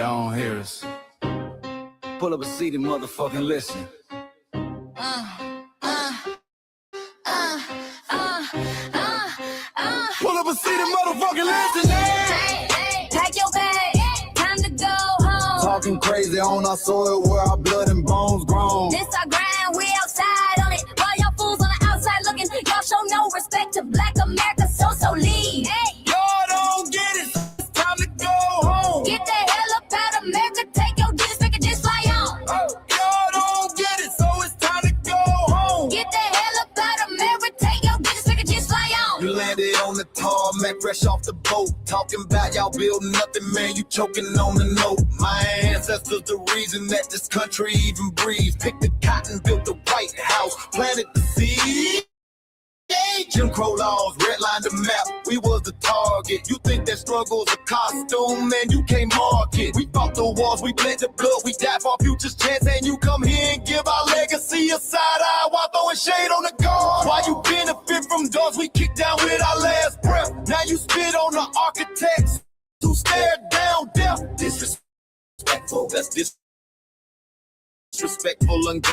Y'all don't hear us. Pull up a seat and motherfucking listen. Pull up a seat and motherfucking listen. Hey, pack your bag, time to go home. Talking crazy on our soil where our blood and bones grown. This our grind, we outside on it. While y'all fools on the outside looking, y'all show no respect to Black America, so leave. Hey, Y'all don't get it, it's time to go home. get the hell up out of America, take your disc, make it just fly on. Y'all don't get it, so it's time to go home. Get the hell up out of America, take your disc, make it just fly on. You landed on the tarmac, fresh off the boat. Talking about y'all building nothing, man, you choking on the note. My ancestors the reason that this country even breathes. Picked the cotton, built the White House, planted the seed. Jim Crow laws, redlined the map, we was the target. You think that struggle's a costume, man, you can't mark it. We fought the wars, we bled the blood, we died for our future's chance. And you come here and give our legacy a side eye while throwing shade on the guard. While you benefit from doors we kicked down with our last breath. Now you spit on the architects who stared down death. Disrespectful, that's disrespectful and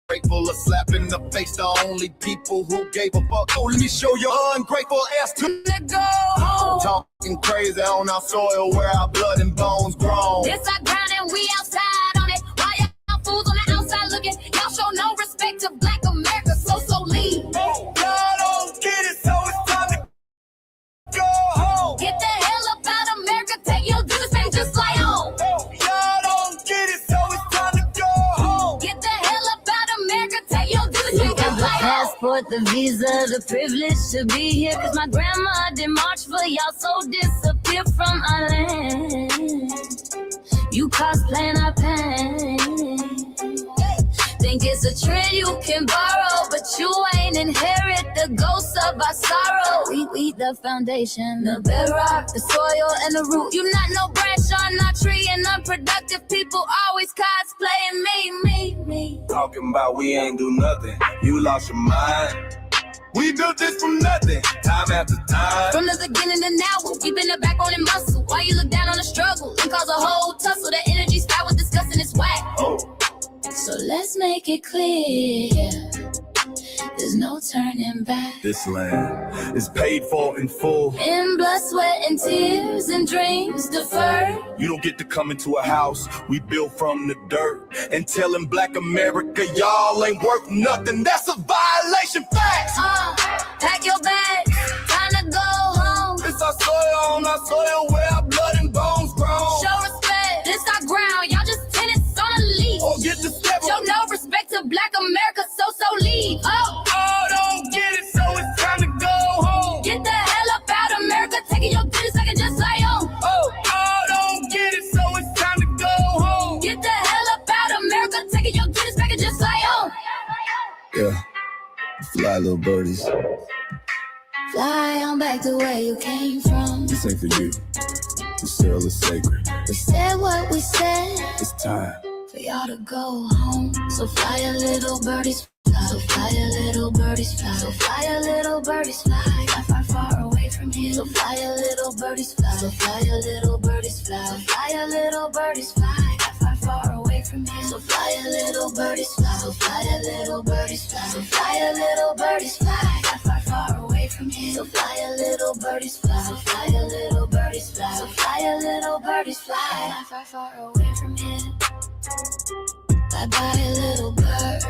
grateful, a slap in the face, the only people who gave a fuck. Oh, let me show your ungrateful ass to Go home. talking crazy on our soil where our blood and bones grown. This our grind and we outside on it. While y'all fools on the outside looking, y'all show no respect to Black America, so leave. Y'all don't get it, so it's time to go home. Get the hell up out of America, take your disc, and just fly on. Y'all don't get it, so it's time to go home. Get the hell up out of America, take your disc, and just fly on. Passport, the visa, the privilege to be here. Cause my grandma did march for y'all, so disappear from our land. You cosplaying our pain. Think it's a trend you can borrow, but you ain't inherit the ghosts of our sorrow. We the foundation, the bedrock, the soil, and the root. You not no branch on our tree, and unproductive people always cosplaying me. Talking about we ain't do nothing, you lost your mind. We built this from nothing, time after time. From the beginning to now, we been the backbone and muscle. Why you look down on the struggle and cause a whole tussle? The energy sky was disgusting, it's whack. So let's make it clear, there's no turning back. This land is paid for in full. In blood, sweat, and tears, and dreams deferred. You don't get to come into a house we built from the dirt and telling Black America y'all ain't worth nothing. That's a violation. Facts. Pack your bags, time to go home. It's our soil on our soil where our blood and bones grown. Show respect, this our ground. Y'all just tenants on a leash. Or get the step. Show no respect to Black America, so leave. Oh, don't get it, so it's time to go home. Get the hell up out of America, taking your business, I can just fly on. Oh, don't get it, so it's time to go home. Get the hell up out of America, taking your business, I can just fly on. Yeah, fly little birdies. Fly on back to where you came from. This ain't for you. This soil is sacred. We said what we said. It's time For y'all to go home. So fly a little birdies fly. So fly a little birdies fly. So fly a little birdies fly. Far, far away from here. So fly a little birdies fly. So fly a little birdies fly. So fly a little birdies fly. Far away from here. So fly a little birdies fly. So fly a little birdies fly. So fly a little birdies fly. Far away from here. So fly a little birdies fly. So fly a little birdies fly. So fly a little birdies fly. Far away from here. Bye bye little birds.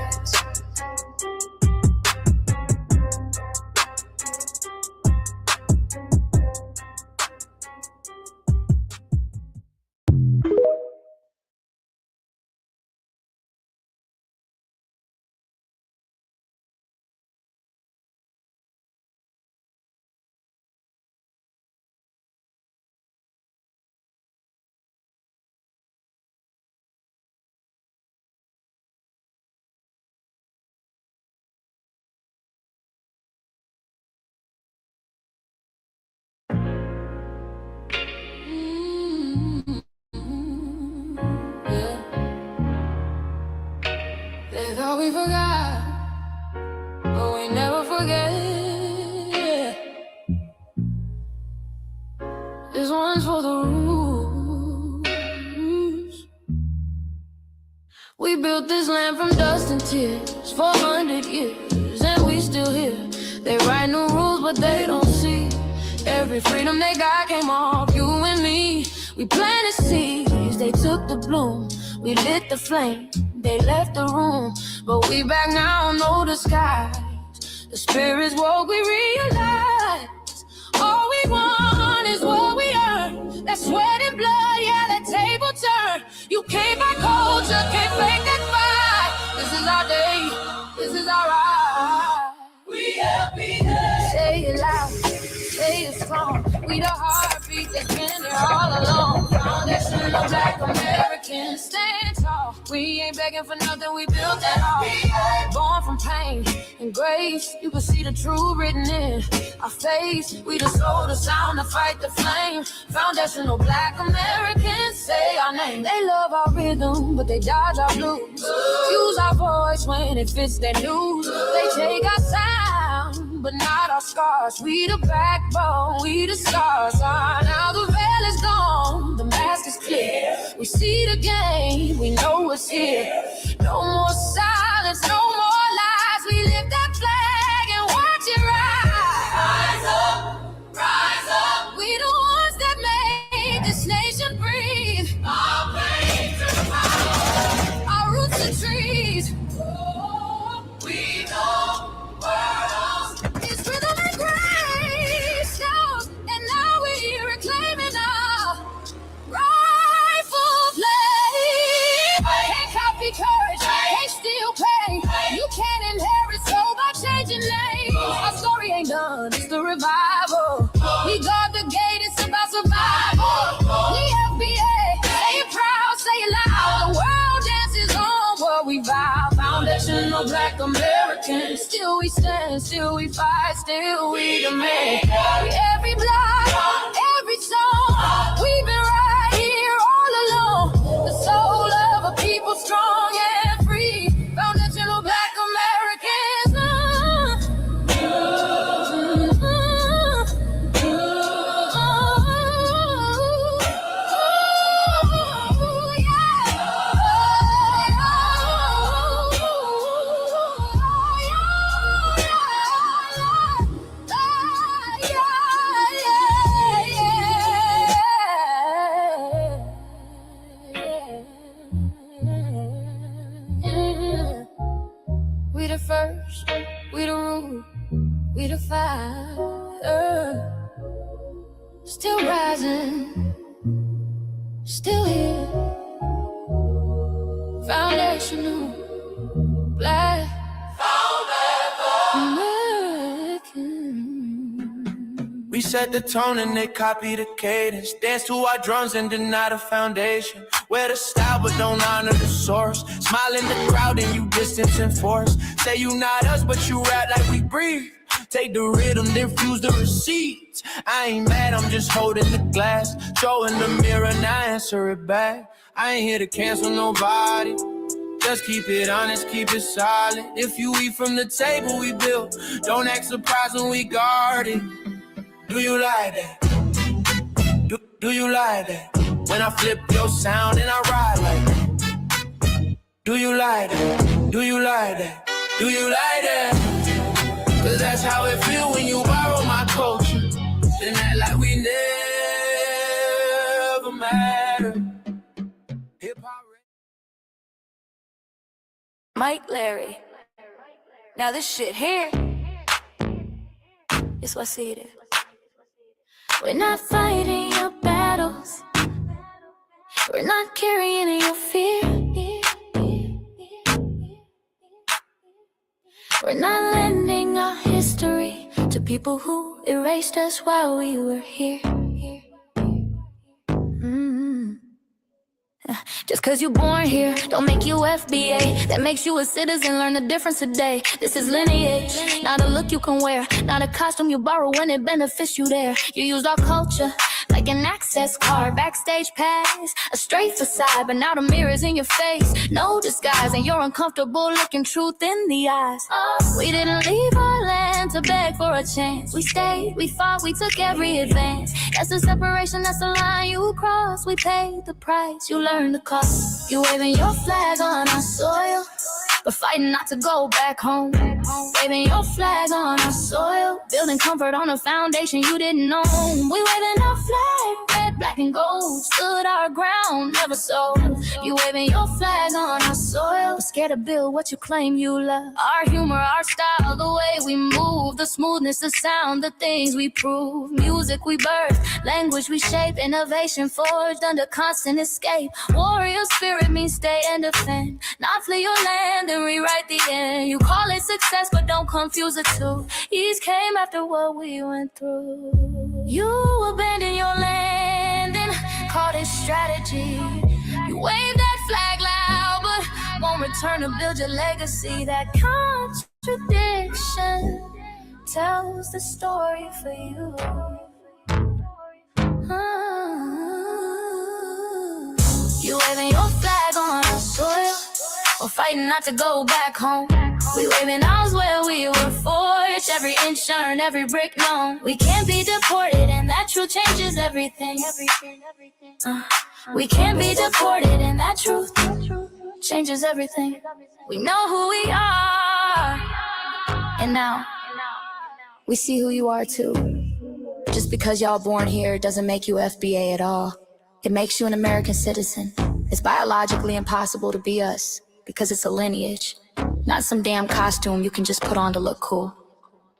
They thought we forgot, but we never forget. This one's for the root. built this land from dust and tears, 400 years, and we still here. They write new rules, but they don't see every freedom they got came off you and me. We planted seeds, they took the bloom. We lit the flame, they left the room. But we back now, no disguise. The spirit's woke, we realize all we want is what we earn. That sweat and blood, yeah, that table turn. You can't buy culture, can't fake that fight. This is our day, this is our right. We happy day. Say it loud, say it strong. We the heartbeat that's been there all along. Foundational Black Americans, stand tall. We ain't begging for nothing, we built that all. Born from pain and grace, you can see the truth written in our face. We the soul, the sound, the fight, the flame. Foundational Black Americans, say our name. They love our rhythm, but they dodge our blues. Use our voice when it fits their news. They take our sound, but not our scars. We the backbone, we the stars. Now the veil is gone, the mask is clear. We see the game, we know what's here. No more silence, no more lies. We lift that flag and watch it rise. Rise up, rise up. We the ones that made this nation breathe. Our pain to the power, our roots are trees. Oh, we know world is rhythm and grace. Shout, and now we're reclaiming our rightful place. Can't copy courage, can't steal pain. You can't inherit soul by changing names. Our story ain't done, it's the revival. We guard the gate, it's about survival. We FBA, say it proud, say it loud. The world dances on what we vow. Foundational Black Americans, still we stand, still we fight, still we demand. Every block, every song, we've been right here all along. The soul of a people strong and free. Foundational Black Americans. We the first, we the root, we the fire. Still rising, still here. Foundational Black American. We set the tone and they copy the cadence. Dance to our drums and deny the foundation. Wear the style but don't honor the source. Smile in the crowd and you distance and force. Say you not us but you rap like we breathe. Take the rhythm, then fuse the receipts. I ain't mad, I'm just holding the glass. Throw in the mirror, now answer it back. I ain't here to cancel nobody. Just keep it honest, keep it solid. If you eat from the table we built, don't act surprised when we guard it. Do you like that? Do you like that? When I flip your sound and I ride like that. Do you like that? Do you like that? Do you like that? Cause that's how it feel when you borrow my culture. Then act like we never matter. Hip-hop. Mike Larry. Now this shit here, it's what I see it is. We're not fighting your battles. We're not carrying your fear. We're not lending our history to people who erased us while we were here. Just cause you're born here, don't make you FBA. That makes you a citizen, learn the difference today. This is lineage, not a look you can wear. Not a costume you borrow when it benefits you there. You used our culture like an access card, backstage pass, a straight facade. But now the mirror's in your face, no disguise. And you're uncomfortable looking truth in the eyes. We didn't leave our land to to beg for a chance. We stayed, we fought, we took every advance. That's the separation, that's the line you cross. We paid the price, you learned the cost. You waving your flag on our soil, but fighting not to go back home. Waving your flag on our soil, building comfort on a foundation you didn't own. We waving our flag, red, black, and gold. Stood our ground, never sold. You waving your flag on our soil, but scared to build what you claim you love. Our humor, our style, the way we move, the smoothness, the sound, the things we prove. Music we birth, language we shape, innovation forged under constant escape. Warrior spirit means stay and defend, not flee your land and rewrite the end. You call it success, but don't confuse the two. Ease came after what we went through. You abandoned your land and called it strategy. You wave that flag loud, but won't return to build your legacy. That contradiction tells the story for you. You waving your flag on our soil, or fighting not to go back home. We waving ours where we were forged, every inch earned, every brick known. We can't be deported, and that truth changes everything. We can't be deported, and that truth changes everything. We know who we are, and now we see who you are too. Just because y'all born here doesn't make you FBA at all. It makes you an American citizen. It's biologically impossible to be us, because it's a lineage, not some damn costume you can just put on to look cool.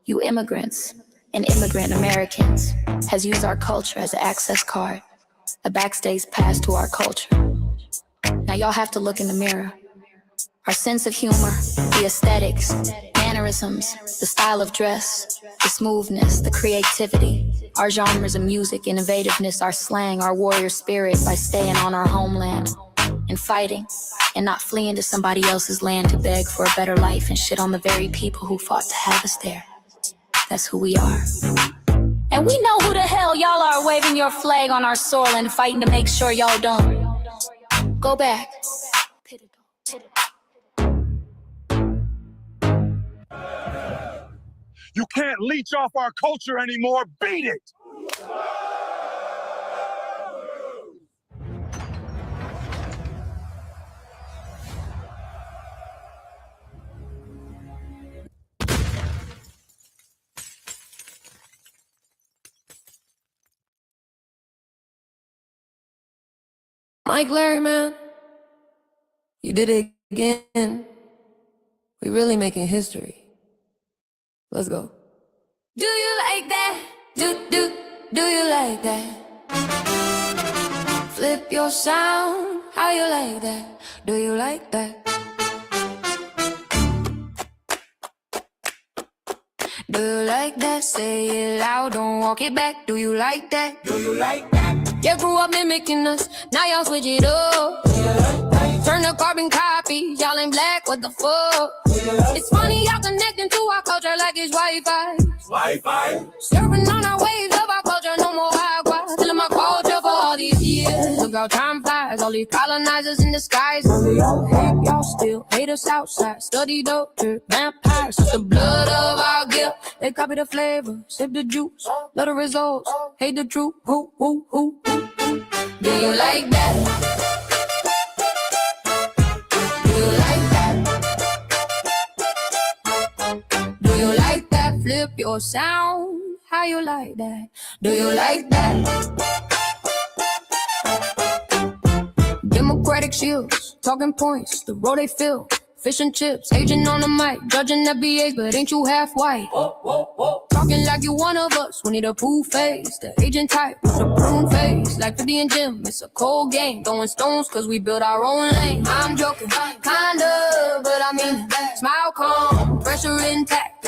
You immigrants and immigrant Americans has used our culture as an access card, a backstage pass to our culture. Now y'all have to look in the mirror. Our sense of humor, the aesthetics, mannerisms, the style of dress, the smoothness, the creativity, our genres of music, innovativeness, our slang, our warrior spirit by staying on our homeland and fighting and not fleeing to somebody else's land to beg for a better life and shit on the very people who fought to have us there. That's who we are. And we know who the hell y'all are waving your flag on our soil and fighting to make sure y'all don't go back. You can't leech off our culture anymore. Beat it! Mike Larry, man, you did it again. We really making history. Let's go. Do you like that? Do you like that? Flip your sound, how you like that? Do you like that? Do you like that? Say it loud, don't walk it back. Do you like that? Do you like that? You grew up mimicking us, now y'all switch it up. Turn the carbon copy, y'all ain't black, what the fuck? It's funny y'all connecting to our culture like it's Wi-Fi. Surfing on our waves of our culture, no more agua. Still in my culture for all these years. Look how time flies, all these colonizers in disguise. Hate y'all still, hate us outside. Study doctor, vampires, it's the blood of our guilt. They copy the flavor, sip the juice, love the results, hate the truth. Who? Do you like that? Do you like that? Do you like that? Flip your sound, how you like that? Do you like that? DemHoCratic shields, talking points, the road they fill. Fish and chips, agent on the mic, judging FBA, but ain't you half white? Talking like you one of us, we need a pool face. The agent type with a prune face, like 50 and Jim, it's a cold game. Throwing stones cause we build our own lane. I'm joking, kinda, but I mean smile calm, pressure intact.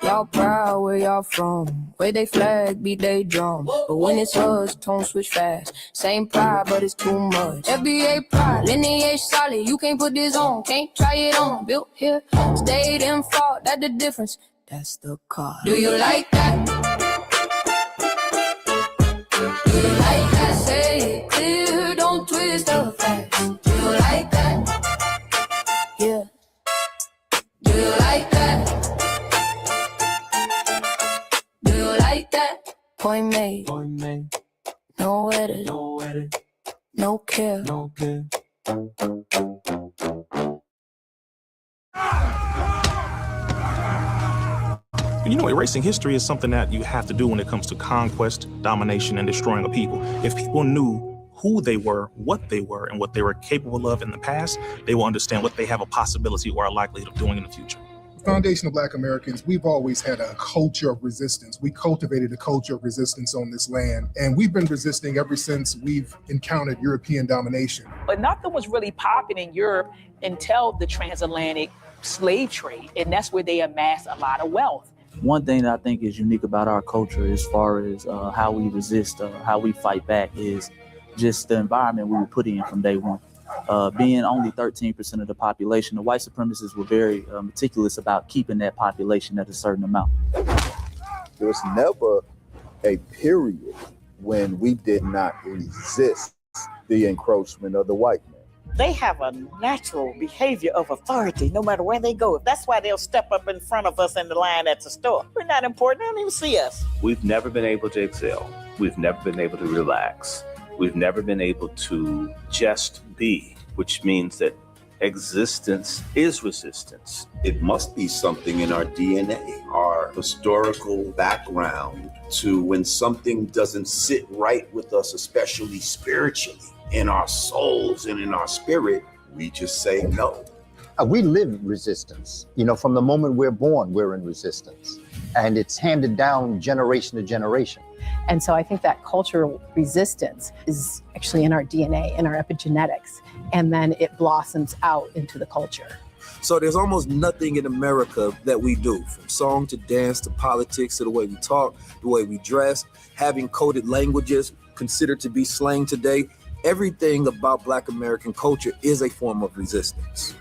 Y'all proud where y'all from, where they flag, beat they drum. But when it's us, tone switch fast. Same pride, but it's too much. FBA pride, lineage solid. You can't put this on, can't try it on. Built here, stayed and fought, that's the difference. That's the car. Do you like that? Do you like that? Say it clear, don't twist the facts. Do you like that? Yeah. Do you like that? Point made. No edit. No care. You know, erasing history is something that you have to do when it comes to conquest, domination, and destroying a people. If people knew who they were, what they were, and what they were capable of in the past, they will understand what they have a possibility or a likelihood of doing in the future. Foundational Black Americans, we've always had a culture of resistance. We cultivated a culture of resistance on this land, and we've been resisting ever since we've encountered European domination. But nothing was really popping in Europe until the transatlantic slave trade, and that's where they amassed a lot of wealth. One thing that I think is unique about our culture as far as how we resist, how we fight back is just the environment we were put in from day one. Being only 13% of the population, the white supremacists were very meticulous about keeping that population at a certain amount. There was never a period when we did not resist the encroachment of the white man. They have a natural behavior of authority no matter where they go. That's why they'll step up in front of us in the line at the store. We're not important. They don't even see us. We've never been able to excel. We've never been able to relax. We've never been able to just be, which means that existence is resistance. It must be something in our DNA, our historical background, to when something doesn't sit right with us, especially spiritually, in our souls and in our spirit, we just say no. We live resistance. You know, from the moment we're born, we're in resistance. And it's handed down generation to generation. And so I think that cultural resistance is actually in our DNA, in our epigenetics, and then it blossoms out into the culture. So there's almost nothing in America that we do, from song to dance to politics to the way we talk, the way we dress, having coded languages considered to be slang today. Everything about Black American culture is a form of resistance.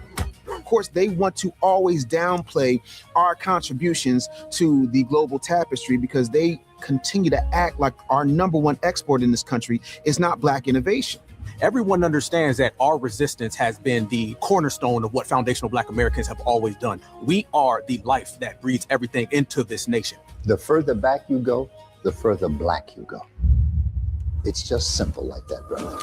Of course, they want to always downplay our contributions to the global tapestry because they continue to act like our number one export in this country is not Black innovation. Everyone understands that our resistance has been the cornerstone of what foundational Black Americans have always done. We are the life that breathes everything into this nation. The further back you go, the further Black you go. It's just simple like that, brother.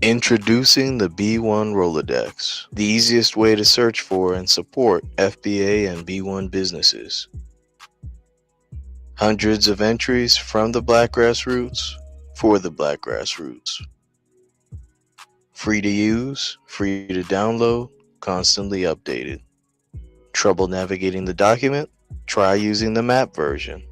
Introducing the B1 Rolodex, the easiest way to search for and support FBA and B1 businesses. Hundreds of entries from the Black grassroots for the Black grassroots. Free to use, free to download, constantly updated. Trouble navigating the document? Try using the map version.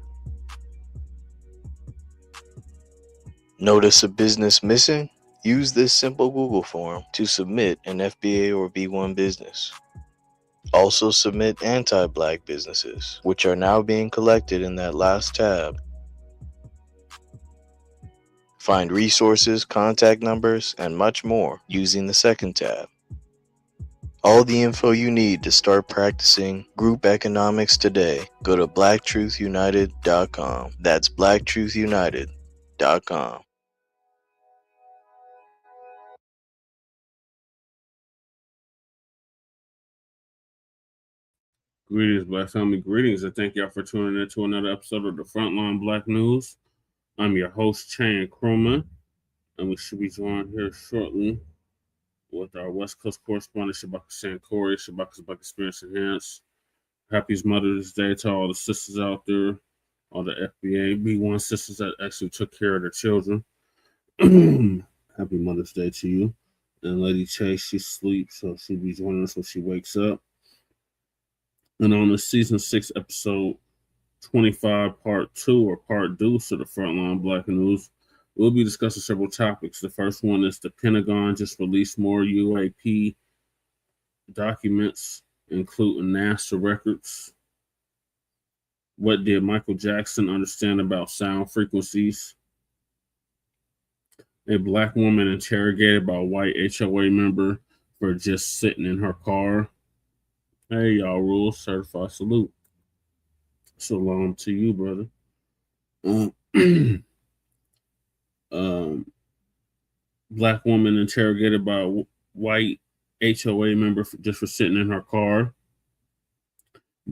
Notice a business missing? Use this simple Google form to submit an FBA or B1 business. Also submit anti-Black businesses, which are now being collected in that last tab. Find resources, contact numbers, and much more using the second tab. All the info you need to start practicing group economics today. Go to blacktruthunited.com. That's blacktruthunited.com. Greetings, Black family. Greetings, and thank y'all for tuning in to another episode of the Frontline Black News. I'm your host, Chan Crewman, and we should be joined here shortly with our West Coast correspondent, Shabaka Sankori. Shabaka's Black Experience Enhanced. Happy Mother's Day to all the sisters out there, all the FBA B1 sisters that actually took care of their children. Happy Mother's Day to you. And Lady Chase, she sleeps, so she'll be joining us when she wakes up. And on the season 6, episode 25, part 2 or part deuce of the Frontline Black News, we'll be discussing several topics. The first one is the Pentagon just released more UAP documents, including NASA records. What did Michael Jackson understand about sound frequencies? A black woman interrogated by a white HOA member for just sitting in her car. Hey, y'all, rules, certified salute. Shalom to you, brother. Black woman interrogated by a white HOA member just for sitting in her car.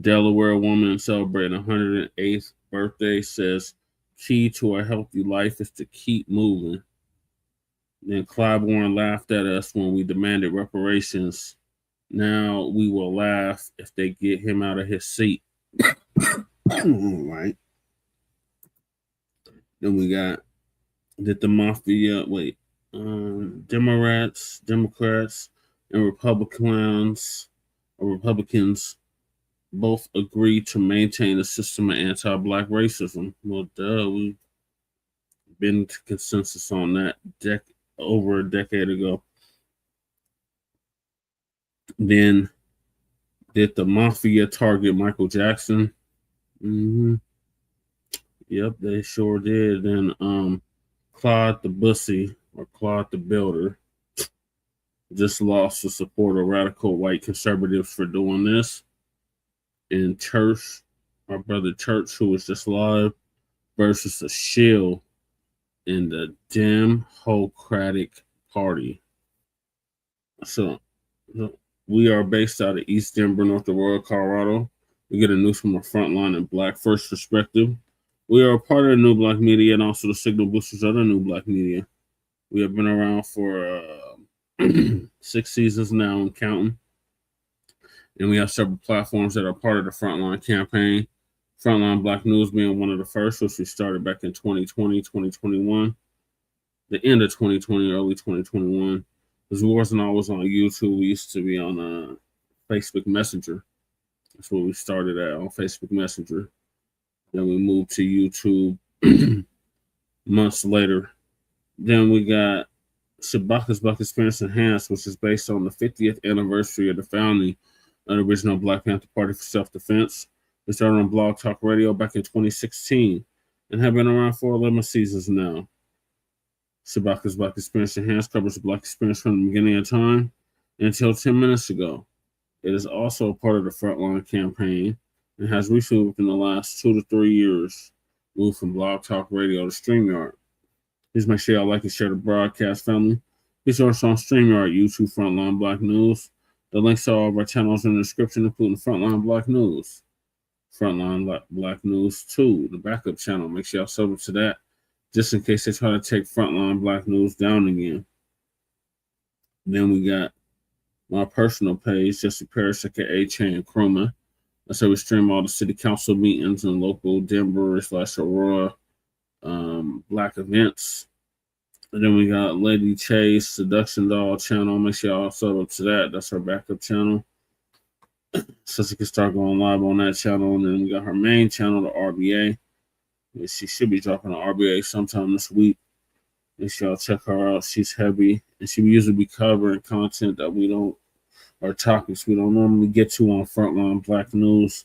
Delaware woman celebrating 108th birthday says key to a healthy life is to keep moving. Then Clyburn laughed at us when we demanded reparations. Now we will laugh if they get him out of his seat. All right. Then we got that the Mafia, Democrats, and Republicans both agreed to maintain a system of anti-Black racism. Well, we've been to consensus on that over a decade ago. Then did the Mafia target Michael Jackson? Yep, they sure did. Then Claude the Bussy, or Claude the Builder, just lost the support of radical white conservatives for doing this. And Church, our brother Church, who was just live, versus the Shill in the DemHoCratic Party. So we are based out of East Denver, North Aurora, Colorado. We get a news from a frontline and Black First perspective. We are a part of the New Blacc Media and also the signal boosters of the New Blacc Media. We have been around for 6 seasons now and counting. And we have several platforms that are part of the Frontline campaign. Frontline Black News being one of the first, which we started back in 2020, 2021. The end of 2020, early 2021. Because we wasn't always on YouTube. We used to be on Facebook Messenger. That's what we started at, on Facebook Messenger. Then we moved to YouTube months later. Then we got Shabaka's Black Experience Enhanced, which is based on the 50th anniversary of the founding of the original Black Panther Party for Self-Defense. We started on Blog Talk Radio back in 2016 and have been around for 11 seasons now. Shabaka's Black Experience Enhanced covers the Black experience from the beginning of time until 10 minutes ago. It is also a part of the Frontline campaign and has recently, within the last 2 to 3 years, moved from Blog Talk Radio to StreamYard. Please make sure y'all like and share the broadcast, family. Be sure to on StreamYard, YouTube, Frontline Black News. The links to all of our channels in the description, including Frontline Black News, Frontline Black News 2, the backup channel. Make sure y'all sub to that, just in case they try to take Frontline Black News down again. Then we got my personal page, Jesse Parrish, aka Chan Chroma. That's how we stream all the city council meetings and local Denver/Aurora Black events. And then we got Lady Chase Seduction Doll channel. Make sure y'all sub up to that. That's our backup channel. So she can start going live on that channel. And then we got her main channel, the RBA. And she should be dropping an RBA sometime this week. Make sure y'all check her out. She's heavy. And she usually be covering content that we don't, or topics we don't normally get to on Frontline Black News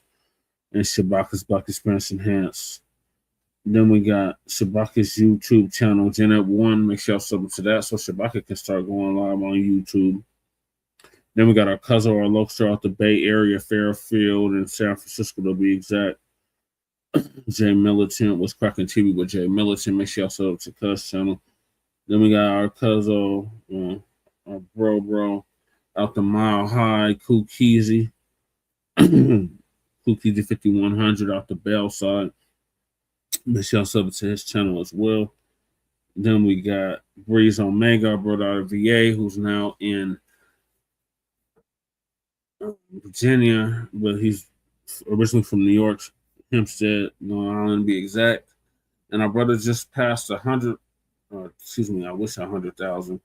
and Shabaka's Black Experience Enhanced. Then we got Shabaka's YouTube channel, Genet 1. Make sure y'all sub to that so Shabaka can start going live on YouTube. Then we got our cousin, our local out the Bay Area, Fairfield, and San Francisco to be exact. Jay Militant was cracking TV with Jay Militant. Make sure y'all sub to Cuz channel. Then we got our cousin, our bro, out the Mile High, Kookeezy. Kookeezy 5100 out the Bell side. Make sure y'all sub to his channel as well. Then we got Breeze Omega, our brother out of VA, who's now in Virginia, but he's originally from New York, Hempstead, Long Island to be exact. And our brother just passed 100, I wish 100,000,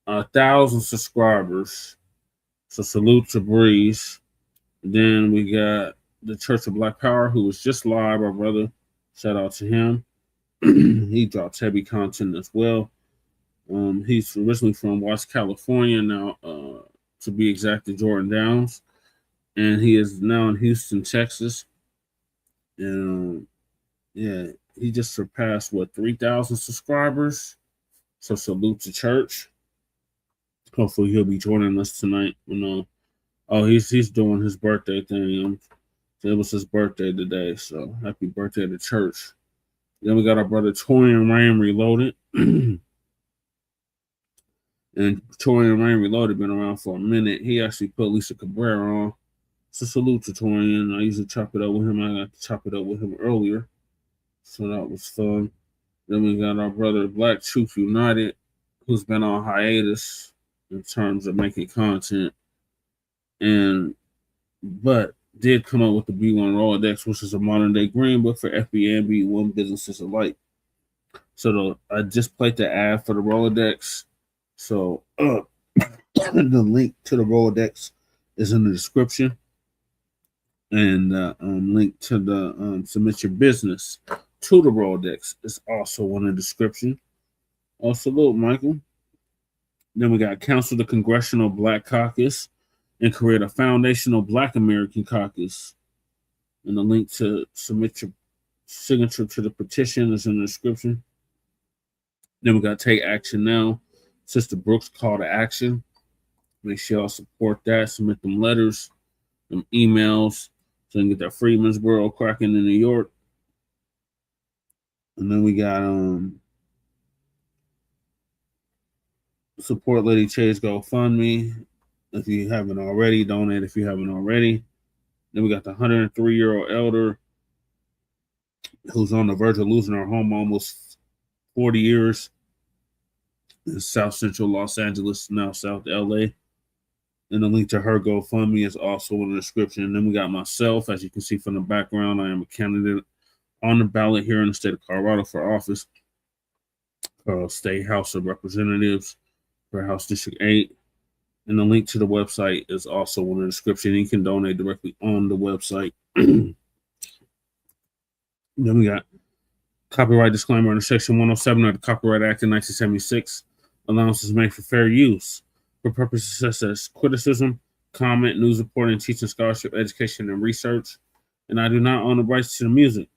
1,000 subscribers. So salute to Breeze. Then we got the Church of Black Power, who was just live, our brother. Shout out to him. He drops heavy content as well. He's originally from West California, now to be exact, the Jordan Downs. And he is now in Houston, Texas. And he just surpassed 3,000 subscribers. So salute to Church. Hopefully he'll be joining us tonight. He's doing his birthday thing. It was his birthday today, so happy birthday to Church. Then we got our brother Torian Rain Reloaded. And Torian Rain Reloaded been around for a minute. He actually put Lisa Cabrera on. So salute to Torian. I usually chop it up with him. I got to chop it up with him earlier. So that was fun. Then we got our brother Black Truth United, who's been on hiatus in terms of making content. But did come up with the B1 Rolodex, which is a modern day green book for FBA and B1 businesses alike. So I just played the ad for the Rolodex. So the link to the Rolodex is in the description. And link to the submit your business to the Rolodex is also in the description. Salute, Michael. Then we got Council the Congressional Black Caucus and create a foundational Black American caucus. And the link to submit your signature to the petition is in the description. Then we got Take Action Now. Sister Brooks Call to Action. Make sure y'all support that. Submit them letters, them emails, so you can get that Freedmansboro cracking in New York. And then we got support Lady Chase GoFundMe. If you haven't already, donate if you haven't already. Then we got the 103-year-old elder who's on the verge of losing her home almost 40 years in South Central Los Angeles, now South LA. And the link to her GoFundMe is also in the description. And then we got myself. As you can see from the background, I am a candidate on the ballot here in the state of Colorado for office, State House of Representatives for House District 8. And the link to the website is also in the description. You can donate directly on the website. Then we got copyright disclaimer under Section 107 of the Copyright Act of 1976. Allowances made for fair use for purposes such as criticism, comment, news reporting, teaching, scholarship, education, and research. And I do not own the rights to the music.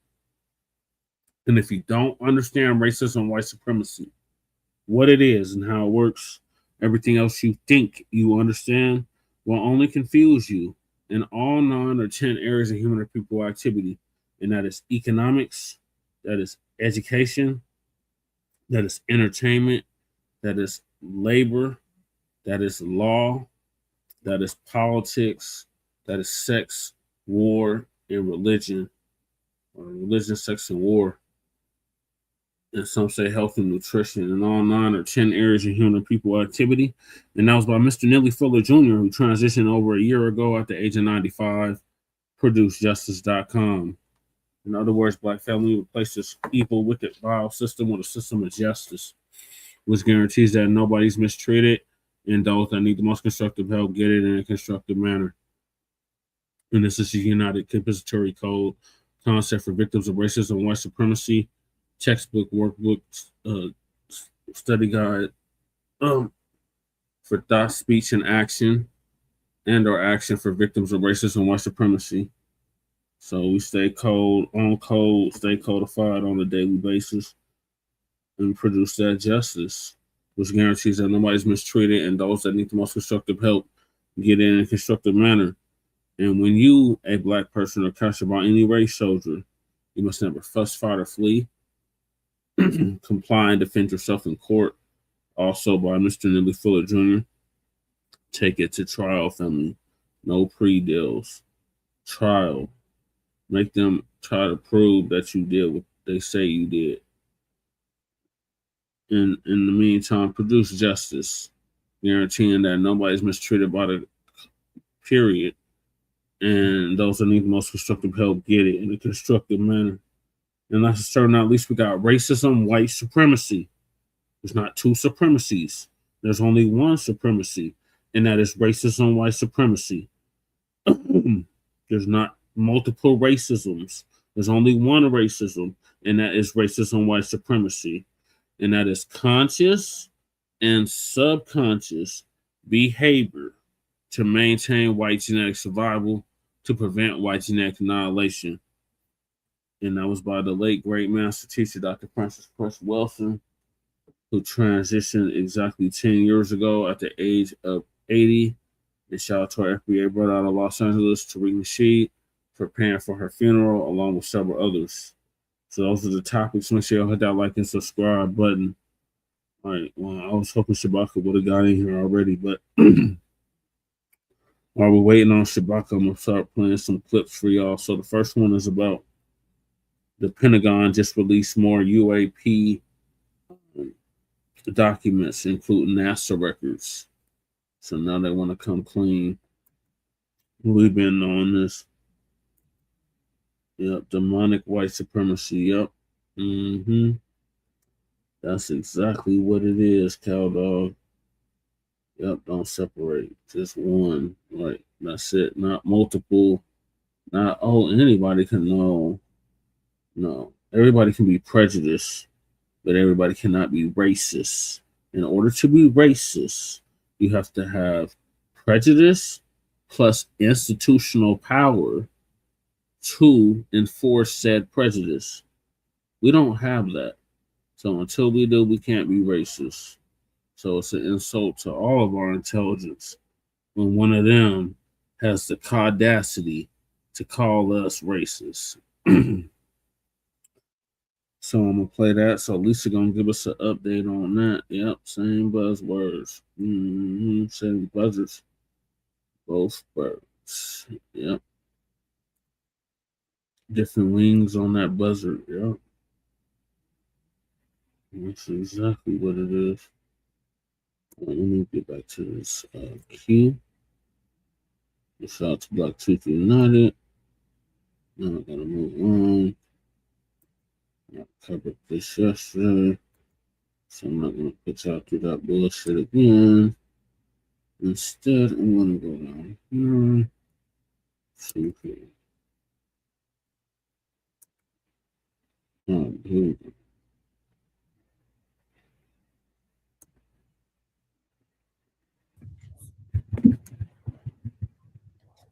And if you don't understand racism, white supremacy, what it is and how it works, everything else you think you understand will only confuse you in all 9 or 10 areas of human or people activity. And that is economics, that is education, that is entertainment, that is labor, that is law, that is politics, that is sex, war, and religion, or religion, sex, and war. And some say health and nutrition, and all 9 or 10 areas of human people activity. And that was by Mr. Neely Fuller Jr., who transitioned over a year ago at the age of 95, ProduceJustice.com. In other words, Black family replaced this evil, wicked, vile system with a system of justice, which guarantees that nobody's mistreated, and those that need the most constructive help get it in a constructive manner. And this is a United Compensatory Code concept for victims of racism and white supremacy, textbook, workbook, study guide for thought, speech, and action, and or action for victims of racism and white supremacy. So we stay stay codified on a daily basis, and produce that justice, which guarantees that nobody's mistreated and those that need the most constructive help get in a constructive manner. And when you, a Black person, are captured by any race soldier, you must never fuss, fight, or flee. Comply and defend yourself in court. Also by Mr. Neely Fuller Jr. Take it to trial, family. No pre-deals. Trial. Make them try to prove that you did what they say you did. In the meantime, produce justice, guaranteeing that nobody's mistreated by the period, and those that need the most constructive help get it in a constructive manner. And last but certainly not least, we got racism, white supremacy. There's not 2 supremacies. There's only 1 supremacy, and that is racism, white supremacy. There's not multiple racisms. There's only 1 racism, and that is racism, white supremacy. And that is conscious and subconscious behavior to maintain white genetic survival, to prevent white genetic annihilation. And that was by the late great master teacher, Dr. Francis Cress Wilson, who transitioned exactly 10 years ago at the age of 80. And shout out to our FBA brother out of Los Angeles, Tariq Nasheed, preparing for her funeral, along with several others. So those are the topics. Make sure you hit that like and subscribe button. All right, well, I was hoping Shabaka would have got in here already, but while we're waiting on Shabaka, I'm going to start playing some clips for y'all. So the first one is about the Pentagon just released more UAP documents, including NASA records. So now they want to come clean. We've been on this. Yep, demonic white supremacy. Yep. That's exactly what it is, cow dog. Yep, don't separate. Just one. Right. That's it. Not multiple. Not, oh, anybody can know. No. Everybody can be prejudiced, but everybody cannot be racist. In order to be racist, you have to have prejudice plus institutional power to enforce said prejudice. We don't have that. So until we do, we can't be racist. So it's an insult to all of our intelligence when one of them has the audacity to call us racist. So I'm going to play that. So Lisa going to give us an update on that. Yep, same buzzwords. Same buzzers. Both birds. Yep. Different wings on that buzzard. Yep. That's exactly what it is. Let me get back to this queue. Shout out to Black Truth United. Now I gotta move on. I covered this yesterday, so I'm not gonna put y'all through that bullshit again. Instead, I'm gonna go down here. See here. Oh, here we go.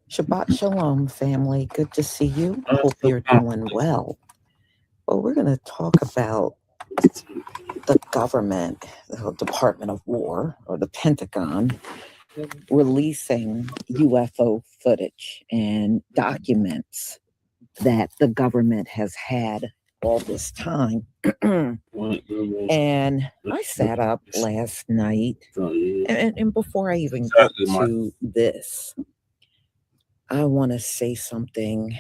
Shabbat Shalom, family. Good to see you. Hope you're doing well. Well, we're going to talk about the government, the Department of War, or the Pentagon, releasing UFO footage and documents that the government has had all this time. And I sat up last night, and before I even get to this, I want to say something.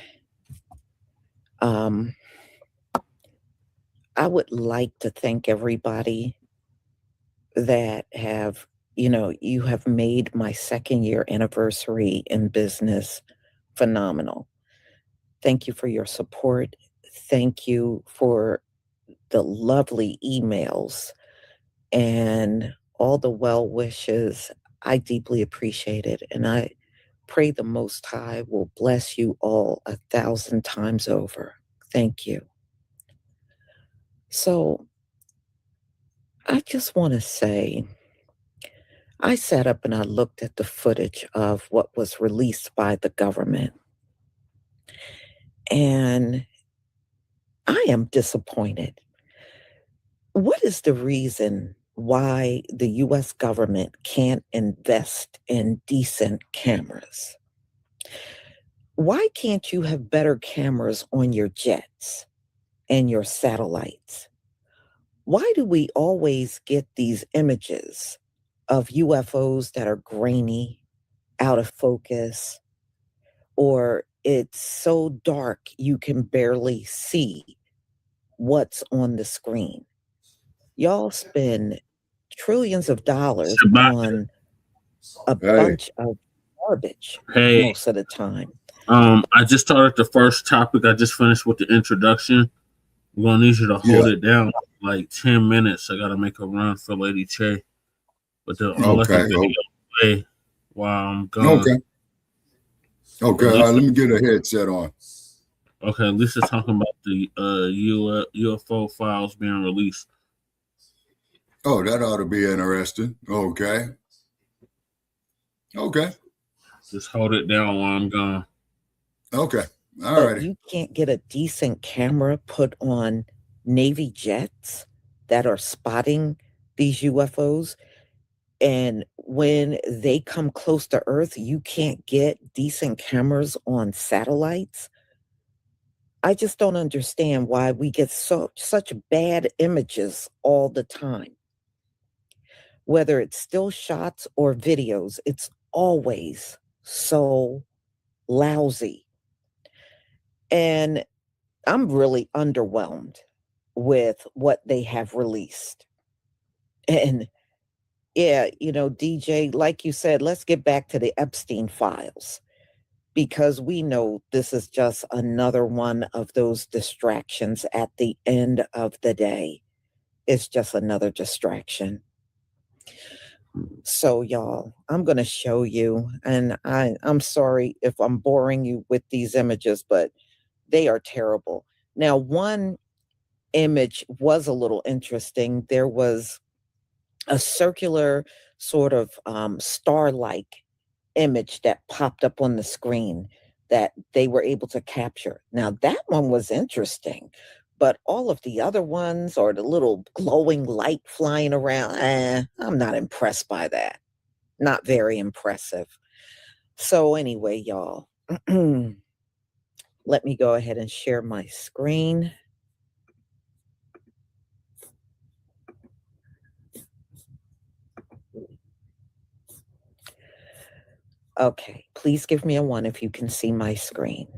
I would like to thank everybody that have, you have made my 2nd year anniversary in business phenomenal. Thank you for your support. Thank you for the lovely emails and all the well wishes. I deeply appreciate it. And I pray the Most High will bless you all 1,000 times over. Thank you. So I just want to say, I sat up and I looked at the footage of what was released by the government. And I am disappointed. What is the reason why the U.S. government can't invest in decent cameras? Why can't you have better cameras on your jets and your satellites? Why do we always get these images of UFOs that are grainy, out of focus, or it's so dark you can barely see what's on the screen? Y'all spend trillions of dollars on a bunch of garbage most of the time. I just started the first topic. I just finished with the introduction. I'm gonna need you to hold it down like 10 minutes. I gotta make a run for Lady Che. But I'll let the video play while I'm gone. Okay, let me get a headset on. Okay, Lisa's talking about the UFO files being released. Oh, that ought to be interesting. Okay. Just hold it down while I'm gone. Okay. All right. You can't get a decent camera put on Navy jets that are spotting these UFOs. And when they come close to Earth, you can't get decent cameras on satellites. I just don't understand why we get such bad images all the time. Whether it's still shots or videos, it's always so lousy. And I'm really underwhelmed with what they have released. And yeah, DJ, like you said, let's get back to the Epstein files, because we know this is just another one of those distractions at the end of the day. It's just another distraction. So, y'all, I'm going to show you, and I'm sorry if I'm boring you with these images, but they are terrible. Now, one image was a little interesting. There was a circular sort of star-like image that popped up on the screen that they were able to capture. Now, that one was interesting, but all of the other ones, or the little glowing light flying around, I'm not impressed by that. Not very impressive. So anyway, y'all, let me go ahead and share my screen. Okay, please give me a 1 if you can see my screen.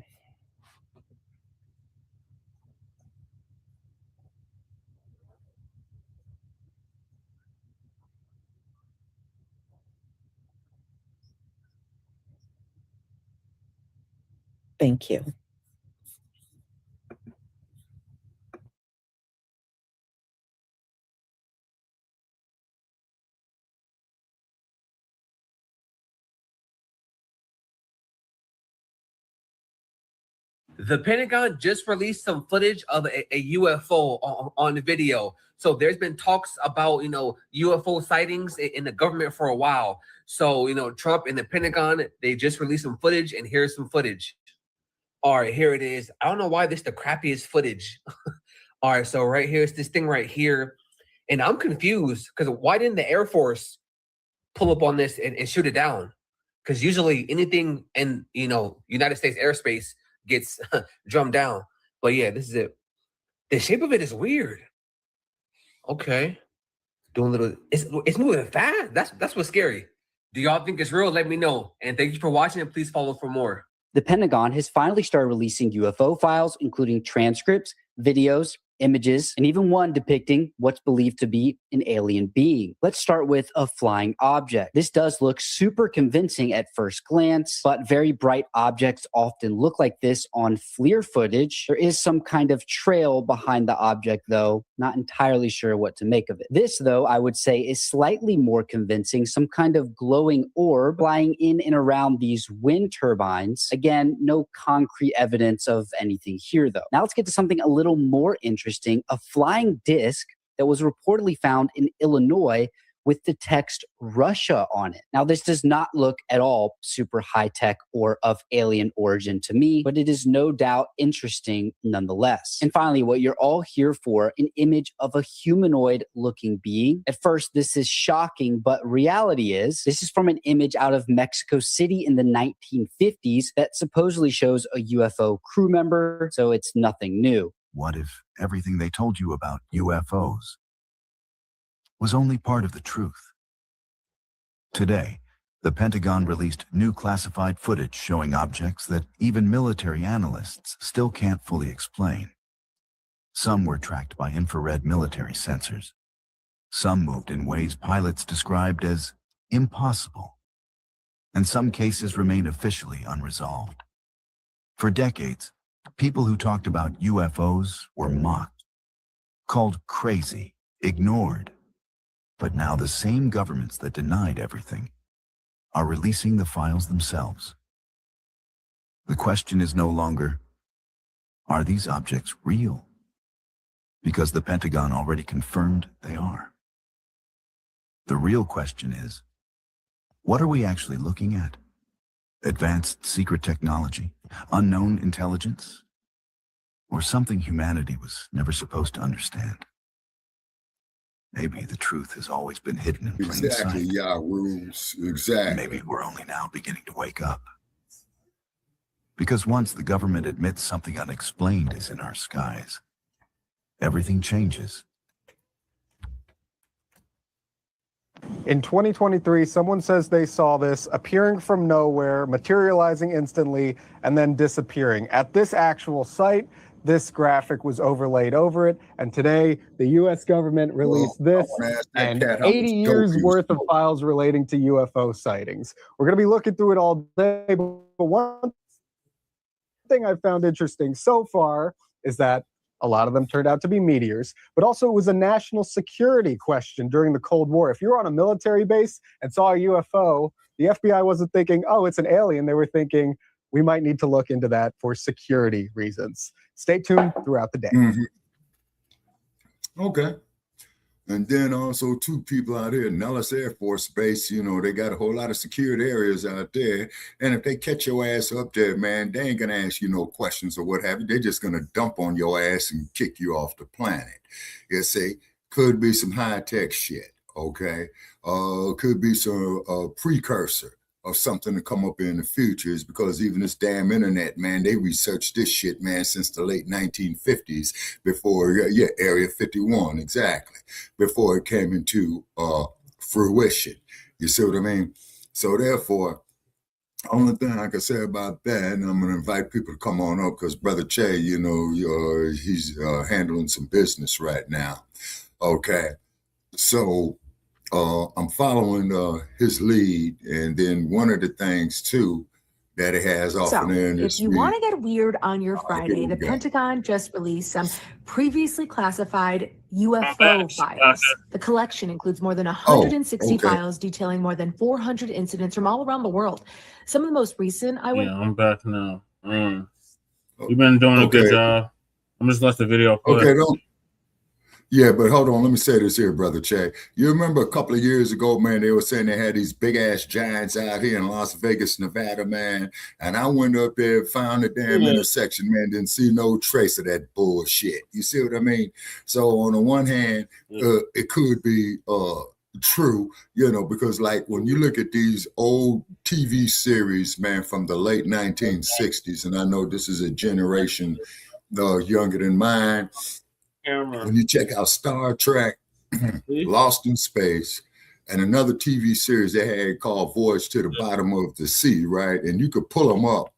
Thank you. The Pentagon just released some footage of a UFO on the video. So there's been talks about, UFO sightings in the government for a while. So, Trump and the Pentagon, they just released some footage, and here's some footage. All right, here it is. I don't know why this is the crappiest footage. All right, so right here is this thing right here. And I'm confused because why didn't the Air Force pull up on this and shoot it down? Because usually anything in, United States airspace gets drummed down. But yeah, this is it. The shape of it is weird. Okay. Doing a little, it's moving fast. That's what's scary. Do y'all think it's real? Let me know. And thank you for watching, and please follow for more. The Pentagon has finally started releasing UFO files, including transcripts, videos, images, and even one depicting what's believed to be an alien being. Let's start with a flying object. This does look super convincing at first glance, but very bright objects often look like this on FLIR footage. There is some kind of trail behind the object, though. Not entirely sure what to make of it. This, though, I would say is slightly more convincing. Some kind of glowing orb flying in and around these wind turbines. Again, no concrete evidence of anything here, though. Now let's get to something a little more interesting, a flying disc that was reportedly found in Illinois with the text Russia on it. Now, this does not look at all super high-tech or of alien origin to me, but it is no doubt interesting nonetheless. And finally, what you're all here for, an image of a humanoid-looking being. At first, this is shocking, but reality is, this is from an image out of Mexico City in the 1950s that supposedly shows a UFO crew member, so it's nothing new. What if everything they told you about UFOs was only part of the truth? Today, the Pentagon released new classified footage showing objects that even military analysts still can't fully explain. Some were tracked by infrared military sensors. Some moved in ways pilots described as impossible. And some cases remain officially unresolved. For decades, people who talked about UFOs were mocked, called crazy, ignored. But now the same governments that denied everything are releasing the files themselves. The question is no longer, are these objects real? Because the Pentagon already confirmed they are. The real question is, what are we actually looking at? Advanced secret technology, unknown intelligence, or something humanity was never supposed to understand? Maybe the truth has always been hidden in plain Exactly, sight. yeah, rules. Exactly. Maybe we're only now beginning to wake up. Because once the government admits something unexplained is in our skies, everything changes. In 2023, someone says they saw this appearing from nowhere, materializing instantly, and then disappearing. At this actual site, this graphic was overlaid over it, and today the U.S. government released this and 80 years worth of files relating to UFO sightings. We're going to be looking through it all day, but one thing I found interesting so far is that a lot of them turned out to be meteors, but also it was a national security question during the Cold War. If you were on a military base and saw a UFO, the FBI wasn't thinking, oh, it's an alien. They were thinking, we might need to look into that for security reasons. Stay tuned throughout the day. Okay. And then also two people out here, Nellis Air Force Base, you know, they got a whole lot of secured areas out there. And if they catch your ass up there, man, they ain't gonna ask you no questions or what have you. They're just gonna dump on your ass and kick you off the planet. You see, could be some high-tech shit, okay? Could be some precursor of something to come up in the future, is because even this damn internet, man, they researched this shit, man, since the late 1950s before, Area 51, exactly, before it came into fruition. You see what I mean? So therefore, only thing I can say about that, and I'm going to invite people to come on up because Brother Che, you know, he's handling some business right now. Okay. So I'm following his lead, and then one of the things too that it has often in if you want to get weird on your Friday, the Pentagon just released some previously classified UFO files. The collection includes more than 160 files detailing more than 400 incidents from all around the world. Some of the most recent, I'm back now. You've been doing a good job. I'm just let the video play. Okay, yeah, but hold on. Let me say this here, Brother Che. You remember a couple of years ago, man, they were saying they had these big-ass giants out here in Las Vegas, Nevada, man. And I went up there, found the damn intersection, man, didn't see no trace of that bullshit. You see what I mean? So on the one hand, it could be true, you know, because like when you look at these old TV series, man, from the late 1960s, and I know this is a generation younger than mine, when you check out Star Trek, Lost in Space, and another TV series they had called Voyage to the Bottom of the Sea, right? And you could pull them up.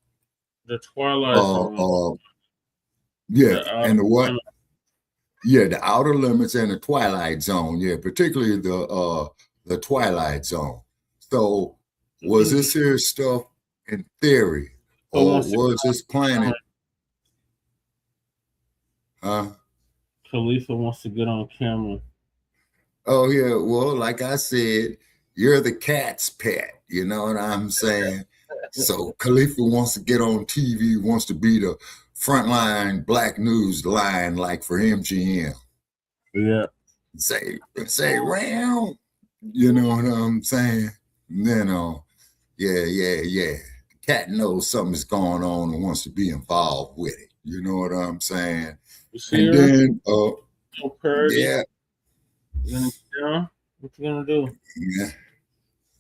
The Twilight Zone. And the what? Yeah, the Outer Limits and the Twilight Zone. Yeah, particularly the Twilight Zone. So was this here stuff in theory, or was this planet? Khalifa wants to get on camera. Oh, yeah. Well, like I said, you're the cat's pet. You know what I'm saying? So Khalifa wants to get on TV, wants to be the frontline black news line like for MGM. Yeah. Say, round. You know what I'm saying? You know, yeah. Cat knows something's going on and wants to be involved with it. You know what I'm saying? And then, yeah. What you gonna do?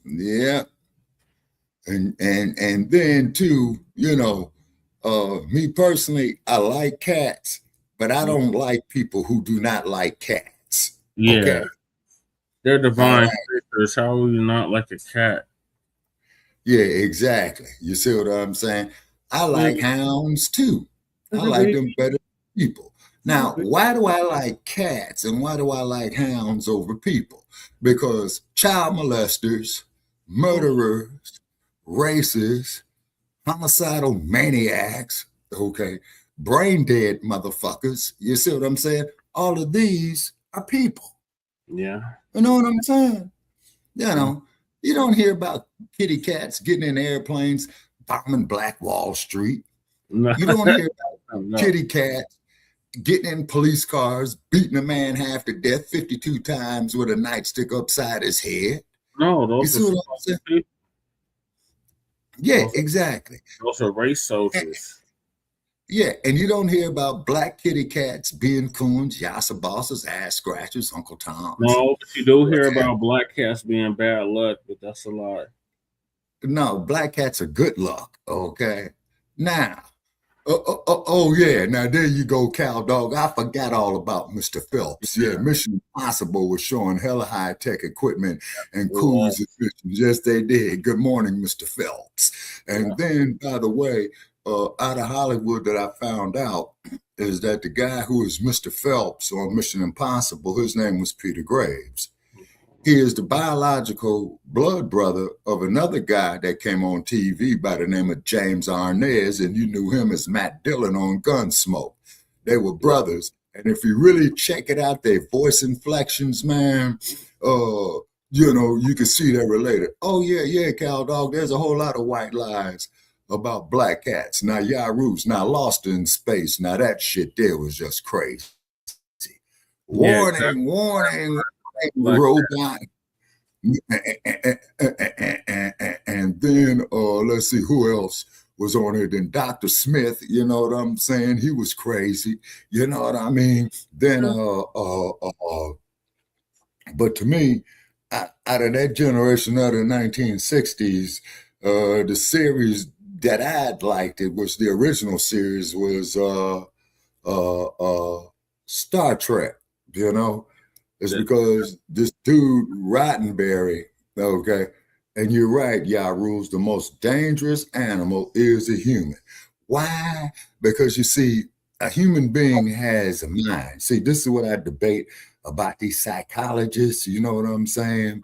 Yeah. And then too, you know, me personally, I like cats, but I don't like people who do not like cats. Yeah. Okay? They're divine creatures. How are you not like a cat? Yeah, exactly. You see what I'm saying? I like hounds too. I like them better than people. Now, why do I like cats and why do I like hounds over people? Because child molesters, murderers, racists, homicidal maniacs, okay, brain dead motherfuckers, you see what I'm saying? All of these are people. Yeah. You know what I'm saying? You know, you don't hear about kitty cats getting in airplanes, bombing Black Wall Street. You don't hear about kitty cats getting in police cars, beating a man half to death 52 times with a nightstick upside his head. No, those you see what I'm saying? Yeah, exactly. Those are race soldiers. Yeah, and you don't hear about black kitty cats being coons, yassa bosses, ass scratchers, Uncle Toms. No, but you do hear about black cats being bad luck, but that's a lie. No, black cats are good luck. Okay, now. Yeah. Now there you go, Cow Dog. I forgot all about Mr. Phelps. Yeah, Mission Impossible was showing hella high tech equipment and cruise missions. Yes, they did. Good morning, Mr. Phelps. And then, by the way, out of Hollywood, that I found out is that the guy who is Mr. Phelps on Mission Impossible, his name was Peter Graves. He is the biological blood brother of another guy that came on TV by the name of James Arnaz, and you knew him as Matt Dillon on Gunsmoke. They were brothers, and if you really check it out, their voice inflections, man, you can see they're related. Oh, yeah, Cow Dog, there's a whole lot of white lies about black cats. Now, Yaroos, now Lost in Space, now that shit there was just crazy. Warning. Robot. And then let's see who else was on it. Then Dr. Smith, you know what I'm saying? He was crazy. You know what I mean? Then but to me, out of that generation of the 1960s, the series that I'd liked, it was the original series, was Star Trek, you know? It's because this dude, Roddenberry, okay, and you're right, Yarules, the most dangerous animal is a human. Why? Because you see, a human being has a mind. See, this is what I debate about these psychologists, you know what I'm saying?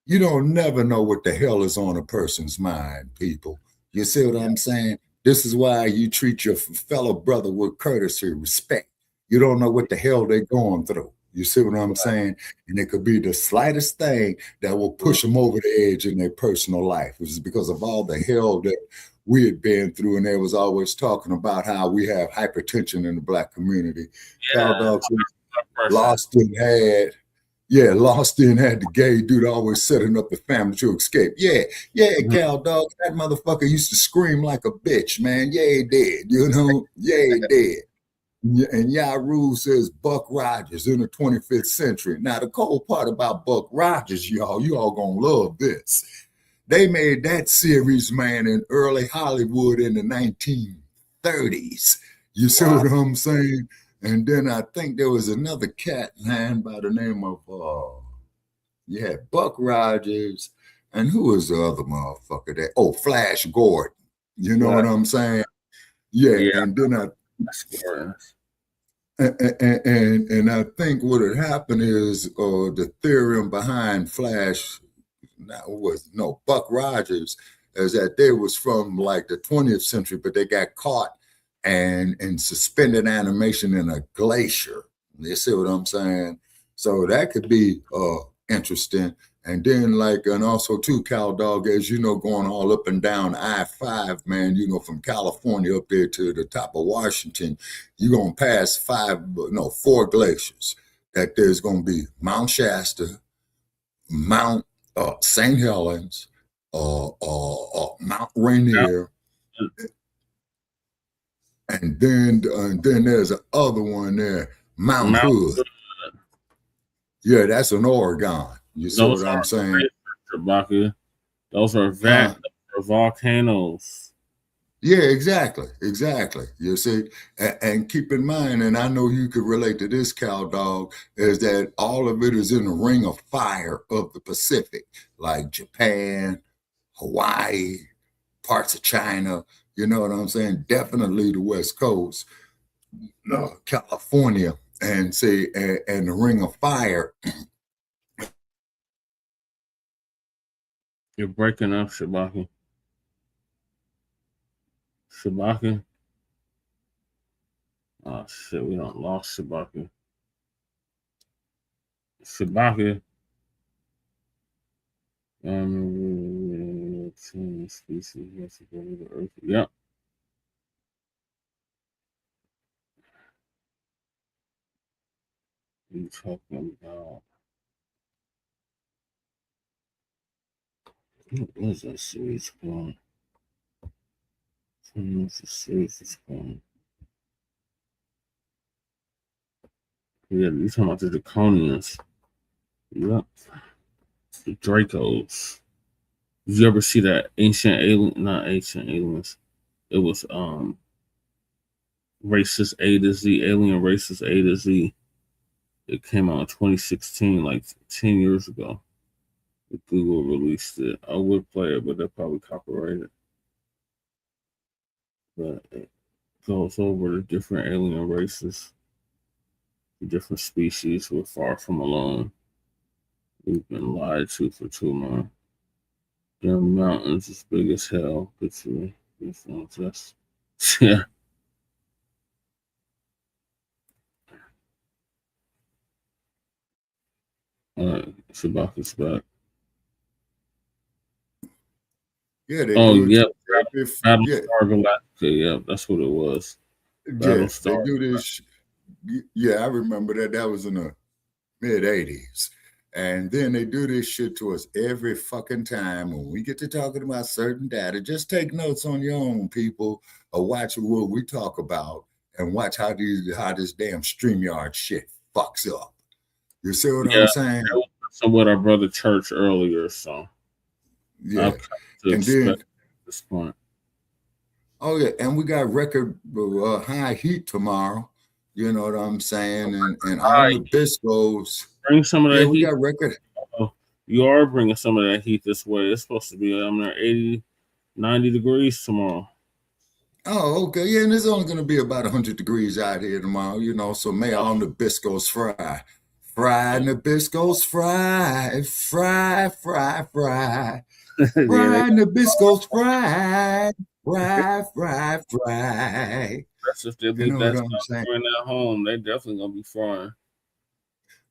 You don't never know what the hell is on a person's mind, people. You see what I'm saying? This is why you treat your fellow brother with courtesy, respect. You don't know what the hell they're going through. You see what I'm saying? And it could be the slightest thing that will push them over the edge in their personal life, which is because of all the hell that we had been through. And they was always talking about how we have hypertension in the black community. Cow Dog lost and had the gay dude always setting up the family to escape. Yeah, Cow Dog, that motherfucker used to scream like a bitch, man. Yeah, he did, you know? Yeah, he did. And Yaru says Buck Rogers in the 25th century. Now, the cold part about Buck Rogers, you all gonna love this. They made that series, man, in early Hollywood in the 1930s. You see what I'm saying? And then I think there was another cat, man, by the name of, Buck Rogers. And who was the other motherfucker there? Oh, Flash Gordon. You know what I'm saying? Yeah. And then and I think what had happened is the theorem behind Flash Buck Rogers is that they was from like the 20th century, but they got caught and suspended animation in a glacier. You see what I'm saying? So that could be interesting. And then and also too, Cow Dog, as you know, going all up and down I-5, man, you know, from California up there to the top of Washington, you're going to pass 4 glaciers. That there's going to be Mount Shasta, Mount St. Helens, Mount Rainier, and then there's another one there, Mount Hood. Yeah, that's in Oregon. You see what I'm saying? Those are volcanoes. Yeah, exactly. You see, and keep in mind, and I know you could relate to this, Cow Dog, is that all of it is in the ring of fire of the Pacific, like Japan, Hawaii, parts of China. You know what I'm saying? Definitely the West Coast, California, and the ring of fire. You're breaking up, Shabaki. Oh shit, we don't lost Shabaki. Species the Earth. Yep. You talking about? What was that series called? The series is called. Yeah, you talking about the Draconians. Yep. The Dracos. Did you ever see that ancient alien? Not ancient aliens. It was Racist A to Z, Alien Racist A to Z. It came out in 2016, like 10 years ago. Google released it. I would play it, but they're probably copyrighted. But it goes over the different alien races, the different species. We're far from alone. We've been lied to for too long. There are mountains as big as hell. Good for me. Just yeah. All right, Shabak is back. Yeah, they Oh, do yeah. it. Battlestar Galactica. Yeah, that's what it was. Yeah, Battlestar. they do this. Yeah, I remember that. That was in the mid 80s. And then they do this shit to us every fucking time when we get to talking about certain data. Just take notes on your own, people, or watch what we talk about and watch how this damn StreamYard shit fucks up. You see what I'm saying? So what our brother Church earlier, so yeah. I've come to And expect then at this point. oh yeah, and we got record high heat tomorrow. You know what I'm saying? And all the Biscos. Bring some of that Yeah, we heat. got record. Oh, you are bringing some of that heat this way. It's supposed to be there 80, 90 degrees tomorrow. Oh, okay. Yeah, and it's only going to be about 100 degrees out here tomorrow, you know, so may all the Nabiscos fry. Fry Nabiscos fry. Fry, fry, fry. Fry Nabiscos fry. Fry, fry, fry. That's if they You leave know that what I'm saying? stuff at home, they definitely gonna be frying.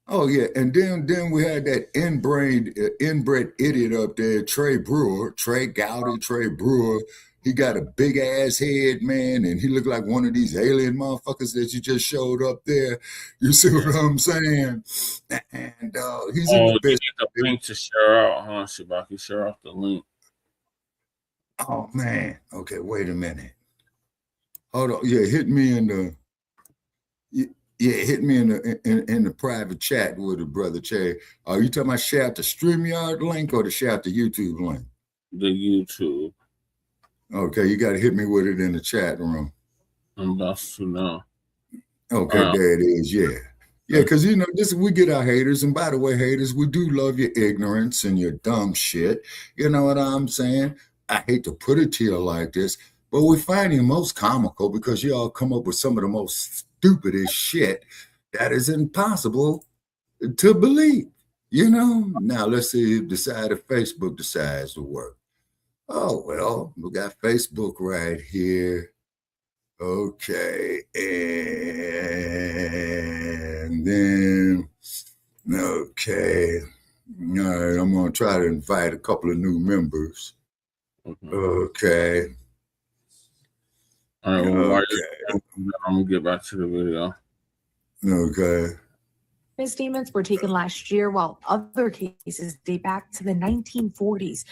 Oh yeah, and then we had that inbred idiot up there, Trey Brewer, Trey Gowdy, Trey Brewer. He got a big ass head, man, and he looked like one of these alien motherfuckers that you just showed up there. You see what I'm saying? And he's in the You best. need the link to share out, huh, Shabaki? Share out the link. Oh man. Okay, wait a minute. Hold on. Yeah, hit me in the. Yeah, hit me in the private chat with the brother Che. Are you talking about share out the StreamYard link or the share out the YouTube link? The YouTube. Okay, you got to hit me with it in the chat room. I'm about to know. Okay, there it is. Yeah. Yeah, because, you know, we get our haters. And by the way, haters, we do love your ignorance and your dumb shit. You know what I'm saying? I hate to put it to you like this, but we find you most comical because y'all come up with some of the most stupidest shit that is impossible to believe. You know? Now, let's see if Facebook decides to work. Oh, well, we got Facebook right here. Okay. And then, okay. All right, I'm going to try to invite a couple of new members. Okay. All right, well, I'm going to get back to the video. Okay. Statements were taken last year, while other cases date back to the 1940s.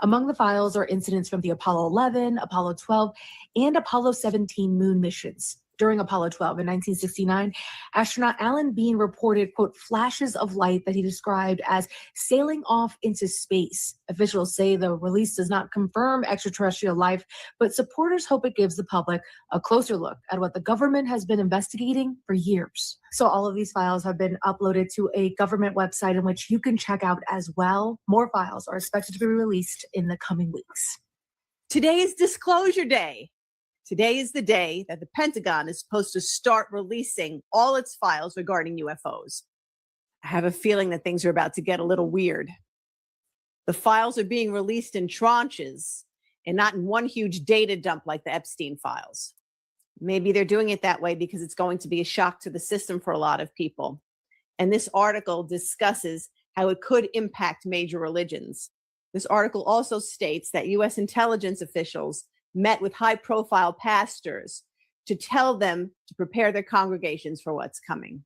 Among the files are incidents from the Apollo 11, Apollo 12, and Apollo 17 moon missions. During Apollo 12 in 1969, astronaut Alan Bean reported, quote, flashes of light that he described as sailing off into space. Officials say the release does not confirm extraterrestrial life, but supporters hope it gives the public a closer look at what the government has been investigating for years. So all of these files have been uploaded to a government website in which you can check out as well. More files are expected to be released in the coming weeks. Today is Disclosure Day. Today is the day that the Pentagon is supposed to start releasing all its files regarding UFOs. I have a feeling that things are about to get a little weird. The files are being released in tranches and not in one huge data dump like the Epstein files. Maybe they're doing it that way because it's going to be a shock to the system for a lot of people. And this article discusses how it could impact major religions. This article also states that U.S. intelligence officials met with high-profile pastors to tell them to prepare their congregations for what's coming.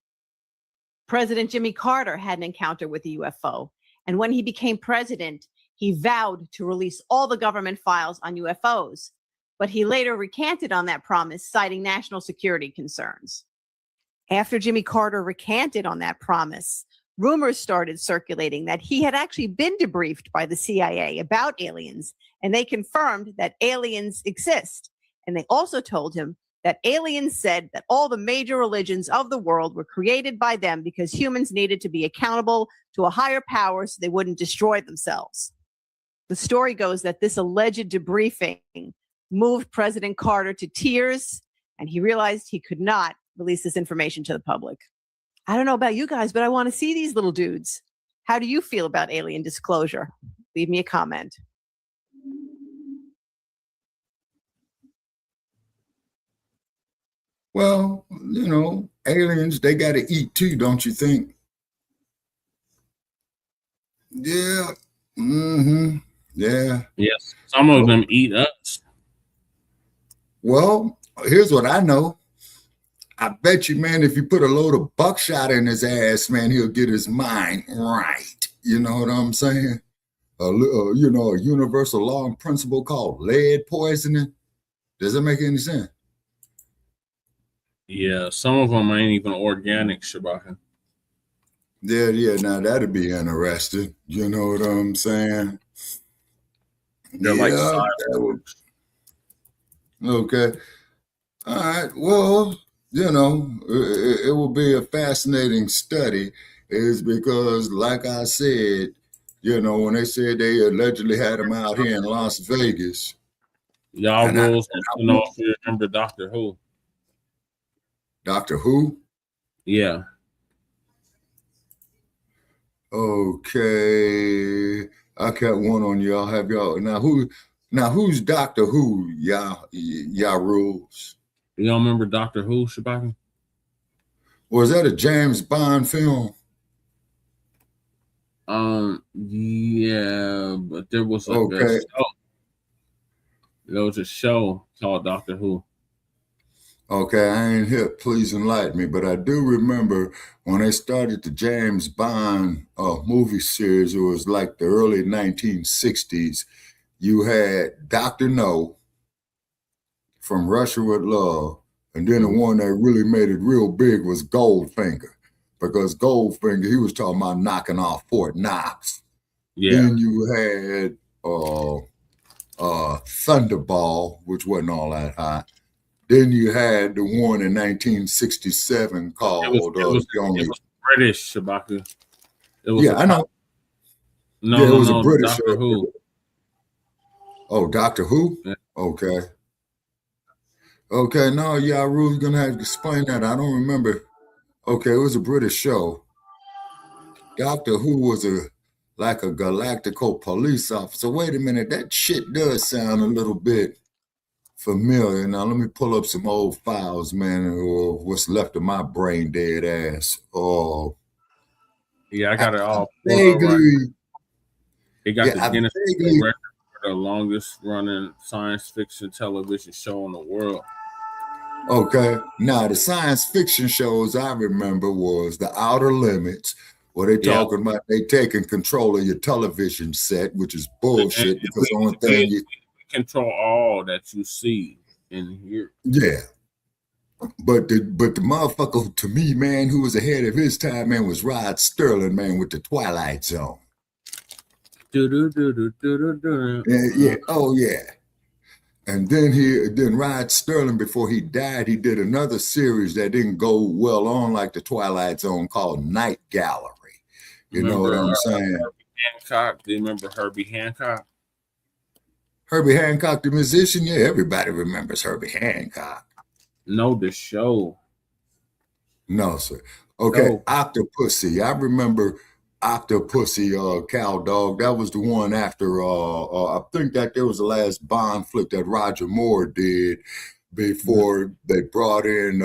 President Jimmy Carter had an encounter with a UFO, and when he became president, he vowed to release all the government files on UFOs, but he later recanted on that promise, citing national security concerns. After Jimmy Carter recanted on that promise, rumors started circulating that he had actually been debriefed by the CIA about aliens, and they confirmed that aliens exist. And they also told him that aliens said that all the major religions of the world were created by them because humans needed to be accountable to a higher power so they wouldn't destroy themselves. The story goes that this alleged debriefing moved President Carter to tears, and he realized he could not release this information to the public. I don't know about you guys, but I want to see these little dudes. How do you feel about alien disclosure? Leave me a comment. Well, you know, aliens, they got to eat too, don't you think? Yeah. Mm-hmm. Yeah. Yes. Some of them eat us. Well, here's what I know. I bet you, man, if you put a load of buckshot in his ass, man, he'll get his mind right. You know what I'm saying? You know, a universal law and principle called lead poisoning. Does that make any sense? Yeah, some of them ain't even organic, Shabaka. Yeah, now that'd be interesting. You know what I'm saying? They're like okay. All right. Well, you know, it will be a fascinating study, is because, like I said, you know, when they said they allegedly had him out here in Las Vegas. Y'all rules to know if you remember Doctor Who. Doctor Who? Yeah. Okay. I got one on y'all. Have y'all now who's Doctor Who? Y'all rules. You don't remember Doctor Who, Shabaka? Was that a James Bond film? Yeah, but there was like a show. There was a show called Doctor Who. Okay, I ain't hip. Please enlighten me. But I do remember when they started the James Bond movie series, it was like the early 1960s. You had Dr. No from Russia with Love. And then the one that really made it real big was Goldfinger. Because Goldfinger, he was talking about knocking off Fort Knox. Yeah. Then you had Thunderball, which wasn't all that hot. Then you had the one in 1967 called it was British, Shabaka. It was I know. No, it was no, a British Doctor Who. Oh, Doctor Who? Yeah. Okay. Okay, no, y'all really gonna have to explain that. I don't remember. Okay, it was a British show. Doctor Who was like a galactical police officer. Wait a minute, that shit does sound a little bit familiar. Now let me pull up some old files, man, or what's left of my brain dead ass. Oh, yeah, I got it all. Vaguely. It got the Guinness record for the longest running science fiction television show in the world. Okay, now the science fiction shows I remember was The Outer Limits, where they talking about they taking control of your television set, which is bullshit because the only thing you control all that you see and hear. Yeah. But the motherfucker, to me, man, who was ahead of his time, man, was Rod Sterling, man, with the Twilight Zone. Yeah. Oh, yeah. And then Rod Sterling, before he died, he did another series that didn't go well on like the Twilight Zone called Night Gallery. You know what I'm saying? Herbie Hancock. Do you remember Herbie Hancock? Herbie Hancock, the musician? Yeah, everybody remembers Herbie Hancock. No, the show. No, sir. Okay, No. Octopussy. I remember Octopussy, Cow Dog. That was the one after, I think that there was the last Bond flick that Roger Moore did before they brought in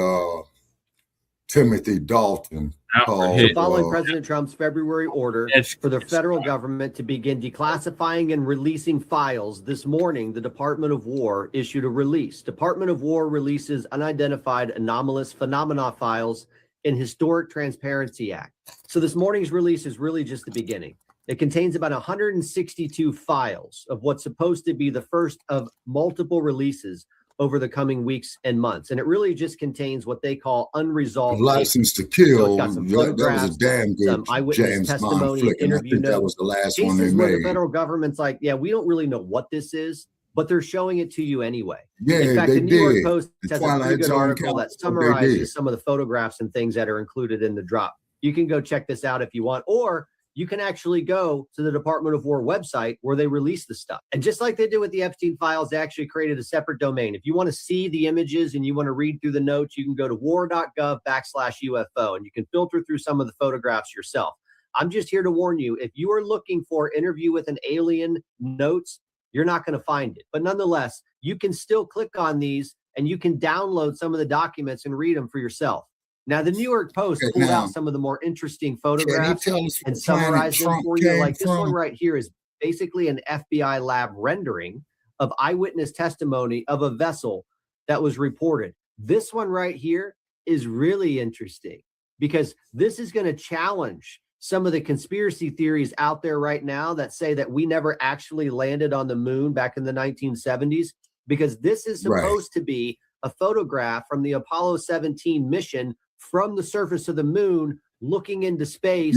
Timothy Dalton. Following President Trump's February order for the federal government to begin declassifying and releasing files, this morning, the Department of War issued a release. Department of War releases unidentified anomalous phenomena files in Historic Transparency Act. So this morning's release is really just the beginning. It contains about 162 files of what's supposed to be the first of multiple releases over the coming weeks and months. And it really just contains what they call unresolved License to cases. Kill. So it's got some that was a photographs, damn good some eyewitness James Bond testimony, flick, and I interview think that notes. was the last one they Cases where the made. federal government's like, yeah, we don't really know what this is, but they're showing it to you anyway. Yeah, in fact, they the New York did. Post The has a pretty Twilight good Zone article Council, that they did. summarizes some of the photographs and things that are included in the drop. You can go check this out if you want, or you can actually go to the Department of War website where they release the stuff. And just like they did with the Epstein files, they actually created a separate domain. If you want to see the images and you want to read through the notes, you can go to war.gov/UFO and you can filter through some of the photographs yourself. I'm just here to warn you, if you are looking for interview with an alien notes, you're not going to find it. But nonetheless, you can still click on these and you can download some of the documents and read them for yourself. Now, the New York Post pulled out some of the more interesting photographs and summarized them for you. Like this one right here is basically an FBI lab rendering of eyewitness testimony of a vessel that was reported. This one right here is really interesting because this is going to challenge some of the conspiracy theories out there right now that say that we never actually landed on the moon back in the 1970s, because this is supposed to be a photograph from the Apollo 17 mission from the surface of the moon looking into space,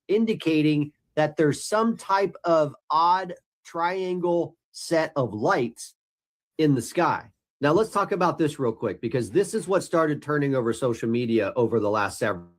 indicating that there's some type of odd triangle set of lights in the sky. Now, let's talk about this real quick, because this is what started turning over social media over the last several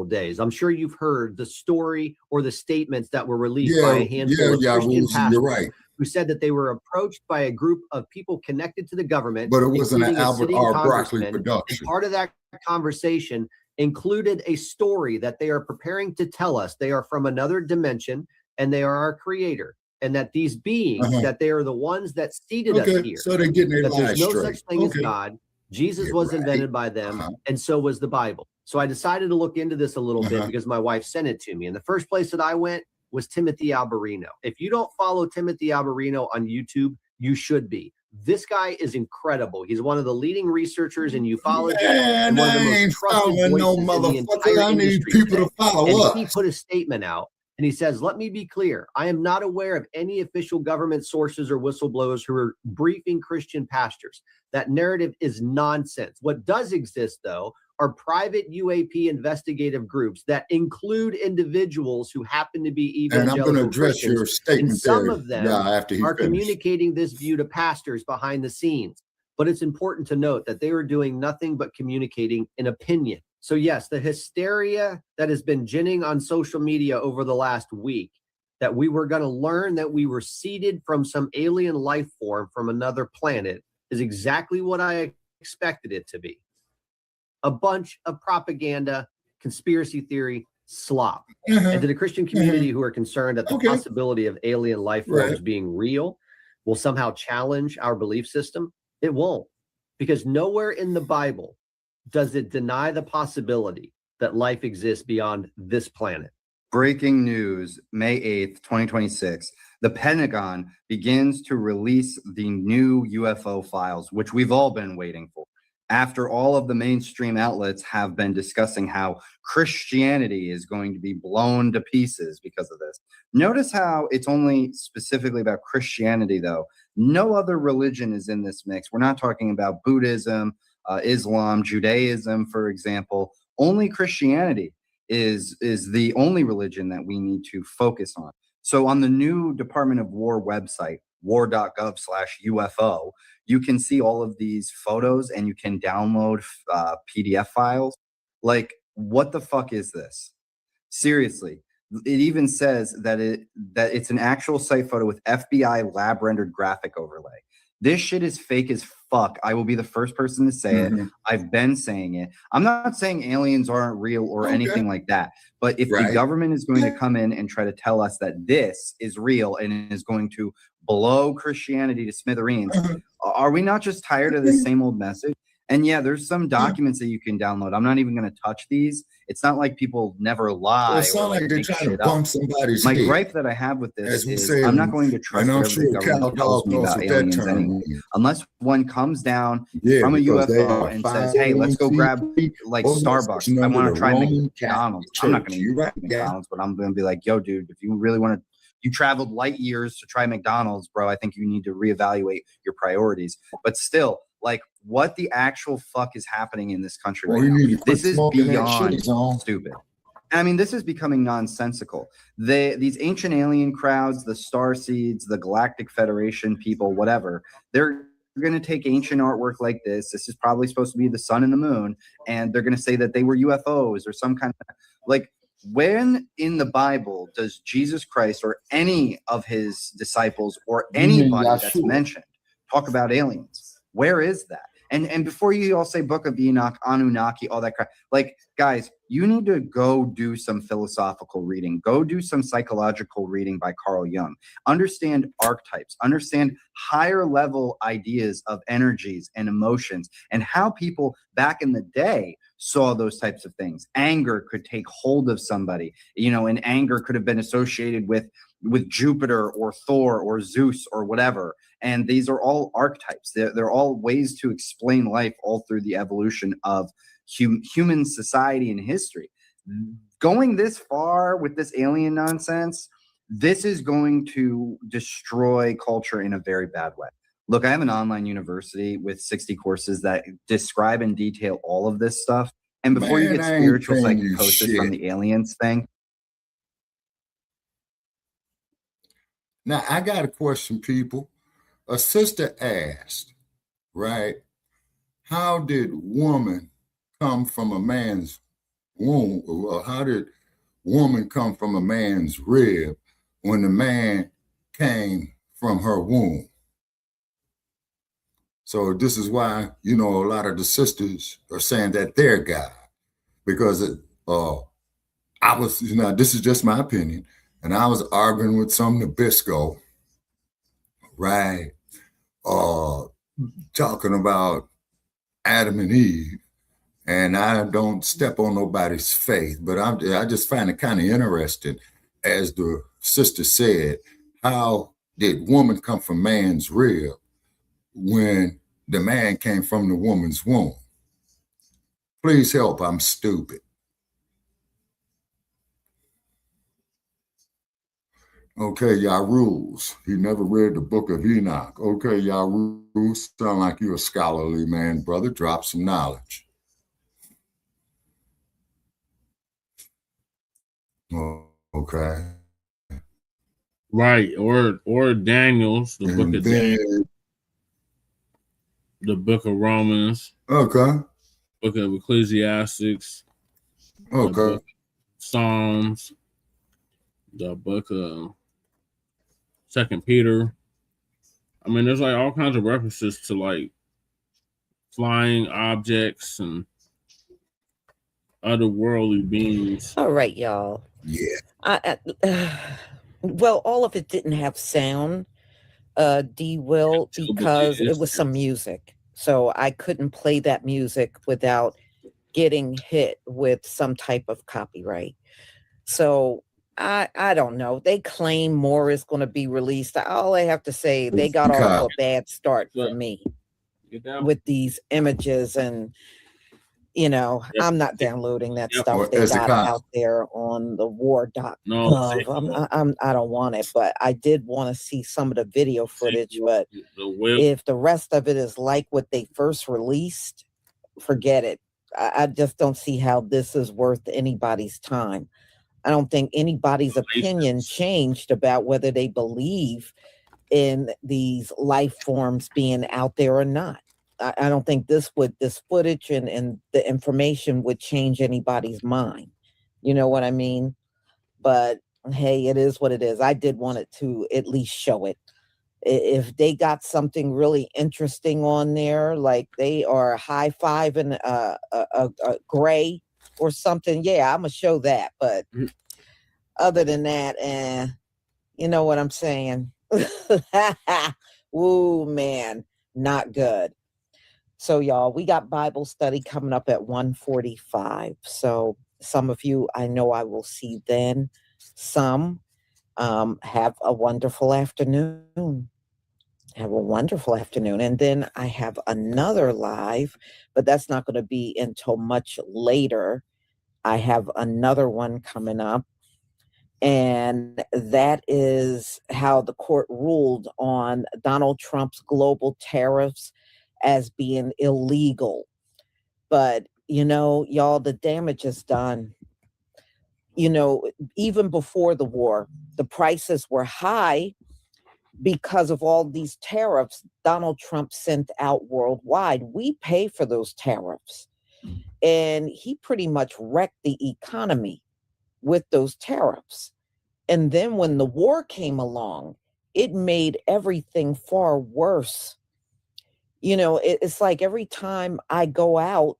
days. I'm sure you've heard the story or the statements that were released by a handful of Christian pastors who said that they were approached by a group of people connected to the government. But it wasn't an including a Albert sitting R. Broccoli congressman, production. and part of that conversation included a story that they are preparing to tell us. They are from another dimension and they are our creator. And that these beings, that they are the ones that seated us here. So they're getting their that there's lies no straight. such thing as God. Jesus was invented by them, and so was the Bible. So I decided to look into this a little bit because my wife sent it to me. And the first place that I went was Timothy Alberino. If you don't follow Timothy Alberino on YouTube, you should be. This guy is incredible. He's one of the leading researchers in ufology. Man, and one of the I most ain't trusted following no voices in the motherfucker. entire I need industry people today. to follow And up. he put a statement out. And he says, let me be clear. I am not aware of any official government sources or whistleblowers who are briefing Christian pastors. That narrative is nonsense. What does exist, though, are private UAP investigative groups that include individuals who happen to be evangelical And I'm going to address Christians. your statement And some there. of them After he are finished. communicating this view to pastors behind the scenes. But it's important to note that they are doing nothing but communicating an opinion. So yes, the hysteria that has been ginning on social media over the last week, that we were going to learn that we were seeded from some alien life form from another planet, is exactly what I expected it to be. A bunch of propaganda, conspiracy theory, slop. And to the Christian community who are concerned that the possibility of alien life forms being real will somehow challenge our belief system, it won't. Because nowhere in the Bible does it deny the possibility that life exists beyond this planet. Breaking news, May 8th, 2026. The Pentagon begins to release the new UFO files, which we've all been waiting for. After all of the mainstream outlets have been discussing how Christianity is going to be blown to pieces because of this. Notice how it's only specifically about Christianity, though. No other religion is in this mix. We're not talking about Buddhism, Islam, Judaism, for example. Only Christianity is the only religion that we need to focus on. So on the new Department of War website, war.gov/UFO, you can see all of these photos and you can download PDF files. Like, what the fuck is this? Seriously. It even says that it's an actual site photo with FBI lab rendered graphic overlay. This shit is fake as fuck. I will be the first person to say it. I've been saying it. I'm not saying aliens aren't real or anything like that. But if the government is going to come in and try to tell us that this is real and is going to blow Christianity to smithereens, are we not just tired of the same old message? And yeah, there's some documents that you can download. I'm not even going to touch these. It's not like people never lie. Well, it sounds like they're trying to bump somebody's My head. gripe that I have with this is say, I'm not going to trust and I'm whatever sure the government tells me about aliens anymore. Unless one comes down from a UFO and says, hey, let's go grab like Starbucks. I want to try McDonald's. I'm not going to eat McDonald's, but I'm going to be like, yo, dude, if you really want to, you traveled light years to try McDonald's, bro, I think you need to reevaluate your priorities. But still, Like, what the actual fuck is happening in this country Well, right you now? need to quit This is smoking that shit, beyond Zone. stupid. I mean, this is becoming nonsensical. These ancient alien crowds, the Starseeds, the Galactic Federation people, whatever, they're going to take ancient artwork like this. This is probably supposed to be the sun and the moon, and they're going to say that they were UFOs or some kind of like. When in the Bible does Jesus Christ or any of his disciples or anybody that's mentioned talk about aliens? Where is that? And before you all say Book of Enoch, Anunnaki, all that crap, like, guys, you need to go do some philosophical reading. Go do some psychological reading by Carl Jung. Understand archetypes. Understand higher level ideas of energies and emotions and how people back in the day saw those types of things. Anger could take hold of somebody, you know, and anger could have been associated with Jupiter or Thor or Zeus or whatever. And these are all archetypes. They're all ways to explain life all through the evolution of human society and history. Going this far with this alien nonsense, this is going to destroy culture in a very bad way. Look, I have an online university with 60 courses that describe in detail all of this stuff. And before you get spiritual psychosis from the aliens thing. Now, I got a question, people. A sister asked, right, how did woman come from a man's womb? Or how did woman come from a man's rib when the man came from her womb? So this is why, you know, a lot of the sisters are saying that they're God, because I was, you know, this is just my opinion, and I was arguing with some Nabisco, right, talking about Adam and Eve, and I don't step on nobody's faith, but I just find it kind of interesting, as the sister said, how did woman come from man's rib when the man came from the woman's womb? Please help, I'm stupid. Okay, y'all rules. He never read the Book of Enoch. Okay, y'all rules. Sound like you're a scholarly man, brother. Drop some knowledge. Oh, okay. Right, or Daniel's, the Book of Daniel, the Book of Romans. Okay. Book of Ecclesiastics. Okay. The Book of Psalms. The Book of 2 Peter. I mean, there's like all kinds of references to like flying objects and otherworldly beings. All right, y'all. Yeah. Well, all of it didn't have sound, D-Will, because it was some music. So I couldn't play that music without getting hit with some type of copyright. So I don't know. They claim more is going to be released. All I have to say, they got off a bad start for me with these images, and you know, I'm not downloading that stuff they got out there on the war.gov. I don't want it, but I did want to see some of the video footage. But if the rest of it is like what they first released, forget it. I just don't see how this is worth anybody's time. I don't think anybody's opinion changed about whether they believe in these life forms being out there or not. I don't think this footage and the information would change anybody's mind. You know what I mean? But hey, it is what it is. I did want it to at least show it. If they got something really interesting on there, like they are high-fiving a gray or something, yeah, I'm gonna show that. But other than that, you know what I'm saying? Ooh, man, not good. So, y'all, we got Bible study coming up at 1:45. So some of you, I know I will see then. Some have a wonderful afternoon. Have a wonderful afternoon. And then I have another live, but that's not going to be until much later. I have another one coming up. And that is how the court ruled on Donald Trump's global tariffs as being illegal. But, you know, y'all, the damage is done. You know, even before the war, the prices were high because of all these tariffs Donald Trump sent out worldwide. We pay for those tariffs. And he pretty much wrecked the economy with those tariffs. And then when the war came along, it made everything far worse. You know, it's like every time I go out,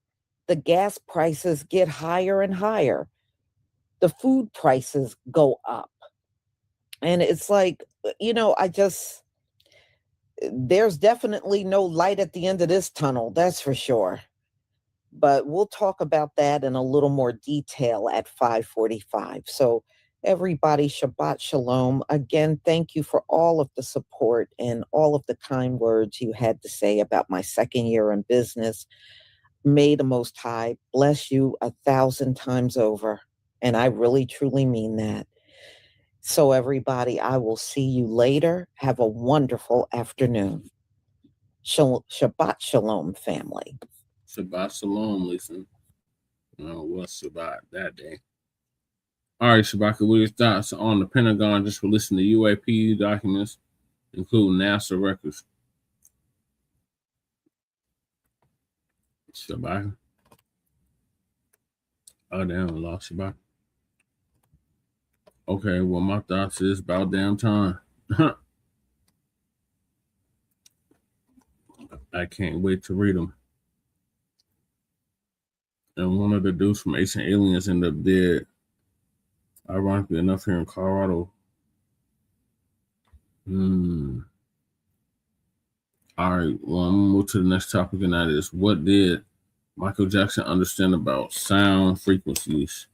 the gas prices get higher and higher. The food prices go up. And it's like, you know, there's definitely no light at the end of this tunnel, that's for sure. But we'll talk about that in a little more detail at 5:45. So everybody, Shabbat Shalom. Again, thank you for all of the support and all of the kind words you had to say about my second year in business. May the Most High bless you 1,000 times over. And I really, truly mean that. So everybody, I will see you later. Have a wonderful afternoon. Shabbat Shalom, family. Shabbat Shalom, listen. What's Shabbat that day? All right, Shabbat, what are your thoughts on the Pentagon just releasing the UAP documents, including NASA records? Shabbat. Oh, damn, I lost Shabbat. Okay, well, my thoughts is about damn time. I can't wait to read them. And one of the dudes from Ancient Aliens ended up dead. Ironically enough, here in Colorado. All right, well, I'm gonna move to the next topic, and that is, what did Michael Jackson understand about sound frequencies?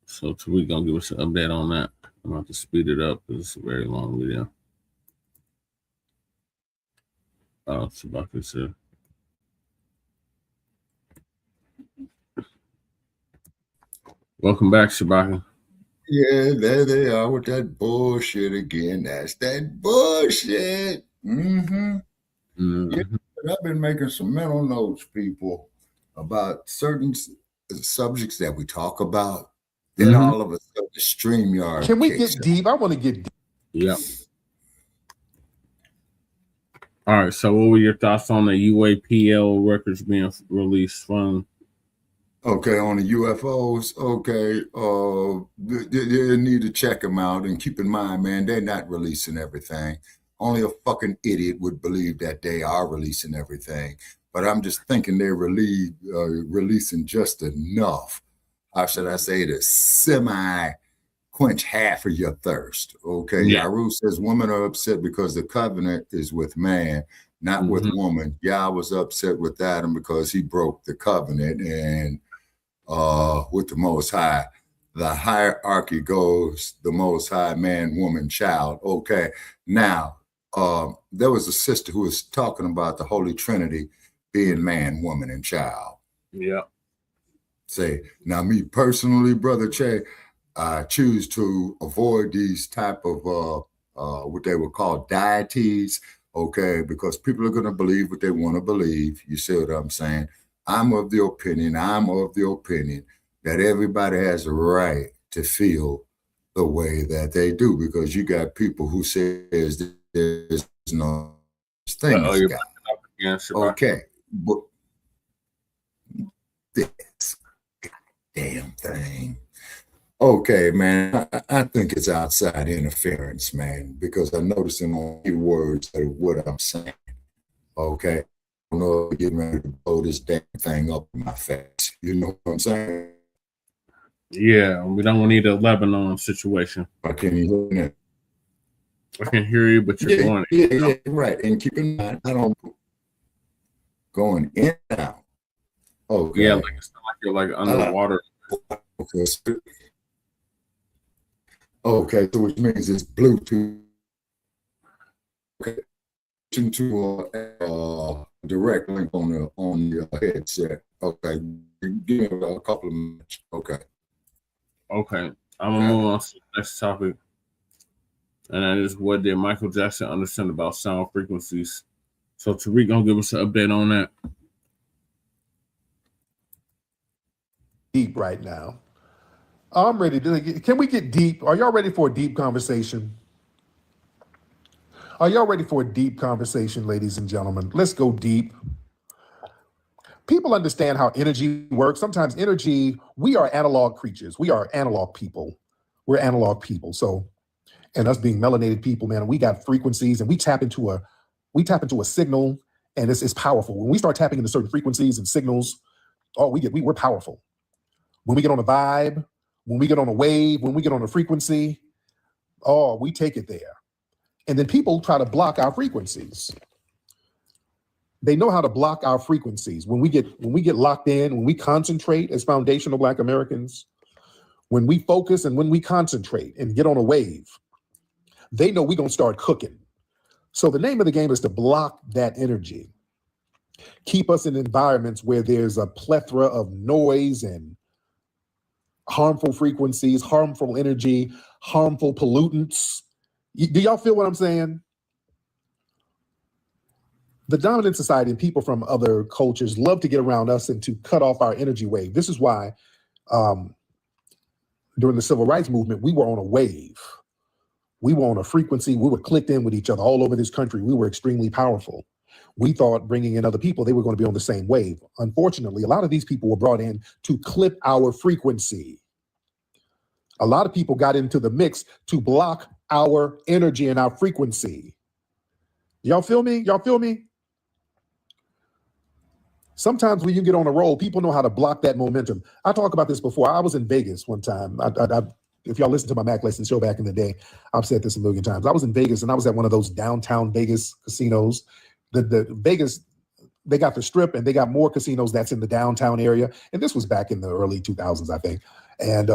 So Tariq gonna give us an update on that. I'm gonna have to speed it up because it's a very long video. Oh, Shabaka said. Welcome back, Shabaka. Yeah, there they are with that bullshit again. That's that bullshit. Yeah, but I've been making some mental notes, people, about certain subjects that we talk about. Then all of a sudden, the StreamYard. Can we get deep? I want to get deep. Yep. All right. So, what were your thoughts on the UAPL records being released from? Okay, on the UFOs, okay, they need to check them out. And keep in mind, man, they're not releasing everything. Only a fucking idiot would believe that they are releasing everything. But I'm just thinking they're releasing just enough. How should I say this? Semi-quench half of your thirst. Okay, Yeah. Yaru says women are upset because the covenant is with man, not with woman. Yah was upset with Adam because he broke the covenant, and with the Most High, the hierarchy goes the Most High, man, woman, child. Okay, now there was a sister who was talking about the Holy Trinity being man, woman, and child. Yeah. Say, now me personally, Brother Che, I choose to avoid these type of what they would call deities, okay, because people are going to believe what they want to believe. You see what I'm saying? I'm of the opinion that everybody has a right to feel the way that they do, because you got people who says there's no thing as God. Okay, but this damn thing. Okay, man, I think it's outside interference, man, because I'm noticing all the words of what I'm saying. Okay, I don't know if I'm getting ready to blow this damn thing up in my face. You know what I'm saying? Yeah, we don't need a Lebanon situation. I can't hear you. I can hear you, but you're going. Yeah, right. And keep in mind, I don't going in and out. Okay. Yeah, like it's not like you're like underwater. Okay, so which means it's Bluetooth. Okay. To a direct link on the headset. Okay, give me a couple of minutes. Okay. Okay, I'm gonna move on to the next topic, and that is, what did Michael Jackson understand about sound frequencies? So Tariq gonna give us an update on that. Deep right now. I'm ready to. Can we get deep? Are y'all ready for a deep conversation? Are y'all ready for a deep conversation, ladies and gentlemen? Let's go deep. People understand how energy works. Sometimes energy, we are analog creatures. We are analog people. We're analog people. So, and us being melanated people, man, we got frequencies and we tap into a signal, and it's powerful. When we start tapping into certain frequencies and signals, we're powerful. When we get on a vibe, when we get on a wave, when we get on a frequency, we take it there. And then people try to block our frequencies. They know how to block our frequencies. When we get locked in, when we concentrate as foundational Black Americans, when we focus and when we concentrate and get on a wave, they know we're gonna start cooking. So the name of the game is to block that energy. Keep us in environments where there's a plethora of noise and harmful frequencies, harmful energy, harmful pollutants. Do y'all feel what I'm saying? The dominant society and people from other cultures love to get around us and to cut off our energy wave. This is why during the civil rights movement, we were on a wave. We were on a frequency. We were clicked in with each other all over this country. We were extremely powerful. We thought bringing in other people, they were going to be on the same wave. Unfortunately, a lot of these people were brought in to clip our frequency. A lot of people got into the mix to block our energy and our frequency. Y'all feel me? Y'all feel me? Sometimes when you get on a roll, people know how to block that momentum. I talked about this before. I was in Vegas one time. If y'all listen to my Mac Lesson show back in the day, I've said this a million times. I was in Vegas and I was at one of those downtown Vegas casinos. The Vegas, they got the Strip and they got more casinos that's in the downtown area. And this was back in the early 2000s, I think. And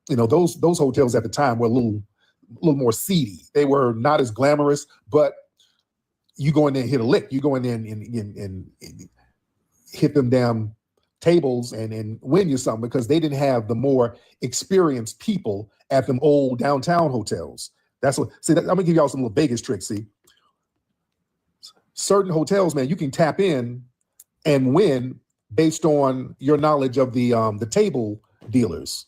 those hotels at the time were a little more seedy. They were not as glamorous, but you go in there and hit a lick. You go in there and hit them damn tables and win you something, because they didn't have the more experienced people at them old downtown hotels. That's what. See, I'm gonna give y'all some little Vegas tricks. See, certain hotels, man, you can tap in and win based on your knowledge of the table dealers.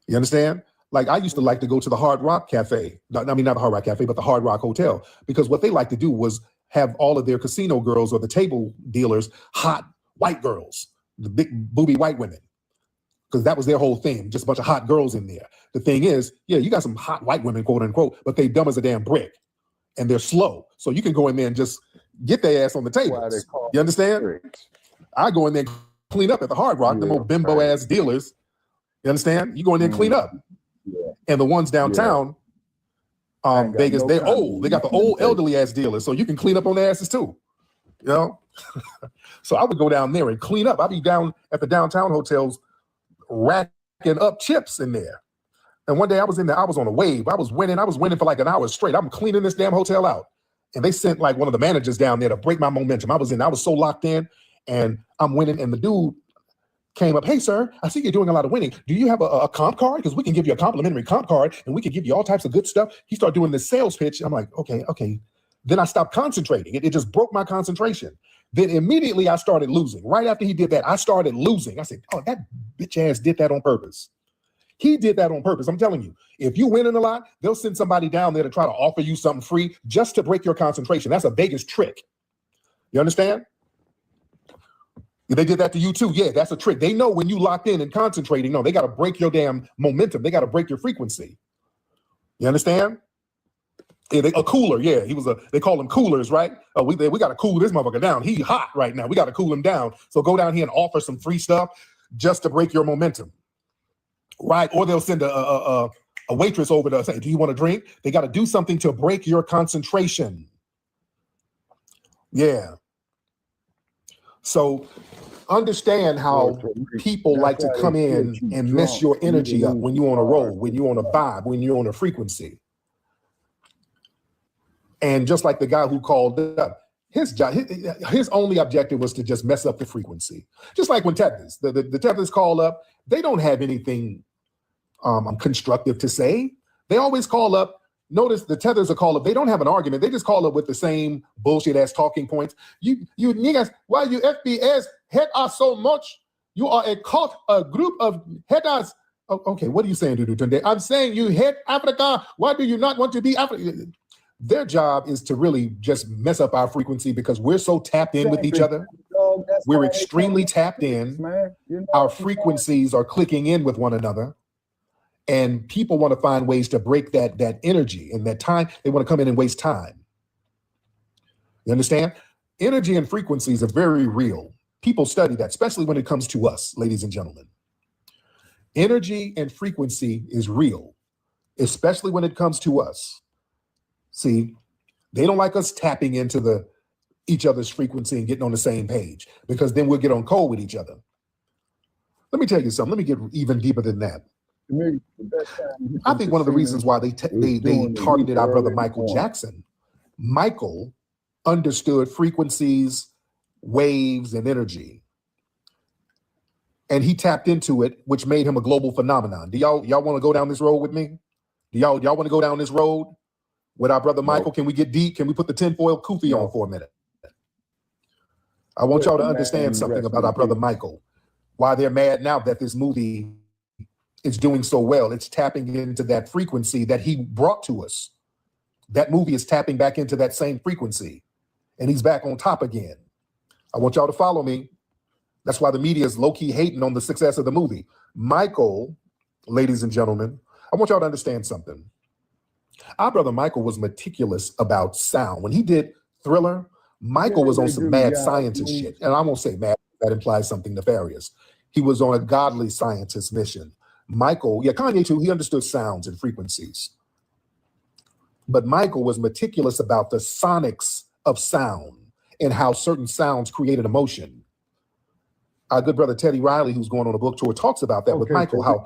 You understand? Like, I used to like to go to the Hard Rock Cafe. Not the Hard Rock Cafe, but the Hard Rock Hotel, because what they like to do was have all of their casino girls or the table dealers hot white girls, the big booby white women, because that was their whole thing, just a bunch of hot girls in there. The thing is, yeah, you got some hot white women, quote unquote, but they dumb as a damn brick and they're slow. So you can go in there and just get their ass on the table. You understand? I go in there and clean up at the Hard Rock, them old bimbo ass dealers. You understand? You go in there and clean up. Yeah. And the ones downtown, Vegas, they're old. They got the old elderly ass dealers, so you can clean up on their asses too. You know? So I would go down there and clean up. I'd be down at the downtown hotels racking up chips in there. And one day I was in there, I was on a wave. I was winning for like an hour straight. I'm cleaning this damn hotel out. And they sent like one of the managers down there to break my momentum. I was so locked in and I'm winning. And the dude came up, "Hey, sir, I see you're doing a lot of winning. Do you have a comp card? Because we can give you a complimentary comp card and we can give you all types of good stuff." He started doing this sales pitch. I'm like, okay. Then I stopped concentrating. It just broke my concentration. Then immediately I started losing. Right after he did that, I started losing. I said, "Oh, that bitch ass did that on purpose." He did that on purpose. I'm telling you, if you winning a lot, they'll send somebody down there to try to offer you something free just to break your concentration. That's a Vegas trick. You understand? They did that to you too. Yeah, that's a trick. They know when you locked in and concentrating, no, they got to break your damn momentum. They got to break your frequency. You understand? Yeah, a cooler. Yeah, they call them coolers, right? We got to cool this motherfucker down. He hot right now. We got to cool him down. So go down here and offer some free stuff just to break your momentum. Right? Or they'll send a waitress over to say, "Do you want a drink?" They got to do something to break your concentration. Yeah. So understand how people like to come in and mess your energy up when you're on a roll, when you're on a vibe, when you're on a frequency. And just like the guy who called up, his only objective was to just mess up the frequency. Just like when Tethers, the Tethers call up, they don't have anything constructive to say. They always call up Notice the tethers are called up. They don't have an argument. They just call up with the same bullshit ass talking points. You niggas, why you FBS hate us so much? You are a cult, a group of haters. Okay, what are you saying, Dudu Tunde? I'm saying you hate Africa. Why do you not want to be Africa? Their job is to really just mess up our frequency because we're so tapped in with each other. We're extremely tapped in. Our frequencies are clicking in with one another. And people want to find ways to break that energy and that time. They want to come in and waste time. You understand? Energy and frequencies are very real. People study that, especially when it comes to us, ladies and gentlemen. Energy and frequency is real, especially when it comes to us. See, they don't like us tapping into each other's frequency and getting on the same page because then we'll get on code with each other. Let me tell you something. Let me get even deeper than that. I think one of the reasons why they targeted our brother Michael Jackson, Michael understood frequencies, waves, and energy. And he tapped into it, which made him a global phenomenon. Do y'all want to go down this road with me? Do y'all want to go down this road with our brother Michael? Can we get deep? Can we put the tinfoil kufi on for a minute? I want y'all to understand something about our brother Michael. Why they're mad now that this movie is doing so well. It's tapping into that frequency that he brought to us. That movie is tapping back into that same frequency. And he's back on top again. I want y'all to follow me. That's why the media is low-key hating on the success of the movie. Michael, ladies and gentlemen, I want y'all to understand something. Our brother Michael was meticulous about sound. When he did Thriller, Michael was on some mad scientist shit. And I won't say mad, that implies something nefarious. He was on a godly scientist mission. Michael, Kanye too, he understood sounds and frequencies. But Michael was meticulous about the sonics of sound and how certain sounds created emotion. Our good brother Teddy Riley, who's going on a book tour, talks about that with Michael, how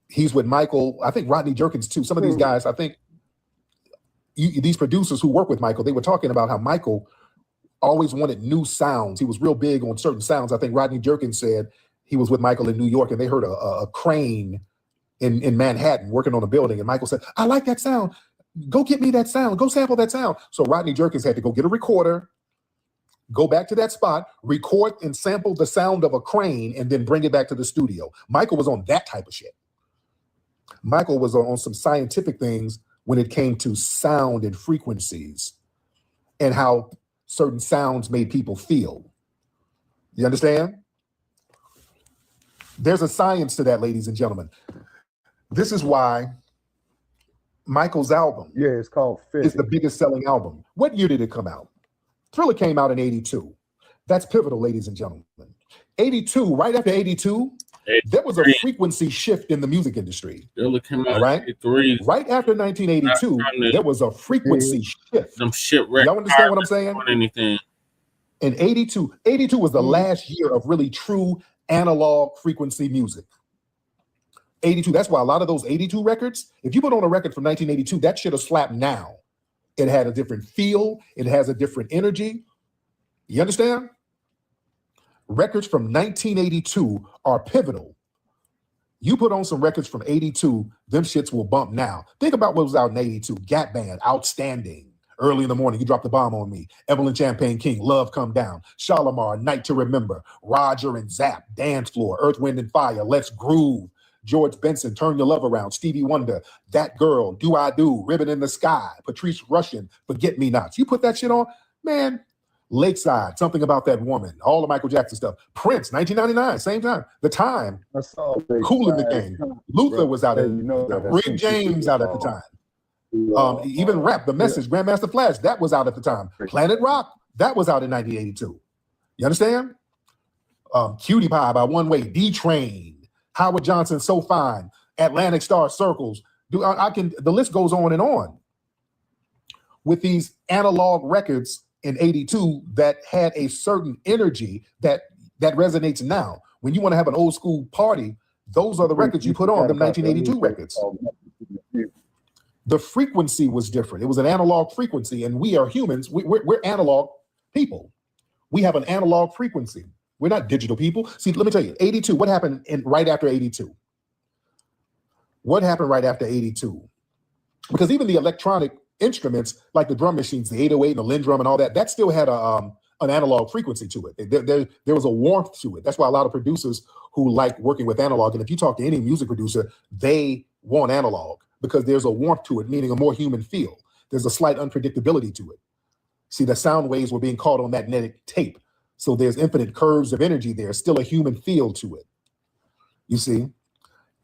he's with Michael. I think Rodney Jerkins too. Some of these guys, I think these producers who work with Michael, they were talking about how Michael always wanted new sounds. He was real big on certain sounds. I think Rodney Jerkins said he was with Michael in New York and they heard a crane in Manhattan working on a building. And Michael said, I like that sound. Go get me that sound. Go sample that sound. So Rodney Jerkins had to go get a recorder, go back to that spot, record and sample the sound of a crane, and then bring it back to the studio. Michael was on that type of shit. Michael was on some scientific things when it came to sound and frequencies and how certain sounds made people feel. You understand? There's a science to that, ladies and gentlemen. This is why Michael's album it's called is the biggest selling album. What year did it come out? Thriller came out in 82. That's pivotal, ladies and gentlemen. 82, right after 82, there was a frequency shift in the music industry. Thriller came out right? 83. Right after 1982, there was a frequency shift. Some shit Y'all understand what I'm saying? Anything. In 82 was the last year of really true analog frequency music. 82, that's why a lot of those 82 records, if you put on a record from 1982, that shit will slap now. It had a different feel. It has a different energy. You understand? Records from 1982 are pivotal. You put on some records from 82, them shits will bump now. Think about what was out in 82. Gap Band, Outstanding. Early in the Morning, You Dropped the Bomb on Me. Evelyn Champagne King, Love Come Down. Shalimar, Night to Remember. Roger and Zapp, Dance Floor. Earth, Wind and Fire, Let's Groove. George Benson, Turn Your Love Around. Stevie Wonder, That Girl, Do I Do, Ribbon in the Sky. Patrice Rushen, Forget Me Nots. You put that shit on, man. Lakeside, Something About That Woman. All the Michael Jackson stuff. Prince, 1999, same time. The Time, Cool in the Game. Luther was out at Rick James out at the time. Even rap, The Message, Grandmaster Flash, that was out at the time. Planet Rock, that was out in 1982. You understand? Cutie Pie by One Way, D-Train, Howard Johnson, So Fine, Atlantic Star, Circles. The list goes on and on. With these analog records in 82 that had a certain energy that resonates now. When you want to have an old school party, those are the records you put on, them 1982 records. The frequency was different. It was an analog frequency, and we are humans. We're analog people. We have an analog frequency. We're not digital people. See, let me tell you, 82, what happened right after 82? What happened right after 82? Because even the electronic instruments, like the drum machines, the 808 and the Linn drum and all that, that still had an analog frequency to it. There was a warmth to it. That's why a lot of producers who like working with analog, and if you talk to any music producer, they want analog because there's a warmth to it, meaning a more human feel. There's a slight unpredictability to it. See, the sound waves were being caught on magnetic tape. So there's infinite curves of energy there, still a human feel to it. You see,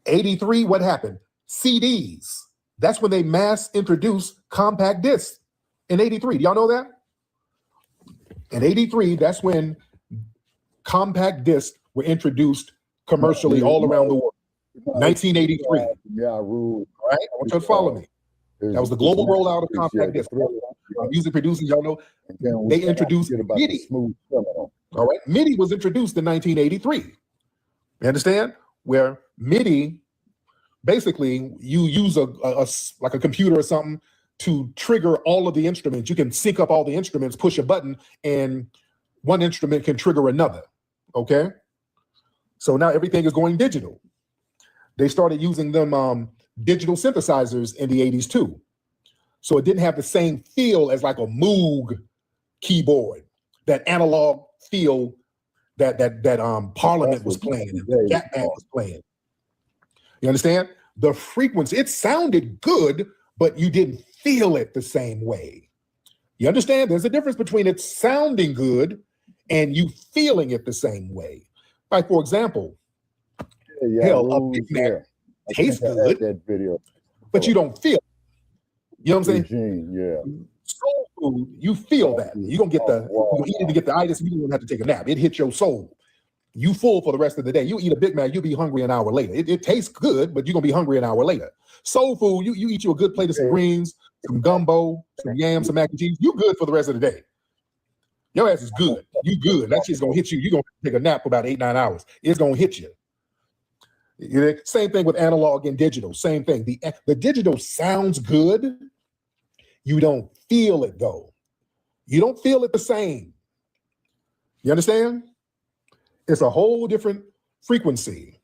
83, what happened? CDs. That's when they mass introduced compact discs in 83. Do y'all know that? In 83, that's when compact discs were introduced commercially all around the world. 1983. Yeah, rule. All right, I want you to follow me. That was the global rollout of compact discs. Music producers, y'all know, they introduced MIDI. All right, MIDI was introduced in 1983. You understand? Where MIDI, basically, you use like a computer or something to trigger all of the instruments. You can sync up all the instruments, push a button, and one instrument can trigger another. Okay? So now everything is going digital. They started using them digital synthesizers in the 80s too. So it didn't have the same feel as like a Moog keyboard, that analog feel that Parliament was playing and the Gap Band was playing. You understand? The frequency, it sounded good, but you didn't feel it the same way. You understand? There's a difference between it sounding good and you feeling it the same way. Like, for example, hell, a Big Mac tastes good, that video. but you don't feel it. You know what I'm saying? Eugene, yeah. Soul food, you feel that. You're going to get you eat it to get the itis, you don't even have to take a nap. It hits your soul. You full for the rest of the day. You eat a Big Mac, you'll be hungry an hour later. It tastes good, but you're going to be hungry an hour later. Soul food, you eat you a good plate of some greens, some gumbo, some yams, some mac and cheese. You good for the rest of the day. Your ass is good. You good. That shit's going to hit you. You're going to take a nap for about 8-9 hours. It's going to hit you. Same thing with analog and digital. Same thing. The digital sounds good. You don't feel it though. You don't feel it the same. You understand? It's a whole different frequency.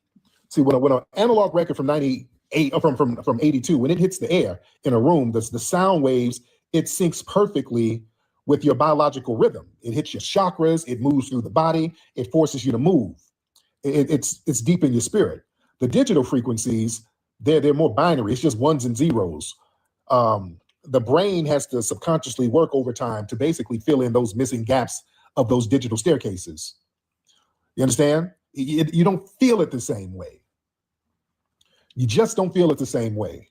See, when an analog record from 98 or from 82, when it hits the air in a room, the sound waves, it syncs perfectly with your biological rhythm. It hits your chakras, it moves through the body, it forces you to move. It's deep in your spirit. The digital frequencies, they're more binary. It's just ones and zeros. The brain has to subconsciously work over time to basically fill in those missing gaps of those digital staircases. You understand? You don't feel it the same way. You just don't feel it the same way.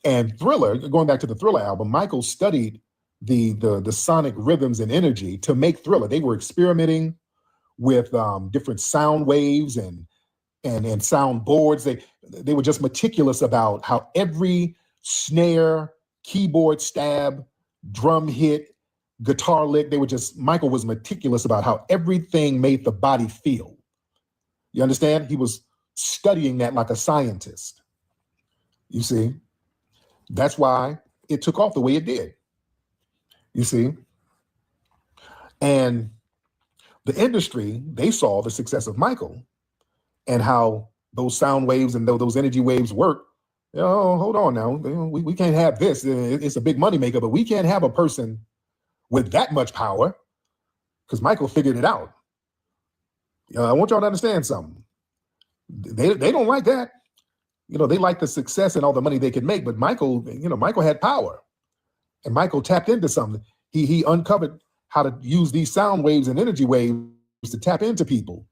And Thriller, going back to the Thriller album, Michael studied the sonic rhythms and energy to make Thriller. They were experimenting with different sound waves and sound boards. They were just meticulous about how every snare, keyboard stab, drum hit, guitar lick, Michael was meticulous about how everything made the body feel. You understand? He was studying that like a scientist. You see? That's why it took off the way it did. You see? And the industry, they saw the success of Michael and how those sound waves and those energy waves work. Oh, hold on now. We can't have this. It's a big moneymaker, but we can't have a person with that much power because Michael figured it out. I want y'all to understand something. They don't like that. They like the success and all the money they can make, but Michael had power. And Michael tapped into something. He uncovered how to use these sound waves and energy waves to tap into people.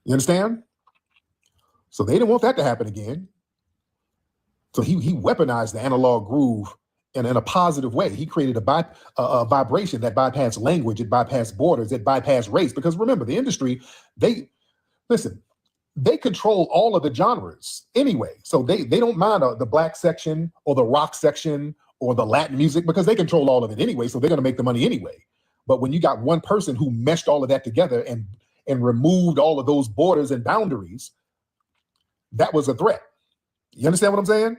You understand? So they didn't want that to happen again. So he weaponized the analog groove in a positive way. He created a vibration that bypassed language, it bypassed borders, it bypassed race. Because remember, the industry, they control all of the genres anyway. So they don't mind the black section or the rock section or the Latin music because they control all of it anyway. So they're going to make the money anyway. But when you got one person who meshed all of that together and removed all of those borders and boundaries, that was a threat. You understand what I'm saying?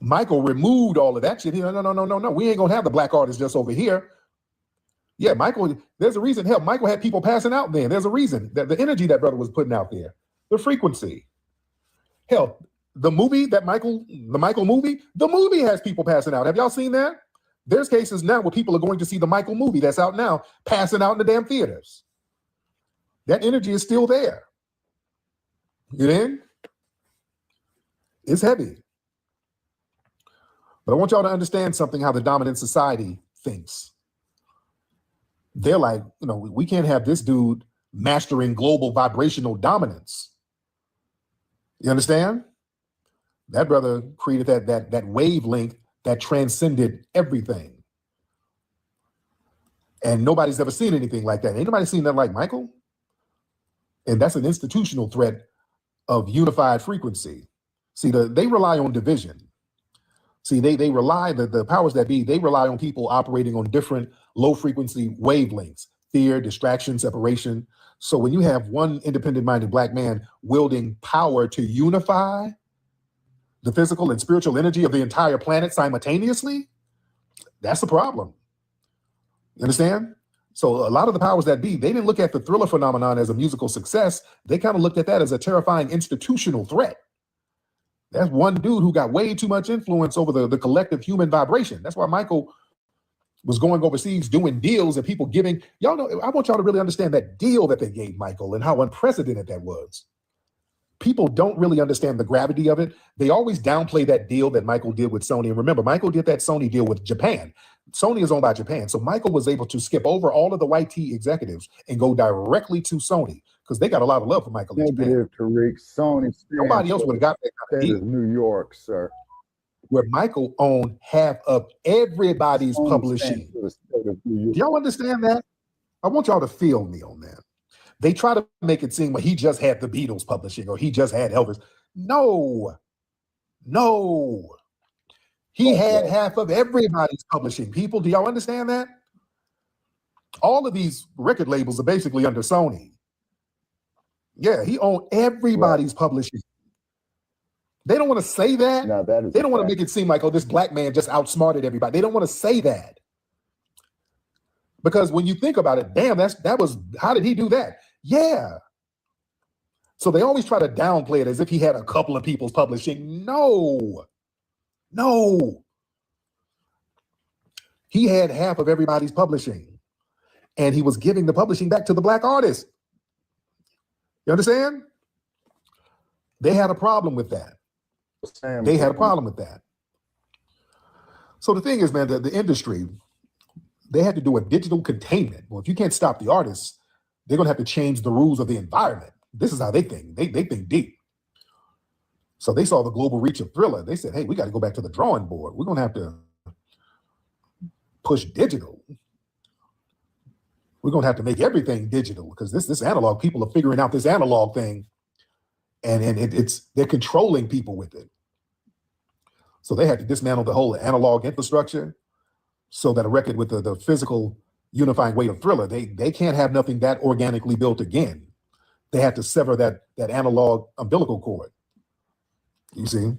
Michael removed all of that shit. No. We ain't gonna have the black artists just over here. Yeah, Michael, there's a reason. Hell, Michael had people passing out then. There's a reason that the energy that brother was putting out there, the frequency. Hell, The movie, the Michael movie, the movie has people passing out. Have y'all seen that? There's cases now where people are going to see the Michael movie that's out now, passing out in the damn theaters. That energy is still there. You in? It's heavy. But I want y'all to understand something, how the dominant society thinks. They're like, we can't have this dude mastering global vibrational dominance. You understand? That brother created that wavelength that transcended everything. And nobody's ever seen anything like that. Ain't nobody seen that like Michael? And that's an institutional threat of unified frequency. See, they rely on division. See, they rely, the powers that be, they rely on people operating on different low frequency wavelengths, fear, distraction, separation. So when you have one independent-minded black man wielding power to unify the physical and spiritual energy of the entire planet simultaneously, that's the problem. You understand? So a lot of the powers that be, they didn't look at the Thriller phenomenon as a musical success. They kind of looked at that as a terrifying institutional threat. That's one dude who got way too much influence over the collective human vibration. That's why Michael was going overseas doing deals and people giving, y'all know, I want y'all to really understand that deal that they gave Michael and how unprecedented that was. People don't really understand the gravity of it. They always downplay that deal that Michael did with Sony. And remember, Michael did that Sony deal with Japan. Sony is owned by Japan. So Michael was able to skip over all of the YT executives and go directly to Sony because they got a lot of love for Michael in Japan. Sony Nobody else would have got that kind of deal. New York, sir. Where Michael owned half of everybody's publishing. Do y'all understand that? I want y'all to feel me on that. They try to make it seem like he just had the Beatles publishing or he just had Elvis. No. He had half of everybody's publishing. People, do y'all understand that? All of these record labels are basically under Sony. Yeah, he owned everybody's publishing. They don't want to say that. No, that is they don't want to make it seem like, oh, this black man just outsmarted everybody. They don't want to say that. Because when you think about it, damn, how did he do that? Yeah. So they always try to downplay it as if he had a couple of people's publishing. No. He had half of everybody's publishing. And he was giving the publishing back to the black artist. You understand? They had a problem with that. So the thing is, man, the industry, they had to do a digital containment. Well, if you can't stop the artists, they're going to have to change the rules of the environment. This is how they think. They think deep. So they saw the global reach of Thriller. They said, hey, we got to go back to the drawing board. We're going to have to push digital. We're going to have to make everything digital because this analog, people are figuring out this analog thing and they're controlling people with it. So they had to dismantle the whole analog infrastructure so that a record with the physical unifying weight of Thriller, they can't have nothing that organically built again. They had to sever that analog umbilical cord. You see?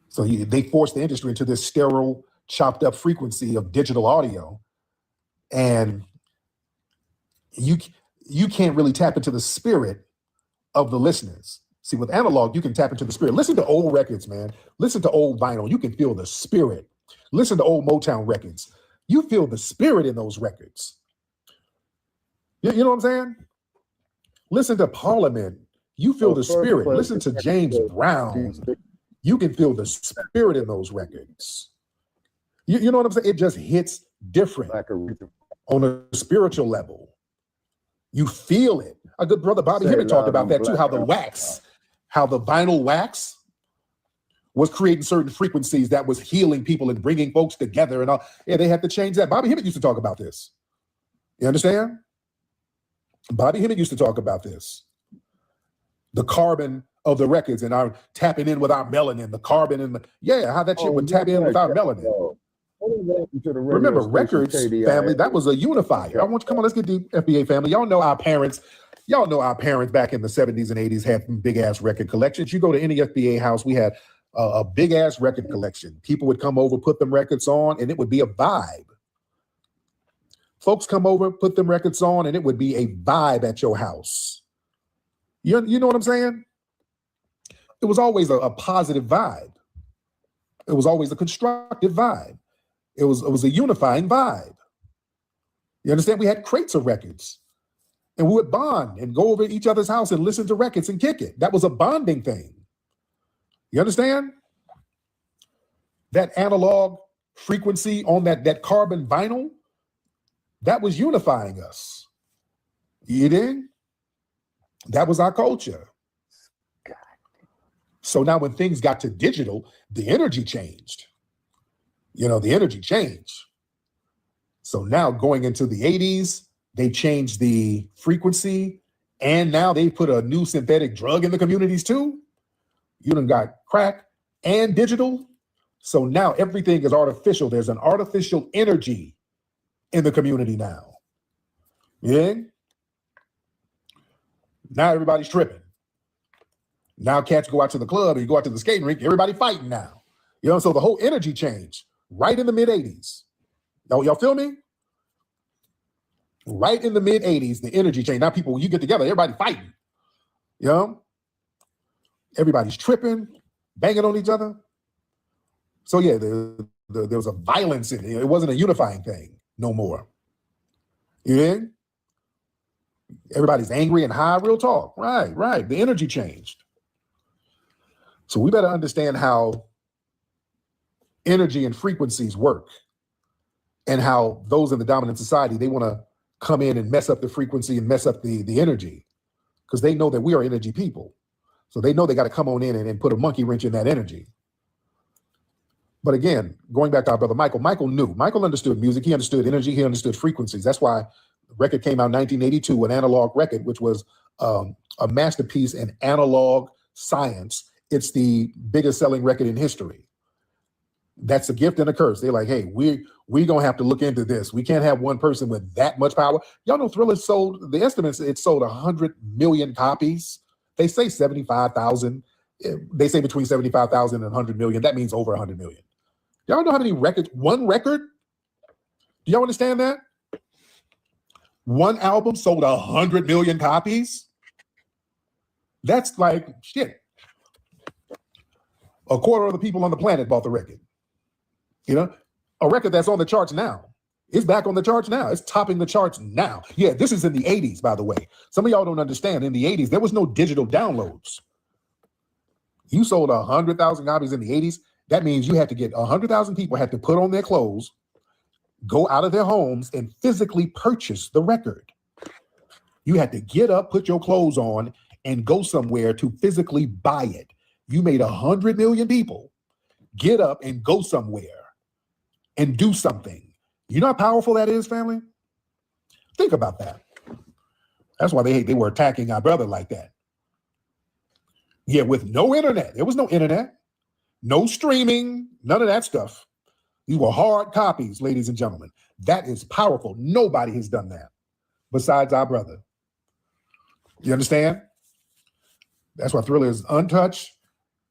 So they forced the industry into this sterile, chopped up frequency of digital audio. And you can't really tap into the spirit of the listeners. See, with analog, you can tap into the spirit. Listen to old records, man. Listen to old vinyl. You can feel the spirit. Listen to old Motown records. You feel the spirit in those records. You know what I'm saying? Listen to Parliament. You feel the spirit. Listen to James Brown. You can feel the spirit in those records. You know what I'm saying? It just hits different on a spiritual level. You feel it. A good brother Bobby Hibbert talked about that too, how the vinyl wax was creating certain frequencies that was healing people and bringing folks together and all. Yeah, they had to change that. Bobby Hibbert used to talk about this. You understand? Bobby Hibbert used to talk about this. The carbon of the records and our tapping in with our melanin, the carbon and how that shit would tap in with our melanin. Remember, records, family, that was a unifier. Come on, let's get the FBA family. Y'all know our parents back in the 70s and 80s had big ass record collections. You go to any FBA house, we had a big ass record collection. People would come over, put them records on, and it would be a vibe. Folks come over, put them records on, and it would be a vibe at your house. You know what I'm saying? it was always a positive vibe. It was always a constructive vibe. It was a unifying vibe. You understand? We had crates of records, and we would bond and go over to each other's house and listen to records and kick it. That was a bonding thing. You understand? That analog frequency on that carbon vinyl, that was unifying us. You dig? That was our culture. So now when things got to digital, the energy changed. You know, the energy changed. So now going into the 80s, they changed the frequency, and now they put a new synthetic drug in the communities too. You done got crack and digital. So now everything is artificial. There's an artificial energy in the community now. Yeah. Now everybody's tripping. Now cats go out to the club and you go out to the skating rink, everybody fighting now. You know, so the whole energy changed right in the mid 80s. Y'all feel me? Right in the mid 80s, the energy changed. Now people, you get together, everybody fighting. You know? Everybody's tripping, banging on each other. So yeah, there was a violence in it. It wasn't a unifying thing no more. You in? Everybody's angry and high, real talk. Right. The energy changed. So we better understand how energy and frequencies work, and how those in the dominant society, they want to come in and mess up the frequency and mess up the energy, because they know that we are energy people. So they know they got to come on in and put a monkey wrench in that energy. But again, going back to our brother Michael, Michael understood music. He understood energy. He understood frequencies. That's why the record came out in 1982, an analog record, which was a masterpiece in analog science. It's the biggest selling record in history. That's a gift and a curse. They're like, hey, we're going to have to look into this. We can't have one person with that much power. Y'all know Thriller sold, the estimates, it sold 100 million copies. They say 75,000. They say between 75,000 and 100 million. That means over 100 million. Y'all know how many records, one record? Do y'all understand that? One album sold 100 million copies? That's like, shit. A quarter of the people on the planet bought the record. You know, a record that's on the charts now. It's back on the charts now. It's topping the charts now. Yeah, this is in the 80s, by the way. Some of y'all don't understand. In the 80s, there was no digital downloads. You sold 100,000 copies in the 80s. That means you had to get 100,000 people had to put on their clothes, go out of their homes, and physically purchase the record. You had to get up, put your clothes on, and go somewhere to physically buy it. You made 100 million people get up and go somewhere and do something. You know how powerful that is, family? Think about that. That's why they were attacking our brother like that. Yeah, with no internet. There was no internet, no streaming, none of that stuff. These were hard copies, ladies and gentlemen. That is powerful. Nobody has done that besides our brother. You understand? That's why Thriller is untouched.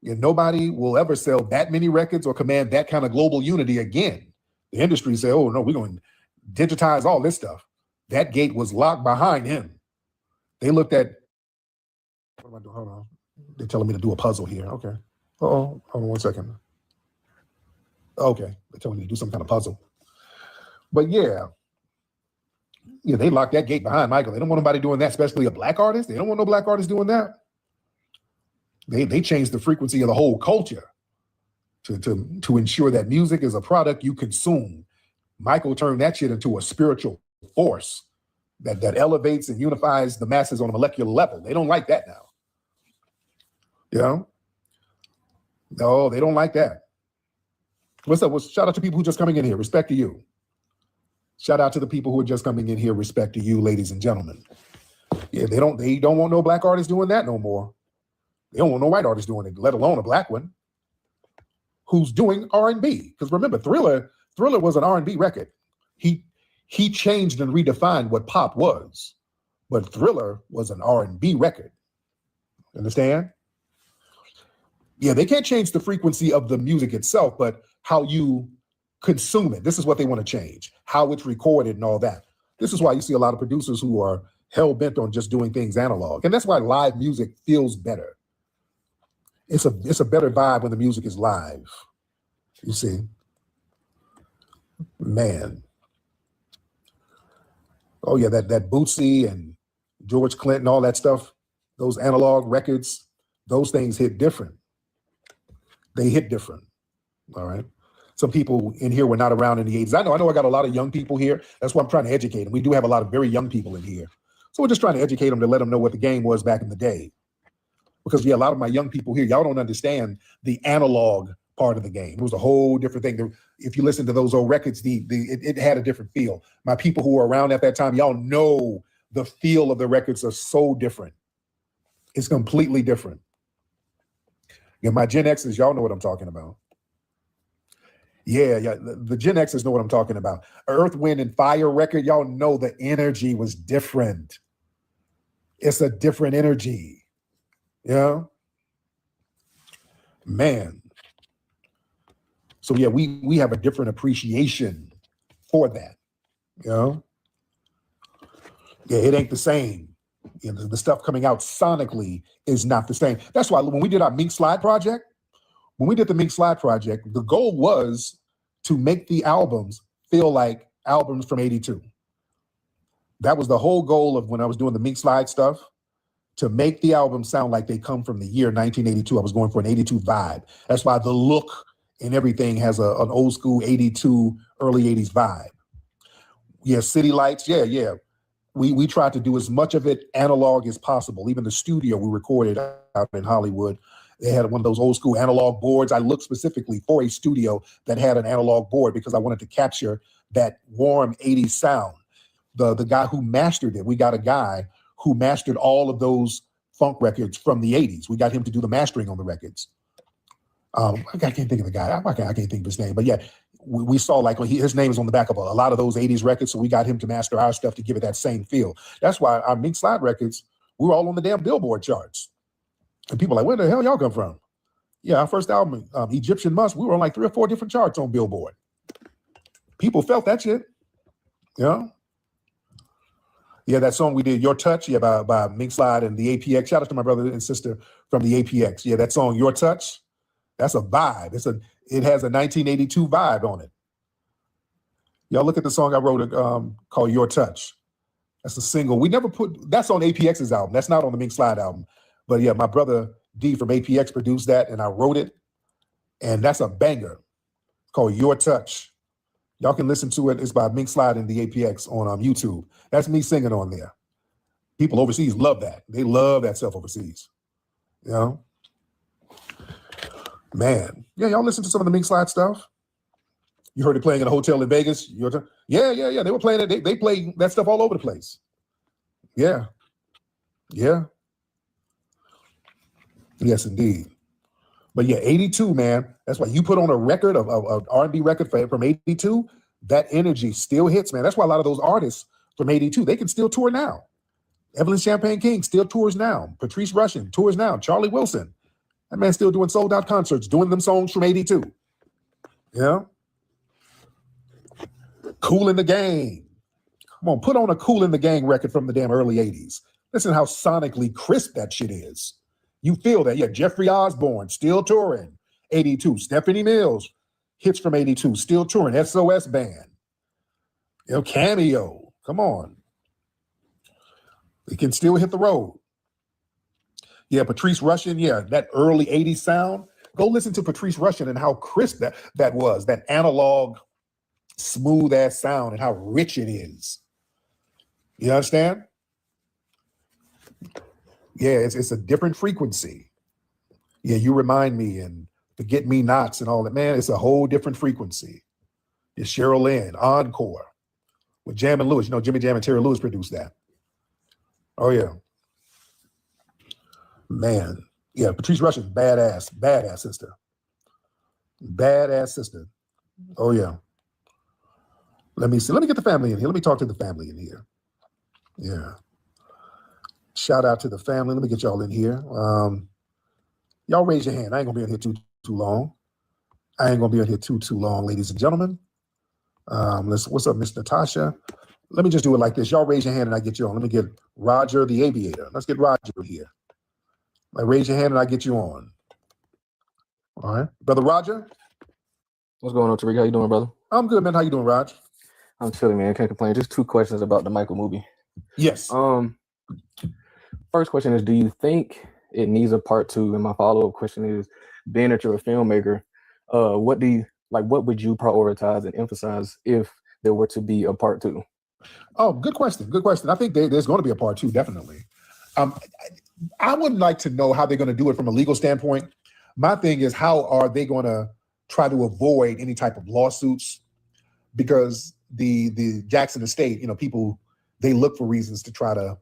And nobody will ever sell that many records or command that kind of global unity again. The industry say, oh, no, we're going to digitize all this stuff. That gate was locked behind him. They looked at, what am I doing? Hold on. They're telling me to do a puzzle here. Okay. Uh-oh. Hold on 1 second. Okay. They're telling me to do some kind of puzzle. But yeah, they locked that gate behind Michael. They don't want nobody doing that, especially a black artist. They don't want no black artist doing that. They changed the frequency of the whole culture to ensure that music is a product you consume. Michael turned that shit into a spiritual force that elevates and unifies the masses on a molecular level. They don't like that now. You know? No, they don't like that. What's up? Well, shout out to people who are just coming in here. Respect to you. Shout out to the people who are just coming in here. Respect to you, ladies and gentlemen. Yeah, they don't want no black artists doing that no more. They don't want no white artists doing it, let alone a black one who's doing R&B. Because remember, Thriller was an R&B record. He changed and redefined what pop was, but Thriller was an R&B record. Understand? Yeah, they can't change the frequency of the music itself, but how you consume it. This is what they want to change, how it's recorded and all that. This is why you see a lot of producers who are hell-bent on just doing things analog. And that's why live music feels better. It's a better vibe when the music is live. You see, man. Oh yeah, that Bootsy and George Clinton, all that stuff, those analog records, those things hit different. They hit different. All right. Some people in here were not around in the 80s. I know I got a lot of young people here. That's why I'm trying to educate them. We do have a lot of very young people in here. So we're just trying to educate them to let them know what the game was back in the day. Because a lot of my young people here, y'all don't understand the analog part of the game. It was a whole different thing. If you listen to those old records, it had a different feel. My people who were around at that time, y'all know the feel of the records are so different. It's completely different. My Gen Xers, y'all know what I'm talking about. Yeah, the Gen Xers know what I'm talking about. Earth, Wind, and Fire record, y'all know the energy was different. It's a different energy. Yeah, man. So yeah, we have a different appreciation for that. You know, yeah, it ain't the same. You know, the stuff coming out sonically is not the same. That's why when we did our Mink Slide project, the goal was to make the albums feel like albums from '82. That was the whole goal of when I was doing the Mink Slide stuff. To make the album sound like they come from the year 1982. I was going for an 82 vibe. That's why the look and everything has an old school 82, early 80s vibe. Yeah, City Lights, yeah. We tried to do as much of it analog as possible. Even the studio we recorded out in Hollywood, they had one of those old school analog boards. I looked specifically for a studio that had an analog board because I wanted to capture that warm 80s sound. The guy who mastered it, we got a guy who mastered all of those funk records from the 80s. We got him to do the mastering on the records. I can't think of the guy. I can't think of his name. But yeah, we saw like his name is on the back of a lot of those 80s records. So we got him to master our stuff to give it that same feel. That's why our Mink Slide records, we were all on the damn Billboard charts. And people are like, where the hell y'all come from? Yeah, our first album, Egyptian Musk, we were on like 3 or 4 different charts on Billboard. People felt that shit. You know? Yeah, that song we did, Your Touch, by Mink Slide and the APX. Shout out to my brother and sister from the APX. Yeah, that song, Your Touch, that's a vibe. It has a 1982 vibe on it. Y'all look at the song I wrote called Your Touch. That's a single. That's on APX's album. That's not on the Mink Slide album. But yeah, my brother D from APX produced that and I wrote it. And that's a banger called Your Touch. Y'all can listen to it. It's by Mink Slide and the APX on YouTube. That's me singing on there. People overseas love that. They love that stuff overseas. You know? Man. Yeah, y'all listen to some of the Mink Slide stuff? You heard it playing in a hotel in Vegas? Yeah. They were playing it. They play that stuff all over the place. Yeah. Yeah. Yes, indeed. But yeah, 82, man. That's why you put on a record of R&B record from 82, that energy still hits, man. That's why a lot of those artists from 82, they can still tour now. Evelyn Champagne King still tours now. Patrice Rushen tours now. Charlie Wilson, that man's still doing sold out concerts, doing them songs from 82. Yeah. Kool in the Gang. Come on, put on a Kool in the Gang record from the damn early 80s. Listen how sonically crisp that shit is. You feel that. Yeah, Jeffrey Osborne, still touring, 82. Stephanie Mills, hits from 82, still touring. SOS Band. You know, Cameo. Come on. It can still hit the road. Yeah, Patrice Rushen, yeah, that early 80s sound. Go listen to Patrice Rushen and how crisp that was, that analog, smooth-ass sound and how rich it is. You understand? Yeah, it's a different frequency. Yeah, You Remind Me and Forget Me Nots and all that. Man, it's a whole different frequency. It's Cheryl Lynn, Encore, with Jam and Lewis. You know, Jimmy Jam and Terry Lewis produced that. Oh, yeah. Man. Yeah, Patrice Rushen, badass sister. Badass sister. Oh, yeah. Let me see. Let me get the family in here. Let me talk to the family in here. Yeah. Shout out to the family. Let me get y'all in here. Y'all raise your hand. I ain't gonna be in here too long. I ain't gonna be in here too long, ladies and gentlemen. What's up, Miss Natasha? Let me just do it like this. Y'all raise your hand and I get you on. Let me get Roger the Aviator. Let's get Roger here. Raise your hand and I get you on. All right. Brother Roger? What's going on, Tariq? How you doing, brother? I'm good, man. How you doing, Raj? I'm chilling, man. Can't complain. Just 2 questions about the Michael movie. Yes. First question is, do you think it needs a part 2? And my follow-up question is, being that you're a filmmaker, what would you prioritize and emphasize if there were to be a part 2? Oh, good question. Good question. I think there's going to be a part 2, definitely. I would like to know how they're going to do it from a legal standpoint. My thing is, how are they going to try to avoid any type of lawsuits? Because the Jackson estate, people, they look for reasons to try to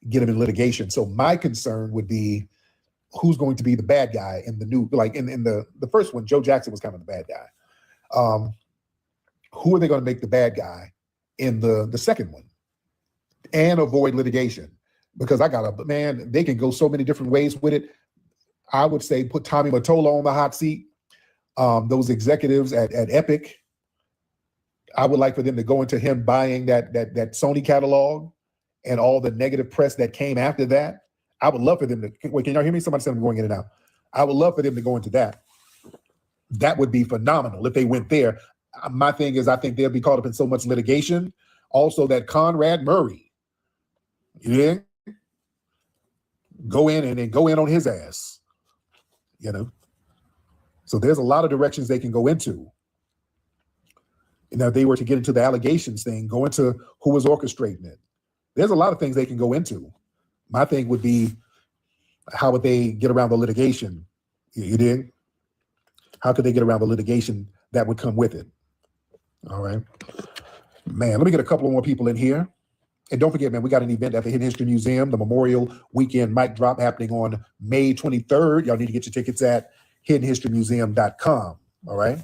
get them in litigation. So my concern would be who's going to be the bad guy in the new, like in the first one, Joe Jackson was kind of the bad guy. Who are they going to make the bad guy in the second one and avoid litigation? Because they can go so many different ways with it. I would say put Tommy Mottola on the hot seat. Those executives at Epic, I would like for them to go into him buying that Sony catalog and all the negative press that came after that. I would love for them to, wait, can y'all hear me? Somebody said I'm going in and out. I would love for them to go into that. That would be phenomenal if they went there. My thing is, I think they'll be caught up in so much litigation. Also, that Conrad Murray, go in and then go in on his ass, So there's a lot of directions they can go into. If they were to get into the allegations thing, go into who was orchestrating it. There's a lot of things they can go into. My thing would be, how would they get around the litigation? You dig? How could they get around the litigation that would come with it? All right. Man, let me get a couple of more people in here. And don't forget, man, we got an event at the Hidden History Museum, the Memorial Weekend Mic Drop happening on May 23rd. Y'all need to get your tickets at hiddenhistorymuseum.com. All right.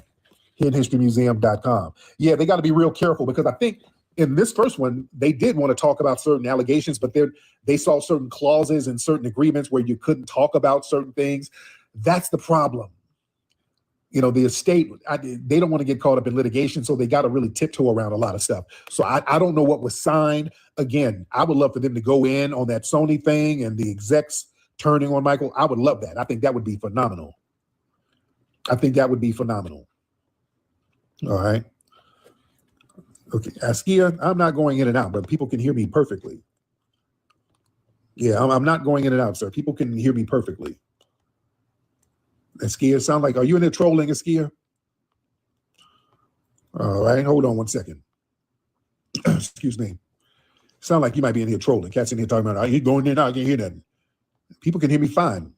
hiddenhistorymuseum.com. Yeah, they got to be real careful, because I think in this first one, they did want to talk about certain allegations, but they saw certain clauses and certain agreements where you couldn't talk about certain things. That's the problem. The estate, they don't want to get caught up in litigation, so they got to really tiptoe around a lot of stuff. So I don't know what was signed. Again, I would love for them to go in on that Sony thing and the execs turning on Michael. I would love that. I think that would be phenomenal. All right. Okay, Askia, I'm not going in and out, but people can hear me perfectly. Yeah, I'm not going in and out, sir. People can hear me perfectly. Askia, sound like, are you in there trolling, Askia? All right, hold on one second. Excuse me. Sound like you might be in here trolling. Cats in here talking about, he's going in and out, I can't hear nothing. People can hear me fine.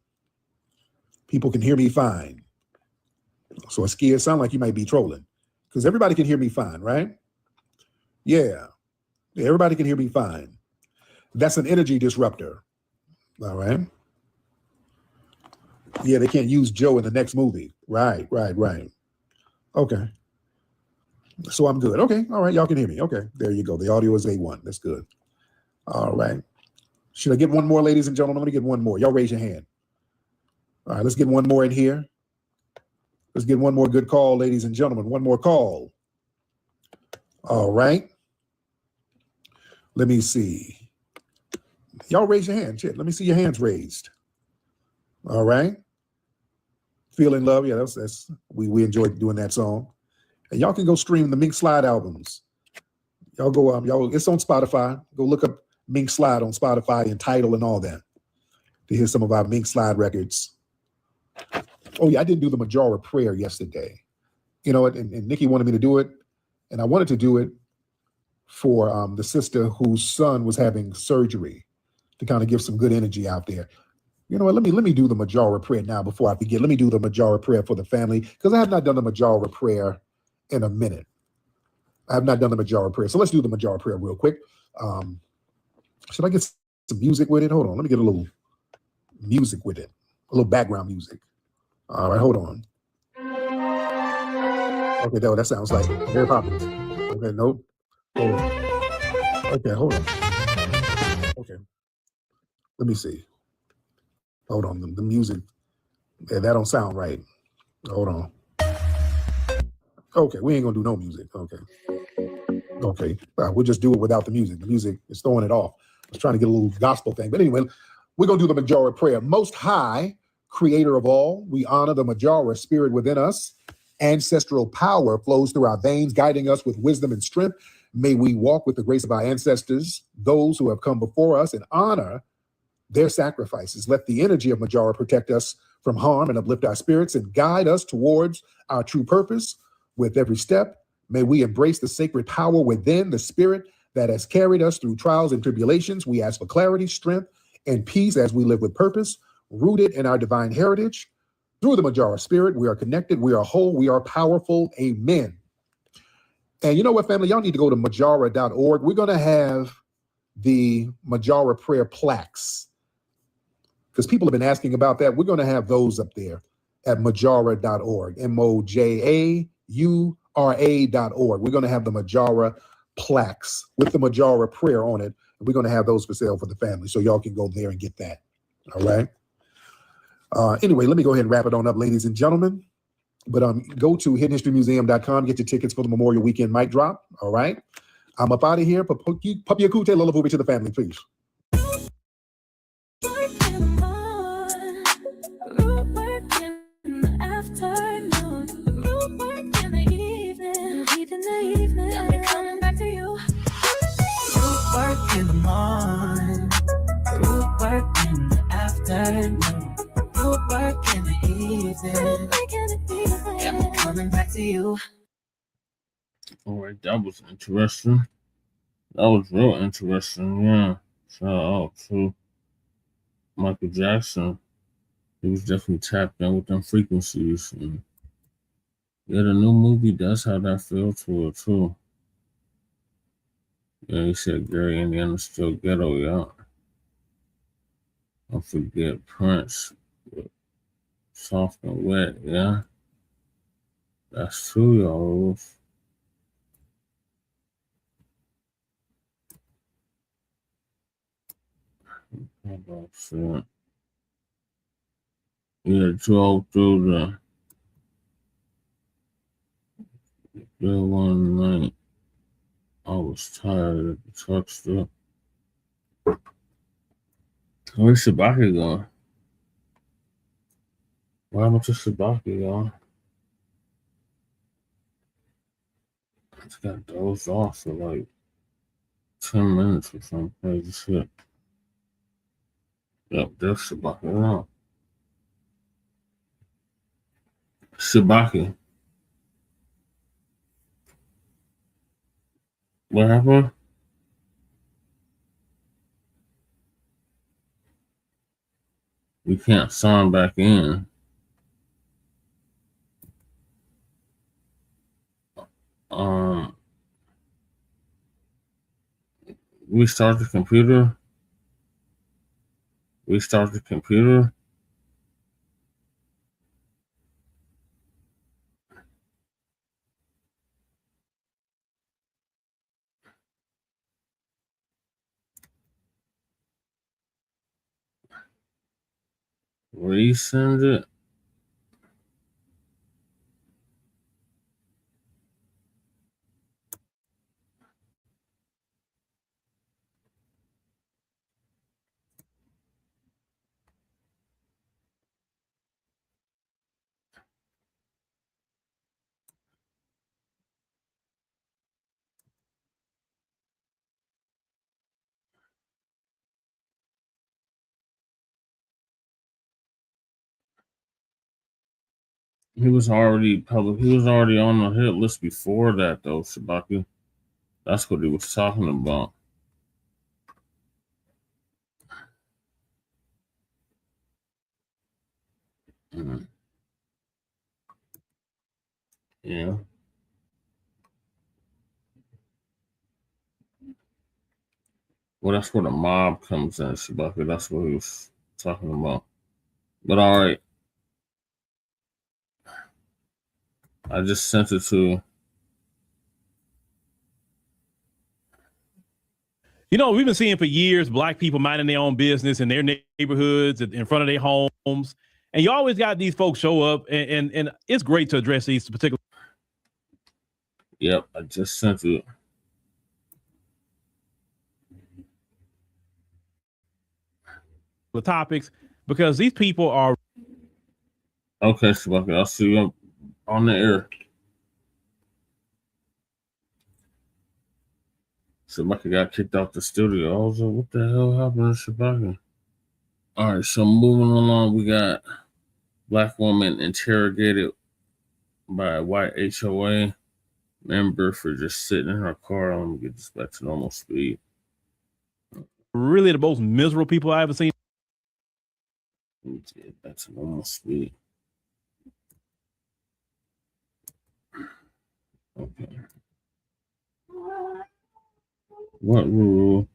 So Askia, sound like you might be trolling, because everybody can hear me fine, right? Yeah, everybody can hear me fine. That's an energy disruptor. All right. Yeah, they can't use Joe in the next movie. Right. Okay. So I'm good. Okay. All right. Y'all can hear me. Okay. There you go. The audio is A1. That's good. All right. Should I get one more, ladies and gentlemen? Let me get one more. Y'all raise your hand. All right. Let's get one more in here. Let's get one more good call, ladies and gentlemen. One more call. All right. Let me see. Y'all raise your hand. Shit, let me see your hands raised. All right. Feeling Love. Yeah, that's we enjoyed doing that song. And y'all can go stream the Mink Slide albums. Y'all go it's on Spotify. Go look up Mink Slide on Spotify and Tidal and all that to hear some of our Mink Slide records. Oh yeah, I didn't do the Majora prayer yesterday. You know what? And Nikki wanted me to do it, and I wanted to do it for the sister whose son was having surgery, to kind of give some good energy out there. You know what? Let me do the Majora prayer now before I forget. Let me do the Majora prayer for the family, because I have not done the Majora prayer in a minute. I have not done the Majora prayer. So let's do the Majora prayer real quick. Should I get some music with it? Hold on. Let me get a little music with it. A little background music. All right, hold on. Okay, that sounds like Mary Poppins. Okay, nope. Hold on. Okay, hold on. Okay. Let me see. Hold on. The music. Yeah, that don't sound right. Hold on. Okay, we ain't gonna do no music. Okay. We'll just do it without the music. The music is throwing it off. I was trying to get a little gospel thing. But anyway, we're gonna do the Majora prayer. Most High, creator of all. We honor the Majara spirit within us. Ancestral power flows through our veins, guiding us with wisdom and strength. May we walk with the grace of our ancestors, those who have come before us, and honor their sacrifices. Let the energy of Majara protect us from harm and uplift our spirits and guide us towards our true purpose. With every step, may we embrace the sacred power within the spirit that has carried us through trials and tribulations. We ask for clarity, strength, and peace as we live with purpose, rooted in our divine heritage. Through the Majara spirit, we are connected, we are whole, we are powerful. Amen. And you know what, family? Y'all need to go to majara.org. We're going to have the Majara prayer plaques because people have been asking about that. We're going to have those up there at majara.org, MOJAURA.org. We're going to have the Majara plaques with the Majara prayer on it. And we're going to have those for sale for the family. So y'all can go there and get that. All right. Anyway, let me go ahead and wrap it on up, ladies and gentlemen. But go to hiddenhistorymuseum.com, get your tickets for the Memorial Weekend mic drop. All right. I'm up out of here. Papi Akute, Lulavubi to the family, please. Work in the morning, work in the afternoon, work in the evening. I'm coming back to you. All right, that was interesting. That was real interesting. Yeah. Shout out to Michael Jackson. He was definitely tapped in with them frequencies. And yeah, the new movie does have that feel to it too. Yeah, he said Gary, Indiana still ghetto, yeah. Don't forget Prince. Soft and wet, yeah. That's true, y'all. How about that? Yeah, drove through the one night. I was tired at the truck stop. Where's Shabaki going? Why am I to Shabaki, y'all? I just got dozed off for like 10 minutes or some crazy shit. Yep, there's Shabaki now. Shabaki. What happened? We can't sign back in. Restart the computer. Restart the computer. Resend it. He was already public. He was already on the hit list before that, though, Shabaki. That's what he was talking about. Yeah. Well, that's where the mob comes in, Shabaki. That's what he was talking about. But all right. I just sent it to. You know, we've been seeing for years Black people minding their own business in their neighborhoods, in front of their homes. And you always got these folks show up, and it's great to address these particular. Yep, I just sent it. Topics, because these people are Okay, Shabaka, I'll see you on the air. Shabaka got kicked out the studio. I was like, what the hell happened to Shabaka? All right, so moving along, we got Black woman interrogated by a white HOA member for just sitting in her car. Let me get this back to normal speed. Really the most miserable people I ever seen. Let me get back to normal speed. Okay. What rule?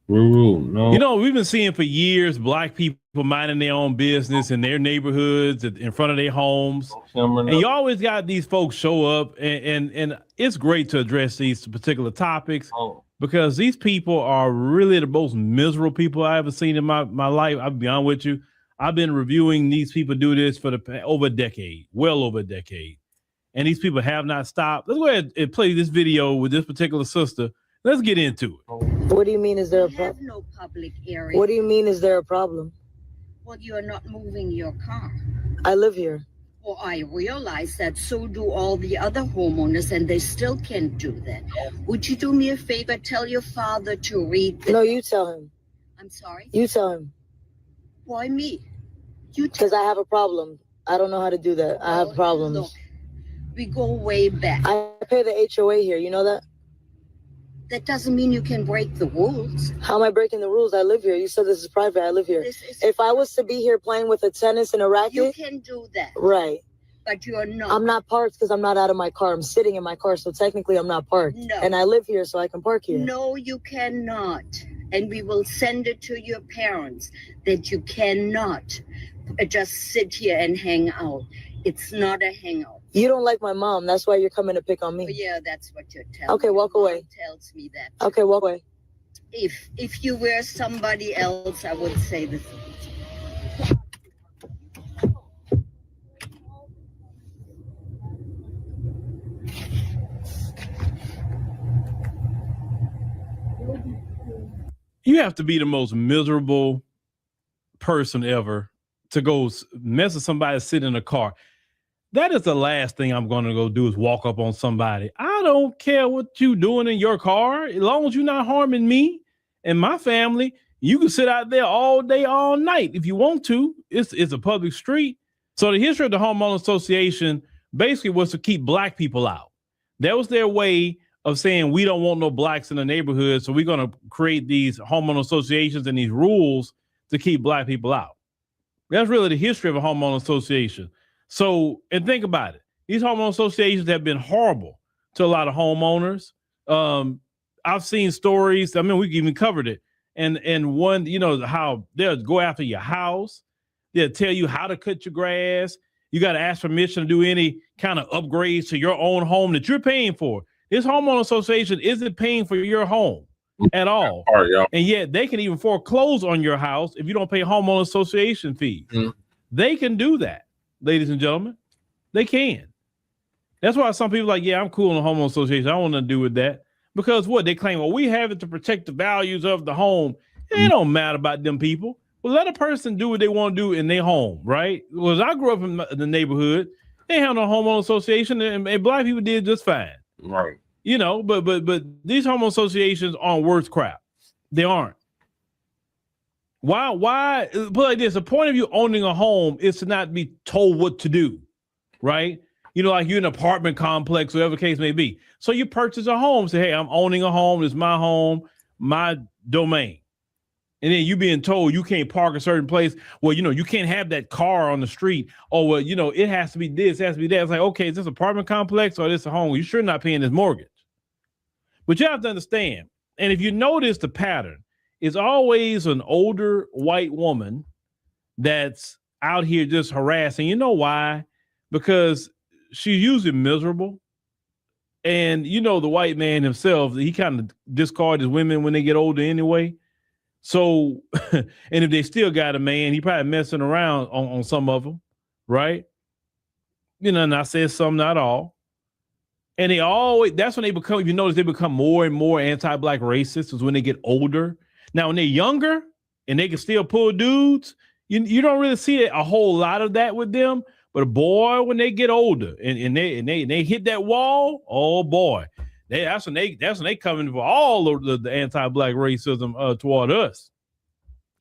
No. You know, we've been seeing for years Black people minding their own business in their neighborhoods, in front of their homes. And you always got these folks show up, and it's great to address these particular topics because these people are really the most miserable people I ever seen in my life. I'll be honest with you. I've been reviewing these people do this for over a decade, well over a decade. And these people have not stopped. Let's go ahead and play this video with this particular sister. Let's get into it. What do you mean, is there a problem? No public area. What do you mean, is there a problem? Well, you are not moving your car. I live here. Well, I realize that, so do all the other homeowners, and they still can't do that. Would you do me a favor? Tell your father to read this. No, you tell him. I'm sorry? You tell him. Why me? Because I have a problem. I don't know how to do that. I have problems. Look, we go way back. I pay the HOA here. You know that? That doesn't mean you can break the rules. How am I breaking the rules? I live here. You said this is private. I live here. If I was to be here playing with a tennis and a racket. You can do that. Right. But you're not. I'm not parked because I'm not out of my car. I'm sitting in my car. So technically I'm not parked. No. And I live here so I can park here. No, you cannot. And we will send it to your parents that you cannot just sit here and hang out. It's not a hangout. You don't like my mom. That's why you're coming to pick on me. Oh, yeah, that's what you're telling me. Okay, walk Your mom away. tells me that. Okay, walk away. If you were somebody else, I would say this. You have to be the most miserable person ever to go mess with somebody sitting in a car. That is the last thing I'm going to go do is walk up on somebody. I don't care what you doing in your car. As long as you're not harming me and my family, you can sit out there all day, all night if you want to. It's a public street. So the history of the Homeowner Association basically was to keep Black people out. That was their way of saying we don't want no Blacks in the neighborhood, so we're going to create these homeowner associations and these rules to keep Black people out. That's really the history of a homeowner association. So, and think about it. These homeowner associations have been horrible to a lot of homeowners. I've seen stories. I mean, we even covered it. And one, you know, how they'll go after your house. They'll tell you how to cut your grass. You got to ask permission to do any kind of upgrades to your own home that you're paying for. This homeowner association isn't paying for your home at all. And yet they can even foreclose on your house if you don't pay homeowner association fees. They can do that. Ladies and gentlemen, they can. That's why some people are like, yeah, I'm cool in the homeowner association. I don't want nothing to do with that. Because what? They claim, well, we have it to protect the values of the home. It don't matter about them people. Well, let a person do what they want to do in their home, right? Well, I grew up in the neighborhood. They had no homeowner association, and Black people did just fine. Right. You know, but these homeowner associations aren't worth crap. They aren't. Why put it like this? The point of you owning a home is to not be told what to do, right? You know, like you're in an apartment complex, whatever the case may be. So you purchase a home, say, hey, I'm owning a home. It's my home, my domain. And then you being told you can't park a certain place. Well, you know, you can't have that car on the street. Oh, well, you know, it has to be this, it has to be that. It's like, okay, is this an apartment complex or is this a home? You're sure not paying this mortgage. But you have to understand, and if you notice the pattern, it's always an older white woman that's out here just harassing. You know why? Because she's usually miserable. And you know, the white man himself, he kind of discards women when they get older anyway. So, and if they still got a man, he probably messing around on some of them, right? You know, and I said some, not all. And they always, that's when they become, if you notice, they become more and more anti-Black racists is when they get older. Now, when they're younger and they can still pull dudes, You don't really see a whole lot of that with them. But boy, when they get older and they hit that wall, oh boy, that's when they come in for all of the anti-Black racism toward us.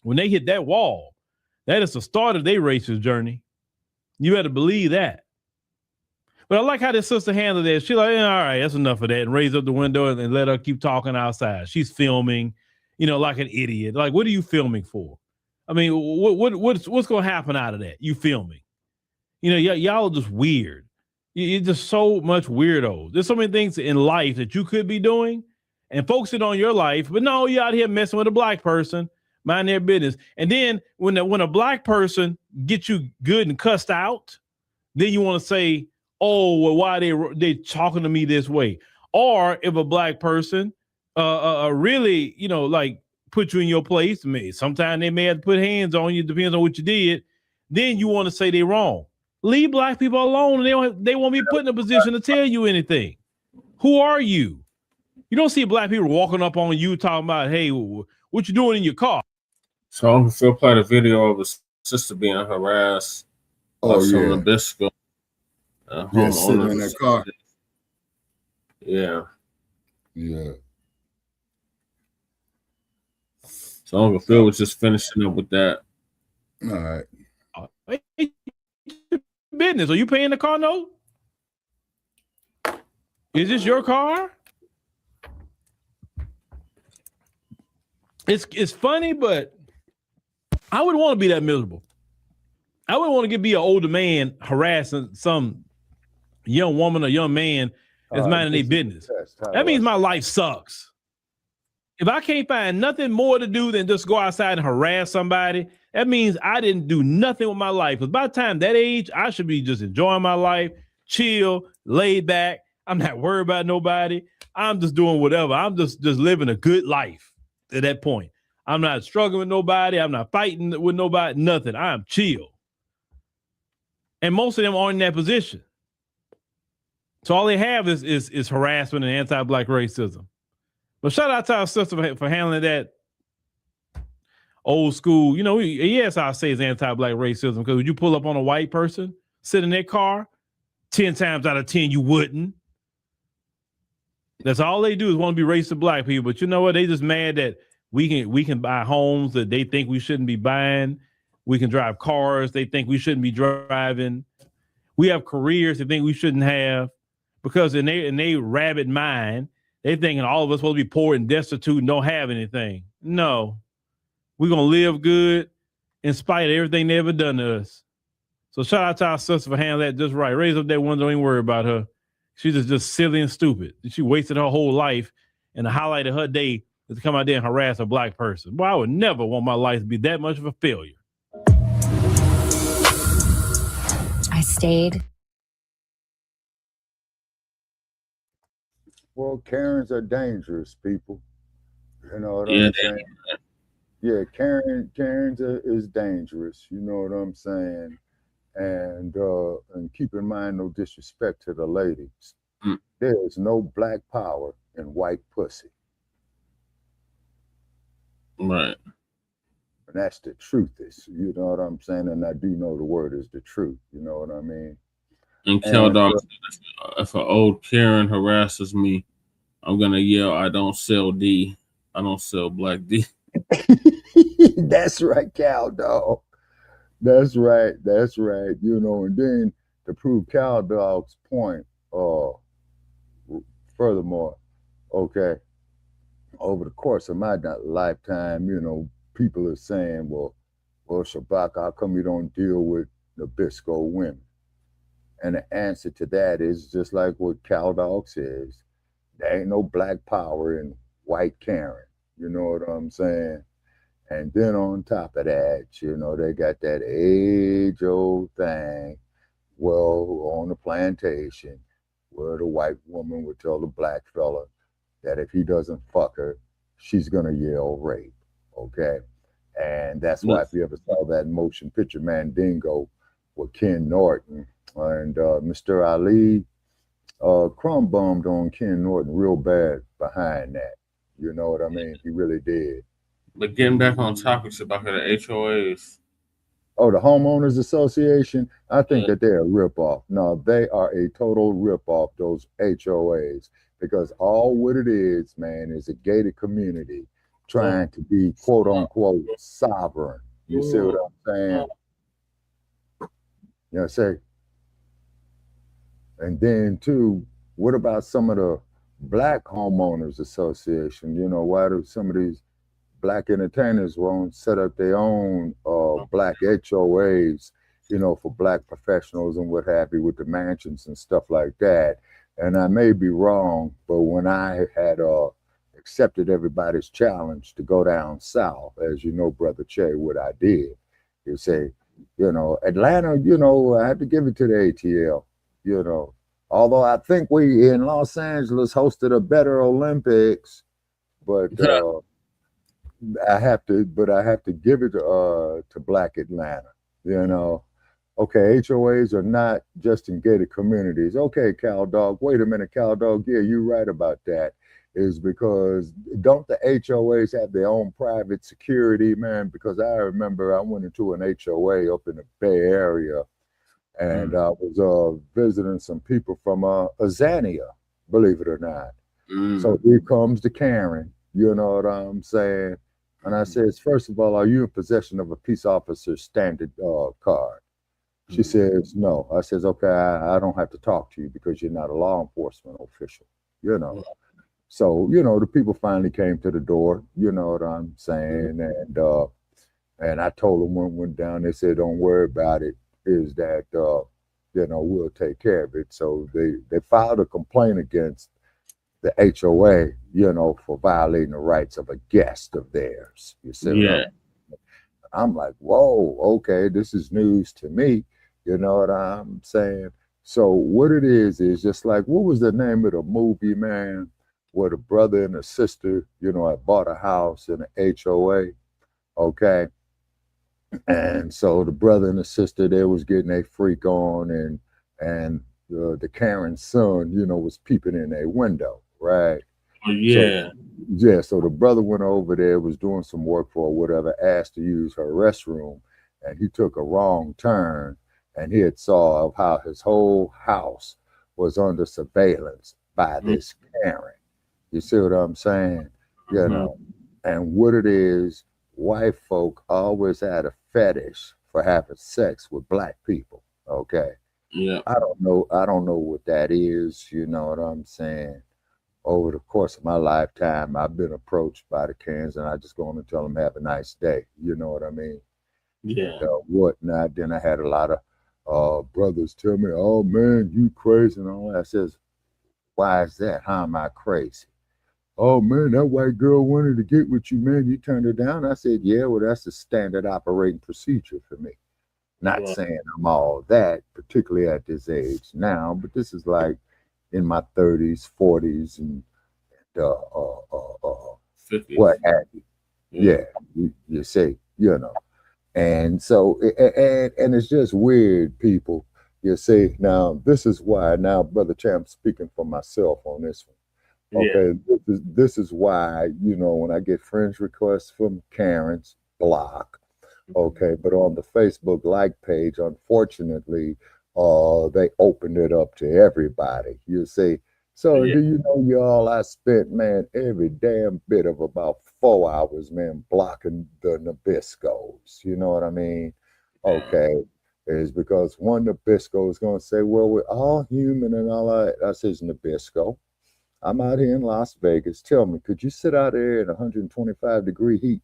When they hit that wall, that is the start of their racist journey. You better believe that. But I like how this sister handled that. She's like, all right, that's enough of that, and raise up the window and let her keep talking outside. She's filming, like an idiot. Like, what are you filming for? I mean, what's going to happen out of that? You filming? Y'all are just weird. You're just so much weirdos. There's so many things in life that you could be doing and focusing on your life, but no, you're out here messing with a Black person, mind their business. And then when a Black person gets you good and cussed out, then you want to say, oh, well, why they talking to me this way? Or if a Black person really, like put you in your place, sometimes they may have to put hands on you, depends on what you did, then you want to say they're wrong. Leave Black people alone, and they won't be put in a position to tell you anything. Who are you? You don't see Black people walking up on you talking about, hey, what you doing in your car? So Uncle Phil played a video of his sister being harassed. Oh, yeah. Nabisco. Sitting in that car. Yeah. Yeah. So Uncle Phil was just finishing up with that. All right. Hey, business. Are you paying the car note? Is this your car? It's funny, but I wouldn't want to be that miserable. I wouldn't want to be an older man harassing some young woman or young man that's minding their business. That means my life sucks. If I can't find nothing more to do than just go outside and harass somebody, that means I didn't do nothing with my life. Because by the time that age, I should be just enjoying my life, chill, laid back. I'm not worried about nobody. I'm just doing whatever. I'm just living a good life at that point. I'm not struggling with nobody. I'm not fighting with nobody, nothing. I'm chill. And most of them aren't in that position. So all they have is harassment and anti-Black racism. But shout out to our sister for handling that old school. Yes, I'll say it's anti-Black racism, because would you pull up on a white person, sit in their car, 10 times out of 10 you wouldn't. That's all they do is want to be racist to Black people. But you know what? They just mad that we can buy homes that they think we shouldn't be buying. We can drive cars they think we shouldn't be driving. We have careers they think we shouldn't have, because in their rabid mind, they thinking all of us supposed to be poor and destitute and don't have anything. No, we're going to live good in spite of everything they ever done to us. So shout out to our sister for handling that just right. Raise up that one, don't even worry about her. She's just silly and stupid. She wasted her whole life, and the highlight of her day is to come out there and harass a Black person. Well, I would never want my life to be that much of a failure. I stayed. Well, Karens are dangerous, people. You know what I'm saying? Yeah, Karens is dangerous. You know what I'm saying? And keep in mind, no disrespect to the ladies. There is no Black power in white pussy. Right. And that's the truth. You know what I'm saying? And I do know the word is the truth. You know what I mean? And Dog, if an old Karen harasses me, I'm gonna yell, I don't sell D. I don't sell Black D. That's right, Cow Dog. That's right. That's right. And then to prove Cow Dog's point, furthermore, okay, over the course of my lifetime, people are saying, well, Shabak, how come you don't deal with Nabisco women? And the answer to that is just like what Cow Dog says. There ain't no Black power in white Karen. You know what I'm saying? And then on top of that, they got that age-old thing, on the plantation, where the white woman would tell the Black fella that if he doesn't fuck her, she's gonna yell rape, okay? And that's why if you ever saw that motion picture Mandingo with Ken Norton and Mr. Ali, crumb bummed on Ken Norton real bad behind that. You know what I mean? He really did. But getting back on topics about the HOAs, Oh, the homeowners association. I think that they're a ripoff. No, they are a total ripoff. Those HOAs, because all what it is, man, is a gated community trying to be quote unquote sovereign. You see what I'm saying? You know, say. And then too, what about some of the black homeowners association? You know, why do some of these black entertainers won't set up their own black HOAs, you know, for black professionals and what have you, with the mansions and stuff like that? And I may be wrong, but when I had accepted everybody's challenge to go down south, as you know, Brother Che, what I did, you say, you know, Atlanta, you know, I had to give it to the ATL, you know, although I think we in Los Angeles hosted a better Olympics, but I have to give it to Black Atlanta, you know. Okay, HOAs are not just in gated communities. Okay, Cal Dog, wait a minute, Cal Dog, yeah, you're right about that. Is because don't the HOAs have their own private security, man? Because I remember I went into an HOA up in the Bay Area, and I was visiting some people from Azania, believe it or not. So here comes the Karen, you know what I'm saying? And I says, first of all, are you in possession of a peace officer's standard card? She says, no. I says, okay, I don't have to talk to you because you're not a law enforcement official, you know. So, you know, the people finally came to the door, you know what I'm saying? And I told them when we went down, they said, don't worry about it, is that, you know, we'll take care of it. So they filed a complaint against the HOA, you know, for violating the rights of a guest of theirs. You see? Yeah. I'm like, whoa, okay, this is news to me. You know what I'm saying? So what it is just like, what was the name of the movie, man, where the brother and the sister, you know, had bought a house in an HOA, okay? And so the brother and the sister, they was getting a freak on, and the Karen's son, you know, was peeping in a window, right? Oh, yeah. So the brother went over there, was doing some work for whatever, asked to use her restroom, and he took a wrong turn, and he had saw of how his whole house was under surveillance by this Karen. You see what I'm saying? You know, and what it is, white folk always had a fetish for having sex with black people. Okay. Yeah. I don't know what that is. You know what I'm saying? Over the course of my lifetime, I've been approached by the Karens, and I just go on and tell them, have a nice day. You know what I mean? Yeah. And, whatnot. Then I had a lot of brothers tell me, oh man, you crazy and all that. I says, why is that? How am I crazy? Oh man, that white girl wanted to get with you, man. You turned her down. I said, yeah, well, that's the standard operating procedure for me. Not saying I'm all that, particularly at this age now, but this is like in my 30s, 40s, and 50s. What have you. Yeah, you see, you know. And so, and it's just weird, people. You see, now, this is why, now, Brother Champ, speaking for myself on this one. Okay, this is why, you know, when I get friends requests from Karens, block. Okay, but on the Facebook like page, unfortunately, they opened it up to everybody. You see, so do you know, y'all, I spent, man, every damn bit of about 4 hours, man, blocking the Nabiscos. You know what I mean? Okay, is because one Nabisco is going to say, well, we're all human and all that. I says, Nabisco, I'm out here in Las Vegas. Tell me, could you sit out there in 125-degree heat?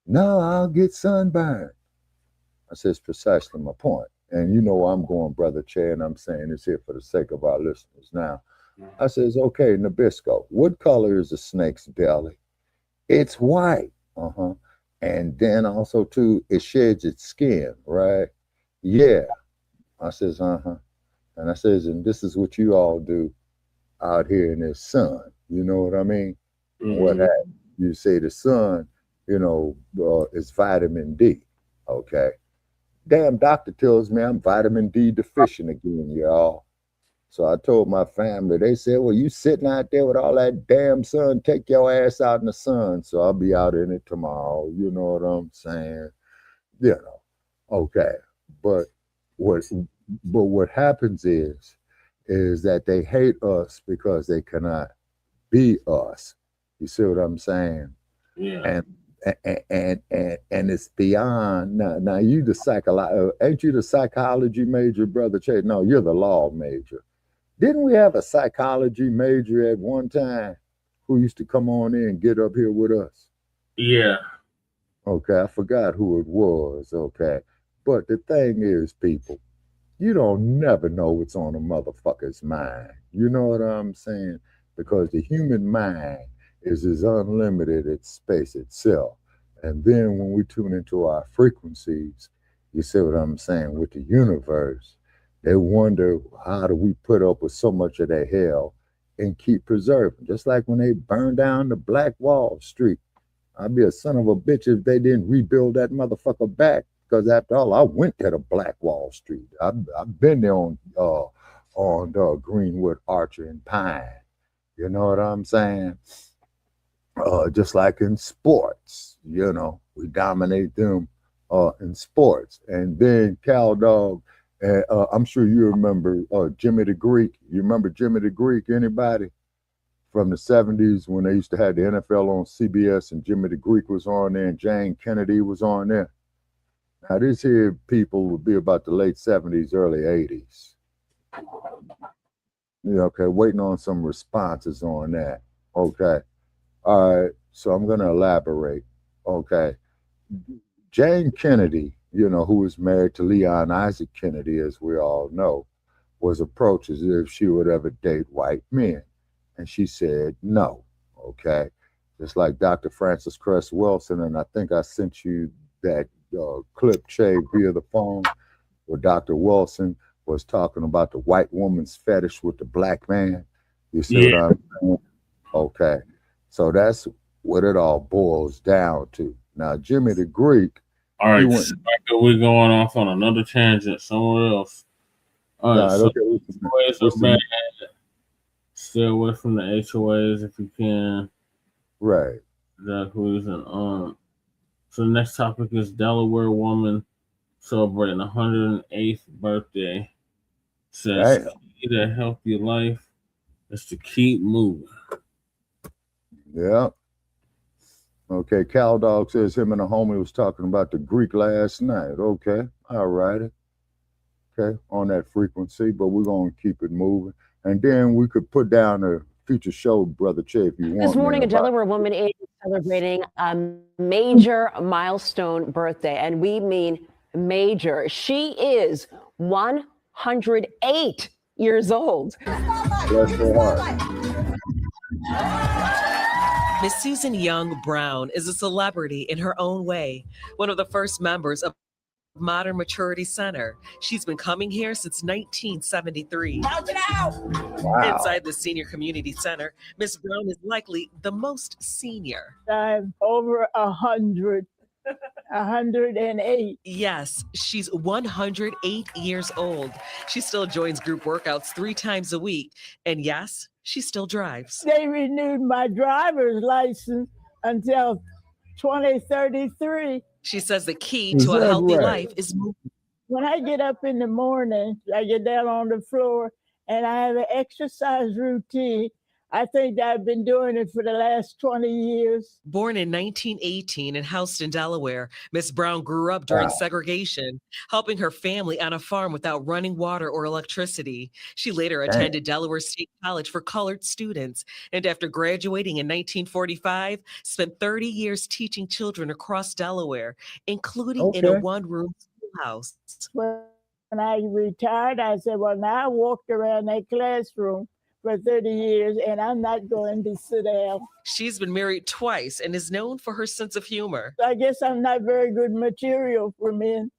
No, I'll get sunburned. I says, precisely my point. And you know I'm going, Brother Che, and I'm saying this here for the sake of our listeners now. I says, okay, Nabisco, what color is a snake's belly? It's white. And then also, too, it sheds its skin, right? Yeah. I says, And I says, and this is what you all do out here in this sun. You know what I mean? What happens? You say the sun, you know, is vitamin D. Okay. Damn doctor tells me I'm vitamin D deficient again, y'all. So I told my family, they said, well, you sitting out there with all that damn sun, take your ass out in the sun. So I'll be out in it tomorrow. You know what I'm saying? You know, Okay, but what happens is that they hate us because they cannot be us. You see what I'm saying? Yeah. And it's beyond now. You ain't you the psychology major, brother Chase? No, you're the law major. Didn't we have a psychology major at one time who used to come on in and get up here with us? Yeah. Okay, I forgot who it was. Okay, but the thing is, people, you don't never know what's on a motherfucker's mind. You know what I'm saying? Because the human mind is as unlimited as space itself. And then when we tune into our frequencies, you see what I'm saying, with the universe, they wonder, how do we put up with so much of that hell and keep preserving? Just like when they burned down the Black Wall Street. I'd be a son of a bitch if they didn't rebuild that motherfucker back. Because after all, I went to the Black Wall Street. I've been there on Greenwood, Archer, and Pine. You know what I'm saying? Just like in sports, you know, we dominate them in sports. And then Cal Dog, I'm sure you remember Jimmy the Greek. You remember Jimmy the Greek, anybody? From the 70s when they used to have the NFL on CBS and Jimmy the Greek was on there and Jane Kennedy was on there. Now this here people would be about the late 70s, early 80s. Yeah, okay, waiting on some responses on that. Okay. All right, so I'm going to elaborate. Okay. Jane Kennedy, you know, who was married to Leon Isaac Kennedy, as we all know, was approached as if she would ever date white men. And she said no. Okay. Just like Dr. Frances Cress Wilson, and I think I sent you that clip, Che, via the phone, where Dr. Wilson was talking about the white woman's fetish with the black man. You see what I'm saying? Okay. So that's what it all boils down to. Now, Jimmy the Greek. All right, we're going off on another tangent somewhere else. All right, so HOAs are bad. Stay away from the HOAs if you can. Right. That reason. So the next topic is Delaware woman celebrating 108th birthday. Says key to healthy life is to keep moving. Yeah. Okay, Cal Dog says him and a homie was talking about the Greek last night. Okay, all righty. Okay, on that frequency, but we're going to keep it moving. And then we could put down a future show, Brother Che, if you want. This morning, a Delaware woman is celebrating a major milestone birthday, and we mean major. She is 108 years old. Bless her heart. Miss Susan Young Brown is a celebrity in her own way, one of the first members of Modern Maturity Center. She's been coming here since 1973. Wow. Inside the Senior Community Center, Miss Brown is likely the most senior. I'm over 100. 108. Yes, she's 108 years old. She still joins group workouts 3 times a week. And yes, she still drives. They renewed my driver's license until 2033. She says the key to a healthy life is movement. When I get up in the morning, I get down on the floor and I have an exercise routine. I think I've been doing it for the last 20 years. Born in 1918 in Houston, Delaware, Miss Brown grew up during segregation, helping her family on a farm without running water or electricity. She later attended Delaware State College for colored students, and after graduating in 1945, spent 30 years teaching children across Delaware, including in a one-room schoolhouse. When I retired, I said, well, now I walked around that classroom for 30 years, and I'm not going to sit down. She's been married twice and is known for her sense of humor. I guess I'm not very good material for men.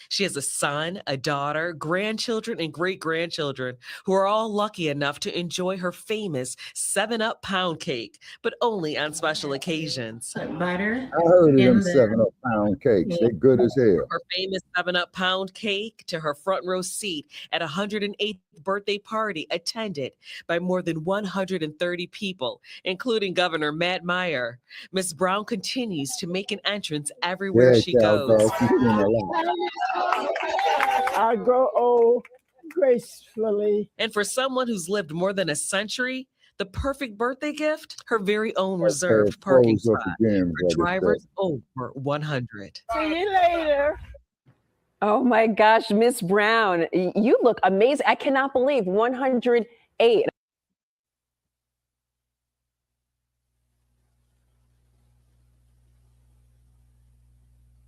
She has a son, a daughter, grandchildren, and great-grandchildren who are all lucky enough to enjoy her famous 7-Up pound cake, but only on special occasions. Butter. I heard of them 7-Up pound cakes. They're good as hell. Her famous 7-Up pound cake to her front row seat at a 108th birthday party attended by more than 130 people, including Governor Matt Meyer. Miss Brown continues to make an entrance everywhere she goes. a lot. I grow old gracefully. And for someone who's lived more than a century, the perfect birthday gift, her very own reserved Okay, parking froze up spot again, for brother. drivers over 100. See you later. Oh my gosh, Miss Brown, you look amazing. I cannot believe 108.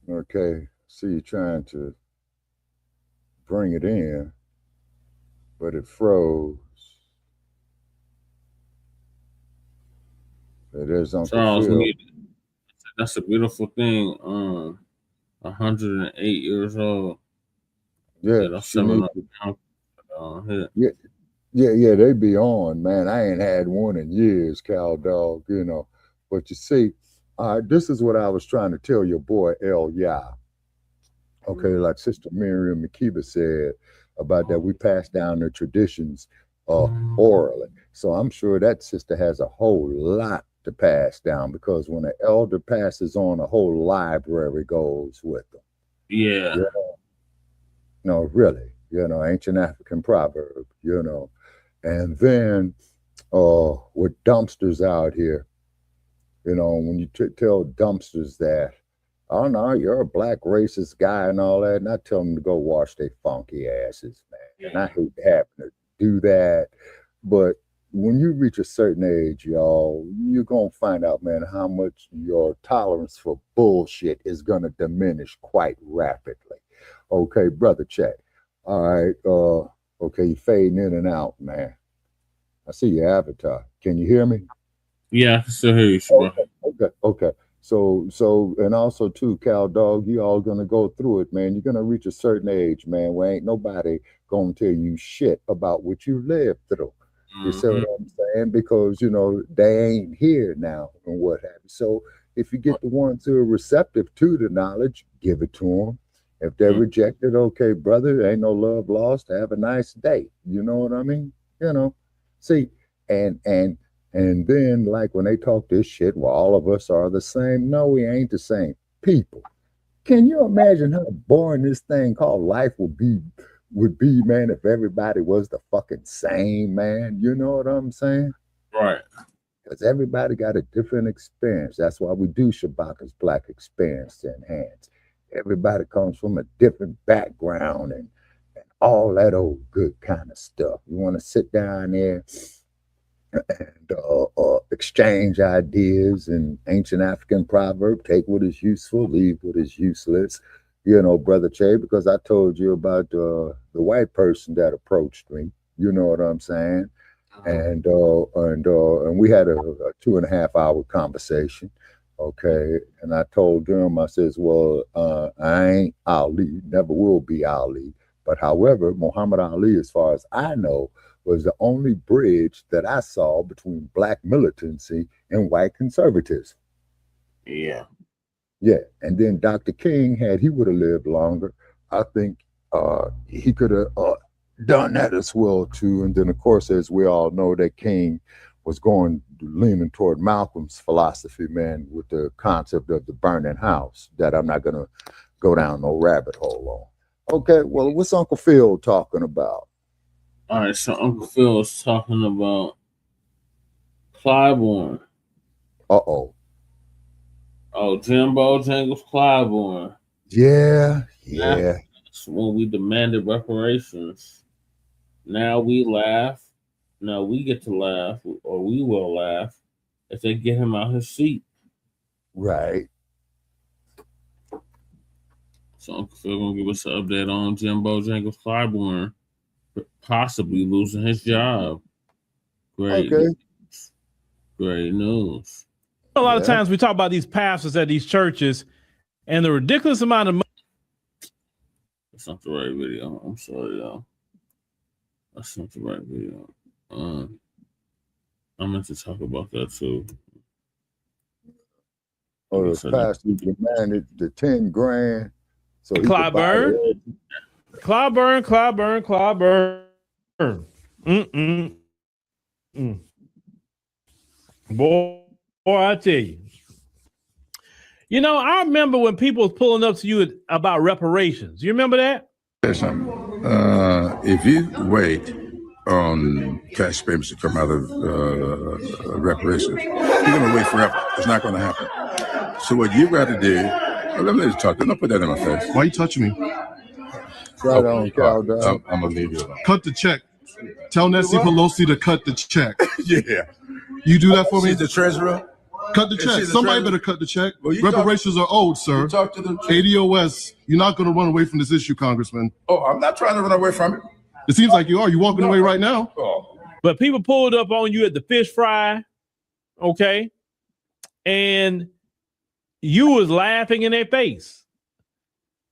Okay, see you trying to bring it in, but it froze. There's Uncle Charles, Phil. that's a beautiful thing. 108 years old. Yeah, that's she needs to, yeah, they be on, man. I ain't had one in years, cow dog, you know. But you see, this is what I was trying to tell your boy El Ya. Okay, like Sister Miriam Makeba said about that, we pass down the traditions orally. So I'm sure that sister has a whole lot to pass down, because when an elder passes on, a whole library goes with them. Yeah. You know? No, really, you know, ancient African proverb, you know. And then with dumpsters out here, you know, when you tell dumpsters that, oh no, you're a black racist guy and all that, and I tell them to go wash their funky asses, man. And I hate having to do that, but when you reach a certain age, y'all, you're gonna find out, man, how much your tolerance for bullshit is gonna diminish quite rapidly. Okay, brother, check. All right, okay, you fading in and out, man. I see your avatar. Can you hear me? Yeah, I can still hear you, bro. Okay. So, and also too, Cal Dog, you all gonna go through it, man. You're gonna reach a certain age, man, where ain't nobody gonna tell you shit about what you lived through. You see what I'm saying? Because, you know, they ain't here now and what have you. So if you get the ones who are receptive to the knowledge, give it to them. If they're rejected, okay, brother, ain't no love lost. Have a nice day. You know what I mean? You know, see, and then like when they talk this shit, well, all of us are the same. No, we ain't the same people. Can you imagine how boring this thing called life would be, man, if everybody was the fucking same, man? You know what I'm saying? Right. Because everybody got a different experience. That's why we do Shabaka's Black Experience to Enhance. Everybody comes from a different background and all that old good kind of stuff. You want to sit down there and exchange ideas and ancient African proverb, take what is useful, leave what is useless. You know, Brother Che, because I told you about the white person that approached me. You know what I'm saying? And we had a 2.5 hour conversation. Okay, and I told them, I says, well, I ain't Ali, never will be Ali. But however, Muhammad Ali, as far as I know, was the only bridge that I saw between black militancy and white conservatism. Yeah. Yeah, and then Dr. King, had he would have lived longer, I think he could have done that as well too. And then, of course, as we all know, that King was leaning toward Malcolm's philosophy, man, with the concept of the burning house, that I'm not going to go down no rabbit hole on. Okay, well, what's Uncle Phil talking about? All right, so Uncle Phil is talking about Clyburn. Uh-oh. Oh, Jimbo Jangles Clyburn. Yeah. That's when we demanded reparations. Now we laugh. Now we get to laugh, or we will laugh, if they get him out his seat. Right. So Uncle Phil gonna give us an update on Jimbo Jangles Clyburn possibly losing his job. Great news. A lot of times we talk about these pastors at these churches and the ridiculous amount of money. That's not the right video. I'm sorry, y'all. That's not the right video. I meant to talk about that too. Oh, the pastor demanded the 10 grand. So Clyburn. Boy, I tell you. You know, I remember when people was pulling up to you about reparations. You remember that? If you wait on cash payments to come out of reparations, you're going to wait forever. It's not going to happen. So what you got to do, let me talk. Don't put that in my face. Why are you touching me? I'm going to leave you alone. Cut the check. Tell Nancy Pelosi to cut the check. Yeah. You do that for me? She's the treasurer. Cut the check. Somebody better cut the check. Well, reparations are owed, sir. ADOS, you're not going to run away from this issue, Congressman. Oh, I'm not trying to run away from it. It seems like you are. You're walking away right now. Oh. But people pulled up on you at the fish fry, okay? And you was laughing in their face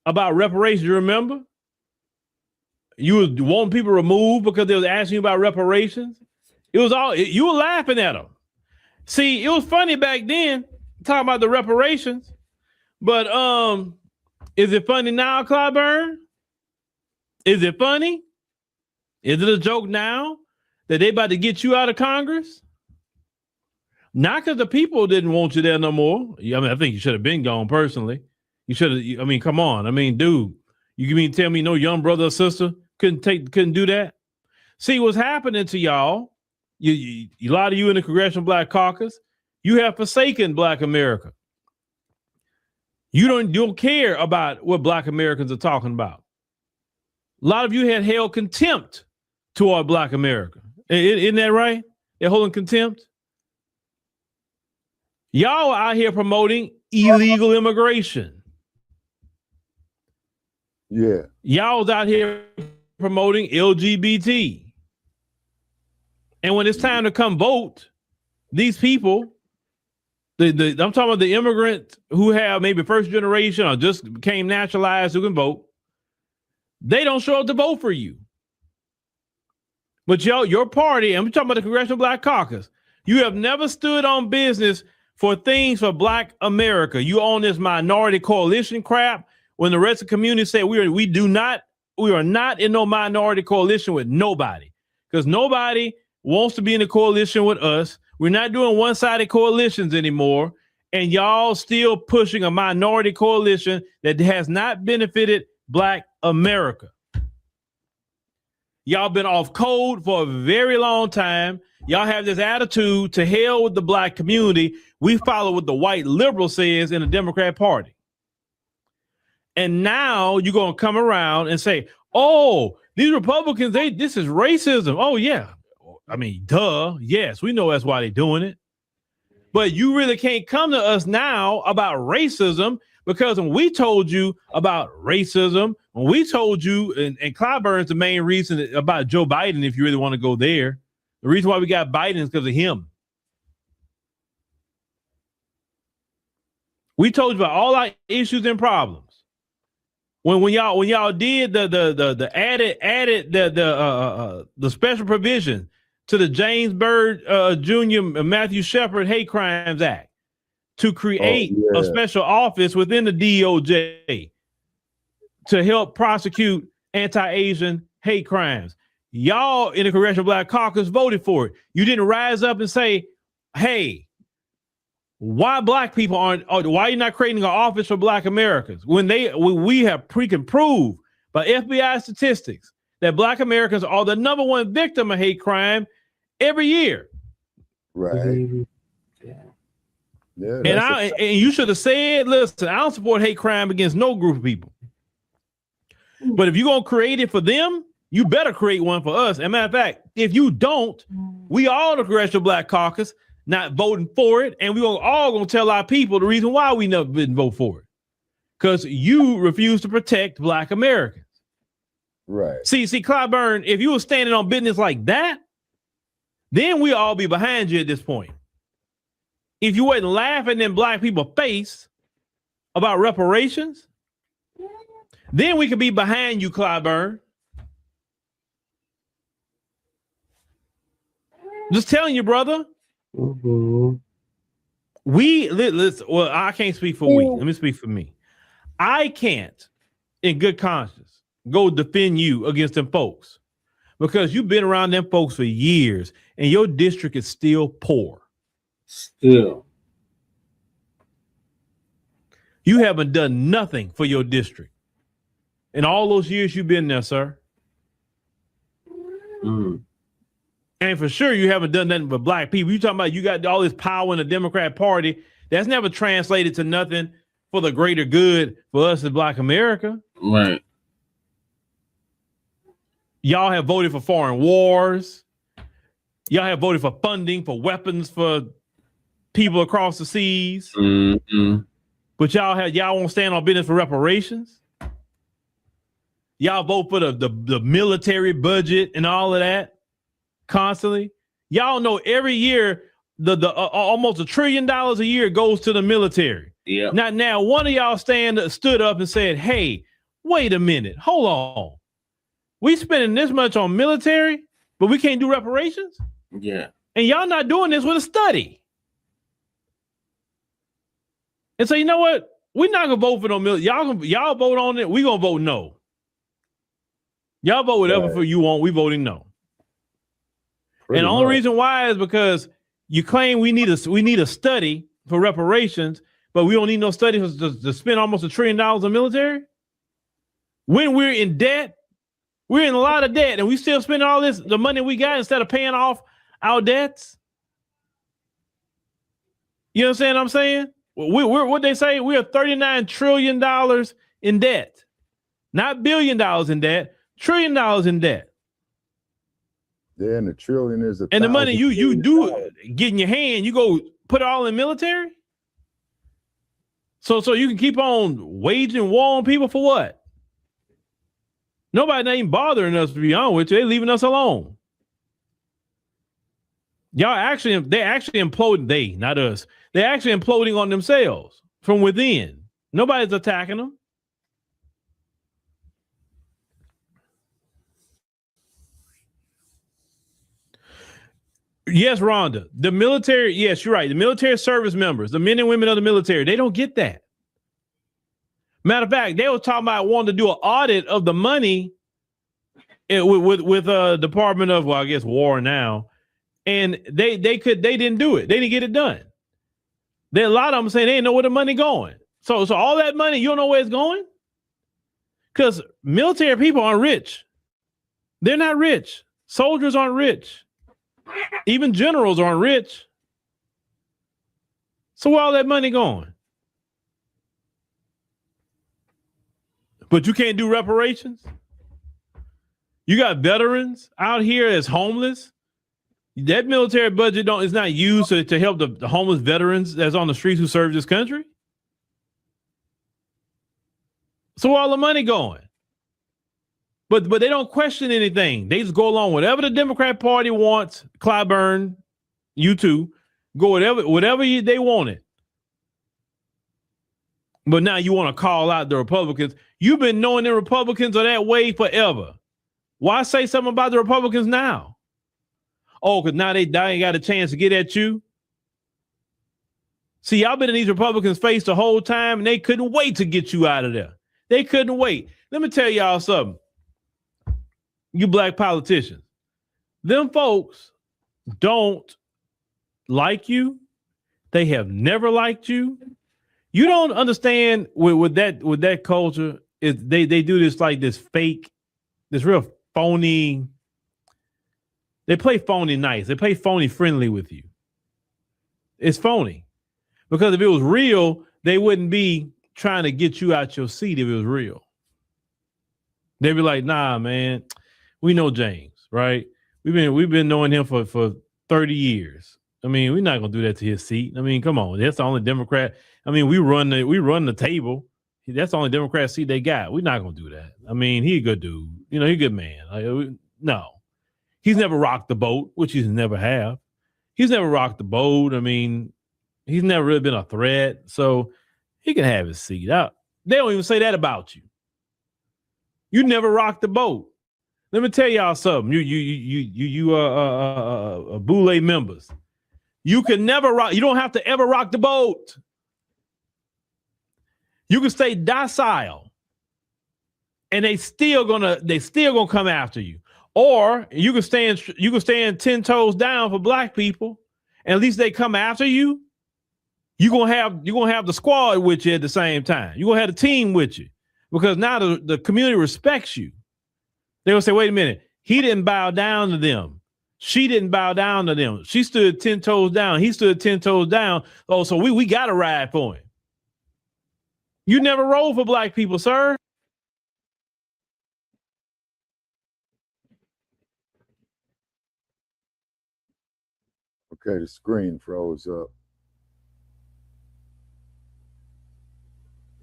about reparations. You remember? You was wanting people removed because they was asking you about reparations. It was all, you were laughing at them. See, it was funny back then talking about the reparations, but is it funny now, Clyburn? Is it funny? Is it a joke now that they about to get you out of Congress? Not because the people didn't want you there no more. I mean, I think you should have been gone personally. You should have. I mean, come on. I mean, dude, you mean tell me no young brother or sister couldn't do that? See what's happening to y'all. A lot of you in the Congressional Black Caucus, you have forsaken Black America. You don't care about what Black Americans are talking about. A lot of you had held contempt toward Black America. Isn't that right? They're holding contempt. Y'all are out here promoting illegal immigration. Yeah. Y'all's out here promoting LGBT. And when it's time to come vote, these people, I'm talking about the immigrants who have maybe first generation or just became naturalized who can vote, they don't show up to vote for you. But your party, and we're talking about the Congressional Black Caucus, you have never stood on business for things for Black America. You own this minority coalition crap when the rest of the community say we are not in no minority coalition with nobody, because nobody wants to be in a coalition with us. We're not doing one-sided coalitions anymore. And y'all still pushing a minority coalition that has not benefited Black America. Y'all been off code for a very long time. Y'all have this attitude to hell with the Black community. We follow what the white liberal says in the Democrat Party. And now you're going to come around and say, oh, these Republicans, this is racism. Oh, yeah. I mean, duh. Yes, we know that's why they're doing it. But you really can't come to us now about racism, because when we told you about racism, when we told you, and Clyburn's the main reason about Joe Biden, if you really want to go there, the reason why we got Biden is because of him. We told you about all our issues and problems. When y'all did the added the special provision to the James Byrd Jr. Matthew Shepard Hate Crimes Act to create a special office within the DOJ to help prosecute anti-Asian hate crimes. Y'all in the Congressional Black Caucus voted for it. You didn't rise up and say, hey, why Black people aren't, or why you're not creating an office for Black Americans when we have can prove by FBI statistics that Black Americans are the number one victim of hate crime every year. Right. Yeah, and you should have said, listen, I don't support hate crime against no group of people. But if you're going to create it for them, you better create one for us. As a matter of fact, if you don't, we all the Congressional Black Caucus not voting for it, and we all going to tell our people the reason why we never didn't vote for it. Because you refuse to protect Black Americans. Right. See, Clyburn, if you were standing on business like that, then we all be behind you at this point. If you wasn't laughing in Black people's face about reparations, then we could be behind you, Clyburn. Just telling you, brother. Mm-hmm. Well, I can't speak for we. Let me speak for me. I can't, in good conscience, go defend you against them folks because you've been around them folks for years and your district is still poor. Still. You haven't done nothing for your district in all those years you've been there, sir. And for sure, you haven't done nothing for black people. You talking about you got all this power in the Democrat Party. That's never translated to nothing for the greater good for us in Black America. Right. Y'all have voted for foreign wars. Y'all have voted for funding for weapons for people across the seas. But y'all won't stand on business for reparations. Y'all vote for the military budget and all of that constantly. Y'all know every year the almost $1 trillion a year goes to the military. Yeah. Now one of y'all stood up and said, "Hey, wait a minute, hold on. We spending this much on military, but we can't do reparations." Yeah. And y'all not doing this with a study. And so you know what? We're not gonna vote for no military. Y'all vote on it. We gonna vote no. Y'all vote whatever for you want. We voting no. And the only reason why is because you claim we need a study for reparations, but we don't need no study to spend almost $1 trillion on military. When we're in debt, we're in a lot of debt, and we still spending all the money we got instead of paying off our debts. You understand what I'm saying? We're what they say, we are $39 trillion in debt. Not $1 billion in debt, $1 trillion in debt. Yeah, and the trillion is and the money you do get in your hand, you go put it all in military? So you can keep on waging war on people for what? Nobody ain't bothering us, to be honest with you. They leaving us alone. They're actually imploding, not us. They're actually imploding on themselves from within. Nobody's attacking them. Yes, Rhonda. The military, yes, you're right. The military service members, the men and women of the military, they don't get that. Matter of fact, they were talking about wanting to do an audit of the money with Department of, well, I guess War now. And they didn't do it. They didn't get it done. A lot of them saying they didn't know where the money going. So all that money, you don't know where it's going? Because military people aren't rich. They're not rich. Soldiers aren't rich. Even generals aren't rich. So where all that money going? But you can't do reparations? You got veterans out here as homeless. That military budget is not used to help the homeless veterans that's on the streets who serve this country. So where all the money going? But they don't question anything. They just go along whatever the Democrat Party wants. Clyburn, you too, go whatever they want it. But now you want to call out the Republicans. You've been knowing the Republicans are that way forever. Why say something about the Republicans now? Oh, because now they ain't got a chance to get at you. See, y'all been in these Republicans' face the whole time, and they couldn't wait to get you out of there. They couldn't wait. Let me tell y'all something. You black politicians, them folks don't like you. They have never liked you. You don't understand with that culture is they do this fake, this real phony. They play phony nice. They play phony friendly with you. It's phony. Because if it was real, they wouldn't be trying to get you out your seat if it was real. They'd be like, nah, man, we know James, right? We've been knowing him for 30 years. I mean, we're not gonna do that to his seat. I mean, come on, that's the only Democrat. I mean, we run the table. That's the only Democrat seat they got. We're not gonna do that. I mean, he's a good dude. You know, he's a good man. No. He's never rocked the boat, which he's never have. He's never rocked the boat. I mean, he's never really been a threat. So he can have his seat out. They don't even say that about you. You never rocked the boat. Let me tell y'all something. You Boule members. You can never rock. You don't have to ever rock the boat. You can stay docile, and they still gonna come after you. Or you can stand 10 toes down for black people, and at least they come after you. you're gonna have the squad with you at the same time. You're gonna have the team with you because now the community respects you. They will say, wait a minute, he didn't bow down to them. She didn't bow down to them. She stood 10 toes down. He stood 10 toes down. Oh, so we got to ride for him. You never rolled for black people, sir. Okay, the screen froze up.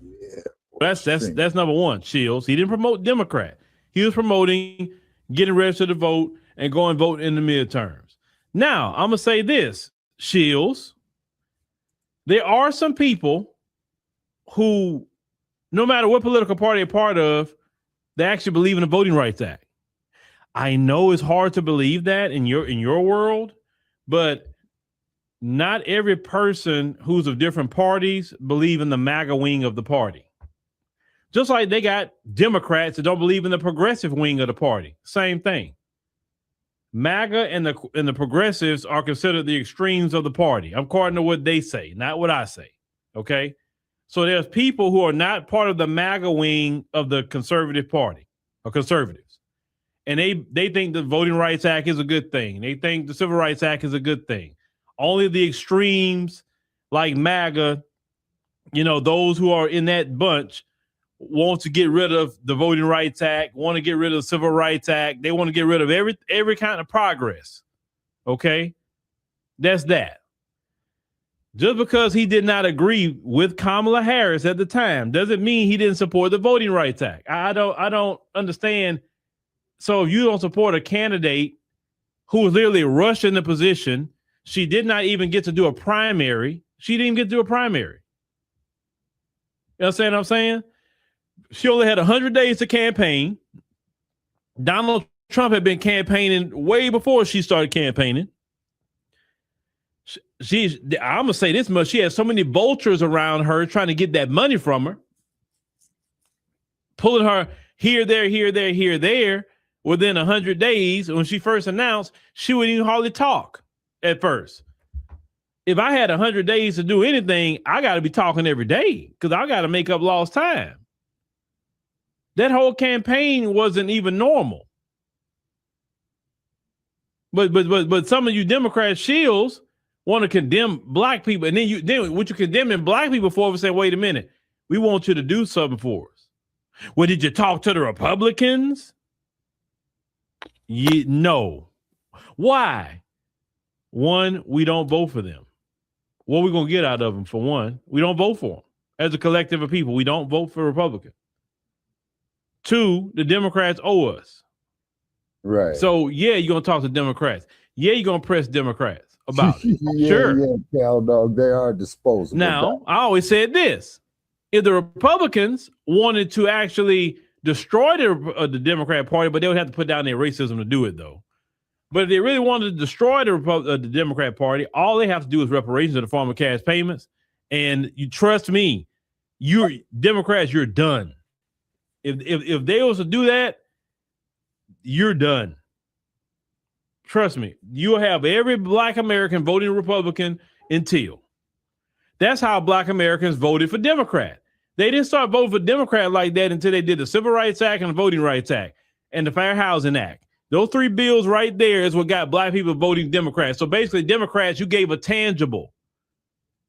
Yeah. That's number one, Shills. He didn't promote Democrat. He was promoting getting registered to vote and go and vote in the midterms. Now, I'm going to say this, Shills. There are some people who, no matter what political party they're part of, they actually believe in the Voting Rights Act. I know it's hard to believe that in your world, but not every person who's of different parties believe in the MAGA wing of the party. Just like they got Democrats that don't believe in the progressive wing of the party. Same thing. MAGA and the progressives are considered the extremes of the party. I'm according to what they say, not what I say. Okay? So there's people who are not part of the MAGA wing of the conservative party or conservatives. And they think the Voting Rights Act is a good thing. They think the Civil Rights Act is a good thing. Only the extremes like MAGA, those who are in that bunch want to get rid of the Voting Rights Act, want to get rid of the Civil Rights Act. They want to get rid of every kind of progress. Okay? That's that. Just because he did not agree with Kamala Harris at the time doesn't mean he didn't support the Voting Rights Act. I don't understand. So if you don't support a candidate who was literally rushed in the position, she did not even get to do a primary. She didn't even get to do a primary. You understand what I'm saying? She only had 100 days to campaign. Donald Trump had been campaigning way before she started campaigning. I'm going to say this much. She had so many vultures around her trying to get that money from her, pulling her here, there. Within 100 days, when she first announced, she wouldn't even hardly talk at first. If I had 100 days to do anything, I got to be talking every day because I got to make up lost time. That whole campaign wasn't even normal. But some of you Democrat shills want to condemn black people, and then what you're condemning black people for is saying, wait a minute, we want you to do something for us. Well, did you talk to the Republicans? No. Why? One, we don't vote for them. What are we going to get out of them? For one, we don't vote for them. As a collective of people, we don't vote for Republicans. Two, the Democrats owe us. Right. So, yeah, you're going to talk to Democrats. Yeah, you're going to press Democrats about it. Sure. Yeah, Cal Dog, they are disposable. Now, I always said this. If the Republicans wanted to actually destroy the Democrat Party, but they would have to put down their racism to do it, though. But if they really wanted to destroy the Democrat Party, all they have to do is reparations in the form of cash payments. And you trust me, you're Democrats, you're done. If they was to do that, you're done. Trust me, you'll have every black American voting Republican until. That's how black Americans voted for Democrat. They didn't start voting for Democrat like that until they did the Civil Rights Act and the Voting Rights Act and the Fair Housing Act. Those three bills right there is what got black people voting Democrat. So basically, Democrats, you gave a tangible,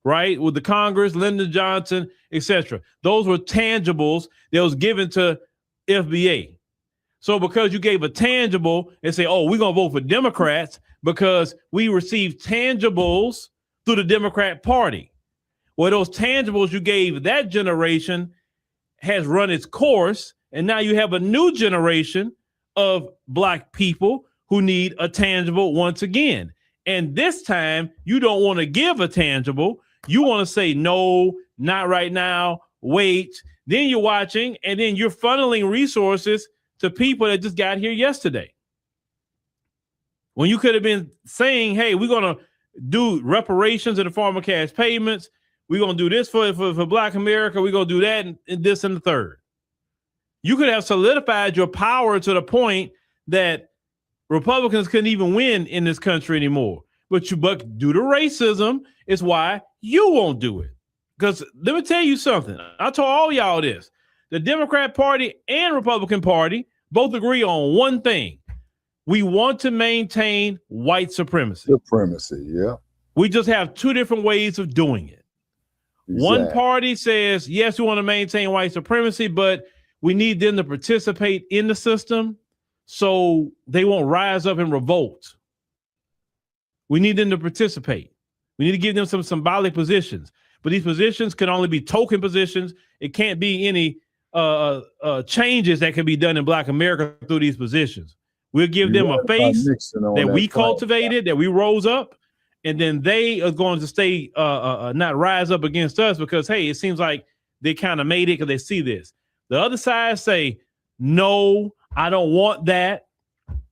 right? With the Congress, Lyndon Johnson, etc. Those were tangibles that was given to FBA. So because you gave a tangible and say, oh, we're going to vote for Democrats because we received tangibles through the Democrat Party. Well, those tangibles you gave that generation has run its course, and now you have a new generation of black people who need a tangible once again. And this time, you don't want to give a tangible. You want to say, no, not right now, wait. Then you're watching, and then you're funneling resources to people that just got here yesterday. When you could have been saying, hey, we're going to do reparations in the form of cash payments. We're going to do this for Black America. We're going to do that and this and the third. You could have solidified your power to the point that Republicans couldn't even win in this country anymore. but due to racism is why you won't do it. Because let me tell you something. I told all y'all this. The Democrat Party and Republican Party both agree on one thing. We want to maintain white supremacy. Supremacy, yeah. We just have two different ways of doing it. Exactly. One party says, yes, we want to maintain white supremacy, but we need them to participate in the system so they won't rise up and revolt. We need them to participate. We need to give them some symbolic positions. But these positions can only be token positions. It can't be any changes that can be done in Black America through these positions. We'll give them a face that we cultivated, that we rose up, and then they are going to stay not rise up against us because, hey, it seems like they kind of made it because they see this. The other side say, no, I don't want that.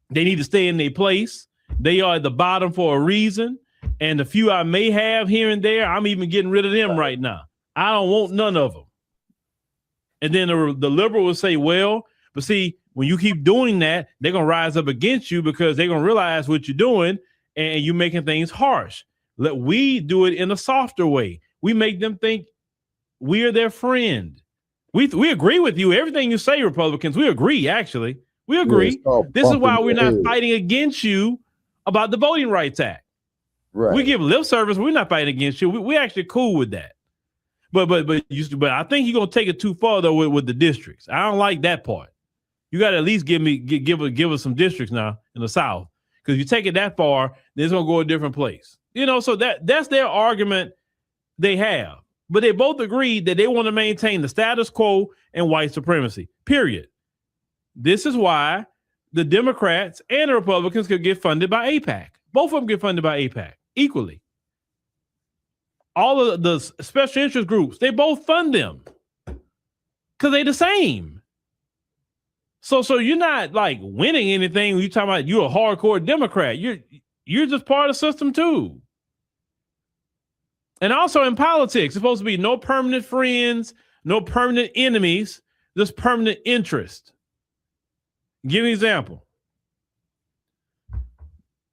They need to stay in their place. They are at the bottom for a reason. And the few I may have here and there, I'm even getting rid of them right now. I don't want none of them. And then the liberal will say, well, but see, when you keep doing that, they're going to rise up against you because they're going to realize what you're doing and you're making things harsh. We do it in a softer way. We make them think we're their friend. We agree with you. Everything you say, Republicans, we agree, actually. We agree. This is why we're not fighting against you about the Voting Rights Act. Right. We give lip service. We're not fighting against you. We actually cool with that. But I think you're gonna take it too far though with the districts. I don't like that part. You got to at least give us some districts now in the South, because you take it that far, then it's gonna go a different place. So that's their argument they have. But they both agree that they want to maintain the status quo and white supremacy. Period. This is why the Democrats and the Republicans could get funded by AIPAC. Both of them get funded by AIPAC equally. All of the special interest groups, they both fund them because they're the same. So you're not like winning anything when you're talking about you're a hardcore Democrat. You're just part of the system too. And also in politics, it's supposed to be no permanent friends, no permanent enemies, just permanent interest. Give me an example.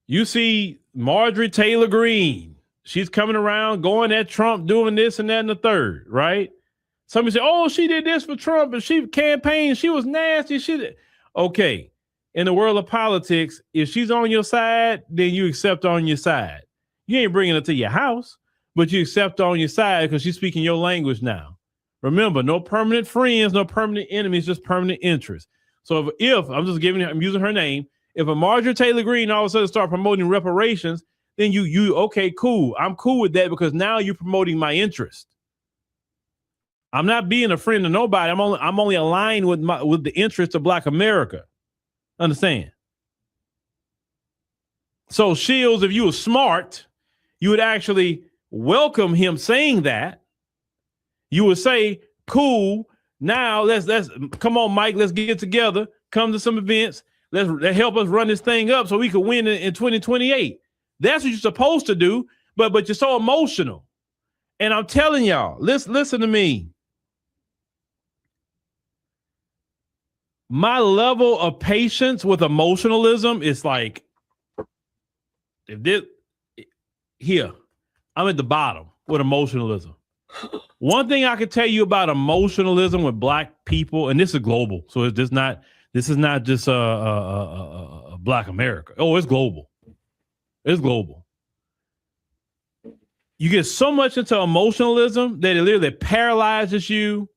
You see Marjorie Taylor Greene. She's coming around going at Trump, doing this and that and the third, right? Somebody say, oh, she did this for Trump and she campaigned. She was nasty. Okay. In the world of politics, if she's on your side, then you accept on your side. You ain't bringing her to your house, but you accept on your side because she's speaking your language now. Remember, no permanent friends, no permanent enemies, just permanent interests. So if I'm using her name, if a Marjorie Taylor Greene all of a sudden start promoting reparations, then you okay, cool. I'm cool with that because now you're promoting my interest. I'm not being a friend to nobody. I'm only aligned with the interests of Black America. Understand? So Shields, if you were smart, you would actually welcome him saying that. You would say, cool, now let's come on, Mike, let's get together, come to some events, let's help us run this thing up so we can win in 2028. That's what you're supposed to do, but you're so emotional. And I'm telling y'all, listen to me. My level of patience with emotionalism is like, I'm at the bottom with emotionalism. One thing I can tell you about emotionalism with Black people, and this is global, so this is not just Black America. Oh, it's global. It's global. You get so much into emotionalism that it literally paralyzes you.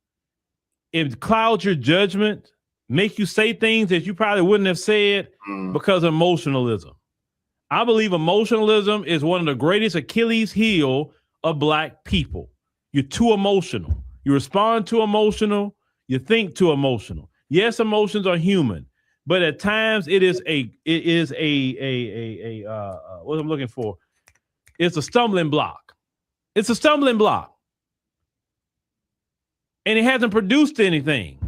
It clouds your judgment, make you say things that you probably wouldn't have said because of emotionalism. I believe emotionalism is one of the greatest Achilles heel of Black people. You're too emotional. You respond too emotional. You think too emotional. Yes, emotions are human, but at times it is what I'm looking for. It's a stumbling block. It's a stumbling block. And it hasn't produced anything.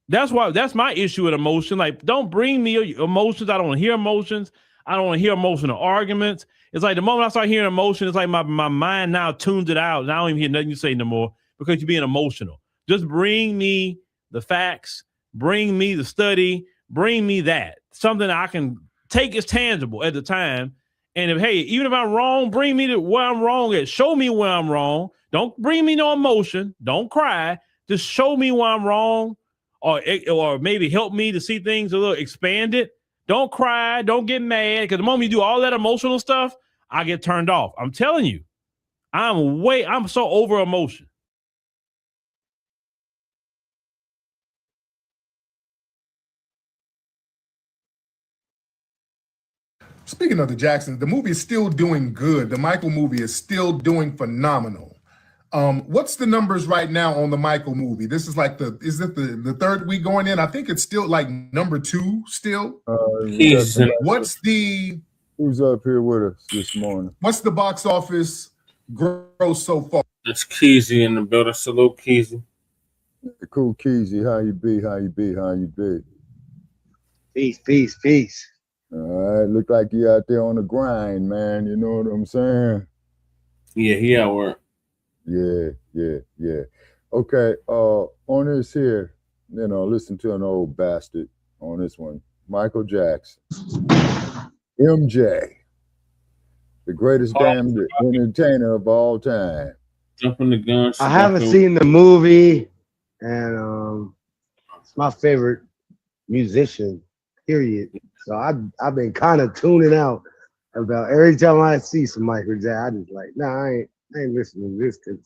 That's my issue with emotion. Like, don't bring me emotions. I don't want to hear emotions. I don't want to hear emotional arguments. It's like the moment I start hearing emotion, it's like my mind now tunes it out. And I don't even hear nothing you say no more because you're being emotional. Just bring me the facts. Bring me the study. Bring me that. Something I can take as tangible at the time And even if I'm wrong, bring me to where I'm wrong at. Show me where I'm wrong. Don't bring me no emotion. Don't cry. Just show me where I'm wrong, or maybe help me to see things a little expanded. Don't cry. Don't get mad. Because the moment you do all that emotional stuff, I get turned off. I'm telling you, I'm so over emotion. Speaking of the Jacksons, the movie is still doing good. The Michael movie is still doing phenomenal. What's the numbers right now on the Michael movie? This is like is it the third week going in? I think it's still like number 2 still. Who's up here with us this morning? What's the box office gross so far? It's Keezy in the building. Salute, Keezy. Cool, Keezy. How you be? How you be? How you be? Peace. All right, look like you out there on the grind, man. You know what I'm saying? Yeah, he at work. Yeah. Okay, on this here, listen to an old bastard on this one. Michael Jackson. MJ. The greatest damn entertainer of all time. Jumping the gun. I haven't seen the movie, and it's my favorite musician, period. So I've been kind of tuning out about every time I see some Michael Jackson. I just like, nah, I ain't listening to this because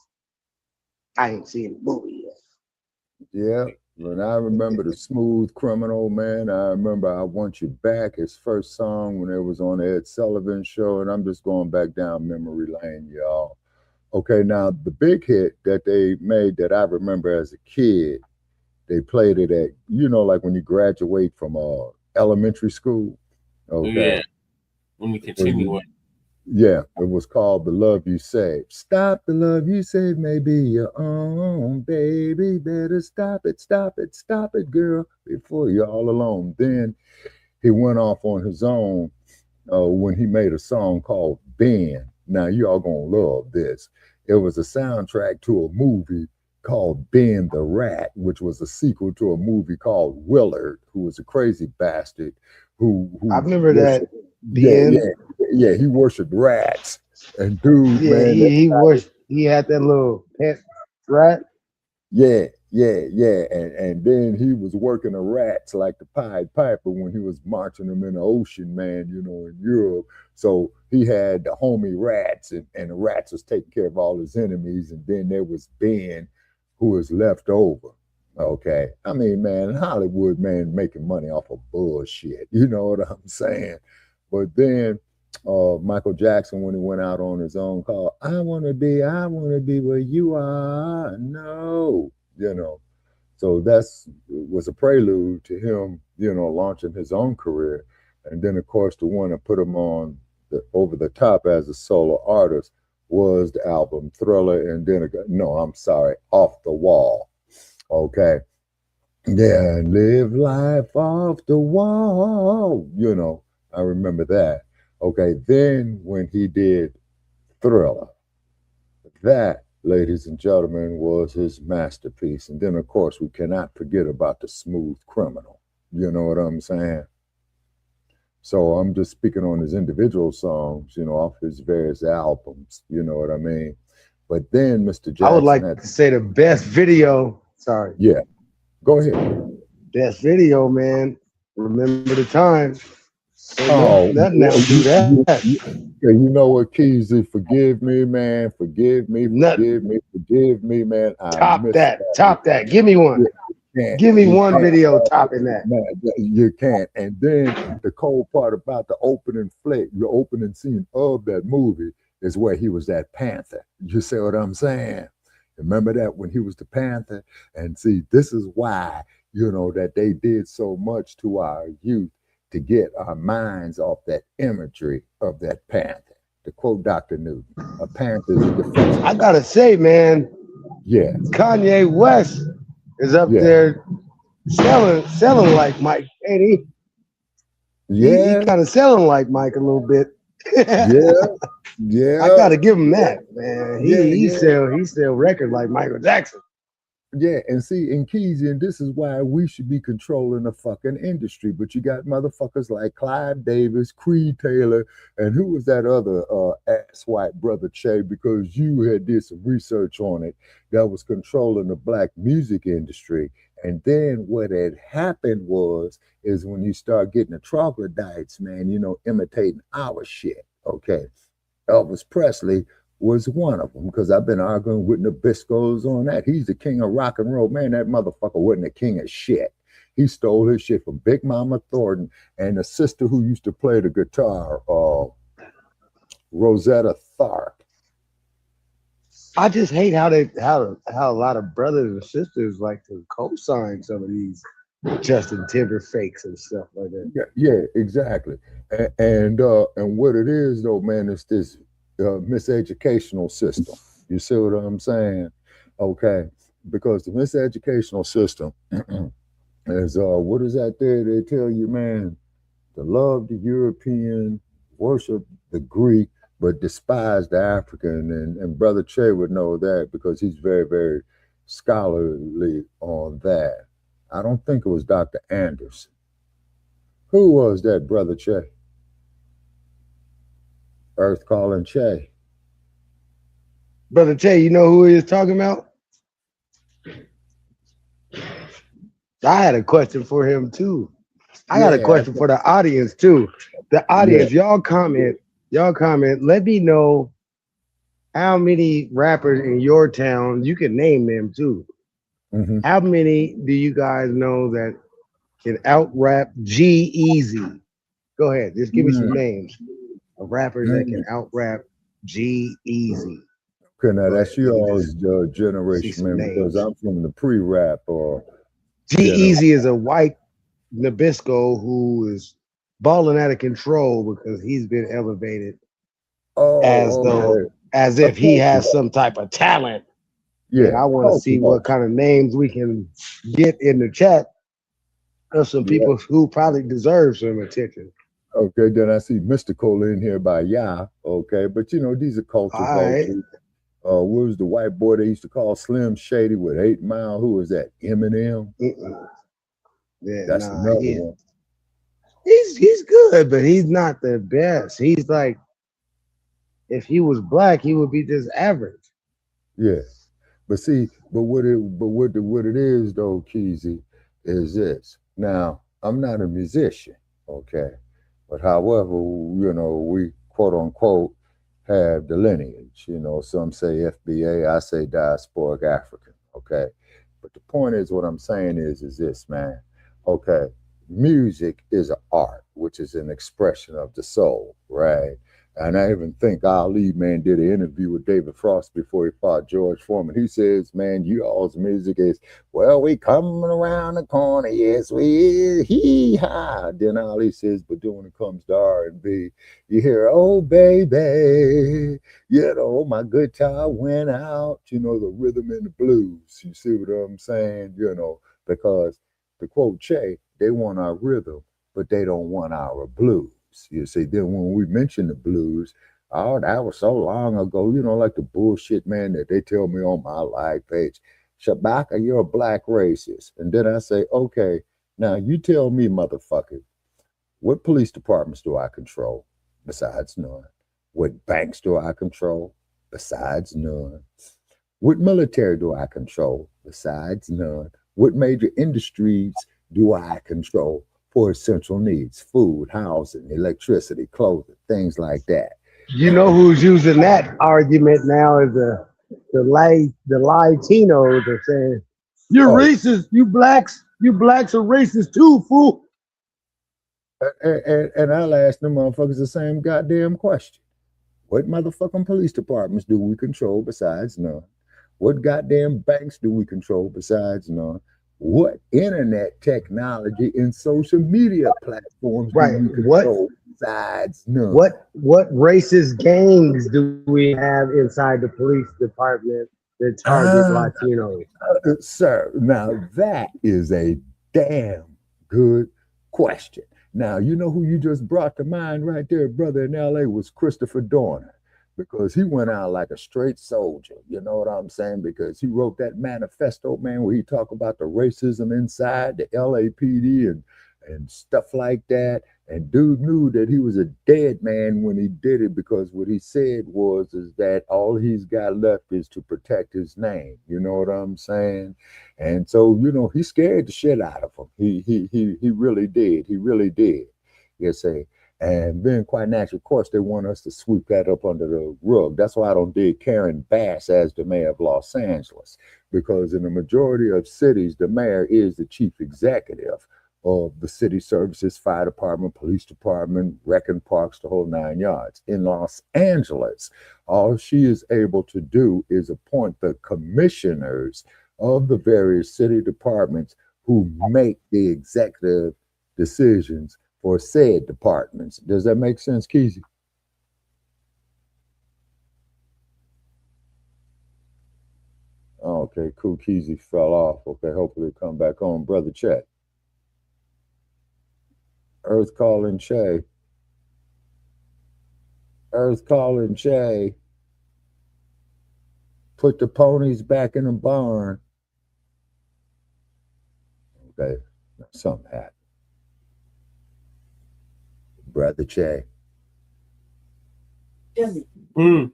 I ain't seen the movie yet. Yeah, when I remember the Smooth Criminal, man, I remember I Want You Back, his first song when it was on the Ed Sullivan Show, and I'm just going back down memory lane, y'all. Okay, now the big hit that they made that I remember as a kid, they played it at, like when you graduate from elementary school. Okay. Yeah. Let me continue. Yeah, it was called The Love You Saved. Stop the love you saved may be your own, baby. Better stop it, girl, before you're all alone. Then he went off on his own when he made a song called Ben. Now, y'all gonna love this. It was a soundtrack to a movie called Ben the Rat, which was a sequel to a movie called Willard, who was a crazy bastard who I remember that. Yeah, he worshipped rats. And dude, man, he had that little pet rat. Yeah. And then he was working the rats like the Pied Piper when he was marching them in the ocean, man, in Europe. So he had the homie rats, and the rats was taking care of all his enemies. And then there was Ben, who was left over. Okay. I mean, man, Hollywood, man, making money off of bullshit. You know what I'm saying? But then Michael Jackson, when he went out on his own, called, I want to be where you are. No, So was a prelude to him, launching his own career. And then, of course, the one that put him on over the top as a solo artist was the album Thriller, and then Off the Wall. Okay. Yeah, live life off the wall. I remember that. Okay, then when he did Thriller, that, ladies and gentlemen, was his masterpiece. And then, of course, we cannot forget about the Smooth Criminal. You know what I'm saying? So I'm just speaking on his individual songs, off his various albums. You know what I mean? But then Mr. Jackson, I would like to say the best video. Sorry. Yeah, go ahead. Best video, man. Remember the time. Nothing that would do that. You know what, Keezy? Forgive me, man. Forgive me, man. Top that. Give me one. Give me one video topping that. Man, you can't. And then the cold part about the opening scene of that movie is where he was that Panther. You see what I'm saying? Remember that when he was the Panther? And see, this is why, that they did so much to our youth to get our minds off that imagery of that Panther. To quote Dr. Newton, a Panther's defense. I gotta say, man, yeah, Kanye West is up there selling like Mike, ain't he? Yeah, he kind of selling like Mike a little bit. Yeah. I gotta give him that, man. He sell records like Michael Jackson. Yeah, and see, in Keezy, and this is why we should be controlling the fucking industry. But you got motherfuckers like Clive Davis, Creed Taylor, and who was that other ass white brother, Che, because you had did some research on it, that was controlling the black music industry. And then what had happened is when you start getting the troglodytes, man, you know, imitating our shit, okay? Elvis Presley was one of them, because I've been arguing with Nabisco's on that. He's the king of rock and roll. Man, that motherfucker wasn't the king of shit. He stole his shit from Big Mama Thornton and the sister who used to play the guitar, Rosetta Tharpe. I just hate how a lot of brothers and sisters like to co-sign some of these Justin Timber fakes and stuff like that. Yeah, exactly. And what it is though, man, is this miseducational system. You see what I'm saying? Okay, because the miseducational system is what is that there? They tell you, man, to love the European, worship the Greek, but despise the African. And Brother Che would know that because he's very, very scholarly on that. I don't think it was Dr. Anderson. Who was that, Brother Che? Earth calling Che. Brother Che, you know who he was talking about? I had a question for him too. I got a question for the audience too. The audience, y'all comment. Let me know how many rappers in your town, you can name them too. Mm-hmm. How many do you guys know that can out-rap G-Eazy? Go ahead, just give me some names of rappers that can out-rap G-Eazy. Okay, now that's y'all's generation, man, because I'm from the pre-rap or G-Eazy is a white Nabisco who is balling out of control because he's been elevated as if he has some type of talent. Yeah, and I want to see what kind of names we can get in the chat of some people who probably deserve some attention. Okay, then I see Mystical in here by Ya. Okay, but you know, these are culture vultures. What was the white boy they used to call Slim Shady with 8 Mile? Who was that? Eminem? Yeah, that's another one. He's good, but he's not the best. He's like, if he was black, he would be just average. Yeah, but see, what it is though, Keezy, is this. Now, I'm not a musician, okay, but however, you know, we quote unquote have the lineage. You know, some say FBA, I say diasporic African, okay. But the point is, what I'm saying is this, man. Okay, music is an art, which is an expression of the soul, right? And I even think Ali, man, did an interview with David Frost before he fought George Foreman. He says, man, you all's music is, well, we coming around the corner, yes, we hee-haw. Then Ali says, but then when it comes to R&B, you hear, oh, baby, you know, my guitar went out, you know, the rhythm and the blues. You see what I'm saying? You know, because to quote Che, they want our rhythm, but they don't want our blues. You see, then when we mention the blues, oh, that was so long ago, you know, like the bullshit, man, that they tell me on my live page, Shabaka, you're a black racist. And then I say, okay, now you tell me, motherfucker, what police departments do I control? Besides none. What banks do I control? Besides none. What military do I control? Besides none. What major industries do I control for essential needs? Food, housing, electricity, clothing, things like that. You know who's using that argument now is the Latinos are saying, you're racist, you blacks are racist too, fool. And I'll ask them motherfuckers the same goddamn question. What motherfucking police departments do we control besides none? What goddamn banks do we control besides none? What internet technology and social media platforms do we control besides none? What racist gangs do we have inside the police department that target Latinos? Sir, now that is a damn good question. Now, you know who you just brought to mind right there, brother, in LA was Christopher Dorner. because he went out like a straight soldier. You know what I'm saying? Because he wrote that manifesto, man, where he talked about the racism inside the LAPD and stuff like that. And dude knew that he was a dead man when he did it, because what he said is that all he's got left is to protect his name. You know what I'm saying? And so, you know, he scared the shit out of him. He really did. He really did. You say. And being quite natural, of course, they want us to sweep that up under the rug. That's why I don't dig Karen Bass as the mayor of Los Angeles, because in the majority of cities, the mayor is the chief executive of the city services, fire department, police department, rec and parks, the whole 9 yards. In Los Angeles, all she is able to do is appoint the commissioners of the various city departments who make the executive decisions for said departments. Does that make sense, Keezy? Okay, cool. Keezy fell off. Okay, hopefully he'll come back on. Brother Chet. Earth calling Che. Earth calling Che. Put the ponies back in the barn. Okay, something happened. Brother Che. Mm.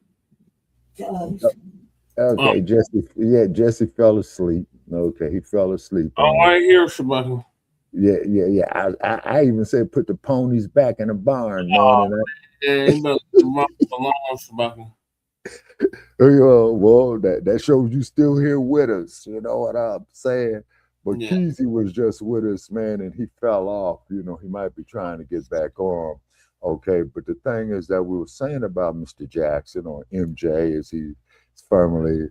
Okay, Jesse. Yeah, Jesse fell asleep. Okay, he fell asleep. Oh, I hear Shabaka. Yeah. I even said put the ponies back in the barn, man. Oh, And you better run along, Shabaka. well, that shows you still here with us. You know what I'm saying? But Yeah. Keezy was just with us, man, and he fell off. You know, he might be trying to get back on. Okay, but the thing is that we were saying about Mr. Jackson, or MJ, as he's firmly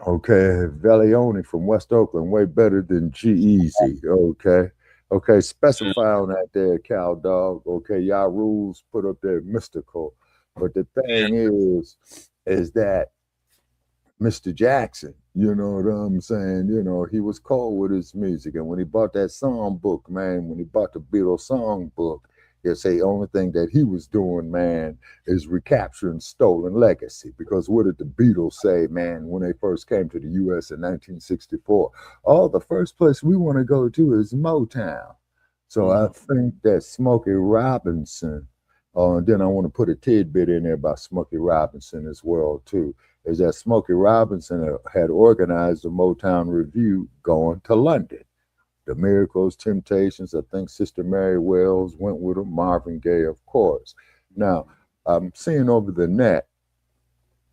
okay, Velione from West Oakland, way better than G-Eazy. Okay, specify on that there, Cow Dog. Okay, y'all rules put up there mystical. But the thing is that Mr. Jackson, you know what I'm saying? You know, he was cold with his music. And when he bought that song book, man, when he bought the Beatles song book, he'll say the only thing that he was doing, man, is recapturing stolen legacy. Because what did the Beatles say, man, when they first came to the U.S. in 1964? Oh, the first place we want to go to is Motown. So I think that Smokey Robinson, and then I want to put a tidbit in there about Smokey Robinson as well, too, is that Smokey Robinson had organized the Motown Review going to London. The Miracles, Temptations, I think Sister Mary Wells went with him, Marvin Gaye, of course. Now, I'm seeing over the net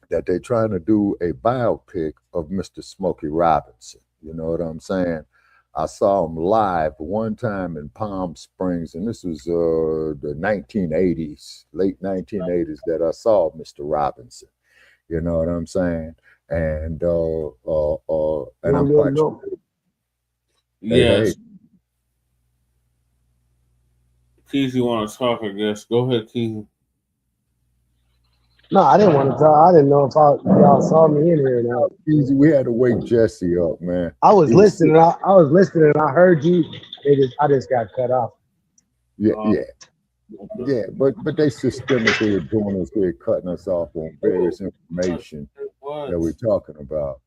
that they're trying to do a biopic of Mr. Smokey Robinson. You know what I'm saying? I saw him live one time in Palm Springs, and this was the 1980s, late 1980s, that I saw Mr. Robinson. You know what I'm saying? And I'm quite sure. Yes. Keezy want to talk, I guess. Go ahead, Keezy. No, I didn't want to talk. I didn't know if y'all saw me in here now. Easy, we had to wake Jesse up, man. I was listening. I was listening, and I heard you. I just got cut off. Yeah, but they systemically are doing us here, cutting us off on various information that we're talking about.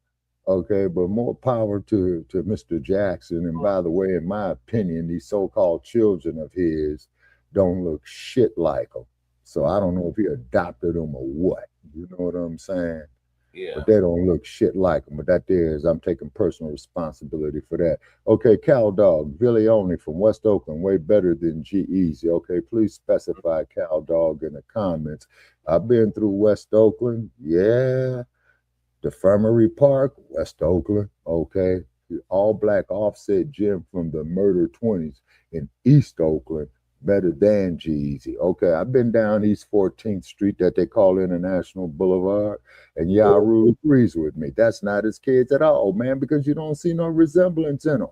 Okay, but more power to Mr. Jackson. And by the way, in my opinion, these so-called children of his don't look shit like him. So I don't know if he adopted them or what. You know what I'm saying? Yeah. But they don't look shit like him. But that there is, I'm taking personal responsibility for that. Okay, Cal Dog, Vilione from West Oakland, way better than G-Eazy. Okay, please specify Cal Dog in the comments. I've been through West Oakland. Yeah. Defirmary Park, West Oakland. Okay. The all black offset gym from the murder 20s in East Oakland. Better than G-Eazy. Okay, I've been down East 14th Street that they call International Boulevard, and Yaru agrees with me. That's not his kids at all, man, because you don't see no resemblance in them.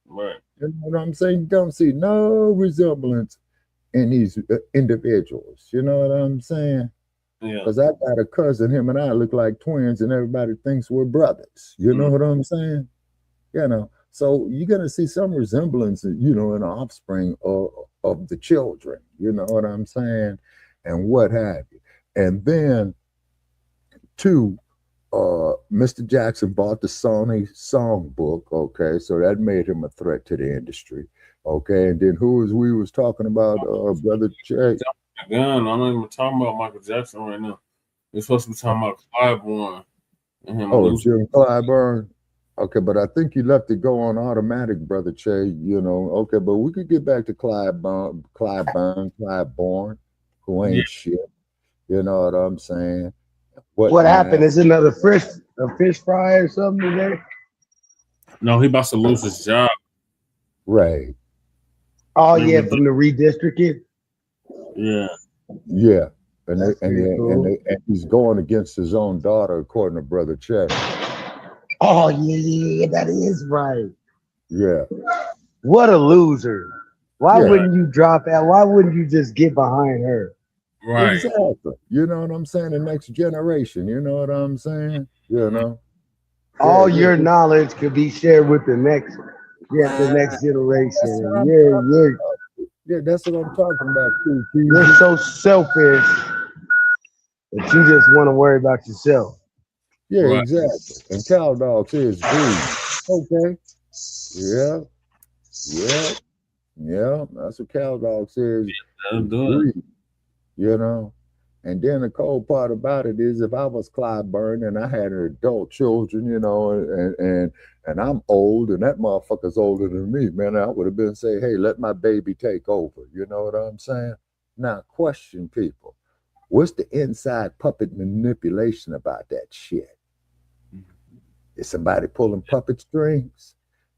Right. You know what I'm saying? You don't see no resemblance in these individuals. You know what I'm saying? Yeah. Because I got a cousin, him and I look like twins, and everybody thinks we're brothers. You know what I'm saying? You know, so you're going to see some resemblance, you know, in the offspring of the children. You know what I'm saying? and what have you. And then, two, Mr. Jackson bought the Sony songbook, okay, so that made him a threat to the industry, okay. And then who was we was talking about, Brother Jay? Again, I'm not even talking about Michael Jackson right now. We're supposed to be talking about Clyburn and him losing. Jim Clyburn. Okay, but I think you left it go on automatic, Brother Che, you know. Okay, but we could get back to Clyburn, who ain't shit. You know what I'm saying? What happened? Is another fish fry or something today? No, he about to lose his job. Right. Oh yeah, from the redistricting. Yeah. Yeah. And he's going against his own daughter, according to Brother Che. Oh yeah, that is right. Yeah. What a loser. Why wouldn't you drop out? Why wouldn't you just get behind her? Right. Exactly. You know what I'm saying? The next generation. You know what I'm saying? You know. All your knowledge could be shared with the next generation. Yeah, that's what I'm talking about too. You're so selfish that you just want to worry about yourself. Yeah, exactly. And Cow Dog says greed. Okay. Yeah. That's what Cow Dog says. Greed. You know. And then the cold part about it is, if I was Clyburn and I had adult children, you know, and I'm old and that motherfucker's older than me, man, I would have been saying, hey, let my baby take over. You know what I'm saying? Now, question people. What's the inside puppet manipulation about that shit? Is somebody pulling puppet strings?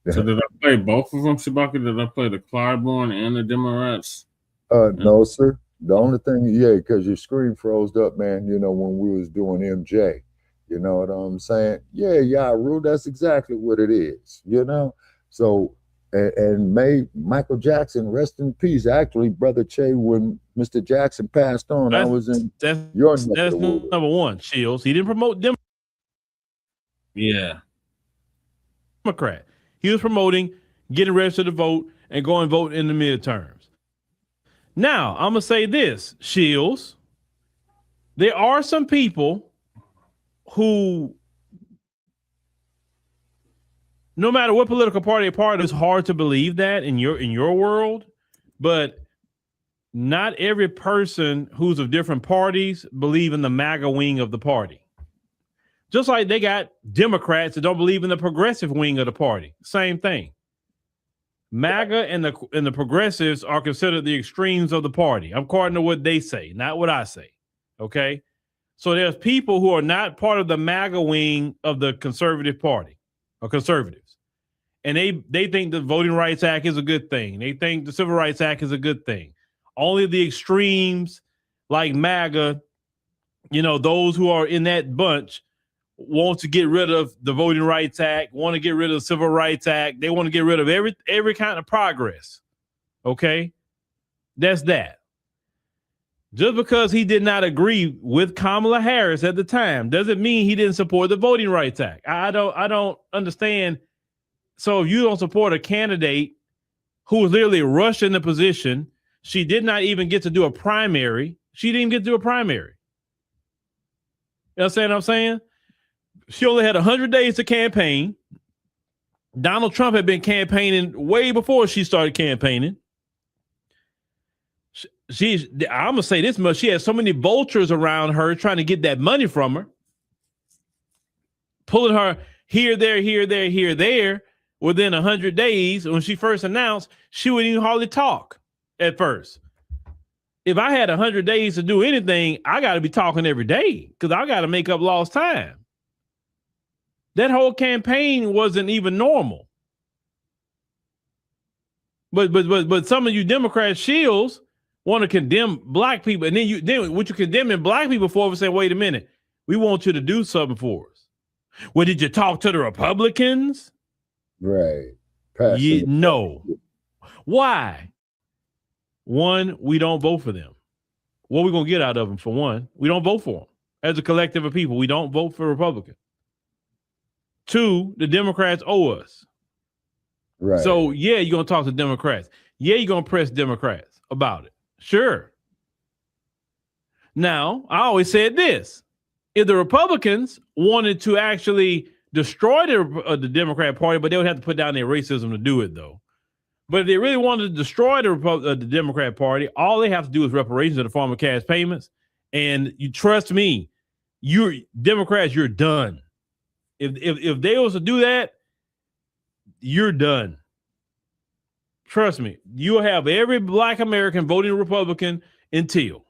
So did I play both of them, Shabaka? Did I play the Clyburn and the Democrats? No, sir. The only thing, because your screen froze up, man, you know, when we was doing MJ. You know what I'm saying? Yeah, Rue, that's exactly what it is, you know? So, and may Michael Jackson, rest in peace. Actually, Brother Che, when Mr. Jackson passed on, I was in your neck of the woods. Number one, Shills. He didn't promote them. Yeah. Democrat. He was promoting getting registered to vote and go and vote in the midterms. Now, I'm going to say this, Shields. There are some people who, no matter what political party they're part of, it's hard to believe that in your world, but not every person who's of different parties believe in the MAGA wing of the party. Just like they got Democrats that don't believe in the progressive wing of the party. Same thing. MAGA and the progressives are considered the extremes of the party. I'm according to what they say, not what I say. Okay? So there's people who are not part of the MAGA wing of the conservative party or conservatives. And they think the Voting Rights Act is a good thing. They think the Civil Rights Act is a good thing. Only the extremes like MAGA, you know, those who are in that bunch want to get rid of the Voting Rights Act, want to get rid of the Civil Rights Act. They want to get rid of every kind of progress. Okay? That's that. Just because he did not agree with Kamala Harris at the time doesn't mean he didn't support the Voting Rights Act. I don't understand. So if you don't support a candidate who was literally rushed in the position, she did not even get to do a primary. She didn't even get to do a primary. You understand what I'm saying? She only had 100 days to campaign. Donald Trump had been campaigning way before she started campaigning. I'm going to say this much. She had so many vultures around her trying to get that money from her. Pulling her here, there. Within 100 days, when she first announced, she wouldn't even hardly talk at first. If I had 100 days to do anything, I got to be talking every day because I got to make up lost time. That whole campaign wasn't even normal. But some of you Democrat shills want to condemn black people, and then what you condemning black people for was saying, wait a minute, we want you to do something for us. Well, did you talk to the Republicans? Right. No. Why? One, we don't vote for them. What are we going to get out of them? For one, we don't vote for them. As a collective of people, we don't vote for Republicans. Two, the Democrats owe us. Right. So, yeah, you're going to talk to Democrats. Yeah, you're going to press Democrats about it. Sure. Now, I always said this. If the Republicans wanted to actually destroy the Democrat Party, but they would have to put down their racism to do it, though. But if they really wanted to destroy the Democrat Party, all they have to do is reparations in the form of cash payments. And you trust me, you're Democrats, you're done. If they was to do that, you're done. Trust me, you'll have every Black American voting Republican until.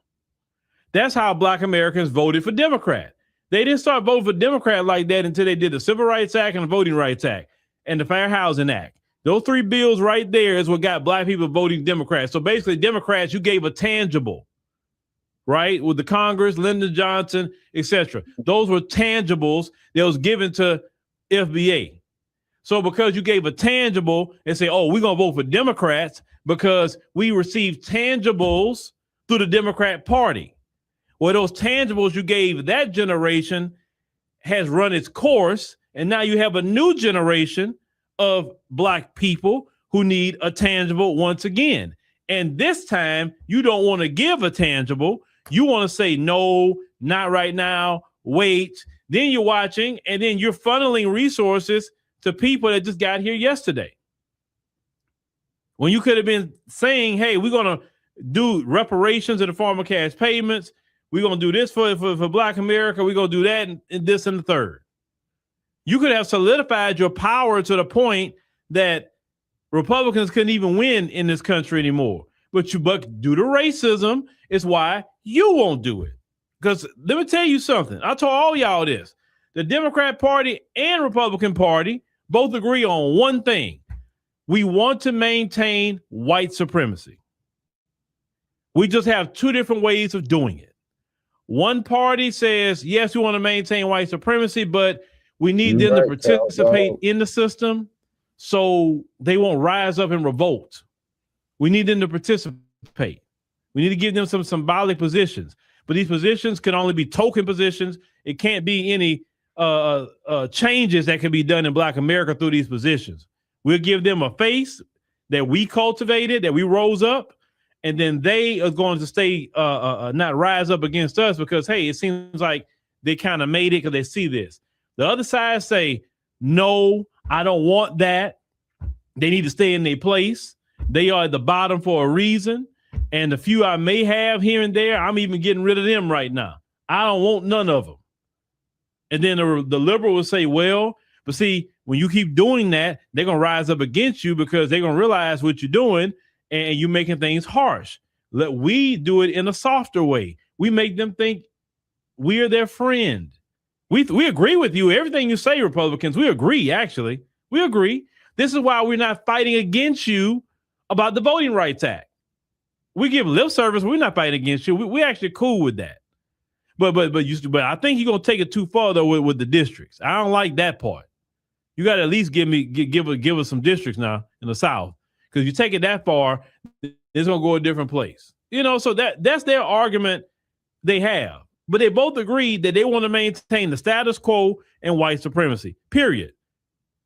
That's how Black Americans voted for Democrat. They didn't start voting for Democrat like that until they did the Civil Rights Act and the Voting Rights Act and the Fair Housing Act. Those three bills right there is what got Black people voting Democrat. So basically, Democrats, you gave a tangible, right? With the Congress, Lyndon Johnson, etc. Those were tangibles that was given to FBA. So because you gave a tangible and say, oh, we're going to vote for Democrats because we received tangibles through the Democrat Party. Well, those tangibles you gave that generation has run its course. And now you have a new generation of Black people who need a tangible once again. And this time you don't want to give a tangible. You want to say, no, not right now. Wait. Then you're watching and then you're funneling resources to people that just got here yesterday. When you could have been saying, hey, we're going to do reparations in the form of cash payments. We're going to do this for Black America. We're going to do that and this and the third. You could have solidified your power to the point that Republicans couldn't even win in this country anymore. But due to racism is why you won't do it. Because let me tell you something. I told all y'all this. The Democrat Party and Republican Party both agree on one thing. We want to maintain white supremacy. We just have two different ways of doing it. One party says, yes, we want to maintain white supremacy, but we need them to participate in the system so they won't rise up and revolt. We need them to participate. We need to give them some symbolic positions, but these positions can only be token positions. It can't be any changes that can be done in Black America through these positions. We'll give them a face that we cultivated, that we rose up, and then they are going to stay not rise up against us because, hey, it seems like they kind of made it because they see this. The other side say, no, I don't want that. They need to stay in their place. They are at the bottom for a reason. And the few I may have here and there, I'm even getting rid of them right now. I don't want none of them. And then the liberal will say, well, but see, when you keep doing that, they're going to rise up against you because they're going to realize what you're doing and you're making things harsh. We do it in a softer way. We make them think we're their friend. We agree with you. Everything you say, Republicans, we agree, actually. We agree. This is why we're not fighting against you about the Voting Rights Act. We give lip service. We're not fighting against you. We're actually cool with that. But I think you're gonna take it too far though with the districts. I don't like that part. You got to at least give us some districts now in the South, because you take it that far, it's gonna go a different place. You know, so that's their argument they have. But they both agree that they want to maintain the status quo and white supremacy. Period.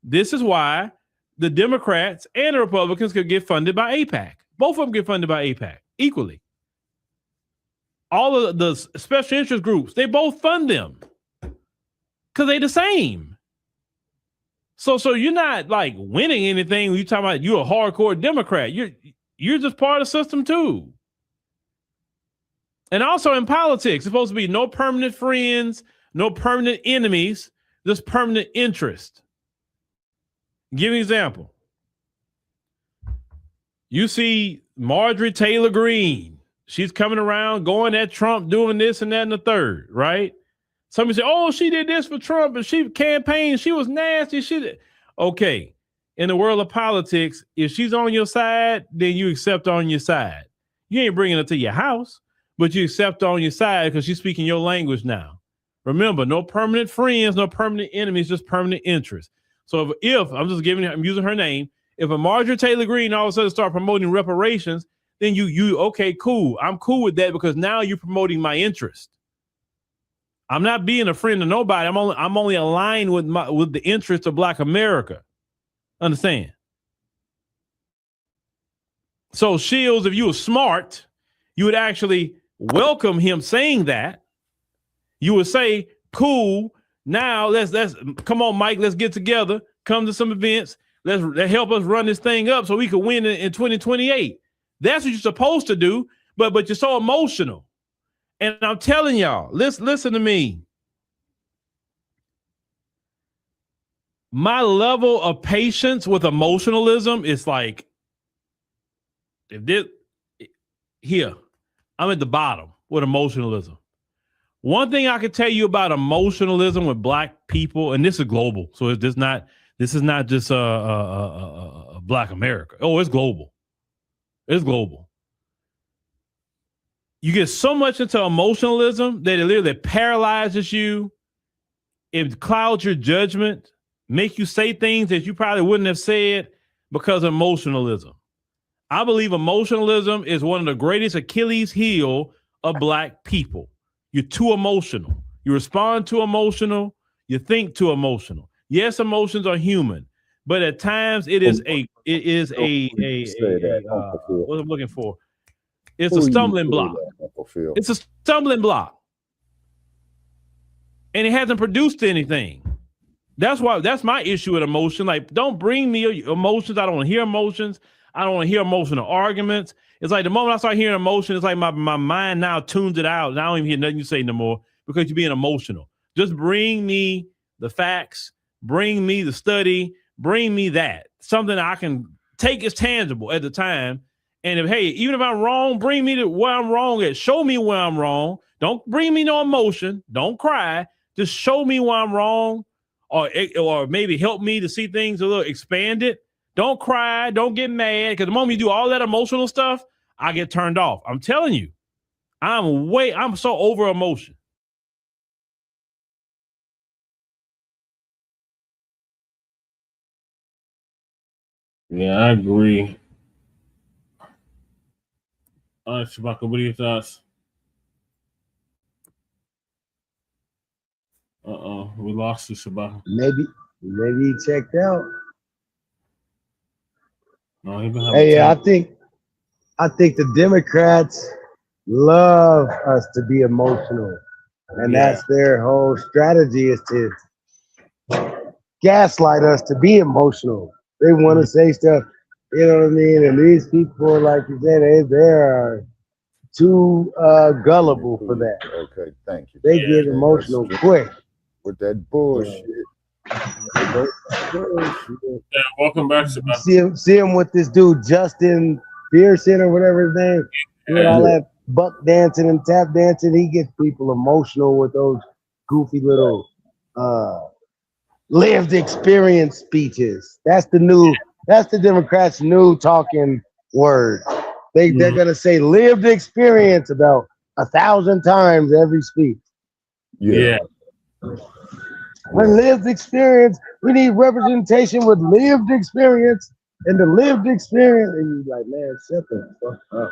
This is why the Democrats and the Republicans could get funded by AIPAC. Both of them get funded by AIPAC equally. All of the special interest groups, they both fund them because they the same. So you're not like winning anything when you're talking about you're a hardcore Democrat. You're just part of the system too. And also in politics, it's supposed to be no permanent friends, no permanent enemies, just permanent interest. Give me an example. You see Marjorie Taylor Greene. She's coming around going at Trump, doing this and that and the third, right? Somebody say, oh, she did this for Trump and she campaigned. She was nasty. Okay. In the world of politics, if she's on your side, then you accept on your side. You ain't bringing her to your house, but you accept on your side because she's speaking your language now. Remember, no permanent friends, no permanent enemies, just permanent interests. So if I'm using her name, if a Marjorie Taylor Greene all of a sudden start promoting reparations, then you okay, cool. I'm cool with that because now you're promoting my interest. I'm not being a friend to nobody. I'm only aligned with the interest of Black America. Understand? So Shills, if you were smart, you would actually welcome him saying that, you would say, cool, now let's come on, Mike, let's get together, come to some events, let's help us run this thing up so we can win in 2028. That's what you're supposed to do, but you're so emotional. And I'm telling y'all, listen to me. My level of patience with emotionalism is like, here, I'm at the bottom with emotionalism. One thing I can tell you about emotionalism with Black people, and this is global, so this is not just Black America. Oh, it's global. It's global. You get so much into emotionalism that it literally paralyzes you. It clouds your judgment, make you say things that you probably wouldn't have said because of emotionalism. I believe emotionalism is one of the greatest Achilles heel of Black people. You're too emotional. You respond too emotional. You think too emotional. Yes, emotions are human, but at times what I'm looking for. It's a stumbling block. It's a stumbling block. And it hasn't produced anything. That's my issue with emotion. Like, don't bring me emotions. I don't want to hear emotions. I don't want to hear emotional arguments. It's like the moment I start hearing emotion, it's like my mind now tunes it out. And I don't even hear nothing you say no more because you're being emotional. Just bring me the facts, bring me the study, bring me that. Something I can take as tangible at the time. And even if I'm wrong, bring me to where I'm wrong at. Show me where I'm wrong. Don't bring me no emotion. Don't cry. Just show me where I'm wrong, or maybe help me to see things a little expanded. Don't cry. Don't get mad. Because the moment you do all that emotional stuff, I get turned off. I'm telling you, I'm so over emotion. Yeah, I agree. All right, Shabaka, what are your thoughts? We lost you, Shabaka. Maybe he checked out. No, he been having Hey, I think the Democrats love us to be emotional, and that's their whole strategy is to gaslight us to be emotional. They want to say stuff, you know what I mean? And these people, like you said, they are too gullible for that. Okay, thank you. They get emotional quick with that bullshit. Yeah, welcome back, Shabaka. See him with this dude Justin Pearson or whatever his name. Doing all that buck dancing and tap dancing. He gets people emotional with those goofy little lived experience speeches. That's the Democrats' new talking word. They're gonna say lived experience about 1,000 times every speech. Yeah. When lived experience, we need representation with lived experience, and the lived experience, and you're like, man, shut the fuck up.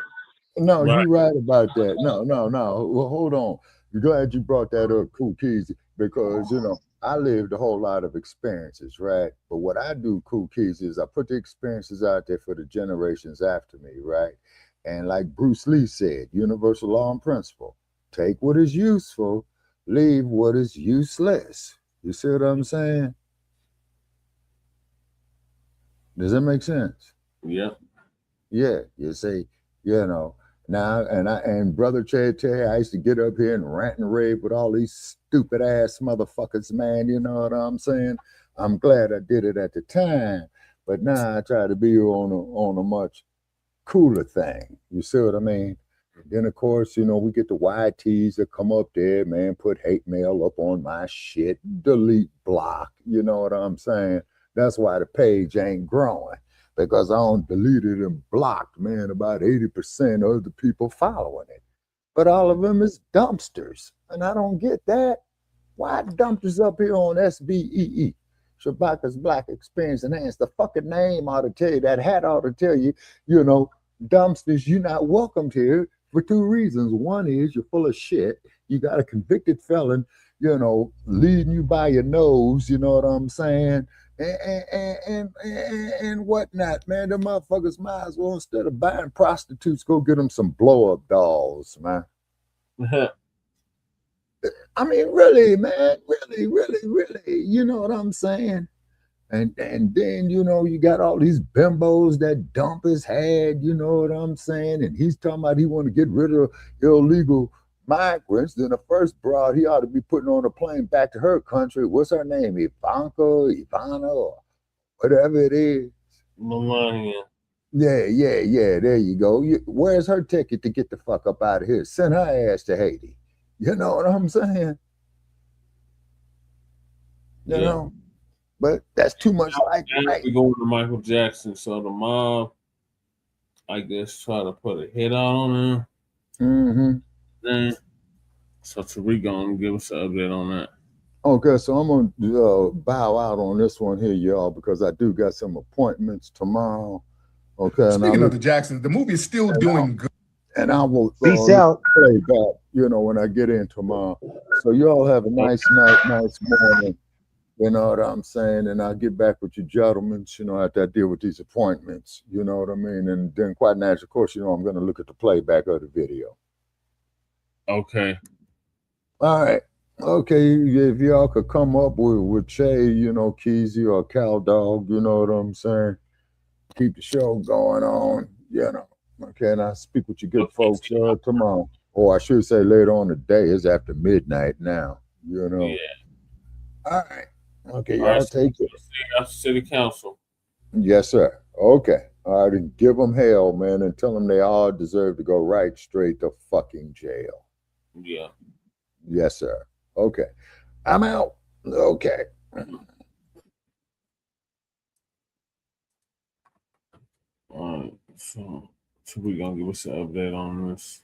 No, you're right about that. No. Well, hold on. You're glad you brought that up, Cool Keys, because I lived a whole lot of experiences, right? But what I do, Cool Keys, is I put the experiences out there for the generations after me, right? And like Bruce Lee said, universal law and principle: take what is useful, leave what is useless. You see what I'm saying? Does that make sense? Yeah. Yeah. You say, now, and Brother Chad, I used to get up here and rant and rave with all these stupid ass motherfuckers, man. You know what I'm saying? I'm glad I did it at the time, but now I try to be on a much cooler thing. You see what I mean? Then, of course, we get the YTs that come up there, man, put hate mail up on my shit, delete, block. You know what I'm saying? That's why the page ain't growing, because I don't deleted and blocked, man, about 80% of the people following it. But all of them is dumpsters, and I don't get that. Why dumpsters up here on SBEE? Shabaka's Black Experience Enhanced. The fucking name ought to tell you, that hat ought to tell you, dumpsters, you're not welcomed here. For two reasons. One is you're full of shit. You got a convicted felon, leading you by your nose, you know what I'm saying? And whatnot, man. The motherfuckers might as well, instead of buying prostitutes, go get them some blow-up dolls, man. I mean, really, man, really, you know what I'm saying? And then, you know, you got all these bimbos that dump his head, you know what I'm saying? And he's talking about he want to get rid of illegal migrants. Then the first broad he ought to be putting on a plane back to her country. What's her name? Ivana, or whatever it is. Melania. Yeah, there you go. Where's her ticket to get the fuck up out of here? Send her ass to Haiti. You know what I'm saying? You know? But that's too much like right. We're going to Michael Jackson. So the mob, I guess, try to put a hit out on him. Mm-hmm. Then, so Tariq gonna give us an update on that. Okay, so I'm gonna bow out on this one here, y'all, because I do got some appointments tomorrow. Okay. Speaking of the Jacksons, the movie is still doing good. And I will Peace out. play back, you know, when I get in tomorrow. So y'all have a nice night, nice morning. You know what I'm saying? And I'll get back with you gentlemen, you know, after I deal with these appointments. You know what I mean? And then quite naturally, of course, you know, I'm going to look at the playback of the video. Okay. All right. Okay. If y'all could come up with Che, you know, Keezy or Cal Dog, you know what I'm saying? Keep the show going on, you know. Okay. And I'll speak with you good folks tomorrow. Or I should say later on today. It's after midnight now, you know. Yeah. All right. Okay, y'all take it. City Council. Yes, sir. Okay. All right, and give them hell, man, and tell them they all deserve to go right straight to fucking jail. Yeah. Yes, sir. Okay. I'm out. Okay. All right. So we're going to give us an update on this.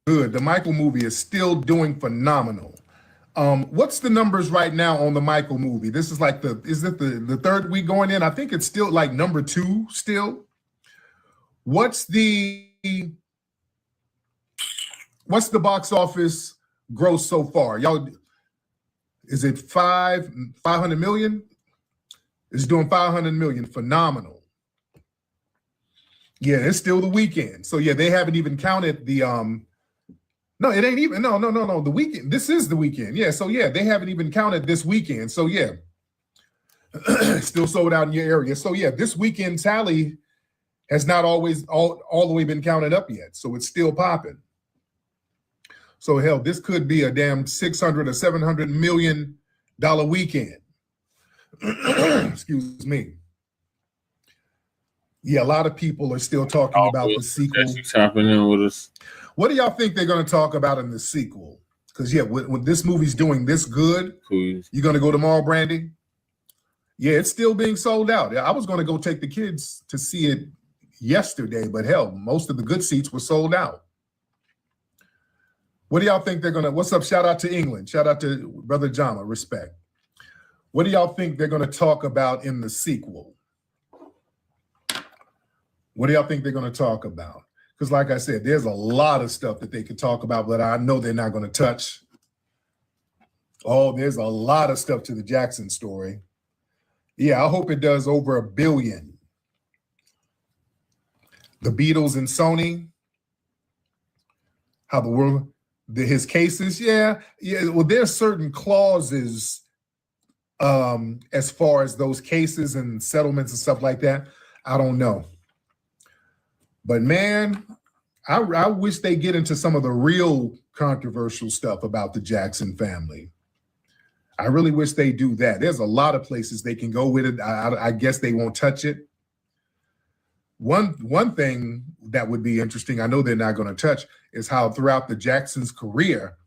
Good. The Michael movie is still doing phenomenal. What's the numbers right now on the Michael movie? This is like is it the third week going in? I think it's still like number 2 still. What's the box office gross so far? Y'all, is it 500 million? It's doing 500 million. Phenomenal. Yeah, it's still the weekend. So yeah, they haven't even counted the no, it ain't even. No. The weekend. This is the weekend. Yeah. So yeah, they haven't even counted this weekend. So yeah, still sold out in your area. So yeah, this weekend tally has not always all the way been counted up yet. So it's still popping. So hell, this could be a damn $600 or $700 million weekend. Excuse me. Yeah, a lot of people are still talking about the sequel. She's tapping in with us. What do y'all think they're going to talk about in the sequel? Because yeah, when this movie's doing this good, please. You going to go tomorrow, Brandy? Yeah, it's still being sold out. I was going to go take the kids to see it yesterday, but hell, most of the good seats were sold out. What do y'all think they're going to? What's up? Shout out to England. Shout out to Brother Jama. Respect. What do y'all think they're going to talk about in the sequel? What do y'all think they're going to talk about? Because like I said, there's a lot of stuff that they could talk about, but I know they're not going to touch. Oh, there's a lot of stuff to the Jackson story. Yeah, I hope it does over $1 billion. The Beatles and Sony, how the world, his cases, yeah. Well, there's certain clauses as far as those cases and settlements and stuff like that. I don't know. But man, I wish they get into some of the real controversial stuff about the Jackson family. I really wish they do that. There's a lot of places they can go with it. I guess they won't touch it. One thing that would be interesting, I know they're not going to touch, is how throughout the Jacksons' career,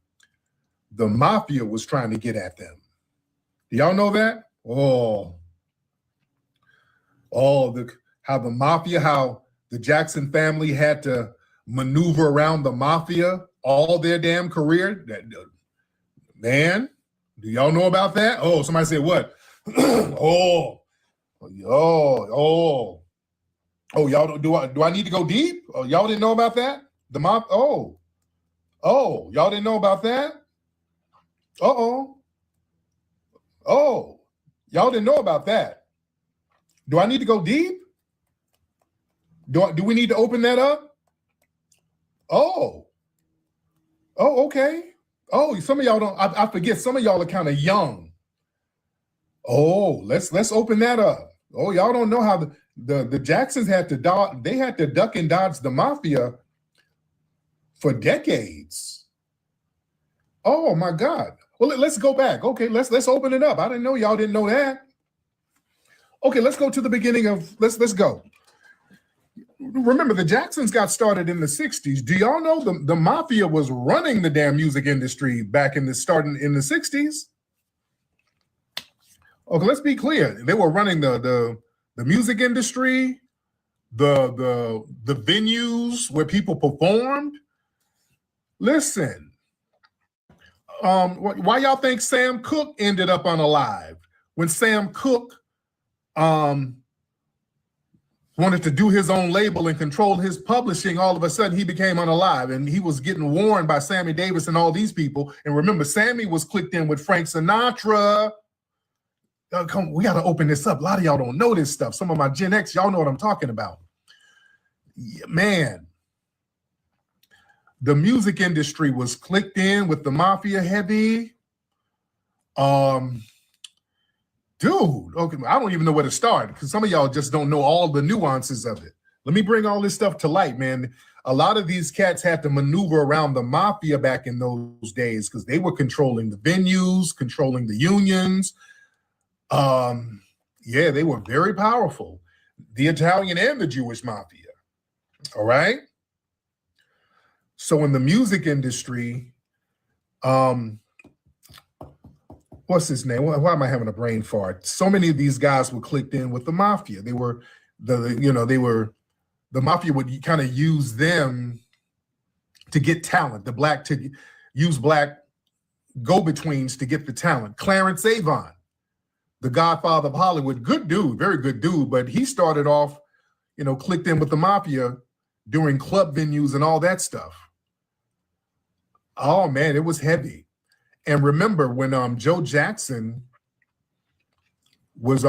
the Mafia was trying to get at them. Do y'all know that? How the Jackson family had to maneuver around the Mafia all their damn career. Man, do y'all know about that? Oh, somebody said what? Oh, y'all do I need to go deep? Oh, y'all didn't know about that? The mob. Oh, y'all didn't know about that? Oh, y'all didn't know about that. Do I need to go deep? Do we need to open that up? Oh, Oh, okay. Oh, some of y'all don't. I forget. Some of y'all are kind of young. Oh, let's open that up. Oh, y'all don't know how the Jacksons had to they had to duck and dodge the mafia for decades. Oh my God. Well, let's go back. Okay, let's open it up. I didn't know y'all didn't know that. Okay, let's go to the beginning of let's go. Remember, the Jacksons got started in the 60s. Do y'all know the mafia was running the damn music industry back in the 60s? Okay, let's be clear. They were running the music industry, the venues where people performed. Listen, why y'all think Sam Cooke ended up unalive? When Sam Cooke wanted to do his own label and control his publishing, all of a sudden he became unalive, and he was getting warned by Sammy Davis and all these people. And remember, Sammy was clicked in with Frank Sinatra. We got to open this up. A lot of y'all don't know this stuff. Some of my Gen X, y'all know what I'm talking about. Yeah, man, the music industry was clicked in with the mafia heavy. Dude, okay, I don't even know where to start because some of y'all just don't know all the nuances of it. Let me bring all this stuff to light, man. A lot of these cats had to maneuver around the mafia back in those days because they were controlling the venues, controlling the unions. Yeah, they were very powerful. The Italian and the Jewish mafia. All right. So in the music industry, what's his name? Why am I having a brain fart? So many of these guys were clicked in with the mafia. They were the mafia would kind of use them to get talent. To use black go-betweens to get the talent. Clarence Avon, the godfather of Hollywood, good dude, very good dude, but he started off, clicked in with the mafia during club venues and all that stuff. Oh man, it was heavy. And remember when Joe Jackson was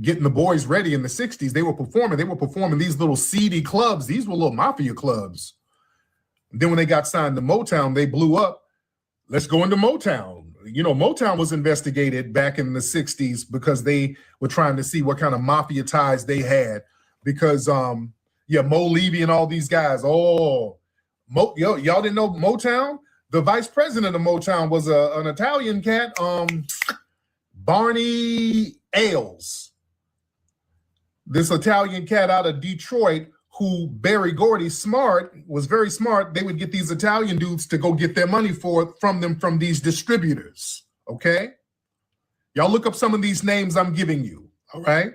getting the boys ready in the 60s, they were performing these little seedy clubs. These were little mafia clubs. Then when they got signed to Motown, they blew up. Let's go into Motown. Motown was investigated back in the 60s because they were trying to see what kind of mafia ties they had. Because Mo Levy and all these guys, y'all didn't know Motown? The vice president of Motown was an Italian cat, Barney Ailes. This Italian cat out of Detroit who Barry Gordy was very smart. They would get these Italian dudes to go get their money from these distributors, okay? Y'all look up some of these names I'm giving you, all right?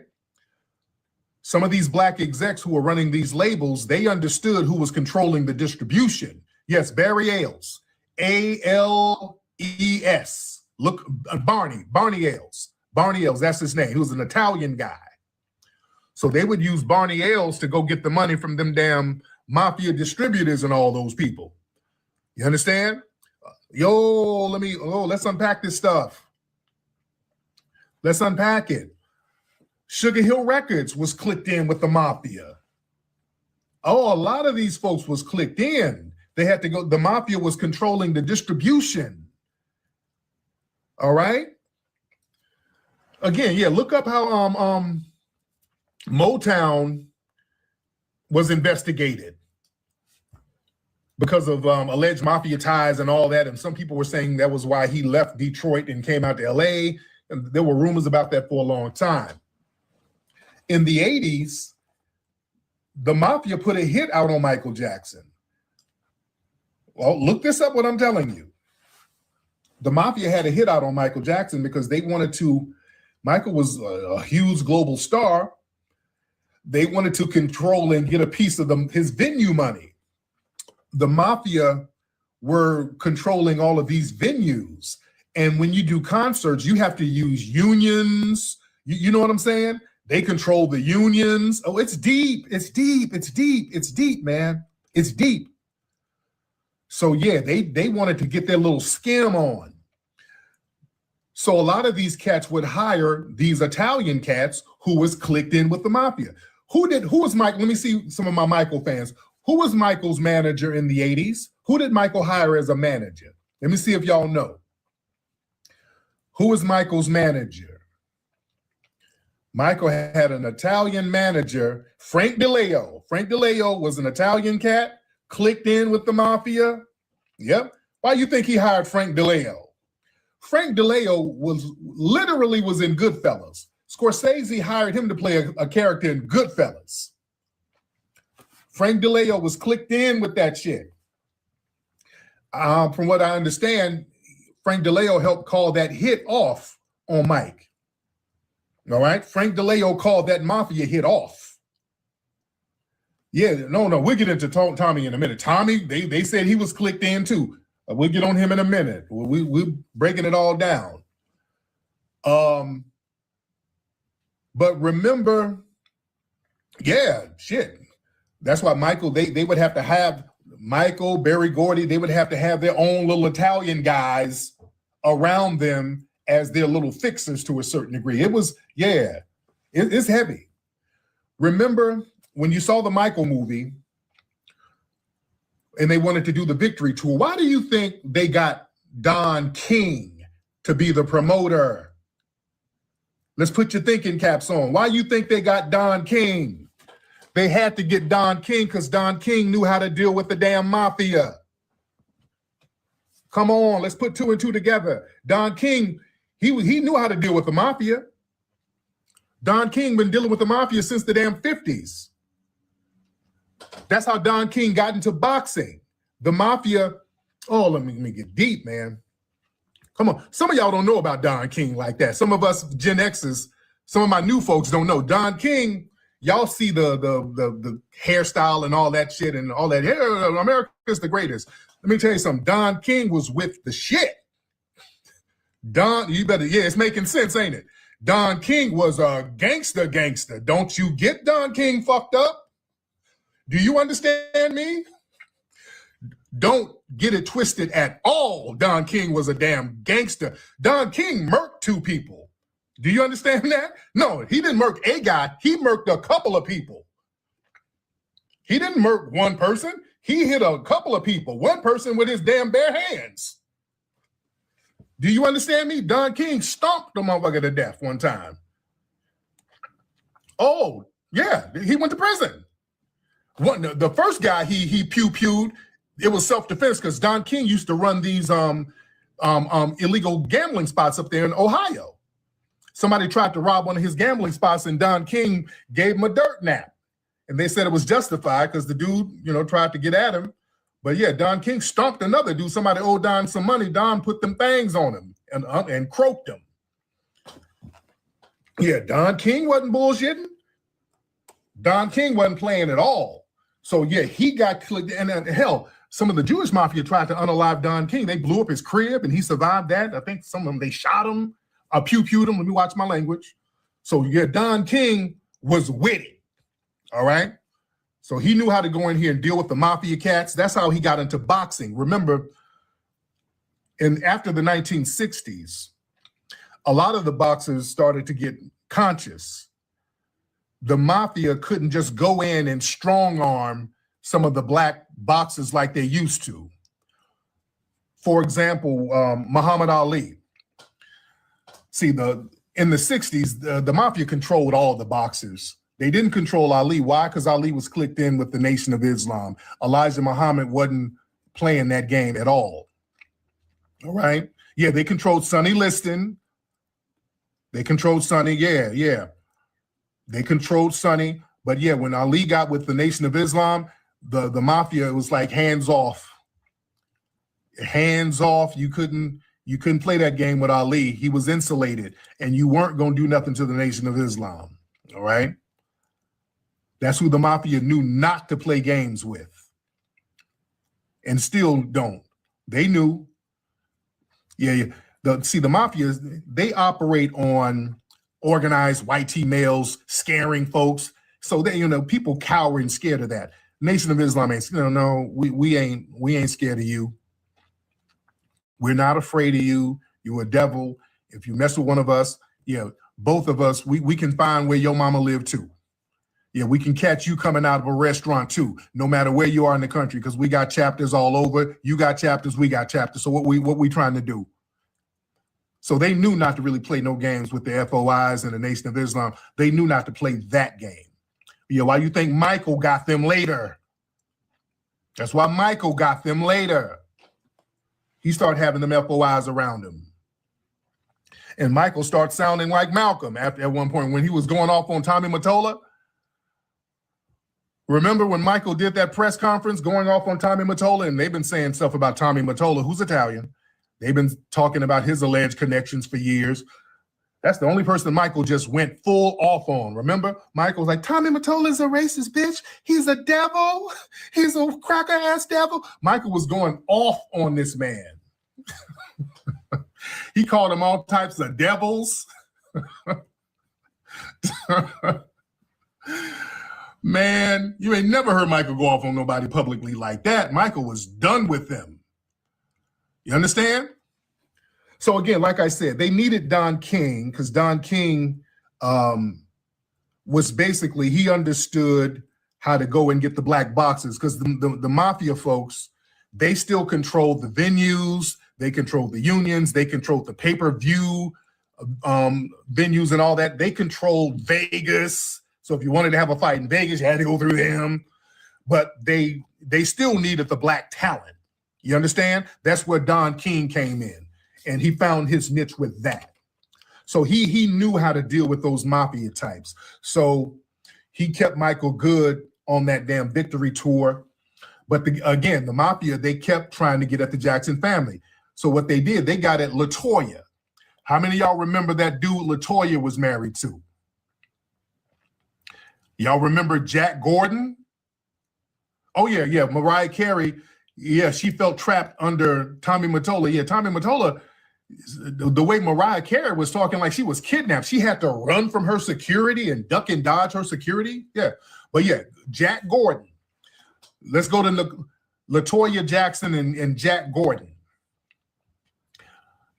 Some of these black execs who were running these labels, they understood who was controlling the distribution. Yes, Barry Ailes. A-L-E-S. Look, Barney Ailes. Barney Ailes, that's his name. He was an Italian guy. So they would use Barney Ailes to go get the money from them damn mafia distributors and all those people. You understand? Let's unpack this stuff. Let's unpack it. Sugar Hill Records was clicked in with the mafia. Oh, a lot of these folks was clicked in. They had to go, the mafia was controlling the distribution. All right. Again, look up how Motown was investigated because of alleged mafia ties and all that. And some people were saying that was why he left Detroit and came out to LA. And there were rumors about that for a long time. In the 80s, the mafia put a hit out on Michael Jackson. Well, look this up, what I'm telling you. The mafia had a hit out on Michael Jackson because they wanted to, Michael was a huge global star. They wanted to control and get a piece of his venue money. The mafia were controlling all of these venues. And when you do concerts, you have to use unions. You know what I'm saying? They control the unions. Oh, it's deep. It's deep. It's deep. It's deep, man. It's deep. So yeah, they wanted to get their little skim on. So a lot of these cats would hire these Italian cats who was clicked in with the mafia. Who was Mike? Let me see some of my Michael fans. Who was Michael's manager in the 80s? Who did Michael hire as a manager? Let me see if y'all know. Who was Michael's manager? Michael had an Italian manager, Frank DeLeo. Frank DeLeo was an Italian cat, clicked in with the Mafia. Yep. Why do you think he hired Frank DeLeo? Frank DeLeo was in Goodfellas. Scorsese hired him to play a character in Goodfellas. Frank DeLeo was clicked in with that shit. From what I understand, Frank DeLeo helped call that hit off on Mike. All right? Frank DeLeo called that Mafia hit off. Yeah, no, we'll get into Tommy in a minute. Tommy, they said he was clicked in too. We'll get on him in a minute. We're breaking it all down. But remember, yeah, shit. That's why Michael, they would have to have Michael, Barry Gordy, they would have to have their own little Italian guys around them as their little fixers to a certain degree. It was, yeah, it's heavy. Remember when you saw the Michael movie and they wanted to do the Victory Tour, why do you think they got Don King to be the promoter? Let's put your thinking caps on. Why do you think they got Don King? They had to get Don King because Don King knew how to deal with the damn Mafia. Come on, let's put 2 and 2 together. Don King, he knew how to deal with the Mafia. Don King been dealing with the Mafia since the damn 50s. That's how Don King got into boxing. The Mafia, oh, let me get deep, man. Come on, some of y'all don't know about Don King like that. Some of us Gen Xers, some of my new folks don't know. Don King, y'all see the hairstyle and all that shit and all that. Hey, America's the greatest. Let me tell you something. Don King was with the shit. You better, yeah, it's making sense, ain't it? Don King was a gangster. Don't you get Don King fucked up? Do you understand me? Don't get it twisted at all. Don King was a damn gangster. Don King murked 2 people. Do you understand that? No, he didn't murk a guy. He murked a couple of people. He didn't murk one person. He hit a couple of people. One person with his damn bare hands. Do you understand me? Don King stomped the motherfucker to death one time. Oh, yeah, he went to prison. The first guy he pew-pewed, it was self-defense because Don King used to run these illegal gambling spots up there in Ohio. Somebody tried to rob one of his gambling spots and Don King gave him a dirt nap. And they said it was justified because the dude, tried to get at him. But yeah, Don King stomped another dude. Somebody owed Don some money. Don put them things on him and croaked him. Yeah, Don King wasn't bullshitting. Don King wasn't playing at all. So yeah, he got clicked. And hell, some of the Jewish Mafia tried to unalive Don King. They blew up his crib and he survived that. I think some of them, they shot him, pew-pewed him. Let me watch my language. So yeah, Don King was with it. All right. So he knew how to go in here and deal with the Mafia cats. That's how he got into boxing. Remember, after the 1960s, a lot of the boxers started to get conscious. The Mafia couldn't just go in and strong arm some of the black boxers like they used to. For example, Muhammad Ali. See, in the 60s, the Mafia controlled all the boxers. They didn't control Ali. Why? Because Ali was clicked in with the Nation of Islam. Elijah Muhammad wasn't playing that game at all. All right? Yeah, they controlled Sonny Liston. They controlled Sonny. Yeah. They controlled Sonny. But yeah, when Ali got with the Nation of Islam, the Mafia, it was like hands off. Hands off. You couldn't play that game with Ali. He was insulated, and you weren't going to do nothing to the Nation of Islam. All right? That's who the Mafia knew not to play games with. And still don't. They knew. Yeah. The Mafia, they operate on organized white males scaring folks. So they, people cower and scared of that. Nation of Islam ain't, no, we ain't scared of you. We're not afraid of you. You're a devil. If you mess with one of us, both of us, we can find where your mama lived too. Yeah, we can catch you coming out of a restaurant too, no matter where you are in the country, because we got chapters all over. You got chapters, we got chapters. So what we trying to do? So they knew not to really play no games with the FOIs and the Nation of Islam. They knew not to play that game. Yeah, why you think Michael got them later? That's why Michael got them later. He started having them FOIs around him. And Michael started sounding like Malcolm at one point when he was going off on Tommy Mottola. Remember when Michael did that press conference going off on Tommy Mottola, and they've been saying stuff about Tommy Mottola, who's Italian. They've been talking about his alleged connections for years. That's the only person Michael just went full off on. Remember? Michael was like, Tommy Mottola's a racist bitch. He's a devil. He's a cracker-ass devil. Michael was going off on this man. He called him all types of devils. Man, you ain't never heard Michael go off on nobody publicly like that. Michael was done with them. You understand? So again, like I said, they needed Don King because Don King was basically, he understood how to go and get the black boxes because the Mafia folks, they still controlled the venues, they controlled the unions, they controlled the pay-per-view venues and all that. They controlled Vegas. So if you wanted to have a fight in Vegas, you had to go through them. But they still needed the black talent. You understand? That's where Don King came in. And he found his niche with that. So he knew how to deal with those Mafia types. So he kept Michael good on that damn victory tour. But again, the Mafia, they kept trying to get at the Jackson family. So what they did, they got at LaToya. How many of y'all remember that dude LaToya was married to? Y'all remember Jack Gordon? Oh, yeah. Mariah Carey, yeah, she felt trapped under Tommy Mottola. Yeah, Tommy Mottola, the way Mariah Carey was talking like she was kidnapped, she had to run from her security and duck and dodge her security. Yeah, but yeah, Jack Gordon. Let's go to LaToya Jackson and Jack Gordon.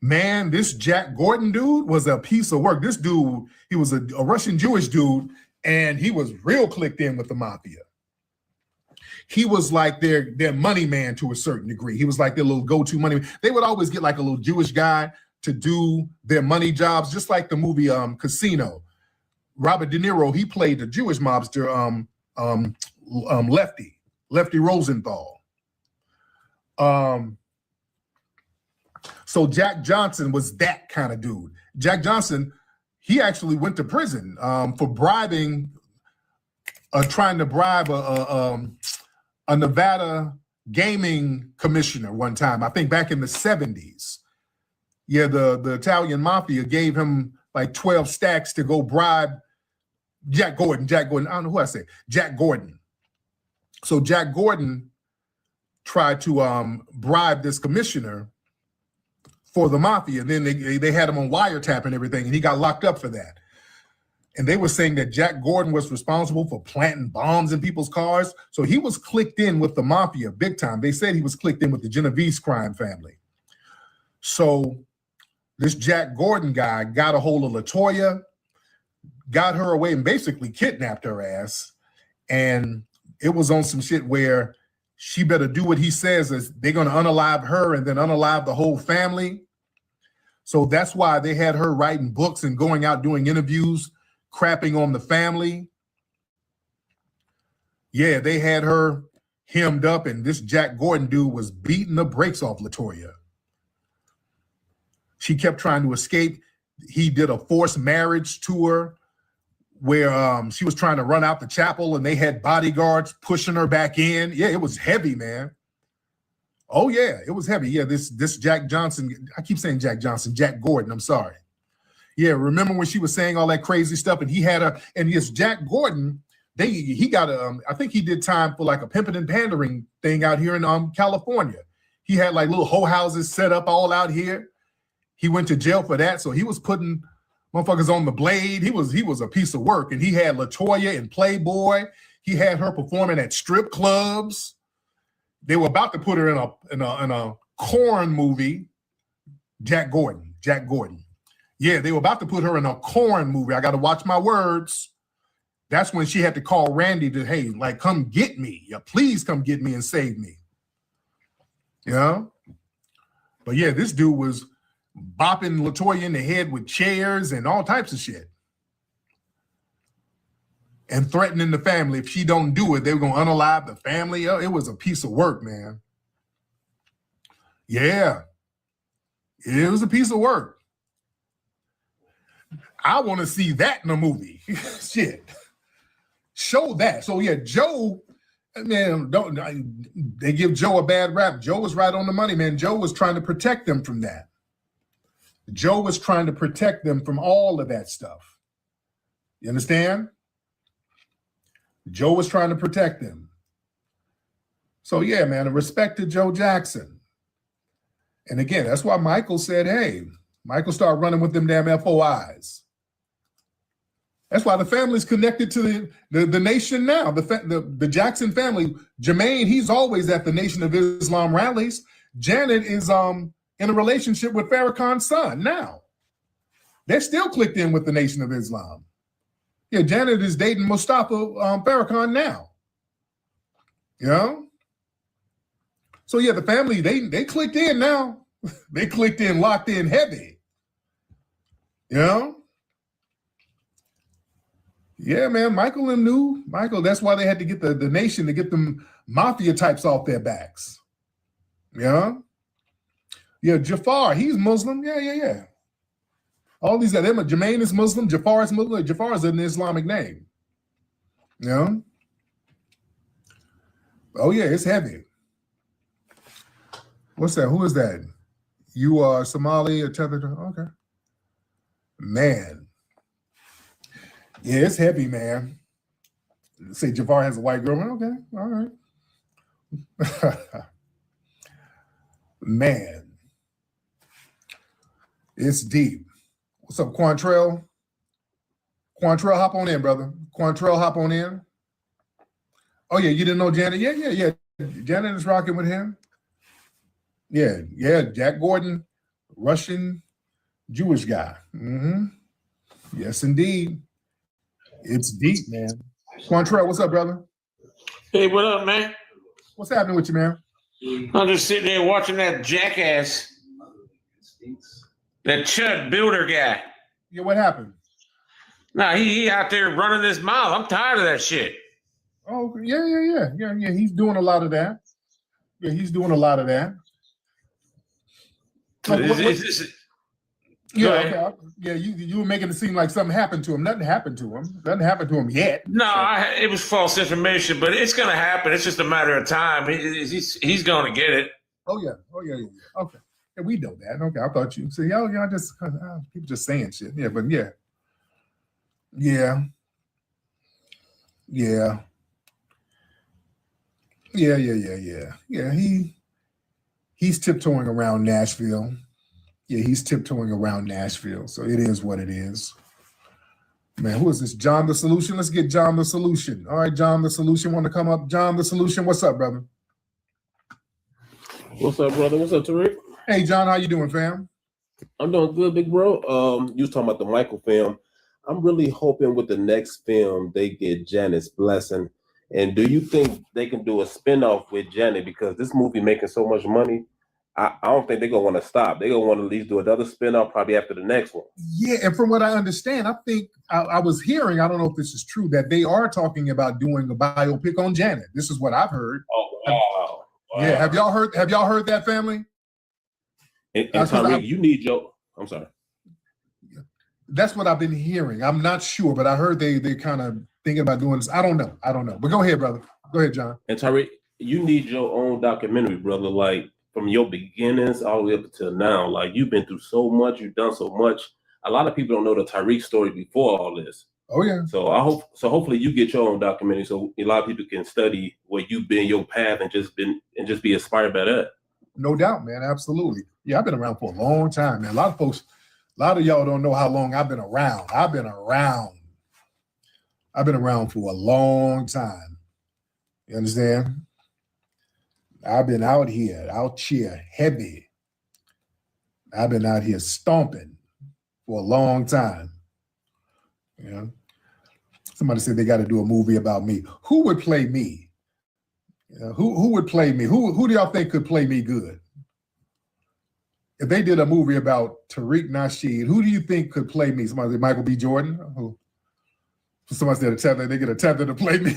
Man, this Jack Gordon dude was a piece of work. This dude, he was a Russian Jewish dude, and he was real clicked in with the Mafia. He was like their money man to a certain degree. He was like their little go-to money. They would always get like a little Jewish guy to do their money jobs, just like the movie Casino. Robert De Niro, he played the Jewish mobster Lefty Rosenthal. So Jack Johnson was that kind of dude. Jack Johnson, he actually went to prison for bribing, trying to bribe a Nevada gaming commissioner one time, I think back in the 70s. Yeah, the Italian Mafia gave him like 12 stacks to go bribe Jack Gordon. I don't know who I say. Jack Gordon. So Jack Gordon tried to bribe this commissioner for the Mafia. And then they had him on wiretap and everything, and he got locked up for that. And they were saying that Jack Gordon was responsible for planting bombs in people's cars. So he was clicked in with the Mafia big time. They said he was clicked in with the Genovese crime family. So this Jack Gordon guy got a hold of LaToya, got her away and basically kidnapped her ass. And it was on some shit where she better do what he says, is they're going to unalive her and then unalive the whole family. So that's why they had her writing books and going out doing interviews, crapping on the family. Yeah, they had her hemmed up, and this Jack Gordon dude was beating the brakes off LaToya. She kept trying to escape. He did a forced marriage tour where she was trying to run out the chapel and they had bodyguards pushing her back in. Yeah, it was heavy, man. Oh yeah, it was heavy. Yeah, this Jack Johnson, I keep saying Jack Johnson, Jack Gordon, I'm sorry. Yeah, remember when she was saying all that crazy stuff and he had a, and yes, Jack Gordon, he got a, I think he did time for like a pimping and pandering thing out here in California. He had like little hoe houses set up all out here. He went to jail for that. So he was putting motherfuckers on the blade. He was a piece of work. And he had LaToya in Playboy. He had her performing at strip clubs. They were about to put her in a Korn movie. Jack Gordon. Yeah, they were about to put her in a Korn movie. I got to watch my words. That's when she had to call Randy to, hey, like, come get me. Yeah, please come get me and save me. You know? But yeah, this dude was bopping LaToya in the head with chairs and all types of shit. And threatening the family. If she don't do it, they were going to unalive the family. It was a piece of work, man. Yeah. It was a piece of work. I want to see that in a movie. Shit. Show that. So yeah, Joe, man, they give Joe a bad rap. Joe was right on the money, man. Joe was trying to protect them from that. Joe was trying to protect them from all of that stuff. You understand? Joe was trying to protect them. So yeah, man, a respect to Joe Jackson. And again, that's why Michael said, hey, Michael started running with them damn FOIs. That's why the family's connected to the nation now. The Jackson family, Jermaine, he's always at the Nation of Islam rallies. Janet is in a relationship with Farrakhan's son now. They're still clicked in with the Nation of Islam. Yeah, Janet is dating Mustafa Farrakhan now. You know? So yeah, the family, they clicked in now. They clicked in, locked in heavy. You know? Yeah, man, Michael and knew. Michael, that's why they had to get the nation to get them mafia types off their backs. Yeah? Yeah, Jafar, he's Muslim. Yeah. All these are them. Jermaine is Muslim, Jafar is Muslim. Jafar is an Islamic name. You know? Oh, yeah, it's heavy. What's that? Who is that? You are Somali or tethered? Okay. Man. Yeah, it's heavy, man. Say Jafar has a white girl. Okay, all right. Man. It's deep. What's up, Quantrell? Quantrell, hop on in, brother. Quantrell, hop on in. Oh, yeah, you didn't know Janet? Yeah. Janet is rocking with him. Yeah. Jack Gordon, Russian Jewish guy. Mm-hmm. Yes, indeed. It's deep, man. Quantrell, what's up, brother? Hey, what up, man? What's happening with you, man? I'm just sitting there watching that jackass, that CHUD builder guy. Yeah, what happened? Nah, he out there running his mouth. I'm tired of that shit. Oh, yeah. He's doing a lot of that. Yeah, he's doing a lot of that. Yeah, you were making it seem like something happened to him. Nothing happened to him. Nothing happened to him yet. No, it was false information, but it's going to happen. It's just a matter of time. He's going to get it. Oh yeah. Okay. Yeah, we know that. Okay, I thought you. So y'all just people just saying shit. Yeah, but yeah. He's tiptoeing around Nashville. Yeah, he's tiptoeing around Nashville. So it is what it is. Man, who is this? John the Solution? Let's get John the Solution. All right, John the Solution want to come up. John the Solution, what's up, brother? What's up, brother? What's up, Tariq? Hey, John, how you doing, fam? I'm doing good, big bro. You was talking about the Michael film. I'm really hoping with the next film they get Janet's blessing. And do you think they can do a spinoff with Janet? Because this movie making so much money, I don't think they're going to want to stop. They're going to want to at least do another spinoff probably after the next one. Yeah, and from what I understand, I think I was hearing, I don't know if this is true, that they are talking about doing a biopic on Janet. This is what I've heard. Oh, wow. Yeah, have y'all heard that, family? And Tariq, you need your, I'm sorry. That's what I've been hearing. I'm not sure, but I heard they kind of thinking about doing this. I don't know. But go ahead, brother. Go ahead, John. And Tariq, you need your own documentary, brother. Like from your beginnings all the way up until now. Like you've been through so much. You've done so much. A lot of people don't know the Tariq story before all this. Oh yeah. So hopefully you get your own documentary so a lot of people can study where you've been, your path, and just be inspired by that. No doubt, man. Absolutely. Yeah, I've been around for a long time, man. A lot of y'all don't know how long I've been around. I've been around for a long time. You understand? I've been out here heavy. I've been out here stomping for a long time. You know? Somebody said they got to do a movie about me. Who would play me? Who would play me? Who do y'all think could play me good? If they did a movie about Tariq Nasheed, who do you think could play me? Somebody said Michael B. Jordan? Who? Somebody said a tether. They get a tether to play me.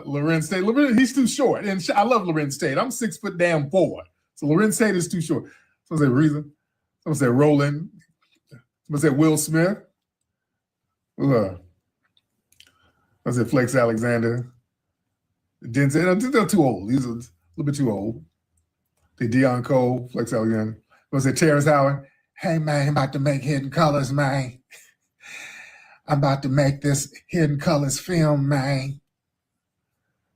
Lorenz Tate. He's too short. And I love Lorenz Tate. I'm 6'4". So Lorenz Tate is too short. Someone said Reason. Someone said Roland. Someone said Will Smith. I said Flex Alexander. Denzel. They're too old. He's a little bit too old. They Deion Cole, Flex Alexander. Someone said Terrence Howard. Hey man, I'm about to make Hidden Colors, man. I'm about to make this Hidden Colors film, man.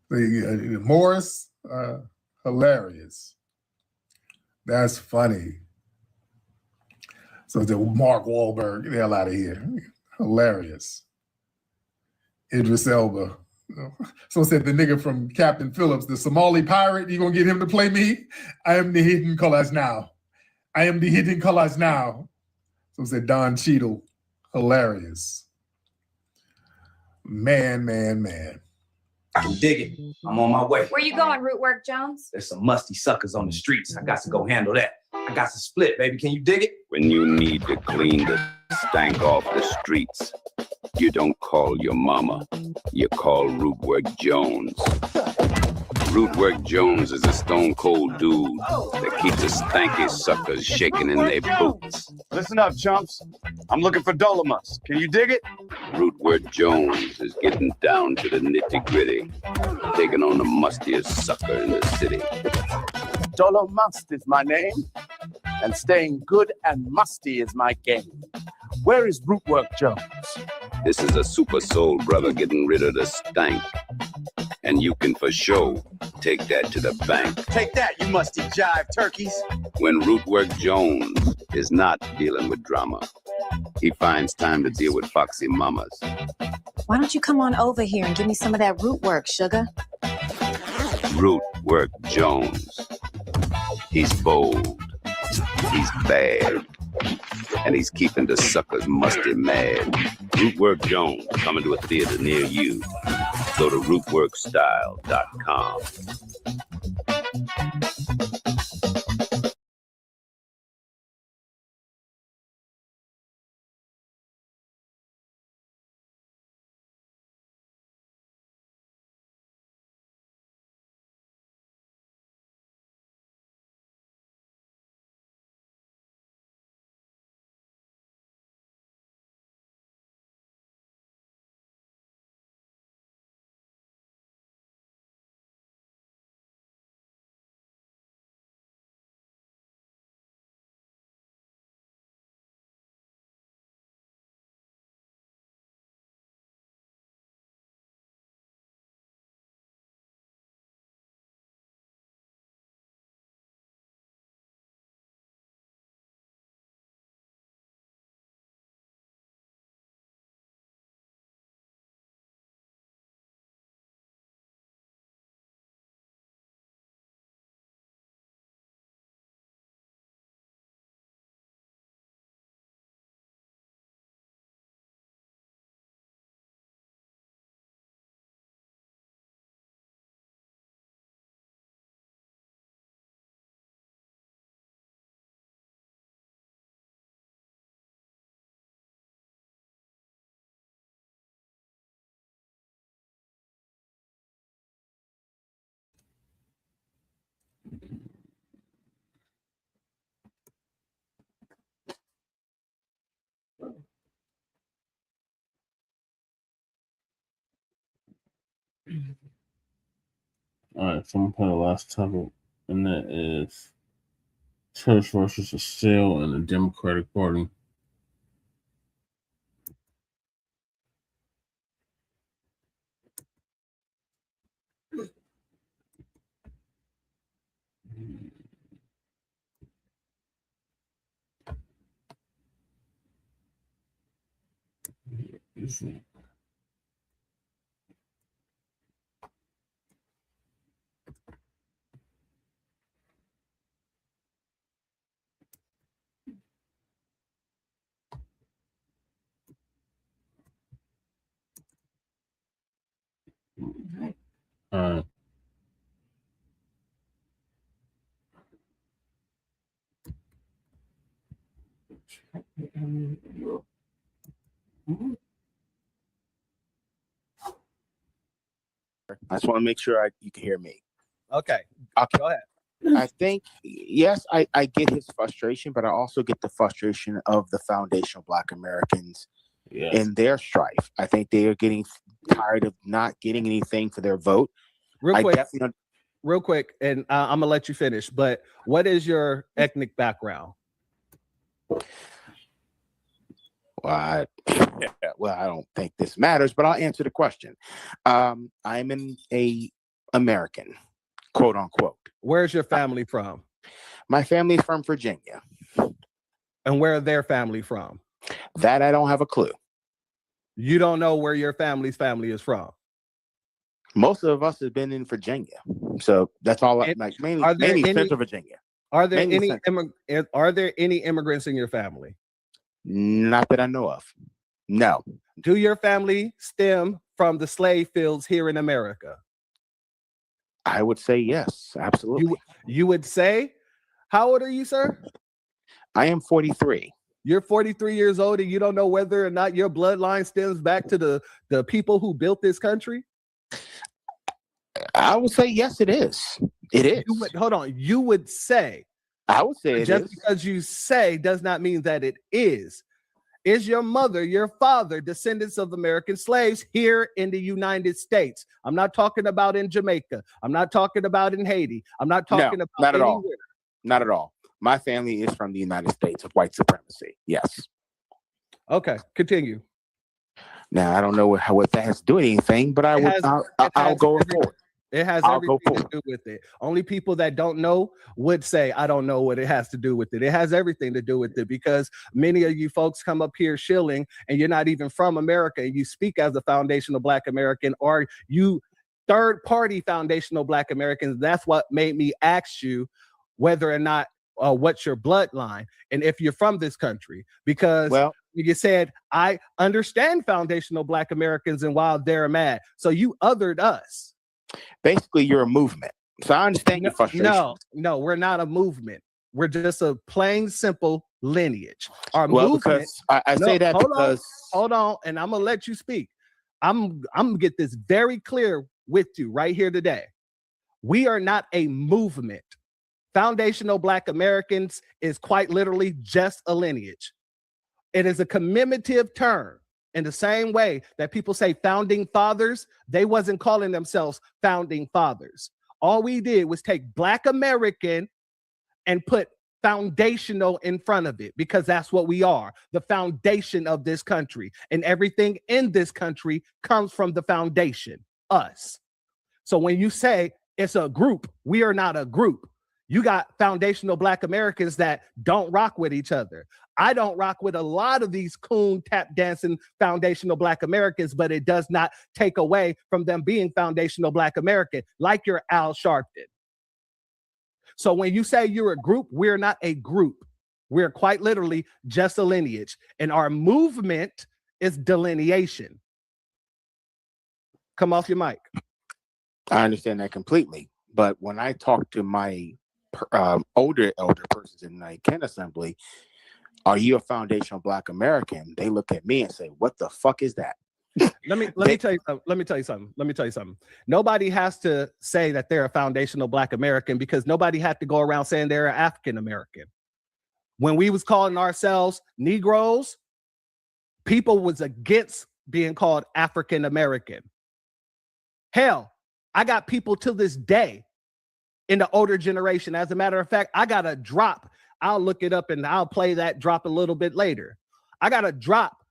Morris, hilarious. That's funny. So the Mark Wahlberg, get the hell out of here. Hilarious. Idris Elba. Someone said the nigga from Captain Phillips, the Somali pirate, you gonna get him to play me? I am the Hidden Colors now. I am the Hidden Colors now. Someone said Don Cheadle. Hilarious. Man. I can dig it. I'm on my way. Where you going, Rootwork Jones? There's some musty suckers on the streets. I got to go handle that. I got to split, baby. Can you dig it? When you need to clean the stank off the streets, you don't call your mama. You call Rootwork Jones. Rootwork Jones is a stone cold dude that keeps the stanky suckers shaking in their boots. Listen up, chumps. I'm looking for Dolomus. Can you dig it? Rootwork Jones is getting down to the nitty-gritty, taking on the mustiest sucker in the city. Dolomust is my name, and staying good and musty is my game. Where is Rootwork Jones? This is a super soul brother getting rid of the stank. And you can for sure take that to the bank. Take that, you musty jive turkeys. When Rootwork Jones is not dealing with drama, he finds time to deal with foxy mamas. Why don't you come on over here and give me some of that root work, sugar? Rootwork Jones. He's bold. He's bad. And he's keeping the suckers musty mad. Rootwork Jones coming to a theater near you. Go to rootworkstyle.com. All right, so I'm gonna play the last topic, and that is church versus the Shill and the Democratic Party. I just want to make sure you can hear me. Okay. Go ahead. I think, yes, I get his frustration, but I also get the frustration of the foundational Black Americans in their strife. I think they are getting tired of not getting anything for their vote. Real quick, and I'm gonna let you finish. But what is your ethnic background? Well, I don't think this matters, but I'll answer the question. I'm an American, quote unquote. Where's your family from? My family's from Virginia. And where are their family from? That I don't have a clue. You don't know where your family's family is from? Most of us have been in Virginia, so that's all. Mainly Central Virginia. Are there any immigrants in your family? Not that I know of. No. Do your family stem from the slave fields here in America? I would say yes, absolutely. You would say? How old are you, sir? I am 43. You're 43 years old and you don't know whether or not your bloodline stems back to the people who built this country? I would say yes, it is. It is. Hold on. You would say. I would say it just is. Because you say does not mean that it is. Is your mother, your father, descendants of American slaves here in the United States? I'm not talking about in Jamaica. I'm not talking about in Haiti. I'm not talking about not at anywhere. all. Not at all. My family is from the United States of white supremacy. Yes. Okay, continue. Now I don't know what that has to do with anything, but I'll go forward. It has everything to do with it. Only people that don't know would say, I don't know what it has to do with it. It has everything to do with it because many of you folks come up here shilling and you're not even from America and you speak as a foundational Black American or you third party foundational Black Americans. That's what made me ask you whether or not what's your bloodline and if you're from this country, because you said, I understand foundational Black Americans and why they're mad. So you othered us. Basically, you're a movement. So I understand your frustration. No, we're not a movement. We're just a plain, simple lineage. Our movement. Because I say that because hold on, and I'm gonna let you speak. I'm gonna get this very clear with you right here today. We are not a movement. Foundational Black Americans is quite literally just a lineage. It is a commemorative term. In the same way that people say founding fathers, they wasn't calling themselves founding fathers. All we did was take Black American and put foundational in front of it because that's what we are, the foundation of this country. And everything in this country comes from the foundation, us. So when you say it's a group, we are not a group. You got foundational Black Americans that don't rock with each other. I don't rock with a lot of these coon tap dancing foundational Black Americans, but it does not take away from them being foundational Black American, like your Al Sharpton. So when you say you're a group, we're not a group. We're quite literally just a lineage. And our movement is delineation. Come off your mic. I understand that completely. But when I talk to my older persons in the Kent Assembly, are you a foundational Black American? They look at me and say, what the fuck is that? Let me tell you something. Nobody has to say that they're a foundational Black American because nobody had to go around saying they're an African American. When we was calling ourselves Negroes, people was against being called African American. Hell, I got people to this day in the older generation. As a matter of fact, I got a drop. I'll look it up and I'll play that drop a little bit later. I got a drop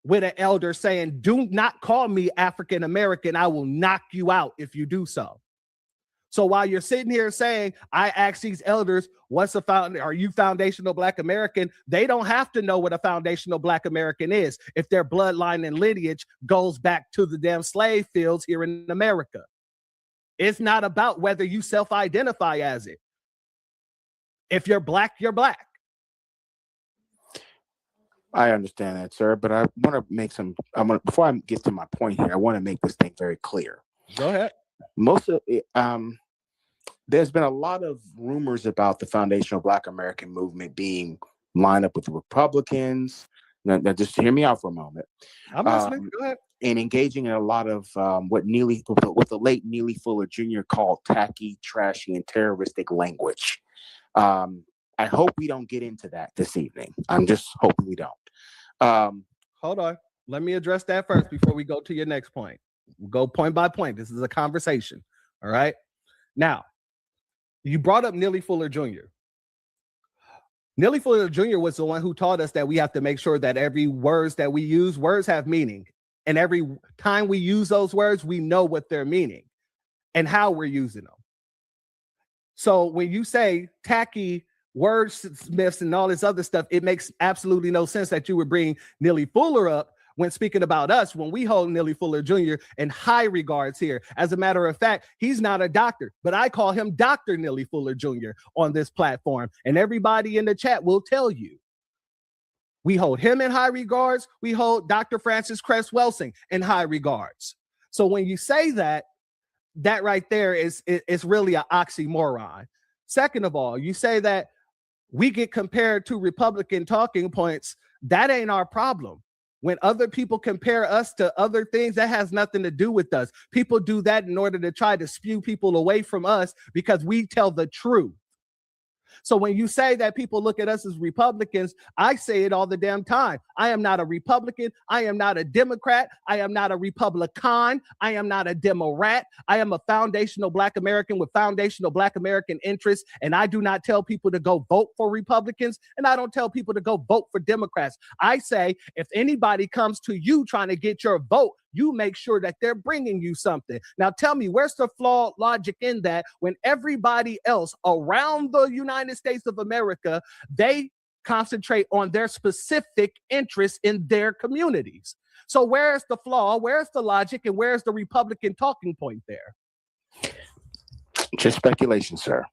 with an elder saying, do not call me African American. I will knock you out if you do so. So while you're sitting here saying, I ask these elders, are you foundational Black American? They don't have to know what a foundational Black American is if their bloodline and lineage goes back to the damn slave fields here in America. It's not about whether you self-identify as it. If you're Black, you're Black. I understand that, sir, but I want to make before I get to my point here, I want to make this thing very clear. Go ahead. Most of it, there's been a lot of rumors about the foundational Black American movement being line up with the Republicans. Now just hear me out for a moment. I'm listening. Go ahead. And engaging in a lot of what the late Neely Fuller Jr. called tacky, trashy, and terroristic language. I hope we don't get into that this evening. I'm just hoping we don't. Hold on. Let me address that first before we go to your next point. We'll go point by point. This is a conversation. All right. Now, you brought up Neely Fuller Jr. Neely Fuller Jr. was the one who taught us that we have to make sure that every words that we use, words have meaning. And every time we use those words, we know what they're meaning and how we're using them. So when you say tacky wordsmiths and all this other stuff, it makes absolutely no sense that you would bring Neely Fuller up when speaking about us, when we hold Neely Fuller Jr. in high regards here. As a matter of fact, he's not a doctor, but I call him Dr. Neely Fuller Jr. on this platform. And everybody in the chat will tell you. We hold him in high regards. We hold Dr. Francis Cress Welsing in high regards. So when you say that, that right there is really an oxymoron. Second of all, you say that we get compared to Republican talking points. That ain't our problem. When other people compare us to other things, that has nothing to do with us. People do that in order to try to spew people away from us because we tell the truth. So when you say that people look at us as Republicans, I say it all the damn time. I am not a Republican. I am not a Democrat. I am not a Republican. I am not a Demo-rat. I am a foundational Black American with foundational Black American interests. And I do not tell people to go vote for Republicans. And I don't tell people to go vote for Democrats. I say, if anybody comes to you trying to get your vote, you make sure that they're bringing you something. Now tell me, where's the flawed logic in that when everybody else around the United States of America, they concentrate on their specific interests in their communities? So where's the flaw? Where's the logic? And where's the Republican talking point there? Just speculation, sir.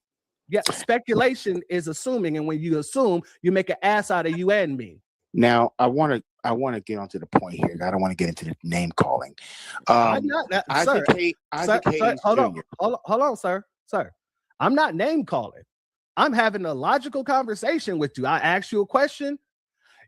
Yeah, speculation is assuming. And when you assume, you make an ass out of you and me. Now, I want to get onto the point here. I don't want to get into the name calling. I'm not that, sir. Hold on, sir. I'm not name calling. I'm having a logical conversation with you. I asked you a question.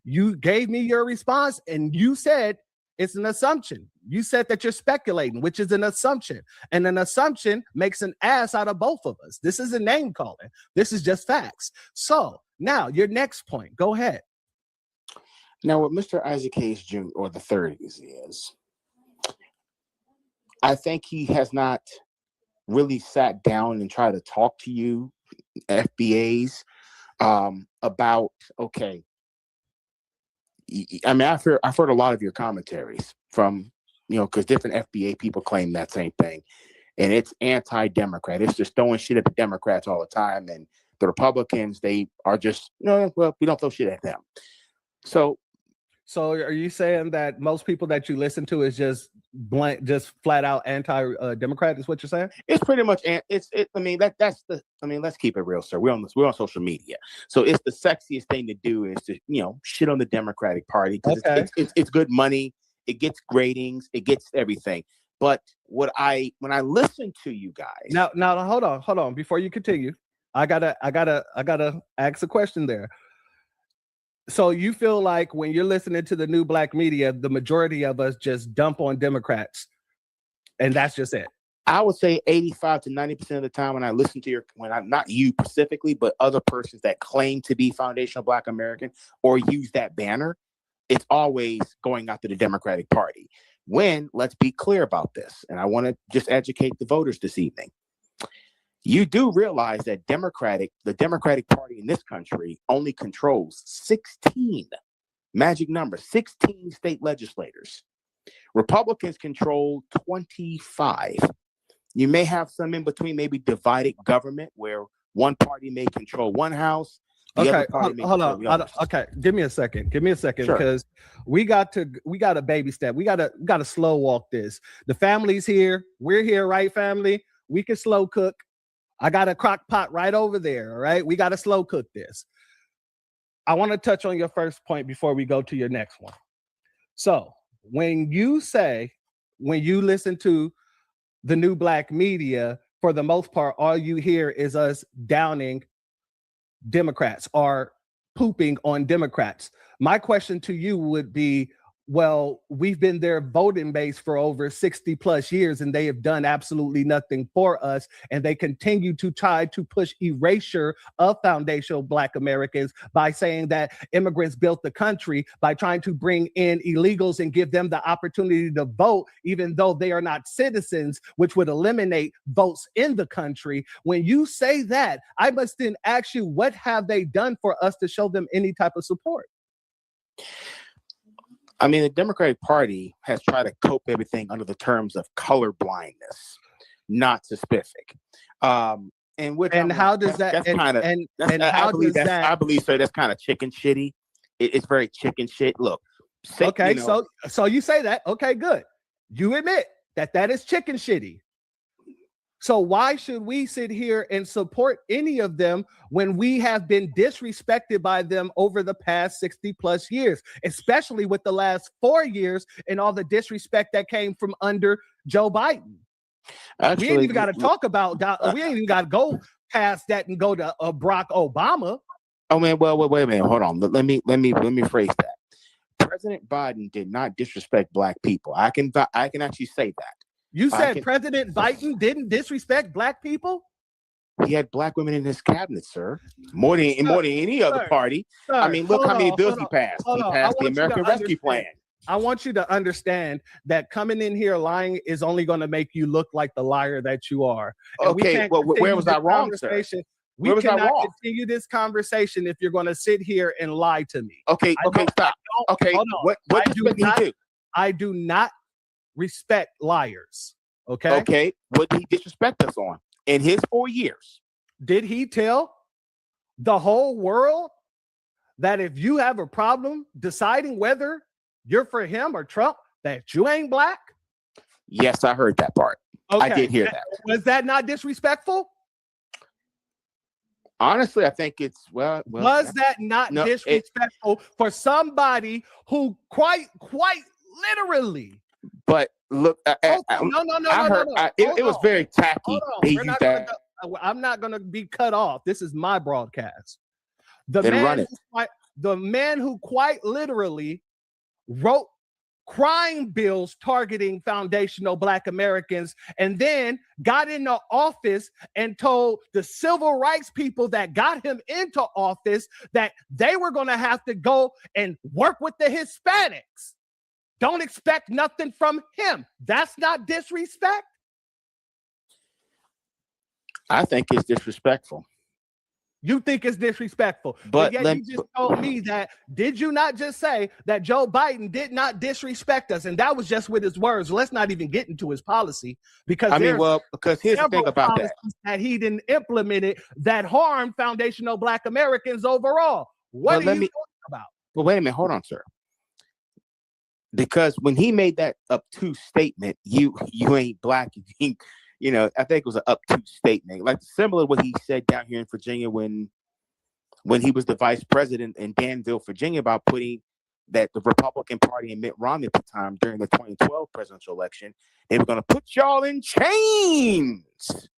You gave me your response, and you said it's an assumption. You said that you're speculating, which is an assumption. And an assumption makes an ass out of both of us. This isn't name calling. This is just facts. So now your next point. Go ahead. Now, what Mr. Isaac Hayes Jr. or the 30s is, I think he has not really sat down and tried to talk to you, FBAs, about, okay, I mean, I've heard a lot of your commentaries from, because different FBA people claim that same thing. And it's anti-Democrat. It's just throwing shit at the Democrats all the time. And the Republicans, they are just, we don't throw shit at them. So are you saying that most people that you listen to is just blank, just flat out anti-Democrat? Is what you're saying? It's pretty much. Let's keep it real, sir. We're on social media, so it's the sexiest thing to do is to shit on the Democratic Party because it's good money, it gets ratings, it gets everything. But when I listen to you guys, now hold on before you continue, I gotta ask a question there. So you feel like when you're listening to the new Blacc Media, the majority of us just dump on Democrats, and that's just it? I would say 85 to 90% of the time when I listen to not you specifically, but other persons that claim to be foundational Black American or use that banner, it's always going after the Democratic Party. When, let's be clear about this, and I want to just educate the voters this evening. You do realize that the Democratic Party in this country only controls 16, magic number, 16 state legislators. Republicans control 25. You may have some in between, maybe divided government, where one party may control one house. Okay, hold on. Okay, give me a second, sure. Because we got a baby step. We got to slow walk this. The family's here. We're here, right, family? We can slow cook. I got a crock pot right over there, all right? We got to slow cook this. I want to touch on your first point before we go to your next one. So when you listen to the new Blacc Media, for the most part, all you hear is us downing Democrats or pooping on Democrats. My question to you would be, well, we've been their voting base for over 60 plus years, and they have done absolutely nothing for us. And they continue to try to push erasure of foundational Black Americans by saying that immigrants built the country, by trying to bring in illegals and give them the opportunity to vote, even though they are not citizens, which would eliminate votes in the country. When you say that, I must then ask you, what have they done for us to show them any type of support? I mean, the Democratic Party has tried to cope everything under the terms of color blindness, not specific. And how does that? I believe, sir, that's kind of chicken shitty. It's very chicken shit. Look, okay, so you say that. Okay, good. You admit that is chicken shitty. So why should we sit here and support any of them when we have been disrespected by them over the past 60 plus years, especially with the last 4 years and all the disrespect that came from under Joe Biden? Actually, we ain't even got to talk about that. We ain't even got to go past that and go to Barack Obama. Oh man, well, wait a minute, hold on. Let me phrase that. President Biden did not disrespect Black people. I can actually say that. You said President Biden didn't disrespect Black people? He had Black women in his cabinet, sir. More than any other party. Sir, I mean, look how many bills he passed. He passed the American Rescue Plan. I want you to understand that coming in here lying is only going to make you look like the liar that you are. And okay, well, where was I wrong, sir? We cannot continue this conversation if you're going to sit here and lie to me. Okay, stop. Okay, what did he do? I do not respect liars. Okay. What did he disrespect us on in his 4 years? Did he tell the whole world that if you have a problem deciding whether you're for him or Trump, that you ain't Black? Yes, I heard that part. Okay. I did hear that. Was that not disrespectful? Honestly, I think it's was that not disrespectful for somebody who quite literally? But look, no. It was very tacky. I'm not going to be cut off. This is my broadcast. The man who quite literally wrote crime bills targeting foundational Black Americans and then got into office and told the civil rights people that got him into office that they were going to have to go and work with the Hispanics. Don't expect nothing from him. That's not disrespect. I think it's disrespectful. You think it's disrespectful. But yet you just told me that. Did you not just say that Joe Biden did not disrespect us? And that was just with his words. Let's not even get into his policy because because here's the thing about that he didn't implement it that harmed foundational Black Americans overall. What are you talking about? Well, wait a minute. Hold on, sir. Because when he made that obtuse statement, you ain't Black, I think it was an obtuse statement, like similar to what he said down here in Virginia when he was the vice president in Danville, Virginia, about putting that the Republican Party and Mitt Romney at the time during the 2012 presidential election, they were going to put y'all in chains.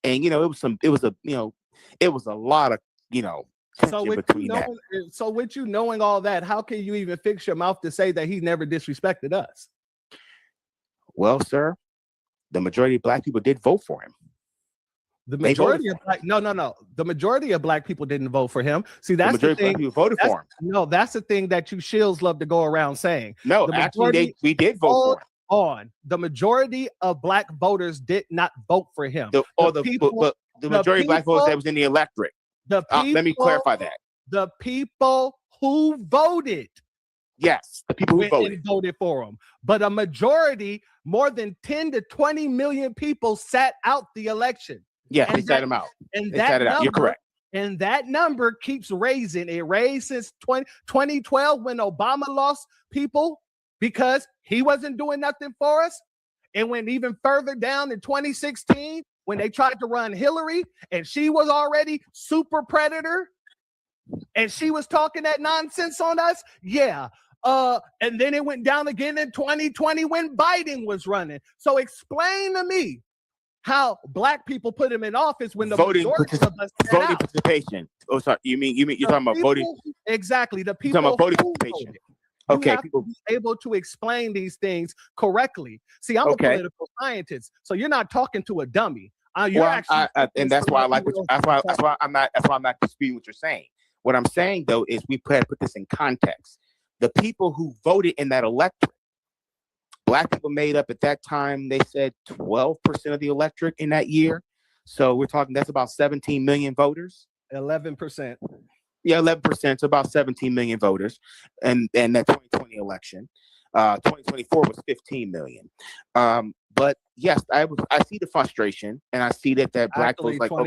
And it was a lot of So with you knowing all that, how can you even fix your mouth to say that he never disrespected us? Well, sir, the majority of Black people did vote for him. The majority of the majority of Black people didn't vote for him. See, that's the thing. People voted for him. No, that's the thing that you shills love to go around saying. No, actually, we did vote for him. The majority of Black voters did not vote for him. The majority of Black voters that was in the electorate. Let me clarify that. The people who voted. Yes, the people who voted for him. But a majority, more than 10 to 20 million people sat out the election. Yes, they sat him out. And they sat it out. You're correct. And that number keeps raising. It raised since 2012 when Obama lost people because he wasn't doing nothing for us. It went even further down in 2016 when they tried to run Hillary and she was already super predator and she was talking that nonsense on us. Yeah. And then it went down again in 2020 when Biden was running. So explain to me how black people put him in office when the voting majority of us sat voting out. participation. Oh, sorry. You mean you're The talking about voting? people- Exactly. The You're people talking about voting who participation. voted. You Okay, have people. to be able to explain these things correctly. See, I'm Okay. a political scientist, so you're not talking to a dummy. You're Well, actually and that's why I like what that's why I'm not disputing what you're saying. What I'm saying though is we had to put this in context. The people who voted in that electorate, black people made up at that time, they said 12% of the electorate in that year. So we're talking that's about 17 million voters. 11%. Yeah, 11%, so about 17 million voters, and that 2020 election, 2024 was 15 million. But yes, I see the frustration, and I see that black Actually, folks like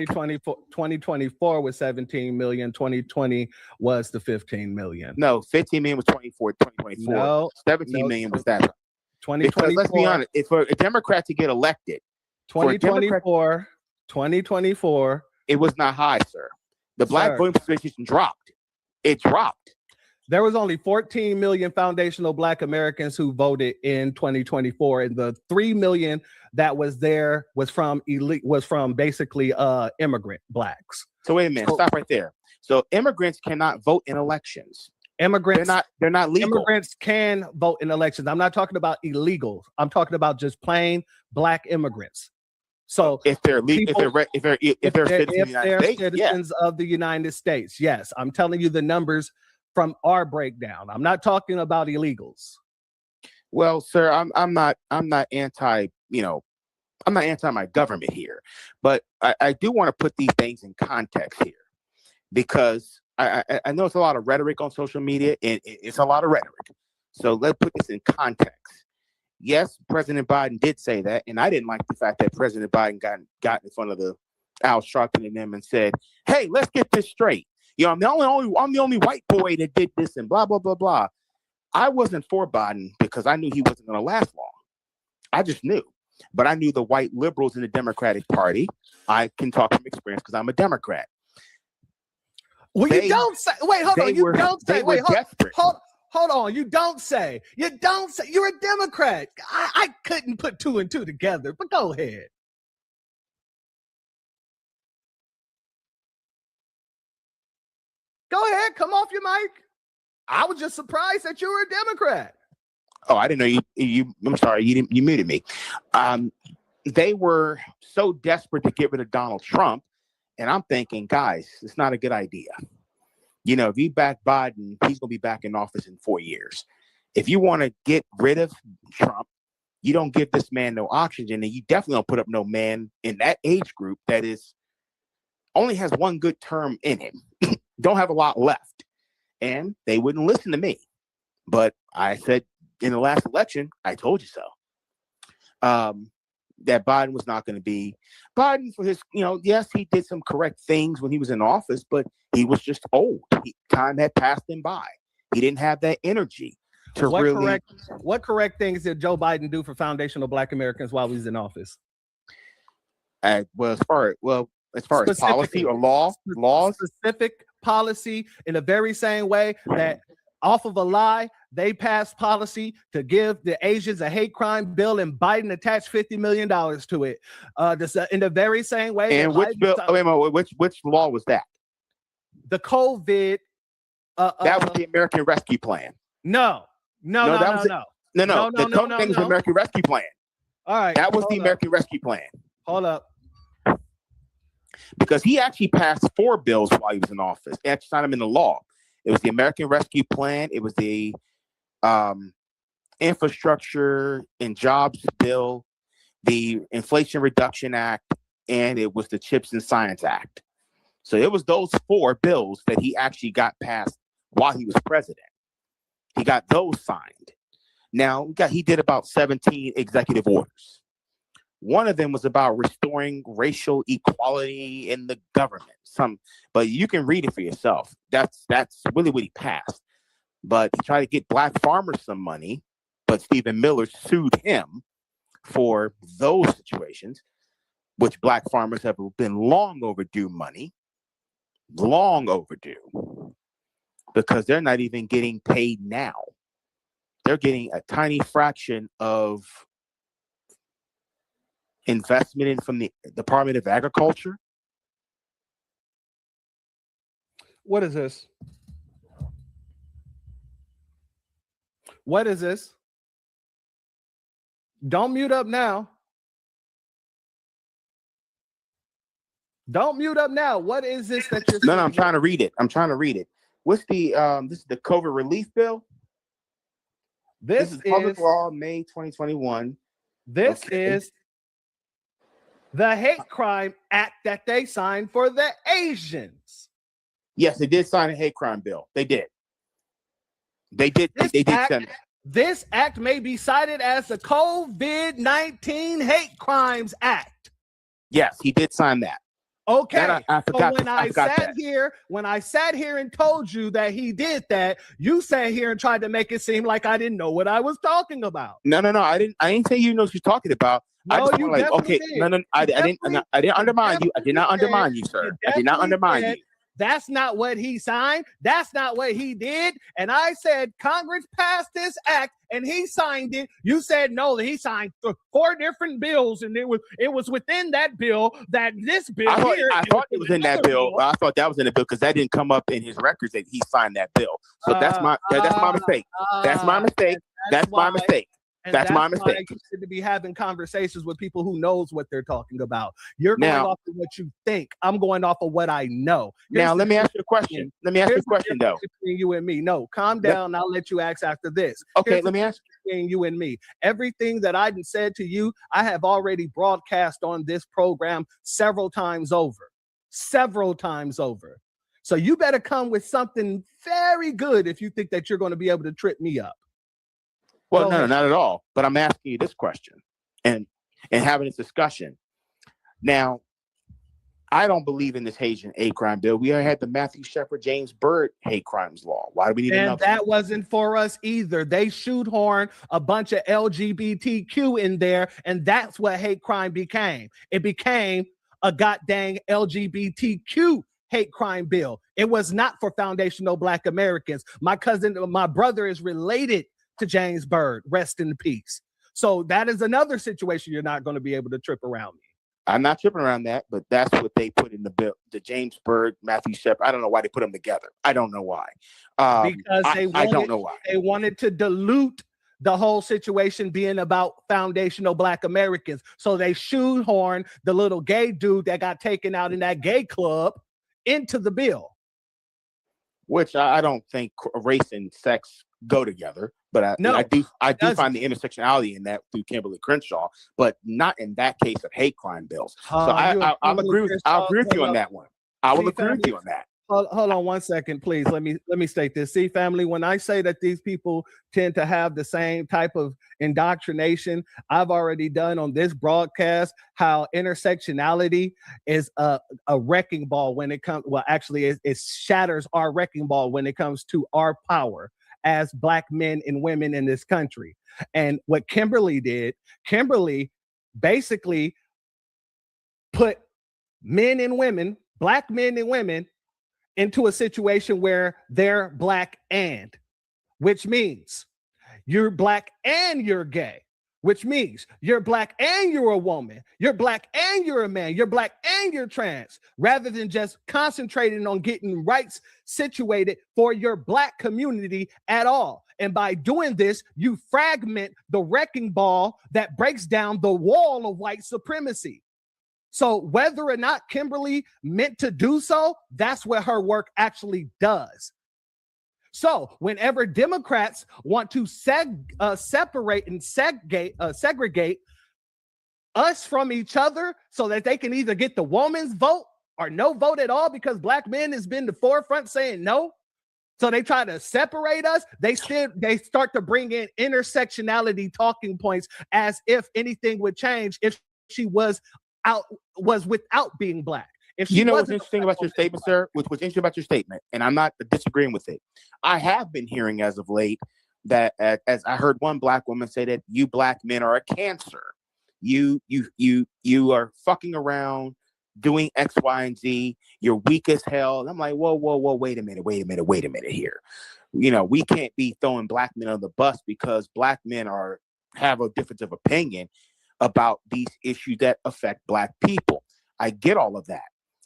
2024 was 17 million. 2020 was the 15 million. No, 15 million was 2024. No, 17 million was that. 2024. Because let's be honest, if for a Democrat to get elected, 2024, it was not high, sir. The black voting participation dropped. It dropped. There was only 14 million foundational black Americans who voted in 2024, and the 3 million that was there was from basically immigrant blacks. So wait a minute, stop right there. So immigrants cannot vote in elections. Immigrants, they're not legal. Immigrants can vote in elections. I'm not talking about illegals. I'm talking about just plain black immigrants. So if they're citizens of the United States, yes, I'm telling you the numbers from our breakdown. I'm not talking about illegals. Well, sir, I'm not anti, I'm not anti my government here, but I do want to put these things in context here because I know it's a lot of rhetoric on social media, and it's a lot of rhetoric. So let's put this in context. Yes, President Biden did say that, and I didn't like the fact that President Biden got in front of the Al Sharpton and them and said, "Hey, let's get this straight. I'm the only white boy that did this and blah blah blah blah." I wasn't for Biden because I knew he wasn't going to last long. I just knew, but I knew the white liberals in the Democratic Party. I can talk from experience because I'm a Democrat. Well, you don't say. Wait, hold on. You don't say. Wait, hold on. You don't say. You're a Democrat. I couldn't put two and two together, but go ahead. Go ahead. Come off your mic. I was just surprised that you were a Democrat. Oh, I didn't know you. I'm sorry. You muted me. They were so desperate to get rid of Donald Trump, and I'm thinking, guys, it's not a good idea. If you back Biden, he's going to be back in office in 4 years. If you want to get rid of Trump, you don't give this man no oxygen, and you definitely don't put up no man in that age group that only has one good term in him, don't have a lot left. And they wouldn't listen to me. But I said in the last election, I told you so. That Biden was not going to be Biden for his, yes, he did some correct things when he was in office, but he was just old. Time had passed him by. He didn't have that energy to What correct things did Joe Biden do for foundational black Americans while he was in office? As far as policy or laws, specific policy in the very same way that off of a lie, they passed policy to give the Asians a hate crime bill, and Biden attached $50 million to it. In the very same way. And which bill? Which law was that? The COVID. That was the American Rescue Plan. No. The COVID thing was the American Rescue Plan. All right. That was the American Rescue Plan. Hold up. Because he actually passed 4 bills while he was in office. He actually signed them into law. It was the American Rescue Plan. It was the Infrastructure and Jobs Bill, the Inflation Reduction Act, and it was the CHIPS and Science Act. So it was those 4 bills that he actually got passed while he was president. He got those signed. Now, he did about 17 executive orders. One of them was about restoring racial equality in the government. But you can read it for yourself. That's really what he passed. But he tried to get black farmers some money, but Stephen Miller sued him for those situations, which black farmers have been long overdue money. Long overdue. Because they're not even getting paid now. They're getting a tiny fraction of investment in from the Department of Agriculture. What is this? What is this? Don't mute up now. Don't mute up now. What is this that you're No, I'm trying to read it. What's the this is the COVID relief bill? This is Public Law, May 2021. This is the hate crime act that they signed for the Asians. Yes, they did sign a hate crime bill. They did. They did send it. This act may be cited as the COVID-19 Hate Crimes Act. Yes, he did sign that. Okay. I forgot. When I sat here and told you that he did that, you sat here and tried to make it seem like I didn't know what I was talking about. No. I didn't say you know what you're talking about. No, I just you like, definitely okay, did. no, I didn't undermine you. I did not undermine you, sir. I did not undermine you. That's not what he signed. That's not what he did. And I said, Congress passed this act and he signed it. You said no, that he signed 4 different bills, and it was within that bill that this bill I thought it was in that bill. I thought that was in the bill because that didn't come up in his records that he signed that bill. So that's my mistake. That's my mistake. That's my mistake. And that's my mistake. Why you should be having conversations with people who knows what they're talking about. You're going off of what you think. I'm going off of what I know. Now, let me ask you a question. Let me ask you a question, though. Between you and me. No, calm down. I'll let you ask after this. Okay, let me ask between you and me. Everything that I said to you, I have already broadcast on this program several times over. Several times over. So you better come with something very good if you think that you're going to be able to trip me up. Well, no, not at all. But I'm asking you this question and having this discussion. Now, I don't believe in this hate crime bill. We already had the Matthew Shepard, James Byrd hate crimes law. Why do we need another? And that wasn't for us either. They shoehorn a bunch of LGBTQ in there, and that's what hate crime became. It became a goddamn LGBTQ hate crime bill. It was not for foundational Black Americans. My brother is related to James Byrd, rest in peace. So that is another situation you're not going to be able to trip around me. I'm not tripping around that, but that's what they put in the bill. The James Byrd, Matthew Shepard. I don't know why they put them together. I don't know why. Because I don't know why. They wanted to dilute the whole situation being about foundational Black Americans. So they shoehorned the little gay dude that got taken out in that gay club into the bill. Which I don't think race and sex go together, but I do find the intersectionality in that through Kimberly Crenshaw, but not in that case of hate crime bills. So I'll agree with you on that one. I will agree with you on that. Hold on 1 second, please. Let me state this. See, family, when I say that these people tend to have the same type of indoctrination, I've already done on this broadcast how intersectionality is a wrecking ball when it comes. Well, actually, it shatters our wrecking ball when it comes to our power as Black men and women in this country. And what Kimberly did, Kimberly basically put men and women, Black men and women, into a situation where they're Black and, which means you're Black and you're gay, which means you're Black and you're a woman, you're Black and you're a man, you're Black and you're trans, rather than just concentrating on getting rights situated for your Black community at all. And by doing this, you fragment the wrecking ball that breaks down the wall of white supremacy. So whether or not Kimberly meant to do so, that's what her work actually does. So whenever Democrats want to separate and segregate us from each other so that they can either get the woman's vote or no vote at all, because Black men has been the forefront saying no, so they try to separate us, they start to bring in intersectionality talking points as if anything would change if she was without being Black. You know what's interesting about your statement, sir? What's interesting about your statement, and I'm not disagreeing with it. I have been hearing as of late that, as I heard one Black woman say that you Black men are a cancer. You are fucking around, doing X, Y, and Z. You're weak as hell. And I'm like, whoa, wait a minute here. You know, we can't be throwing Black men on the bus because Black men have a difference of opinion. about these issues that affect Black people. I get all of that.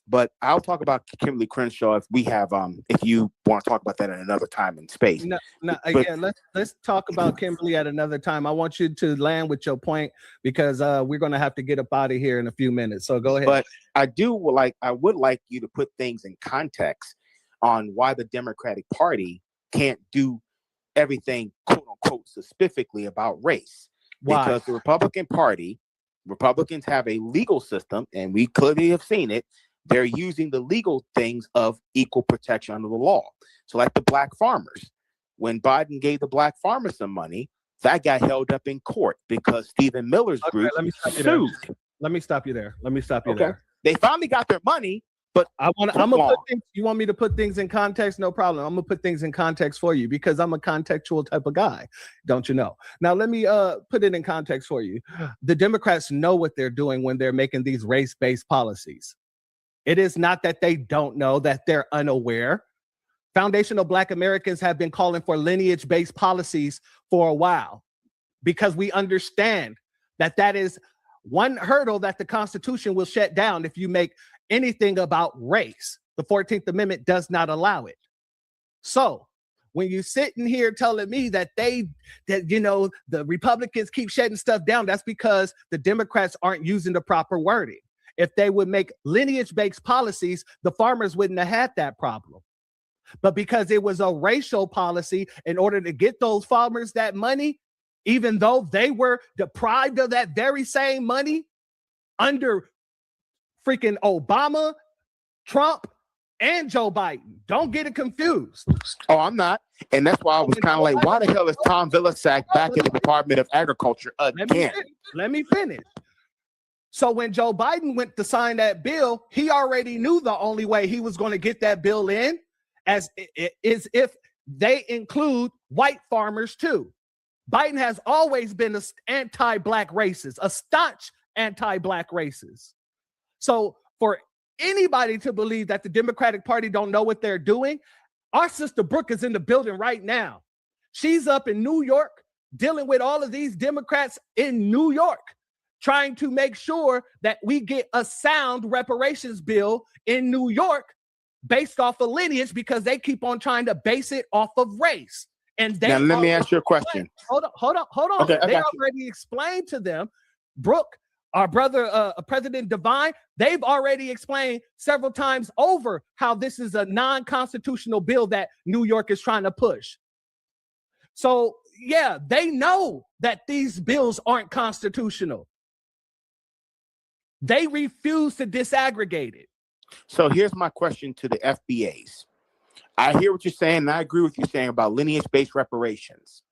But I'll talk about Kimberly Crenshaw if we have if you want to talk about that at another time and space. No, But- again, let's talk about Kimberly at another time. I want you to land with your point because we're gonna have to get up out of here in a few minutes. So go ahead. But I would like you to put things in context on why the Democratic Party can't do everything quote unquote specifically about race. Why? Because the Republicans have a legal system, and we clearly have seen it. They're using the legal things of equal protection under the law. So like the Black farmers, when Biden gave the Black farmers some money, that got held up in court because Stephen Miller's group sued. Let me stop you there. Okay. They finally got their money, but I'm gonna put things, you want me to put things in context? No problem. I'm gonna put things in context for you because I'm a contextual type of guy, don't you know? Now let me put it in context for you. The Democrats know what they're doing when they're making these race-based policies. It is not that they don't know, that they're unaware. Foundational Black Americans have been calling for lineage-based policies for a while because we understand that that is one hurdle that the Constitution will shut down if you make anything about race. The 14th Amendment does not allow it. So when you're sitting here telling me that the Republicans keep shutting stuff down, that's because the Democrats aren't using the proper wording. If they would make lineage-based policies, the farmers wouldn't have had that problem. But because it was a racial policy, in order to get those farmers that money, even though they were deprived of that very same money under freaking Obama, Trump, and Joe Biden. Don't get it confused. Oh, I'm not. And that's why I was kind of like, why the hell is Tom Vilsack back in the Department of Agriculture again? Let me finish. So when Joe Biden went to sign that bill, he already knew the only way he was going to get that bill in is if they include white farmers too. Biden has always been an anti-Black racist, a staunch anti-Black racist. So for anybody to believe that the Democratic Party don't know what they're doing, our sister Brooke is in the building right now. She's up in New York dealing with all of these Democrats in New York, trying to make sure that we get a sound reparations bill in New York based off of lineage because they keep on trying to base it off of race. And they now let me ask you a question. Hold on. Okay, They already explained to them, Brooke, our brother, President Devine, they've already explained several times over how this is a non-constitutional bill that New York is trying to push. So yeah, they know that these bills aren't constitutional. They refuse to disaggregate it. So here's my question to the FBAs. I hear what you're saying, and I agree with you saying about lineage-based reparations.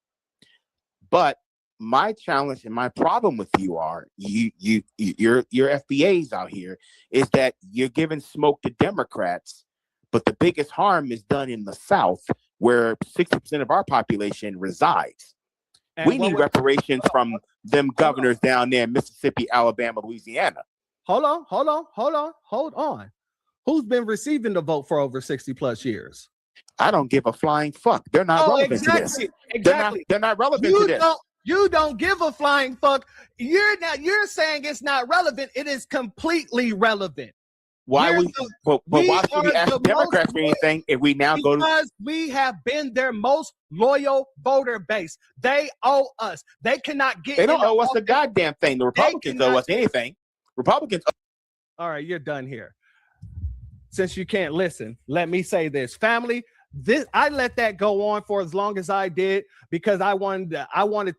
But my challenge and my problem with you are your FBAs out here is that you're giving smoke to Democrats, but the biggest harm is done in the South, where 60% of our population resides. And we need reparations from them governors down there in Mississippi, Alabama, Louisiana. Hold on. Who's been receiving the vote for over 60 plus years? I don't give a flying fuck. They're not relevant to this. Exactly. They're not relevant to this. You don't give a flying fuck. You're saying it's not relevant. It is completely relevant. Why why should we ask the Democrats for anything if we now go to? Because we have been their most loyal voter base. They owe us. They cannot get. They don't owe us a goddamn thing. The Republicans owe us anything. Republicans. All right, you're done here. Since you can't listen, let me say this, family. I let that go on for as long as I did because I wanted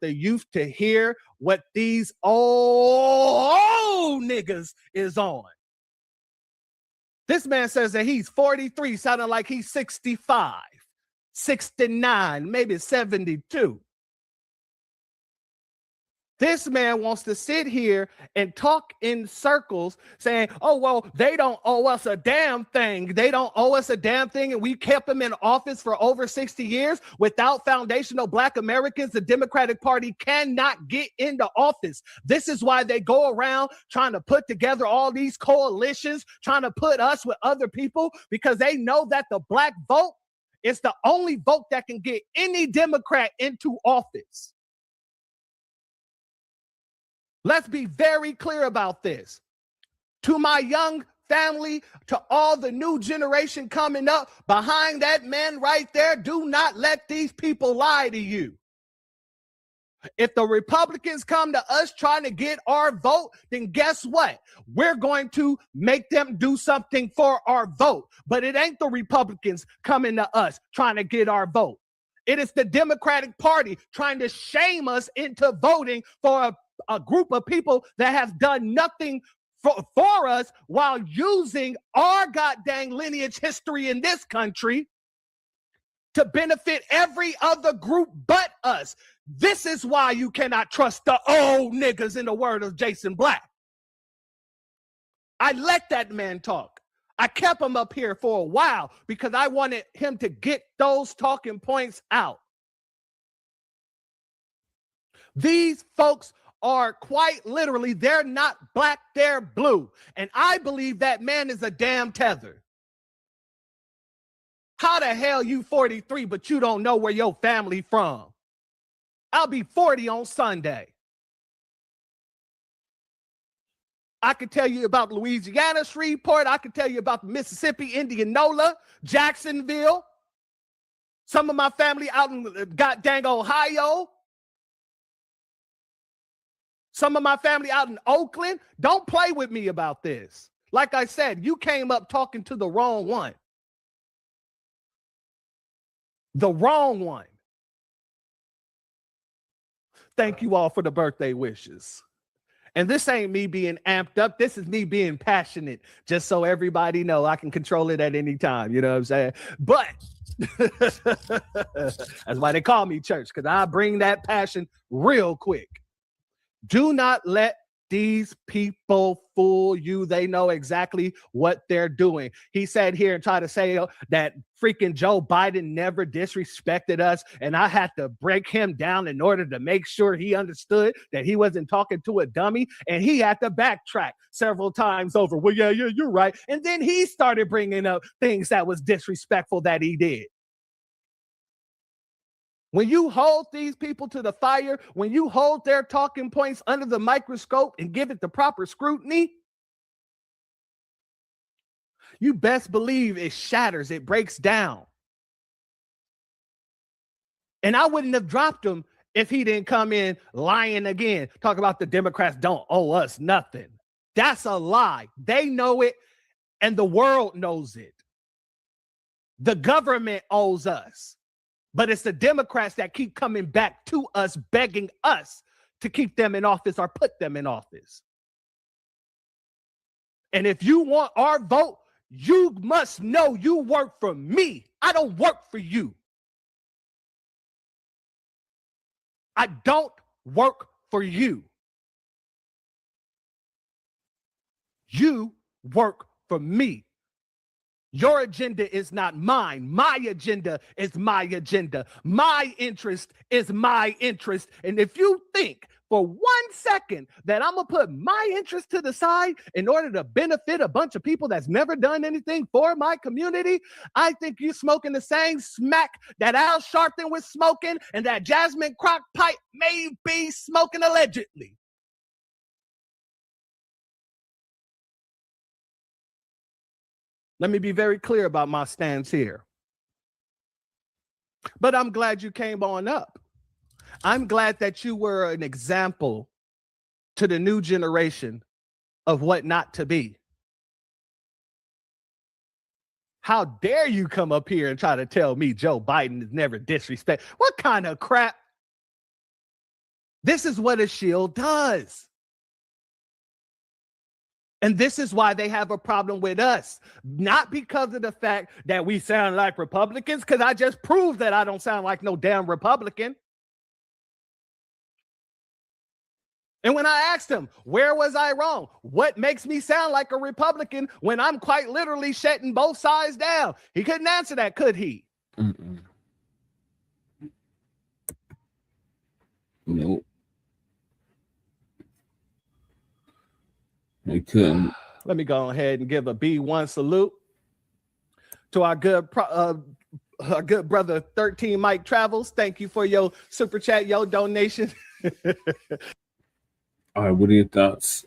the youth to hear what these old niggas is on. This man says that he's 43, sounding like he's 65, 69, maybe 72. This man wants to sit here and talk in circles saying, oh, well, they don't owe us a damn thing. They don't owe us a damn thing. And we kept them in office for over 60 years. Without foundational Black Americans, the Democratic Party cannot get into office. This is why they go around trying to put together all these coalitions, trying to put us with other people, because they know that the Black vote is the only vote that can get any Democrat into office. Let's be very clear about this. To my young family, to all the new generation coming up behind that man right there, do not let these people lie to you. If the Republicans come to us trying to get our vote, then guess what? We're going to make them do something for our vote. But it ain't the Republicans coming to us trying to get our vote. It is the Democratic Party trying to shame us into voting for a group of people that has done nothing for us while using our goddamn lineage history in this country to benefit every other group but us. This is why you cannot trust the old niggas, in the word of Jason Blacc. I let that man talk. I kept him up here for a while because I wanted him to get those talking points out. These folks are quite literally, they're not black, they're blue. And I believe that man is a damn tether. How the hell you 43, but you don't know where your family from? I'll be 40 on Sunday. I could tell you about Louisiana, Shreveport. I could tell you about Mississippi, Indianola, Jacksonville. Some of my family out in goddamn Ohio. Some of my family out in Oakland. Don't play with me about this. Like I said, you came up talking to the wrong one. The wrong one. Thank you all for the birthday wishes. And this ain't me being amped up. This is me being passionate, just so everybody know I can control it at any time. You know what I'm saying? But that's why they call me church, because I bring that passion real quick. Do not let these people fool you. They know exactly what they're doing. He sat here and tried to say that freaking Joe Biden never disrespected us, and I had to break him down in order to make sure he understood that he wasn't talking to a dummy, and he had to backtrack several times over. Well, yeah, you're right. And then he started bringing up things that was disrespectful that he did. When you hold these people to the fire, when you hold their talking points under the microscope and give it the proper scrutiny, you best believe it shatters, it breaks down. And I wouldn't have dropped him if he didn't come in lying again, talk about the Democrats don't owe us nothing. That's a lie. They know it, and the world knows it. The government owes us. But it's the Democrats that keep coming back to us, begging us to keep them in office or put them in office. And if you want our vote, you must know you work for me. I don't work for you. I don't work for you. You work for me. Your agenda is not mine. My agenda is my agenda. My interest is my interest. And if you think for 1 second that I'm going to put my interest to the side in order to benefit a bunch of people that's never done anything for my community, I think you're smoking the same smack that Al Sharpton was smoking and that Jasmine Crockpipe may be smoking allegedly. Let me be very clear about my stance here. But I'm glad you came on up. I'm glad that you were an example to the new generation of what not to be. How dare you come up here and try to tell me Joe Biden is never disrespect? What kind of crap? This is what a Shill does. And this is why they have a problem with us. Not because of the fact that we sound like Republicans, because I just proved that I don't sound like no damn Republican. And when I asked him, where was I wrong? What makes me sound like a Republican when I'm quite literally shutting both sides down? He couldn't answer that, could he? Nope. I couldn't. Let me go ahead and give a B1 salute to our good brother 13 Mike Travels. Thank you for your super chat, your donation. All right, what are your thoughts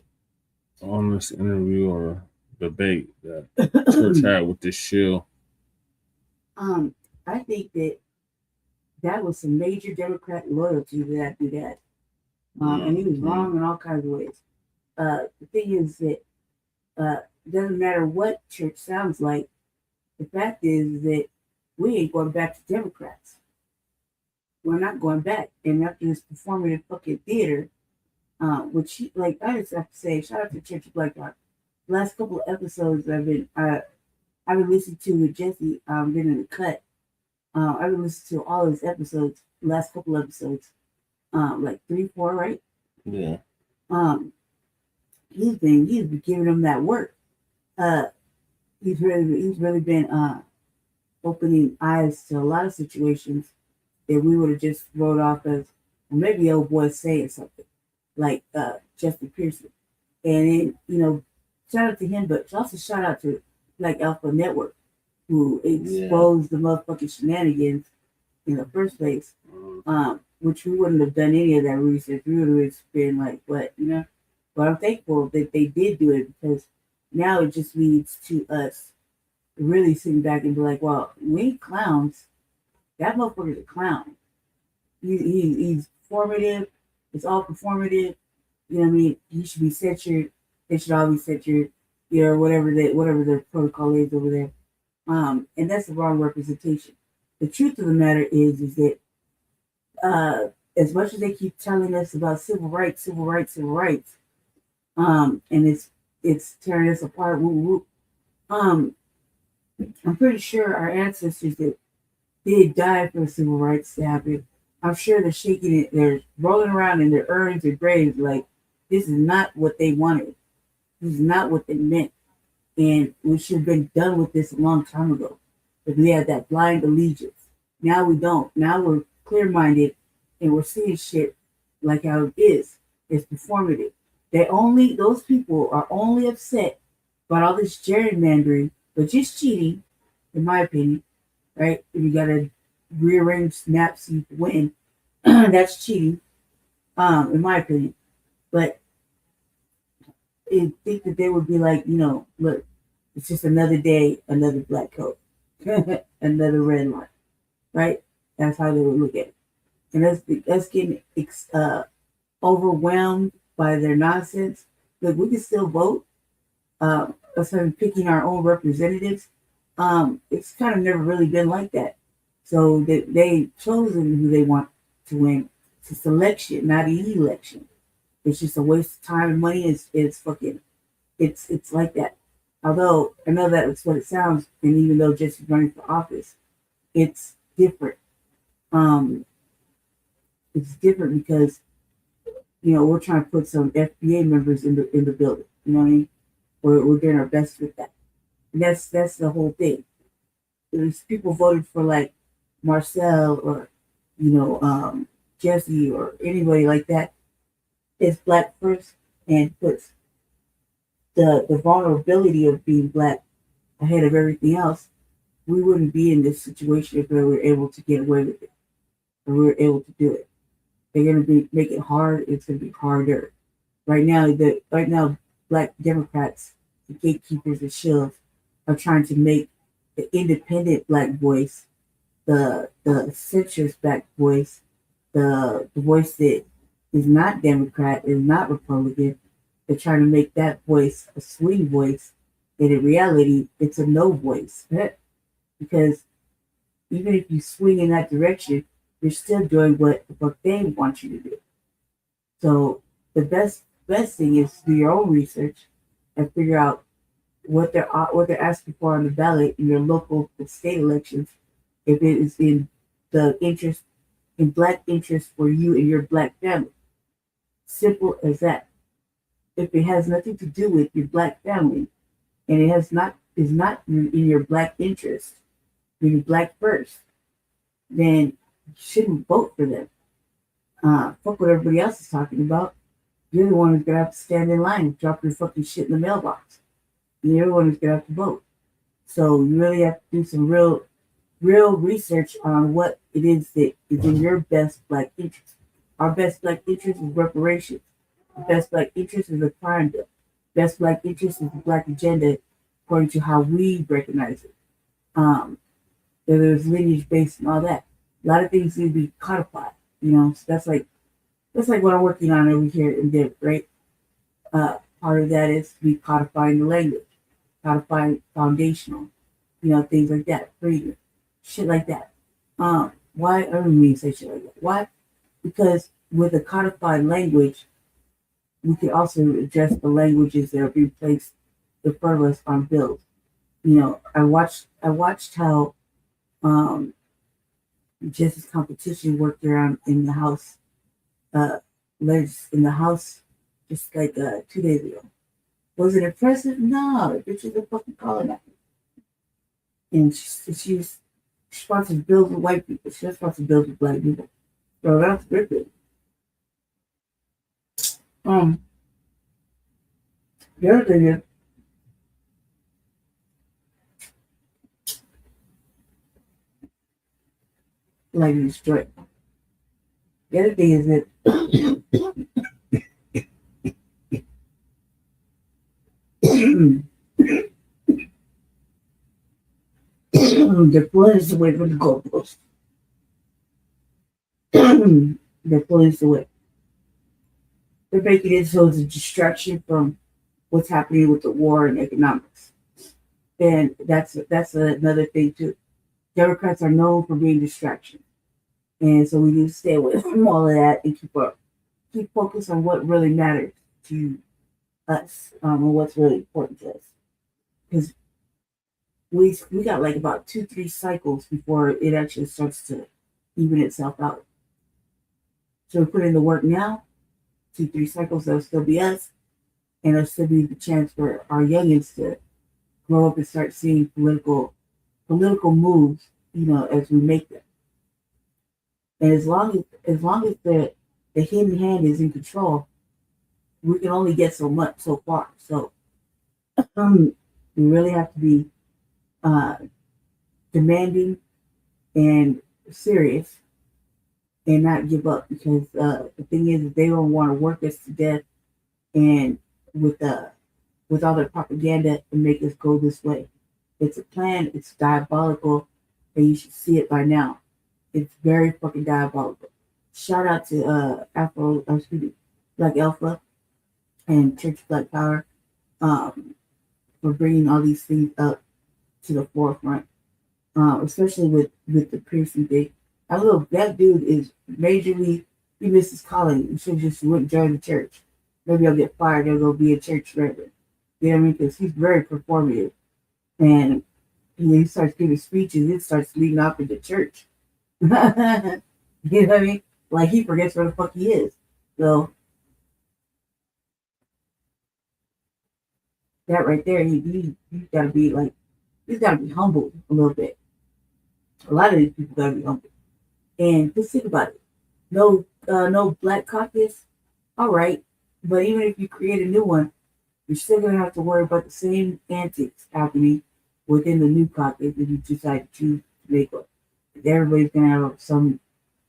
on this interview or debate that Church had with this Shill? I think that was some major Democrat loyalty that do that. And he was wrong in all kinds of ways. The thing is that it doesn't matter what Church sounds like. The fact is that we ain't going back to Democrats. We're not going back. And after this performative fucking theater, which he, like, I just have to say, shout out to Church of Black Rock. Last couple of episodes I've been listening to with Jesse, been in the cut. I've been listening to all his episodes, last couple episodes, like 3, 4, right? Yeah. He's been giving them that work. He's really been opening eyes to a lot of situations that we would have just wrote off as, well, maybe old boy saying something, like Justin Pearson. And then, shout out to him, but also shout out to Black Alpha Network, who exposed the motherfucking shenanigans in the first place, which we wouldn't have done any of that research. We would have just been like, what, But I'm thankful that they did do it, because now it just leads to us really sitting back and be like, well, we ain't clowns. That motherfucker's a clown. He's performative. It's all performative. You know what I mean? He should be censored. They should all be censored. Whatever the protocol is over there. And that's the wrong representation. The truth of the matter is that as much as they keep telling us about civil rights, and it's tearing us apart, I'm pretty sure our ancestors that did die for civil rights to happen, I'm sure they're shaking it, they're rolling around in their urns or graves like, this is not what they wanted. This is not what they meant. And we should have been done with this a long time ago. But we had that blind allegiance. Now we don't. Now we're clear-minded and we're seeing shit like how it is. It's performative. Those people are only upset about all this gerrymandering, but just cheating, in my opinion, right? If you gotta rearrange snaps so you can win, that's cheating, in my opinion. But I think that they would be like, look, it's just another day, another black coat, another red line, right? That's how they would look at it. And us getting overwhelmed by their nonsense. Look, we can still vote. Us picking our own representatives. It's kind of never really been like that. So they chosen who they want to win. It's a selection, not an election. It's just a waste of time and money. It's like that. Although I know that's what it sounds, and even though Jesse's running for office, it's different. It's different because we're trying to put some FBA members in the building. You know what I mean? We're doing our best with that. And that's the whole thing. There's people voted for like Marcel or Jesse or anybody like that. It's black first and puts the vulnerability of being black ahead of everything else. We wouldn't be in this situation if we were able to get away with it, or we were able to do it. They're going to make it hard. It's going to be harder. Right now, Black Democrats, the gatekeepers and shills, are trying to make the independent black voice, the centrist black voice, the voice that is not Democrat, is not Republican. They're trying to make that voice a swing voice, and in reality, it's a no voice. Because even if you swing in that direction, you're still doing what they want you to do. So the best thing is to do your own research and figure out what they're asking for on the ballot in your local and state elections, if it is in black interest for you and your black family. Simple as that. If it has nothing to do with your black family and it is not in your black interest, being black first, then you shouldn't vote for them. Fuck what everybody else is talking about. You're the one who's gonna have to stand in line and drop your fucking shit in the mailbox. You're the one who's gonna have to vote. So you really have to do some real research on what it is that is in your best black interest. Our best black interest is reparations. The best black interest is a crime bill. Best black interest is the black agenda according to how we recognize it. There's lineage based and all that. A lot of things need to be codified, you know. So that's like what I'm working on over here in DemHoCratic, right? Part of that is to be codifying the language, codifying foundational, you know, things like that, freedom, shit like that. Why? I don't mean to say shit like that. Why? Because with a codified language, we can also address the languages that are being placed in front of us on bills. You know, I watched how justice competition worked around in the House, just like 2 days ago. Was it impressive? No, the bitch is a fucking calling at me. And she sponsors bills with white people. She doesn't sponsor bills with black people. So that's good. The other thing is, like destroyed. The other thing is that they're pulling us away from the goalpost. They're pulling us away. They're making it so it's a distraction from what's happening with the war and economics. And that's another thing too. Democrats are known for being distractions. And so we need to stay away from all of that and keep focused on what really matters to us, and what's really important to us. Because we got like about 2-3 cycles before it actually starts to even itself out. So we put in the work now, 2-3 cycles, that'll still be us, and it'll still be the chance for our youngins to grow up and start seeing political moves, you know, as we make them. And as long as the hidden hand is in control, we can only get so far. So we really have to be demanding and serious and not give up, because the thing is, they don't want to work us to death and with all their propaganda and make us go this way. It's a plan. It's diabolical, and you should see it by now. It's very fucking diabolical. Shout out to Black Alpha and Church of Black Power for bringing all these things up to the forefront, especially with the piercing thing. That dude is majorly, he missed his calling. He should just went join the church. Maybe I'll get fired. I'll go be a church reverend. You know what I mean? Because he's very performative. And when he starts giving speeches, it starts leading off into church. You know what I mean? Like, he forgets where the fuck he is. So that right there, he's gotta be like, he's gotta be humbled a little bit. A lot of these people gotta be humbled. And just think about it. No Black caucus, all right. But even if you create a new one, you're still gonna have to worry about the same antics happening within the new caucus if you decide to choose to make one. Everybody's gonna have some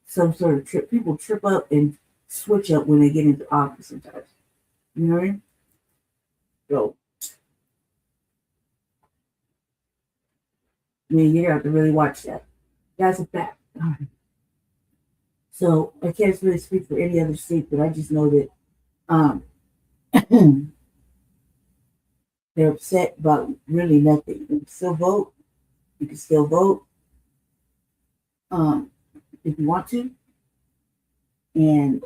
sort of trip. People trip up and switch up when they get into office sometimes. You know what I mean? So, I mean, you have to really watch that. That's a fact. So I can't really speak for any other state, but I just know that they're upset about really nothing. You can still vote. You can still vote if you want to. And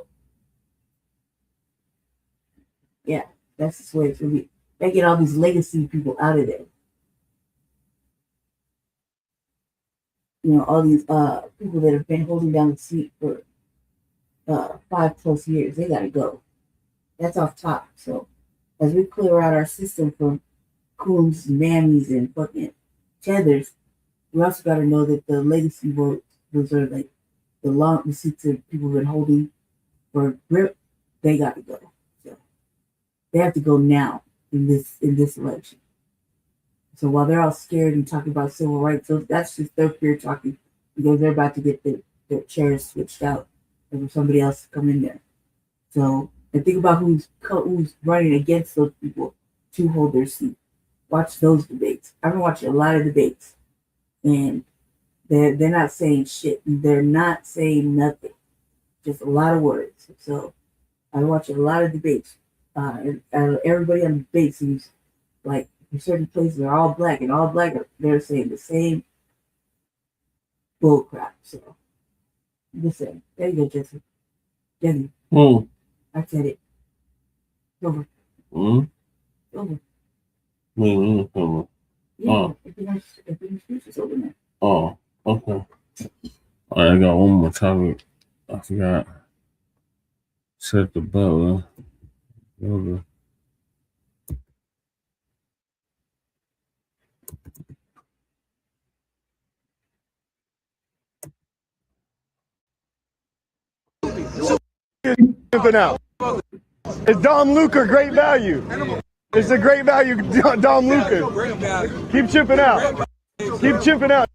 yeah, that's just the way it's going to be. They get all these legacy people out of there. You know, all these people that have been holding down the seat for 5+ years, they got to go. That's off top. So as we clear out our system from coons and mammies and fucking tethers, we also got to know that the legacy votes, those are like the seats that people have been holding for grip, they got to go. So they have to go now in this election. So while they're all scared and talking about civil rights, so that's just their fear talking, because they're about to get their chairs switched out and for somebody else to come in there. So and think about who's running against those people to hold their seat. Watch those debates. I've been watching a lot of debates, and they're not saying shit. They're not saying nothing. Just a lot of words. So I watch a lot of debates. And everybody on the debate seems like in certain places are all black, and all black they're saying the same bull crap. So just saying. There you go, Jesse. Jesse. I said it. Over. Over. Over. Yeah, if you it's over now. Oh, okay. All right, I got one more topic. I forgot. Set the bell. Over. Chipping out. Is Dom Luca great value? It's a great value, Dom Luca. Keep chipping out. Keep chipping out.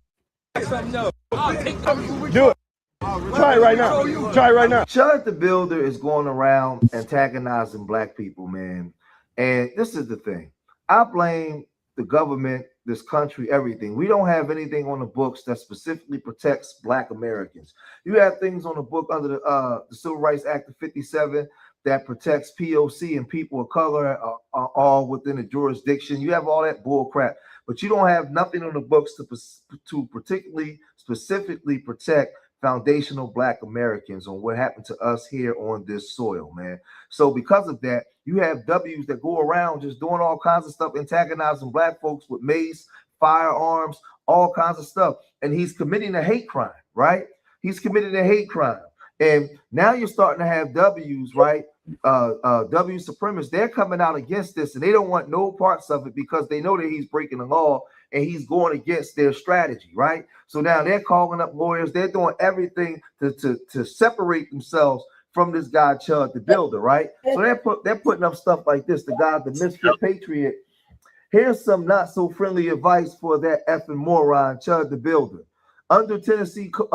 Do it. Try it right now. Try it right now. CHUD the Builder is going around antagonizing black people, man. And this is the thing. I blame the government, this country, everything. We don't have anything on the books that specifically protects black Americans. You have things on the book under the Civil Rights Act of 57 that protects POC and people of color are all within the jurisdiction. You have all that bull crap, but you don't have nothing on the books to particularly specifically protect foundational black Americans on what happened to us here on this soil, man. So because of that, you have W's that go around just doing all kinds of stuff, antagonizing black folks with mace, firearms, all kinds of stuff. And he's committing a hate crime, right? He's committing a hate crime. And now you're starting to have W's, right? W supremacists, they're coming out against this, and they don't want no parts of it because they know that he's breaking the law and he's going against their strategy, right? So now they're calling up lawyers. They're doing everything to separate themselves from this guy, CHUD the Builder, right? So they're putting up stuff like this. The guy, the misfit patriot. Here's some not so friendly advice for that effing moron, CHUD the Builder. Under Tennessee Code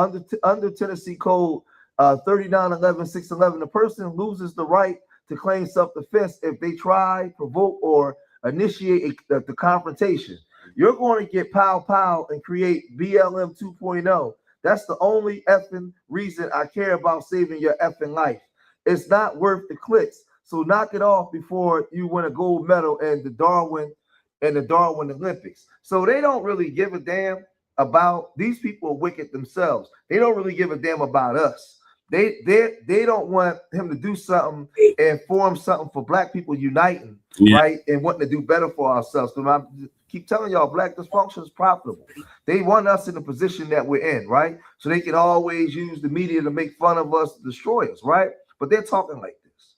3911-611, the person loses the right to claim self-defense if they try, provoke, or initiate the confrontation. You're going to get pow and create BLM 2.0. That's the only effing reason I care about saving your effing life. It's not worth the clicks. So knock it off before you win a gold medal in the Darwin Olympics. So they don't really give a damn about these people are wicked themselves. They don't really give a damn about us. They don't want him to do something and form something for black people uniting, right? And wanting to do better for ourselves. But I keep telling y'all, black dysfunction is profitable. They want us in the position that we're in, right? So they can always use the media to make fun of us, destroy us, right? But they're talking like this.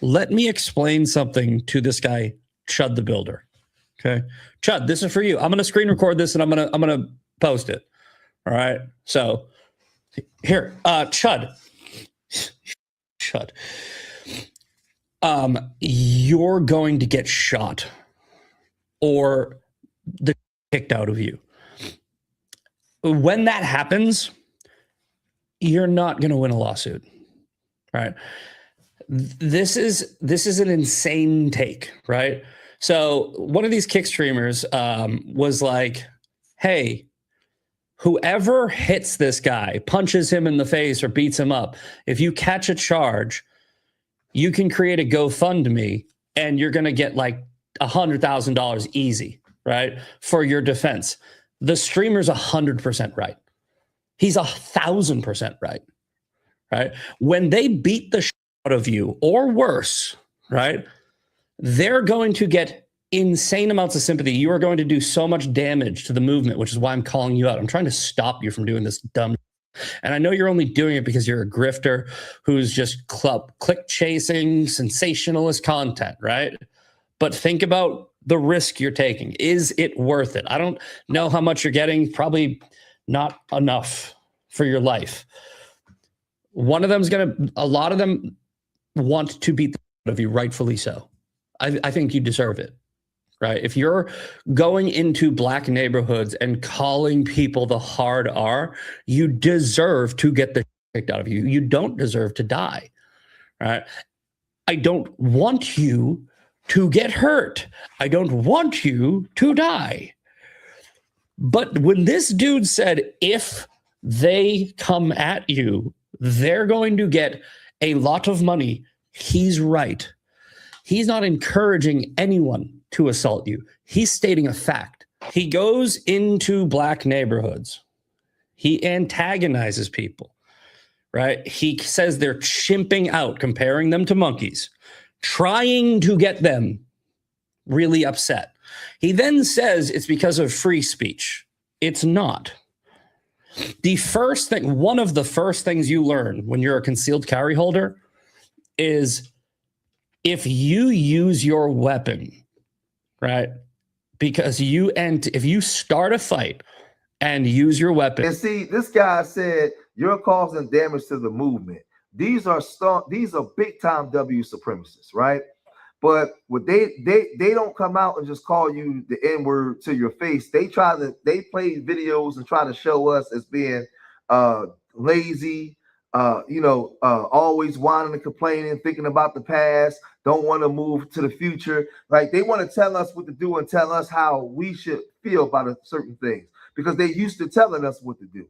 Let me explain something to this guy, CHUD the Builder. Okay, CHUD, this is for you. I'm going to screen record this and I'm going to post it. All right. So here, CHUD. You're going to get shot or kicked out of you. When that happens, you're not going to win a lawsuit. Right. This is an insane take, right? So one of these kick streamers was like, hey, whoever hits this guy, punches him in the face or beats him up, if you catch a charge, you can create a GoFundMe and you're going to get like $100,000 easy, right? For your defense. The streamer's 100% right. He's 1,000% right, right? When they beat the shit out of you or worse, right? They're going to get insane amounts of sympathy. You are going to do so much damage to the movement, which is why I'm calling you out. I'm trying to stop you from doing this dumb. And I know you're only doing it because you're a grifter who's just click chasing sensationalist content, right? But think about the risk you're taking. Is it worth it? I don't know how much you're getting. Probably not enough for your life. One of them's a lot of them want to beat the out of you, rightfully so. I think you deserve it, right? If you're going into black neighborhoods and calling people the hard R, you deserve to get the kicked out of you. You don't deserve to die, right? I don't want you to get hurt. I don't want you to die. But when this dude said, if they come at you, they're going to get a lot of money, he's right. He's not encouraging anyone to assault you. He's stating a fact. He goes into black neighborhoods. He antagonizes people, right? He says they're chimping out, comparing them to monkeys, trying to get them really upset. He then says it's because of free speech. It's not. The first thing, one of the first things you learn when you're a concealed carry holder is if you use your weapon, right? Because if you start a fight and use your weapon. And see, this guy said you're causing damage to the movement. These are big time W supremacists, right? But what they don't come out and just call you the N-word to your face. They play videos and try to show us as being lazy, always whining and complaining, thinking about the past, don't want to move to the future. Like they want to tell us what to do and tell us how we should feel about certain things because they used to telling us what to do.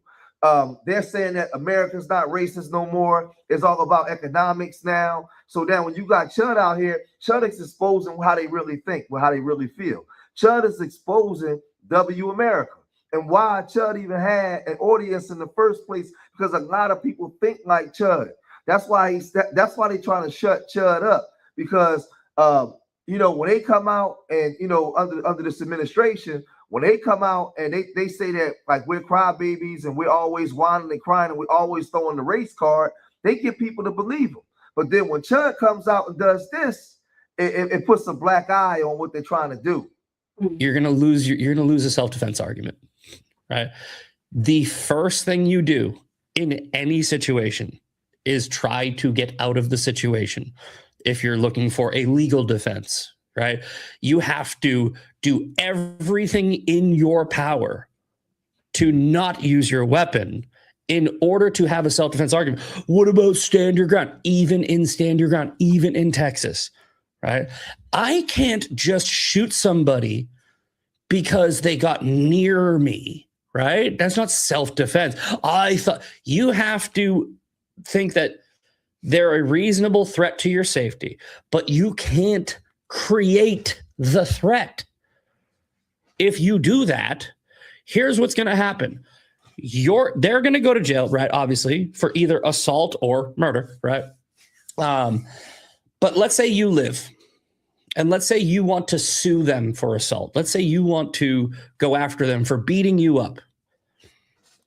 They're saying that America's not racist no more. It's all about economics now. So then when you got CHUD out here, CHUD is exposing how they really think, how they really feel. CHUD is exposing W America. And why CHUD even had an audience in the first place, because a lot of people think like CHUD. That's why they're trying to shut CHUD up, because when they come out and under this administration, when they come out and they say that like we're crybabies and we're always whining and crying and we're always throwing the race card, they get people to believe them. But then when CHUD comes out and does this, it puts a black eye on what they're trying to do. You're gonna lose a self-defense argument, right? The first thing you do in any situation is try to get out of the situation. If you're looking for a legal defense, right? You have to do everything in your power to not use your weapon in order to have a self-defense argument. What about stand your ground? Even in stand your ground, even in Texas, right? I can't just shoot somebody because they got near me, right? That's not self-defense. I thought you have to think that they're a reasonable threat to your safety, but you can't create the threat. If you do that, here's what's going to happen. They're going to go to jail, right? Obviously, for either assault or murder, right? But let's say you live, and let's say you want to sue them for assault. Let's say you want to go after them for beating you up.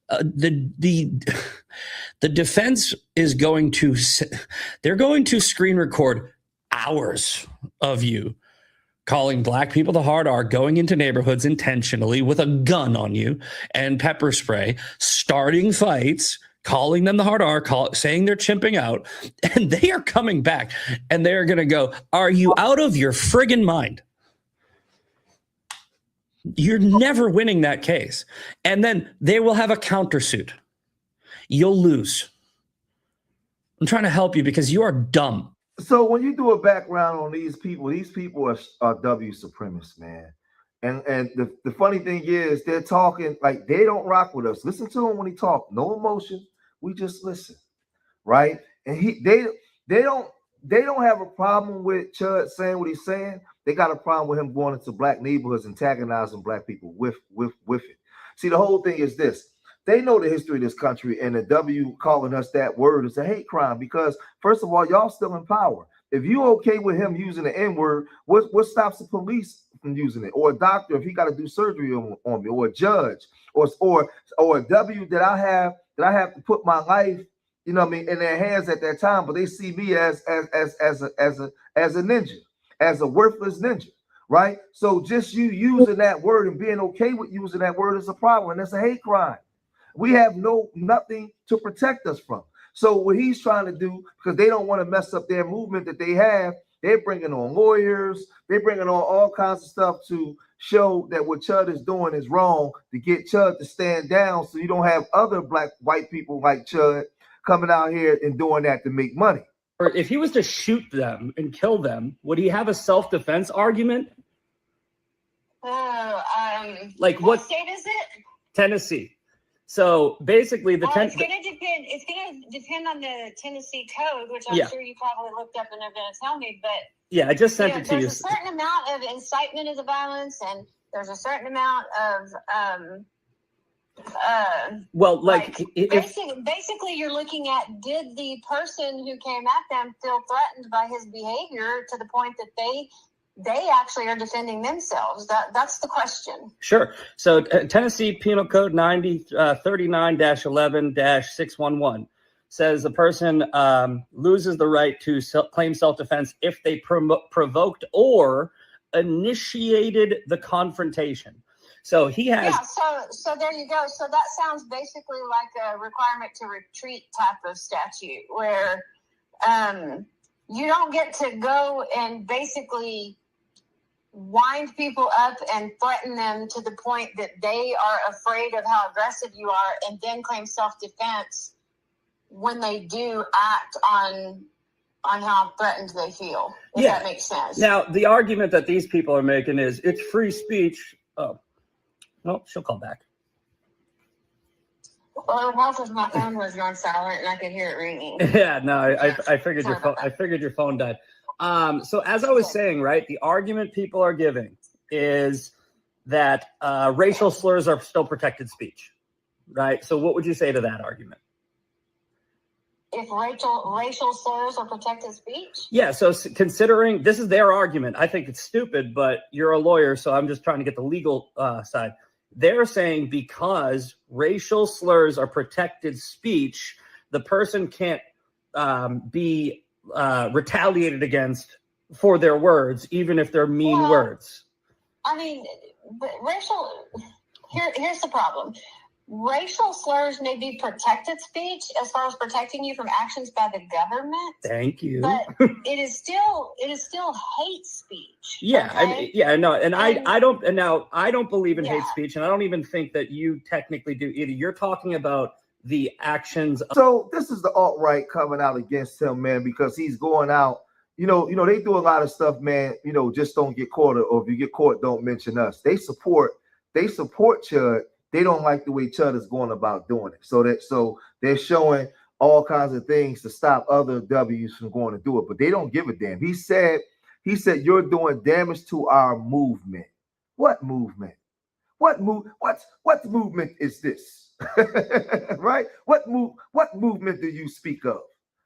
The defense is going to screen record hours of you calling black people the hard R, going into neighborhoods intentionally with a gun on you and pepper spray, starting fights, calling them the hard R, saying they're chimping out, and they are coming back and they're going to go, are you out of your friggin' mind? You're never winning that case. And then they will have a countersuit. You'll lose. I'm trying to help you because you are dumb. So when you do a background on these people are W supremacists, man. And the funny thing is they're talking like they don't rock with us. Listen to him when he talks. No emotion. We just listen. Right? And they don't have a problem with CHUD saying what he's saying. They got a problem with him going into black neighborhoods, antagonizing black people with it. See, the whole thing is this. They know the history of this country, and the W calling us that word is a hate crime because, first of all, y'all still in power. If you okay with him using the N-word, what stops the police from using it? Or a doctor, if he got to do surgery on me, or a judge, or a W that I have to put my life, in their hands at that time, but they see me as a ninja, as a worthless ninja, right? So just you using that word and being okay with using that word is a problem, and that's a hate crime. We have nothing to protect us from. So what he's trying to do, because they don't want to mess up their movement that they have, they're bringing on lawyers, they're bringing on all kinds of stuff to show that what CHUD is doing is wrong, to get CHUD to stand down so you don't have other white people like CHUD coming out here and doing that to make money. or if he was to shoot them and kill them, would he have a self-defense argument? Like what state is it? Tennessee. So basically, It's going to depend. It's going to depend on the Tennessee code, which I'm sure you probably looked up and are going to tell me. But yeah, I just sent it to you. There's a certain amount of incitement of the violence, and there's a certain amount of well, like basically, you're looking at, did the person who came at them feel threatened by his behavior to the point that they actually are defending themselves? That's the question. Sure. So Tennessee Penal Code 39-11-611 says a person loses the right to claim self-defense if they provoked or initiated the confrontation. So he has. Yeah. So there you go. So that sounds basically like a requirement to retreat type of statute, where you don't get to go and basically wind people up and threaten them to the point that they are afraid of how aggressive you are, and then claim self-defense when they do act on how threatened they feel. If that makes sense. Now, the argument that these people are making is it's free speech. Oh, no, she'll call back. Well, both of my phone was on silent and I could hear it ringing. Yeah, no, I figured your phone. I figured your phone died. So as I was saying, right, the argument people are giving is that racial slurs are still protected speech, right? So what would you say to that argument? If racial slurs are protected speech? Yeah, so considering this is their argument, I think it's stupid, but you're a lawyer, so I'm just trying to get the legal side. They're saying because racial slurs are protected speech, the person can't be retaliated against for their words, even if they're mean words. I mean, but here's the problem. Racial slurs may be protected speech as far as protecting you from actions by the government. Thank you. But it is still hate speech. Yeah, okay? I don't believe in hate speech, and I don't even think that you technically do either. You're talking about the actions. So this is the alt-right coming out against him, man, because he's going out. You know, they do a lot of stuff, man. You know, just don't get caught, or if you get caught, don't mention us. They support CHUD. They don't like the way CHUD is going about doing it. So they're showing all kinds of things to stop other W's from going to do it, but they don't give a damn. He said you're doing damage to our movement. What movement? What movement is this? Right? What movement do you speak of?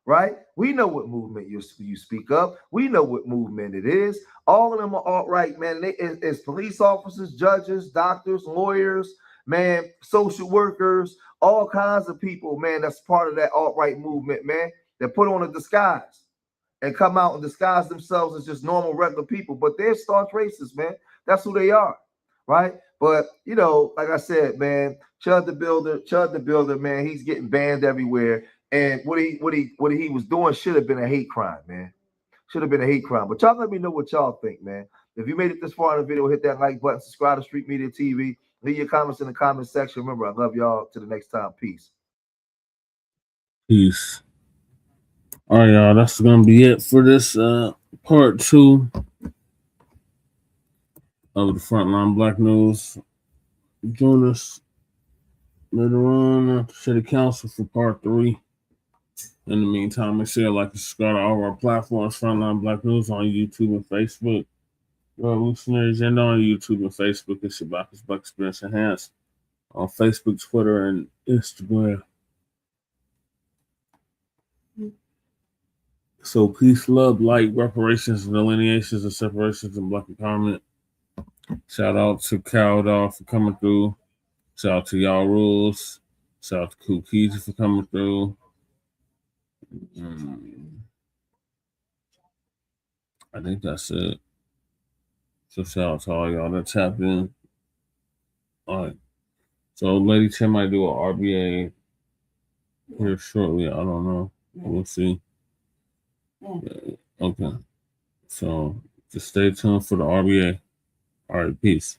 Right? We know what movement you speak of. We know what movement it is. All of them are alt-right, man. It's police officers, judges, doctors, lawyers, man, social workers, all kinds of people, man, that's part of that alt-right movement, man, that put on a disguise and come out and disguise themselves as just normal, regular people. But they're staunch racists, man. That's who they are, right? But, you know, like I said, man, CHUD the Builder, man, he's getting banned everywhere. And what he was doing should have been a hate crime, man. Should have been a hate crime. But y'all let me know what y'all think, man. If you made it this far in the video, hit that like button, subscribe to Street Media TV. Leave your comments in the comment section. Remember, I love y'all. Till the next time. Peace. Peace. All right, y'all. That's going to be it for this part 2 of the Frontline Black News. Join us later on at the City Council for part 3. In the meantime, make sure you like and subscribe to all of our platforms, Frontline Black News on YouTube and Facebook. Revolutionary Agenda on YouTube and Facebook, and Shabaka's Black Experience Enhanced on Facebook, Twitter, and Instagram. So peace, love, light, reparations, delineations, and separations, and Black empowerment. Shout out to Cowdog for coming through. Shout out to Y'all Rules. Shout out to Cool Keezy for coming through. I think that's it. So shout out to all y'all that tapped in. All right. So Lady Tim might do an RBA here shortly. I don't know. We'll see. Okay. So just stay tuned for the RBA. All right. Peace.